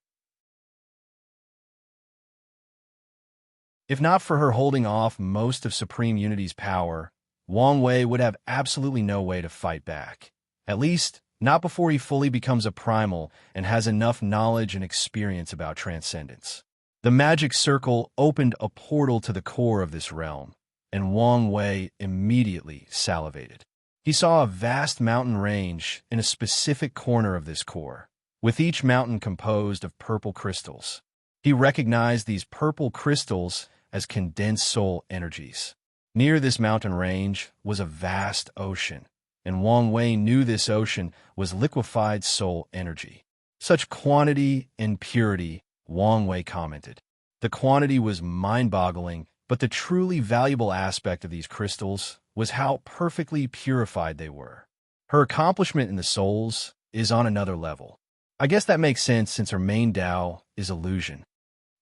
If not for her holding off most of Supreme Unity's power, Wang Wei would have absolutely no way to fight back. At least, not before he fully becomes a primal and has enough knowledge and experience about transcendence. The magic circle opened a portal to the core of this realm, and Wang Wei immediately salivated. He saw a vast mountain range in a specific corner of this core, with each mountain composed of purple crystals. He recognized these purple crystals as condensed soul energies. Near this mountain range was a vast ocean, and Wang Wei knew this ocean was liquefied soul energy. Such quantity and purity, Wang Wei commented. The quantity was mind-boggling, but the truly valuable aspect of these crystals was how perfectly purified they were. Her accomplishment in the souls is on another level. I guess that makes sense since her main Tao is illusion.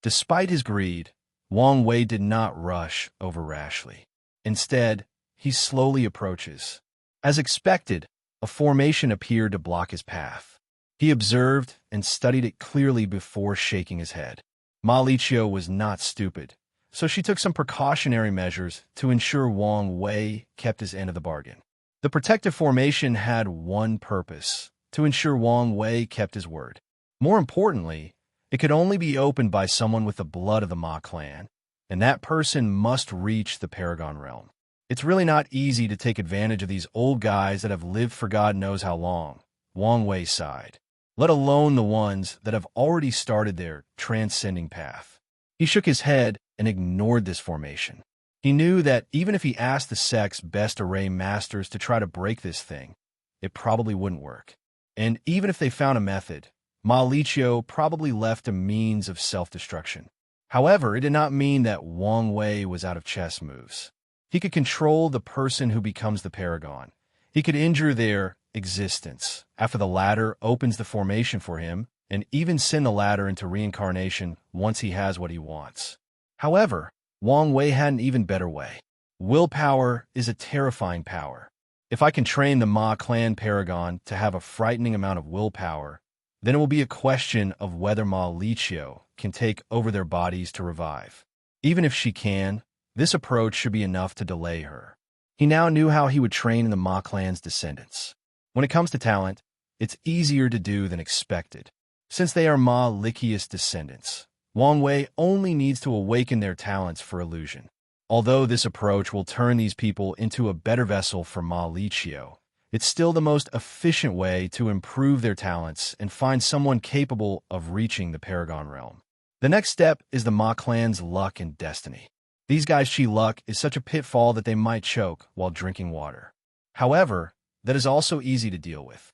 Despite his greed, Wang Wei did not rush over rashly. Instead, he slowly approaches. As expected, a formation appeared to block his path. He observed and studied it clearly before shaking his head. Ma Liqiu was not stupid, so she took some precautionary measures to ensure Wang Wei kept his end of the bargain. The protective formation had one purpose: to ensure Wang Wei kept his word. More importantly, it could only be opened by someone with the blood of the Ma clan, and that person must reach the Paragon realm. It's really not easy to take advantage of these old guys that have lived for God knows how long, Wang Wei sighed, let alone the ones that have already started their transcending path. He shook his head and ignored this formation. He knew that even if he asked the sect's best array masters to try to break this thing, it probably wouldn't work. And even if they found a method, Ma Liqiu probably left a means of self-destruction. However, it did not mean that Wang Wei was out of chess moves. He could control the person who becomes the Paragon. He could injure their existence after the latter opens the formation for him, and even send the latter into reincarnation once he has what he wants. However, Wang Wei had an even better way. Willpower is a terrifying power. If I can train the Ma clan Paragon to have a frightening amount of willpower, then it will be a question of whether Ma Liqiu can take over their bodies to revive. Even if she can, this approach should be enough to delay her. He now knew how he would train in the Ma clan's descendants. When it comes to talent, it's easier to do than expected. Since they are Ma Liqiu's descendants, Wang Wei only needs to awaken their talents for illusion. Although this approach will turn these people into a better vessel for Ma Liqiu, it's still the most efficient way to improve their talents and find someone capable of reaching the Paragon realm. The next step is the Ma clan's luck and destiny. These guys' chi luck is such a pitfall that they might choke while drinking water. However, that is also easy to deal with.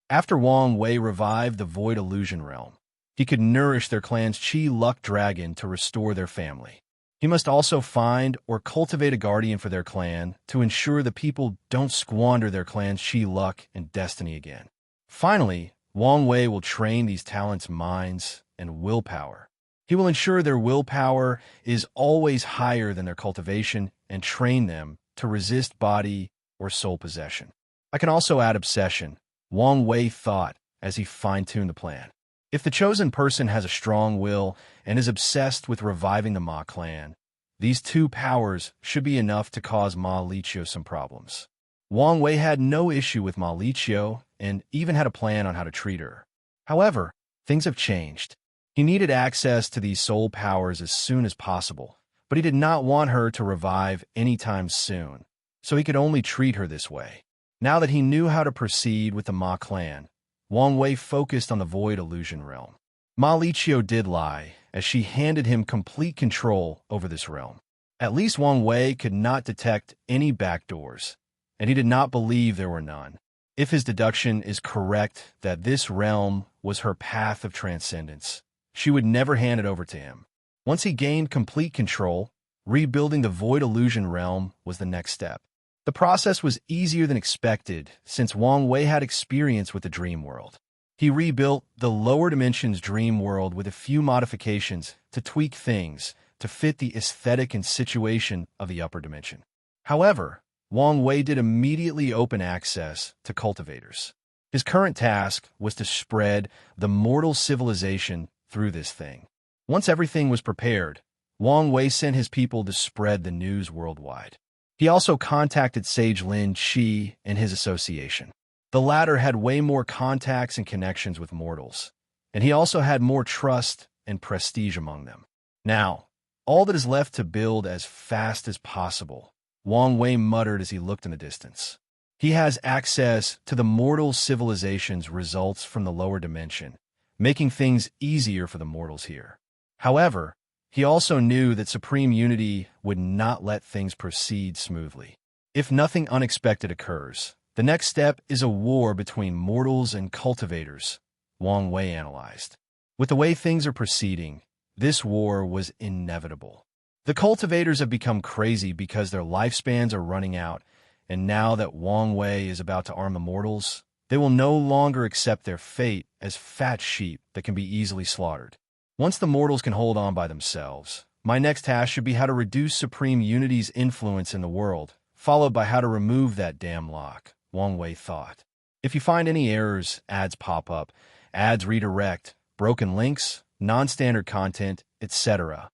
After Wang Wei revived the Void Illusion Realm, he could nourish their clan's chi luck dragon to restore their family. He must also find or cultivate a guardian for their clan to ensure the people don't squander their clan's chi luck and destiny again. Finally, Wang Wei will train these talents' minds and willpower. He will ensure their willpower is always higher than their cultivation and train them to resist body or soul possession. I can also add obsession, Wang Wei thought as he fine-tuned the plan. If the chosen person has a strong will and is obsessed with reviving the Ma clan, these two powers should be enough to cause Ma Liqiu some problems. Wang Wei had no issue with Ma Liqiu and even had a plan on how to treat her. However, things have changed. He needed access to these soul powers as soon as possible, but he did not want her to revive anytime soon, so he could only treat her this way. Now that he knew how to proceed with the Ma clan, Wang Wei focused on the Void Illusion realm. Ma Liqiu did lie, as she handed him complete control over this realm. At least Wang Wei could not detect any backdoors, and he did not believe there were none. If his deduction is correct that this realm was her path of transcendence, she would never hand it over to him. Once he gained complete control, rebuilding the Void Illusion realm was the next step. The process was easier than expected since Wang Wei had experience with the dream world. He rebuilt the lower dimensions dream world with a few modifications to tweak things to fit the aesthetic and situation of the upper dimension. However, Wang Wei did immediately open access to cultivators. His current task was to spread the mortal civilization through this thing. Once everything was prepared, Wang Wei sent his people to spread the news worldwide. He also contacted Sage Lin Qi and his association. The latter had way more contacts and connections with mortals, and he also had more trust and prestige among them. Now, all that is left to build as fast as possible, Wang Wei muttered as he looked in the distance. He has access to the mortal civilization's results from the lower dimension, making things easier for the mortals here. However, he also knew that Supreme Unity would not let things proceed smoothly. If nothing unexpected occurs, the next step is a war between mortals and cultivators, Wang Wei analyzed. With the way things are proceeding, this war was inevitable. The cultivators have become crazy because their lifespans are running out, and now that Wang Wei is about to arm the mortals, they will no longer accept their fate as fat sheep that can be easily slaughtered. Once the mortals can hold on by themselves, my next task should be how to reduce Supreme Unity's influence in the world, followed by how to remove that damn lock, Wang Wei thought. If you find any errors, ads pop up, ads redirect, broken links, non-standard content, etc.,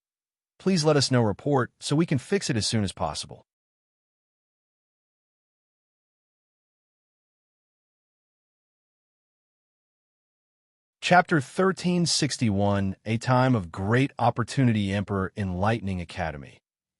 please let us know report so we can fix it as soon as possible. Chapter 1361, A Time of Great Opportunity. Emperor Enlightening Academy.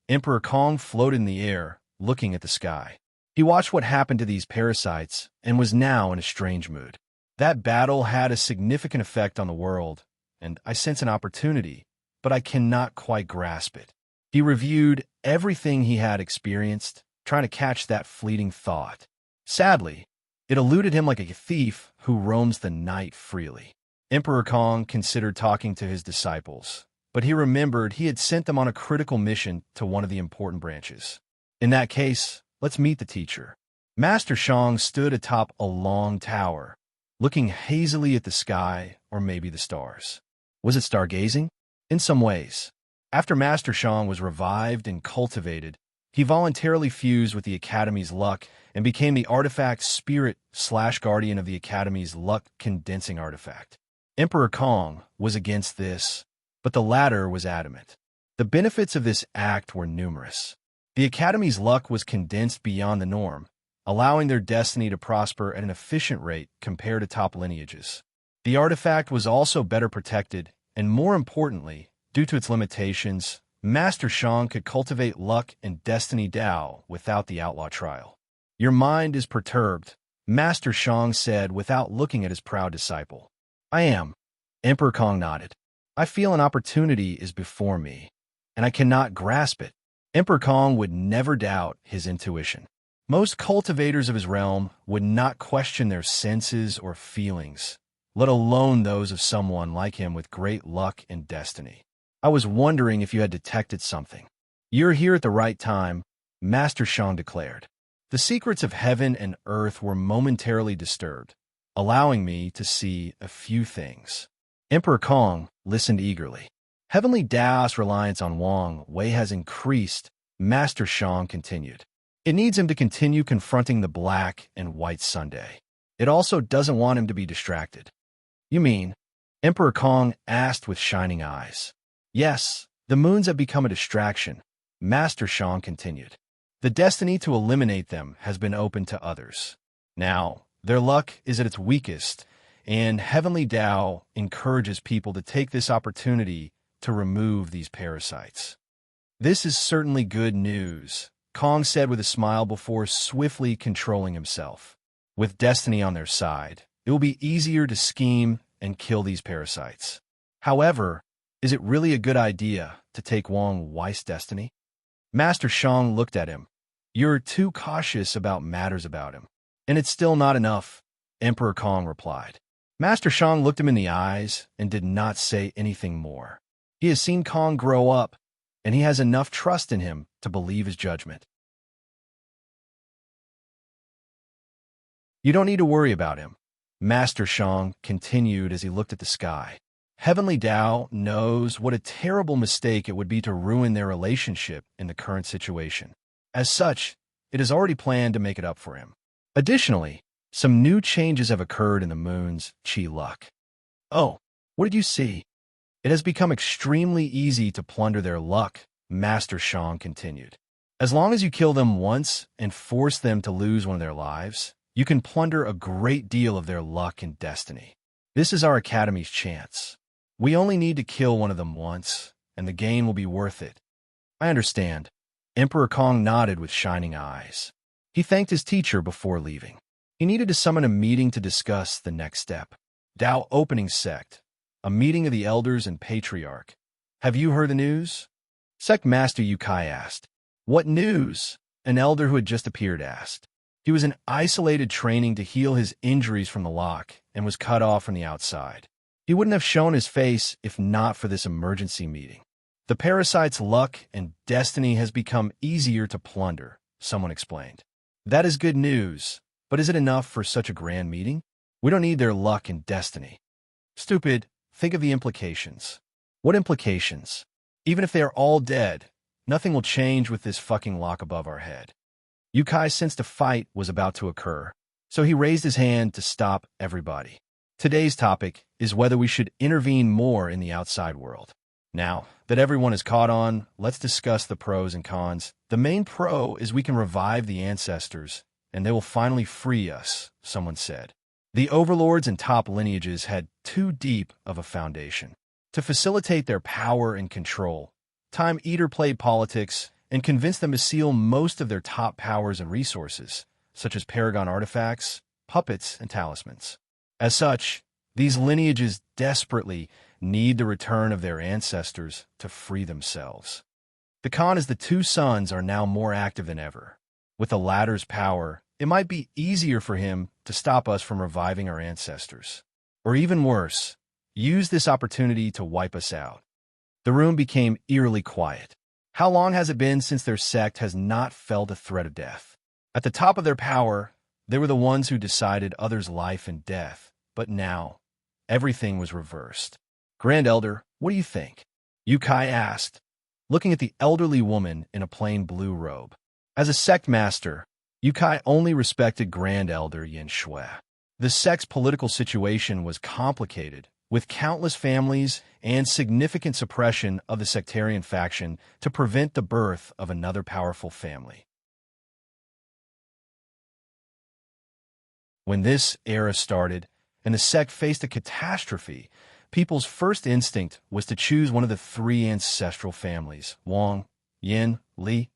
Emperor Kong floated in the air, looking at the sky. He watched what happened to these parasites and was now in a strange mood. That battle had a significant effect on the world, and I sense an opportunity, but I cannot quite grasp it. He reviewed everything he had experienced, trying to catch that fleeting thought. Sadly, it eluded him like a thief who roams the night freely. Emperor Kong considered talking to his disciples, but he remembered he had sent them on a critical mission to one of the important branches. In that case, let's meet the teacher. Master Shang stood atop a long tower, looking hazily at the sky or maybe the stars. Was it stargazing? In some ways. After Master Shang was revived and cultivated, he voluntarily fused with the Academy's luck and became the artifact spirit/guardian of the Academy's luck condensing artifact. Emperor Kong was against this, but the latter was adamant. The benefits of this act were numerous. The Academy's luck was condensed beyond the norm, allowing their destiny to prosper at an efficient rate compared to top lineages. The artifact was also better protected, and more importantly, due to its limitations, Master Shang could cultivate luck and destiny Dao without the outlaw trial. Your mind is perturbed, Master Shang said without looking at his proud disciple. I am. Emperor Kong nodded. I feel an opportunity is before me, and I cannot grasp it. Emperor Kong would never doubt his intuition. Most cultivators of his realm would not question their senses or feelings, let alone those of someone like him with great luck and destiny. I was wondering if you had detected something. You're here at the right time, Master Shang declared. The secrets of heaven and earth were momentarily disturbed, allowing me to see a few things. Emperor Kong listened eagerly. Heavenly Tao's reliance on Wang Wei has increased, Master Shang continued. It needs him to continue confronting the Black and White Sunday. It also doesn't want him to be distracted. You mean? Emperor Kong asked with shining eyes. Yes, the moons have become a distraction, Master Shang continued. The destiny to eliminate them has been opened to others. Now, their luck is at its weakest, and Heavenly Tao encourages people to take this opportunity to remove these parasites. This is certainly good news, Kong said with a smile before swiftly controlling himself. With destiny on their side, it will be easier to scheme and kill these parasites. However, is it really a good idea to take Wang Wei's destiny? Master Shang looked at him. You're too cautious about matters about him. And it's still not enough, Emperor Kong replied. Master Shang looked him in the eyes and did not say anything more. He has seen Kong grow up, and he has enough trust in him to believe his judgment. You don't need to worry about him, Master Shang continued as he looked at the sky. Heavenly Tao knows what a terrible mistake it would be to ruin their relationship in the current situation. As such, it has already planned to make it up for him. Additionally, some new changes have occurred in the moon's Qi luck. Oh, what did you see? It has become extremely easy to plunder their luck, Master Shang continued. As long as you kill them once and force them to lose one of their lives, you can plunder a great deal of their luck and destiny. This is our Academy's chance. We only need to kill one of them once, and the gain will be worth it. I understand. Emperor Kong nodded with shining eyes. He thanked his teacher before leaving. He needed to summon a meeting to discuss the next step. Tao Opening Sect, a meeting of the elders and patriarch. Have you heard the news? Sect Master Yu Kai asked. What news? An elder who had just appeared asked. He was in isolated training to heal his injuries from the lock and was cut off from the outside. He wouldn't have shown his face if not for this emergency meeting. The parasite's luck and destiny has become easier to plunder, someone explained. That is good news, but is it enough for such a grand meeting? We don't need their luck and destiny. Stupid, think of the implications. What implications? Even if they are all dead, nothing will change with this fucking lock above our head. Yu Kai sensed a fight was about to occur, so he raised his hand to stop everybody. Today's topic is whether we should intervene more in the outside world. Now that everyone is caught on, let's discuss the pros and cons. The main pro is we can revive the ancestors, and they will finally free us, someone said. The overlords and top lineages had too deep of a foundation. To facilitate their power and control, Time Eater played politics and convinced them to seal most of their top powers and resources, such as Paragon artifacts, puppets, and talismans. As such, these lineages desperately need the return of their ancestors to free themselves. The con is the two sons are now more active than ever. With the latter's power, it might be easier for him to stop us from reviving our ancestors. Or even worse, use this opportunity to wipe us out. The room became eerily quiet. How long has it been since their sect has not felt a threat of death? At the top of their power, they were the ones who decided others' life and death, but now, everything was reversed. Grand Elder, what do you think? Yu Kai asked, looking at the elderly woman in a plain blue robe. As a sect master, Yu Kai only respected Grand Elder Yin Shui. The sect's political situation was complicated, with countless families and significant suppression of the sectarian faction to prevent the birth of another powerful family. When this era started, and the sect faced a catastrophe, people's first instinct was to choose one of the three ancestral families, Wang, Yin, Li,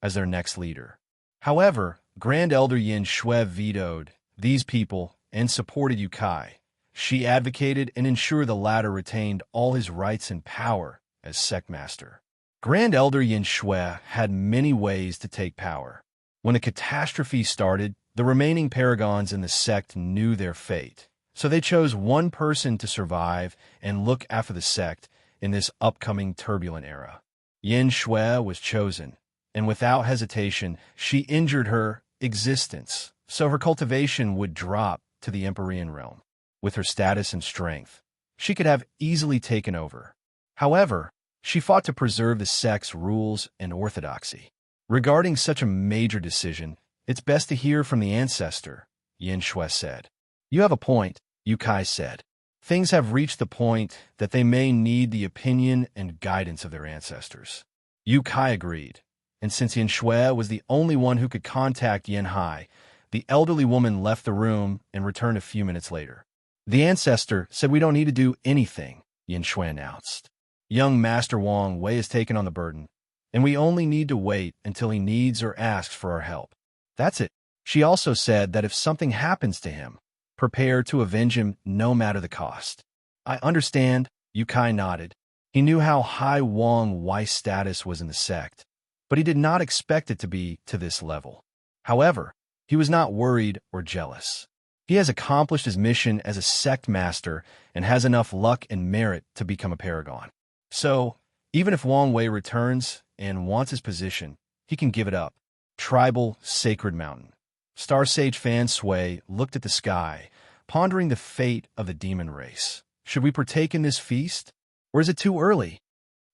as their next leader. However, Grand Elder Yin Shui vetoed these people and supported Yu Kai. She advocated and ensured the latter retained all his rights and power as sect master. Grand Elder Yin Shui had many ways to take power. When the catastrophe started, the remaining paragons in the sect knew their fate, so they chose one person to survive and look after the sect in this upcoming turbulent era. Yin Shui was chosen, and without hesitation, she injured her existence, so her cultivation would drop to the Empyrean realm. With her status and strength, she could have easily taken over. However, She fought to preserve the sect's rules and orthodoxy. Regarding such a major decision, it's best to hear from the ancestor, Yin Shui said. You have a point, Yu Kai said. Things have reached the point that they may need the opinion and guidance of their ancestors. Yu Kai agreed, and since Yin Shui was the only one who could contact Yin Hai, the elderly woman left the room and returned a few minutes later. The ancestor said we don't need to do anything, Yin Shui announced. Young Master Wang Wei has taken on the burden, and we only need to wait until he needs or asks for our help. That's it. She also said that if something happens to him, prepare to avenge him no matter the cost. I understand, Yu Kai nodded. He knew how high Wang Wei's status was in the sect, but he did not expect it to be to this level. However, he was not worried or jealous. He has accomplished his mission as a sect master and has enough luck and merit to become a paragon. So, even if Wang Wei returns and wants his position, he can give it up. Tribal Sacred Mountain. Star Sage Fan Sui looked at the sky, pondering the fate of the demon race. Should we partake in this feast, or is it too early?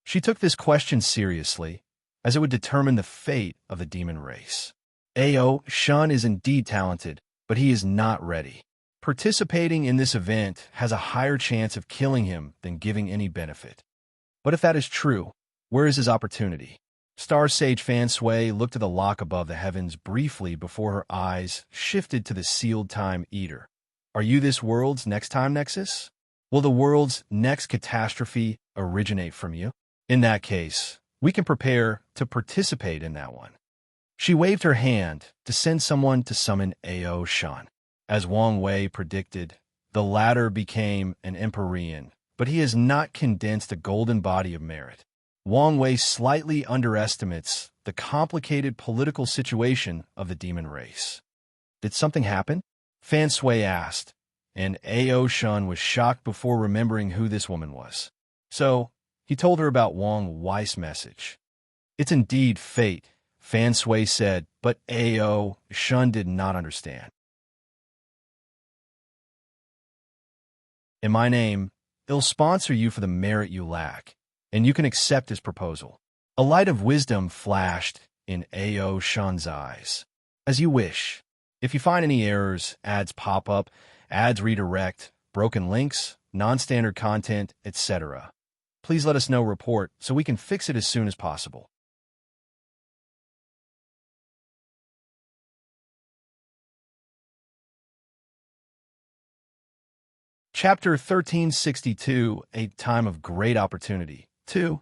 She took this question seriously, as it would determine the fate of the demon race. Ao Shun is indeed talented, but he is not ready. Participating in this event has a higher chance of killing him than giving any benefit. But if that is true, where is his opportunity? Star Sage Fan Sui looked at the lock above the heavens briefly before her eyes shifted to the sealed time eater. Are you this world's next time nexus? Will the world's next catastrophe originate from you? In that case, we can prepare to participate in that one. She waved her hand to send someone to summon Ao Shan. As Wang Wei predicted, the latter became an Empyrean, but he has not condensed a golden body of merit. Wang Wei slightly underestimates the complicated political situation of the demon race. Did something happen? Fan Sui asked, and Ao Shun was shocked before remembering who this woman was. So, he told her about Wang Wei's message. It's indeed fate, Fan Sui said, but Ao Shun did not understand. In my name, it'll sponsor you for the merit you lack, and you can accept his proposal. A light of wisdom flashed in Ao Shun's eyes. As you wish. If you find any errors, ads pop up, ads redirect, broken links, non-standard content, etc., please let us know report so we can fix it as soon as possible. Chapter 1362, A Time of Great Opportunity. 2.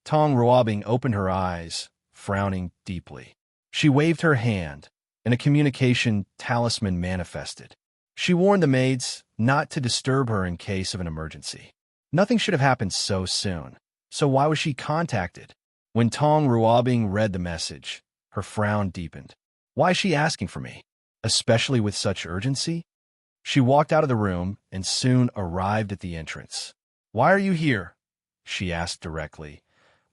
Tong Ruobing opened her eyes, frowning deeply. She waved her hand, and a communication talisman manifested. She warned the maids not to disturb her in case of an emergency. Nothing should have happened so soon, so why was she contacted? When Tong Ruobing read the message, her frown deepened. Why is she asking for me, especially with such urgency? She walked out of the room and soon arrived at the entrance. Why are you here? She asked directly,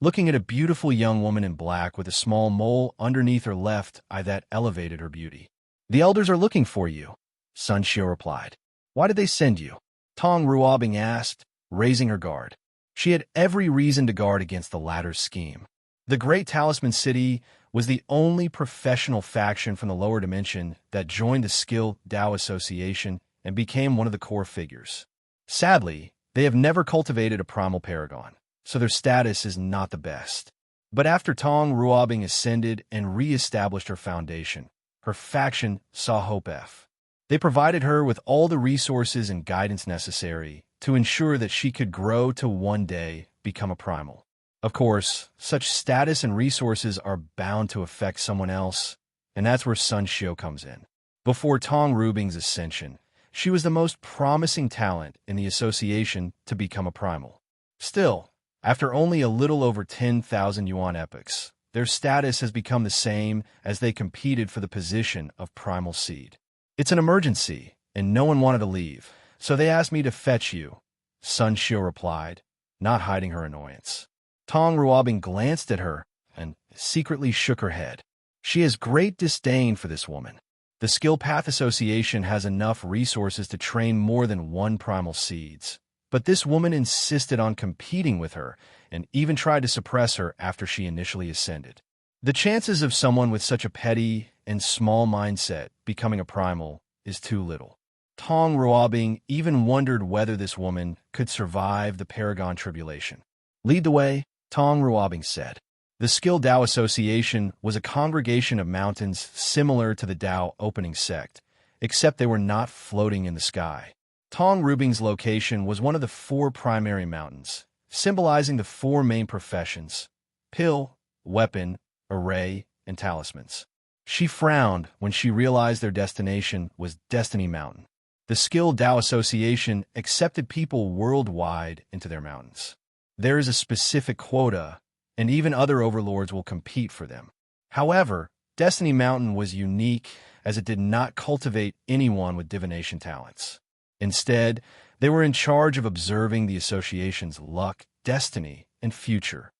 looking at a beautiful young woman in black with a small mole underneath her left eye that elevated her beauty. The elders are looking for you, Sun Xiu replied. Why did they send you? Tong Ruobing asked, raising her guard. She had every reason to guard against the latter's scheme. The Great Talisman City was the only professional faction from the lower dimension that joined the Skill Dao Association and became one of the core figures. Sadly, they have never cultivated a primal paragon, so their status is not the best. But after Tong Ruobing ascended and re-established her foundation, her faction saw hope F. They provided her with all the resources and guidance necessary to ensure that she could grow to one day become a primal. Of course, such status and resources are bound to affect someone else, and that's where Sun Xiu comes in. Before Tong Ruobing's ascension, she was the most promising talent in the association to become a primal. Still, after only a little over 10,000 yuan epochs, their status has become the same as they competed for the position of primal seed. It's an emergency, and no one wanted to leave, so they asked me to fetch you, Sun Xiu replied, not hiding her annoyance. Tong Ruobing glanced at her and secretly shook her head. She has great disdain for this woman. The Skill Path Association has enough resources to train more than one primal seeds, But this woman insisted on competing with her and even tried to suppress her after she initially ascended. The chances of someone with such a petty and small mindset becoming a primal is too little. Tong Ruobing even wondered whether this woman could survive the Paragon tribulation. Lead the way, Tong Ruobing said. The Skill Dao Association was a congregation of mountains similar to the Dao opening sect, except they were not floating in the sky. Tong Ruobing's location was one of the 4 primary mountains, symbolizing the 4 main professions: pill, weapon, array, and talismans. She frowned when she realized their destination was Destiny Mountain. The Skill Dao Association accepted people worldwide into their mountains. There is a specific quota, and even other overlords will compete for them. However, Destiny Mountain was unique as it did not cultivate anyone with divination talents. Instead, they were in charge of observing the association's luck, destiny, and future.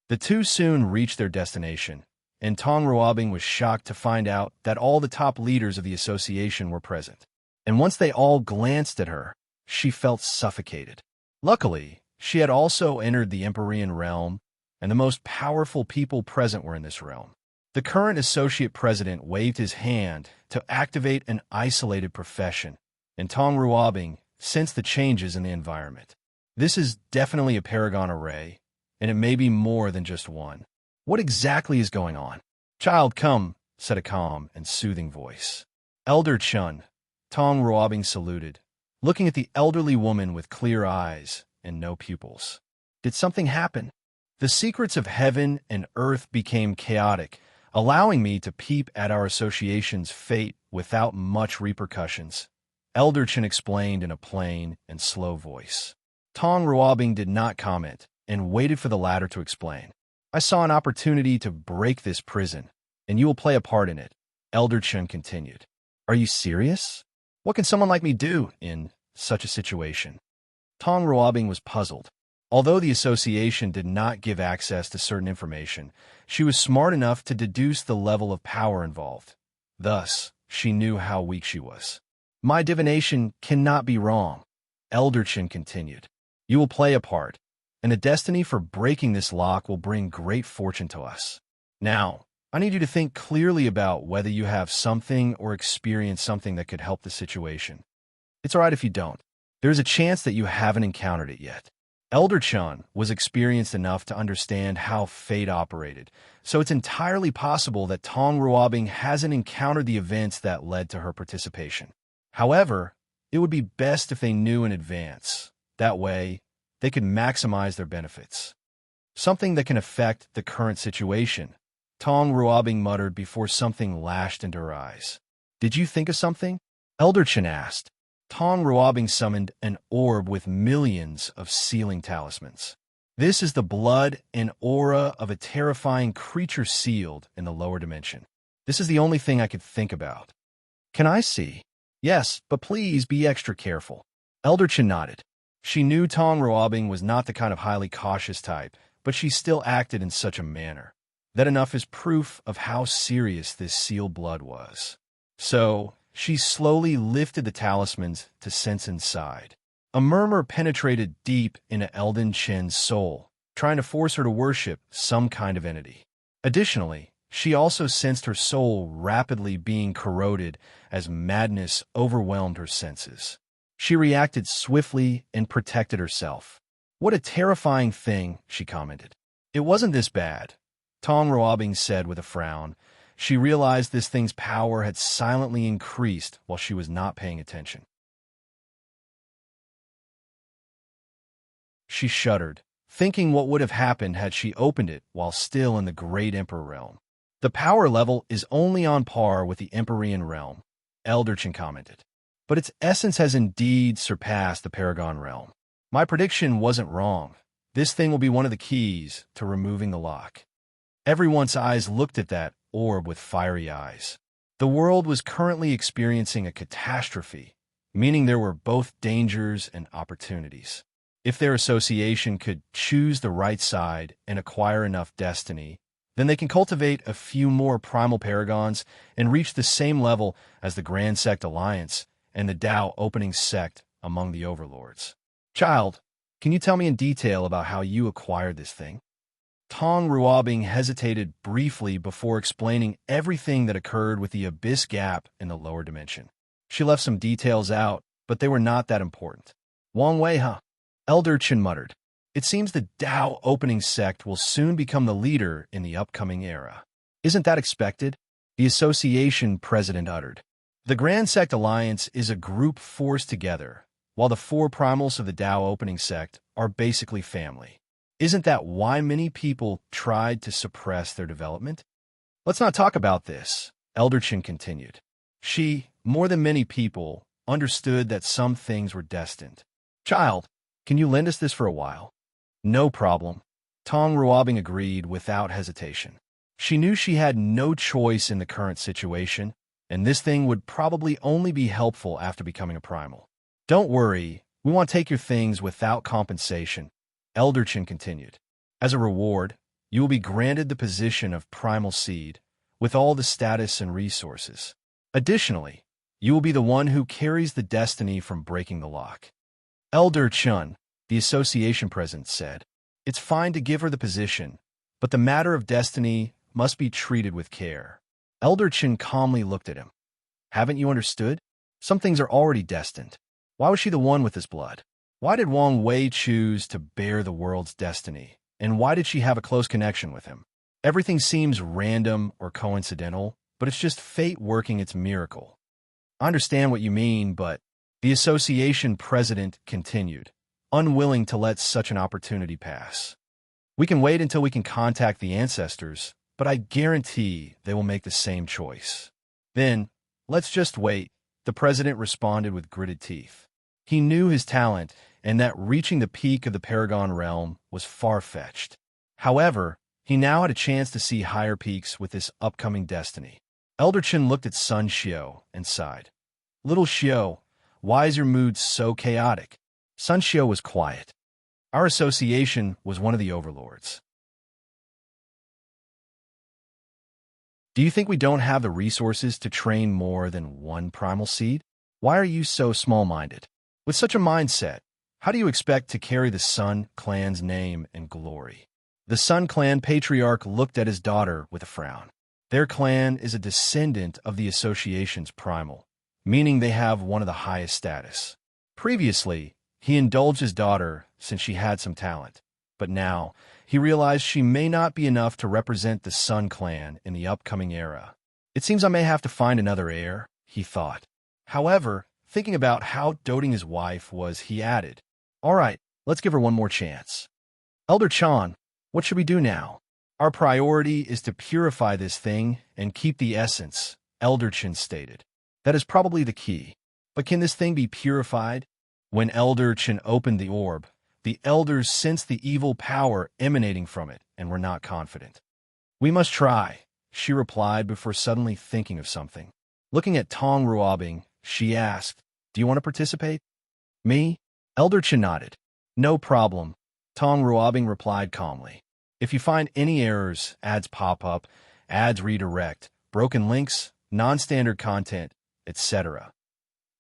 The two soon reached their destination, and Tong Ruobing was shocked to find out that all the top leaders of the association were present. And once they all glanced at her, she felt suffocated. Luckily, she had also entered the Empyrean realm, and the most powerful people present were in this realm. The current associate president waved his hand to activate an isolated profession, and Tong Ruobing sensed the changes in the environment. This is definitely a Paragon array, and it may be more than just one. What exactly is going on? Child, come, said a calm and soothing voice. Elder Chun, Tong Ruobing saluted, looking at the elderly woman with clear eyes and no pupils. Did something happen? The secrets of heaven and earth became chaotic, allowing me to peep at our association's fate without much repercussions, Elder Chun explained in a plain and slow voice. Tong Ruobing did not comment and waited for the latter to explain. I saw an opportunity to break this prison, and you will play a part in it, Elder Chun continued. Are you serious? What can someone like me do in such a situation? Tong Ruobing was puzzled. Although the association did not give access to certain information, she was smart enough to deduce the level of power involved. Thus, she knew how weak she was. My divination cannot be wrong, Elder Chun continued. You will play a part, and the destiny for breaking this lock will bring great fortune to us. Now, I need you to think clearly about whether you have something or experience something that could help the situation. It's all right if you don't. There's a chance that you haven't encountered it yet. Elder Chun was experienced enough to understand how fate operated, so it's entirely possible that Tong Ruobing hasn't encountered the events that led to her participation. However, it would be best if they knew in advance. That way, they could maximize their benefits. Something that can affect the current situation, Tong Ruobing muttered before something lashed into her eyes. Did you think of something? Elder Chun asked. Tong Ruobing summoned an orb with millions of sealing talismans. This is the blood and aura of a terrifying creature sealed in the lower dimension. This is the only thing I could think about. Can I see? Yes, but please be extra careful. Elder Chun nodded. She knew Tong Ruobing was not the kind of highly cautious type, but she still acted in such a manner. That enough is proof of how serious this sealed blood was. So, she slowly lifted the talismans to sense inside. A murmur penetrated deep into Elden Chen's soul, trying to force her to worship some kind of entity. Additionally, she also sensed her soul rapidly being corroded as madness overwhelmed her senses. She reacted swiftly and protected herself. What a terrifying thing, she commented. It wasn't this bad, Tong Ruobing said with a frown. She realized this thing's power had silently increased while she was not paying attention. She shuddered, thinking what would have happened had she opened it while still in the Great Emperor realm. The power level is only on par with the Empyrean realm, Elder Chun commented. But its essence has indeed surpassed the Paragon realm. My prediction wasn't wrong. This thing will be one of the keys to removing the lock. Everyone's eyes looked at that orb with fiery eyes. The world was currently experiencing a catastrophe, meaning there were both dangers and opportunities. If their association could choose the right side and acquire enough destiny, Then they can cultivate a few more primal paragons and reach the same level as the Grand Sect Alliance and the Dao opening sect among the overlords. Child, can you tell me in detail about how you acquired this thing? Tong Ruobing hesitated briefly before explaining everything that occurred with the abyss gap in the lower dimension. She left some details out, but they were not that important. Wang Wei, huh? Elder Chen muttered. It seems the Dao opening sect will soon become the leader in the upcoming era. Isn't that expected? The association president uttered. The Grand Sect Alliance is a group forced together, while the four primals of the Dao opening sect are basically family. Isn't that why many people tried to suppress their development? Let's not talk about this, Elder Chen continued. She, more than many people, understood that some things were destined. Child, can you lend us this for a while? No problem. Tong Ruobing agreed without hesitation. She knew she had no choice in the current situation, and this thing would probably only be helpful after becoming a primal. Don't worry, we want to take your things without compensation, Elder Chen continued. As a reward, you will be granted the position of primal seed, with all the status and resources. Additionally, you will be the one who carries the destiny from breaking the lock. Elder Chen, the association president, said, It's fine to give her the position, but the matter of destiny must be treated with care. Elder Chen calmly looked at him. Haven't you understood? Some things are already destined. Why was she the one with this blood? Why did Wang Wei choose to bear the world's destiny? And why did she have a close connection with him? Everything seems random or coincidental, but it's just fate working its miracle. I understand what you mean, but the association president continued, unwilling to let such an opportunity pass. We can wait until we can contact the ancestors, but I guarantee they will make the same choice. Then, let's just wait, the president responded with gritted teeth. He knew his talent and that reaching the peak of the Paragon realm was far-fetched. However, he now had a chance to see higher peaks with this upcoming destiny. Elder Chen looked at Sun Xiao and sighed. Little Xiao, why is your mood so chaotic? Sun Xiao was quiet. Our association was one of the overlords. Do you think we don't have the resources to train more than one primal seed? Why are you so small-minded? With such a mindset, how do you expect to carry the Sun clan's name and glory? The Sun clan patriarch looked at his daughter with a frown. Their clan is a descendant of the association's primal, meaning they have one of the highest status. Previously, he indulged his daughter since she had some talent, but now he realized she may not be enough to represent the Sun clan in the upcoming era. It seems I may have to find another heir, he thought. However, thinking about how doting his wife was, he added, All right, let's give her one more chance. Elder Chan, what should we do now? Our priority is to purify this thing and keep the essence, Elder Chen stated. That is probably the key. But can this thing be purified? When Elder Chen opened the orb, the elders sensed the evil power emanating from it and were not confident. We must try, she replied before suddenly thinking of something. Looking at Tong Ruobing, she asked, Do you want to participate? Me? Elder Chen nodded. No problem, Tong Ruobing replied calmly. If you find any errors, ads pop up, ads redirect, broken links, non-standard content, etc.,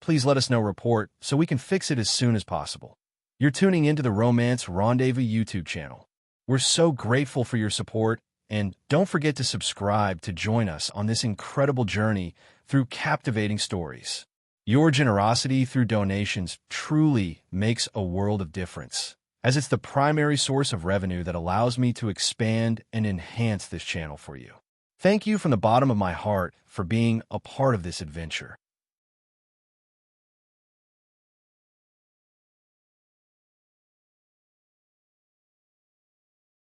please let us know report so we can fix it as soon as possible. You're tuning into the Romance Rendezvous YouTube channel. We're so grateful for your support, and don't forget to subscribe to join us on this incredible journey through captivating stories. Your generosity through donations truly makes a world of difference, as it's the primary source of revenue that allows me to expand and enhance this channel for you. Thank you from the bottom of my heart for being a part of this adventure.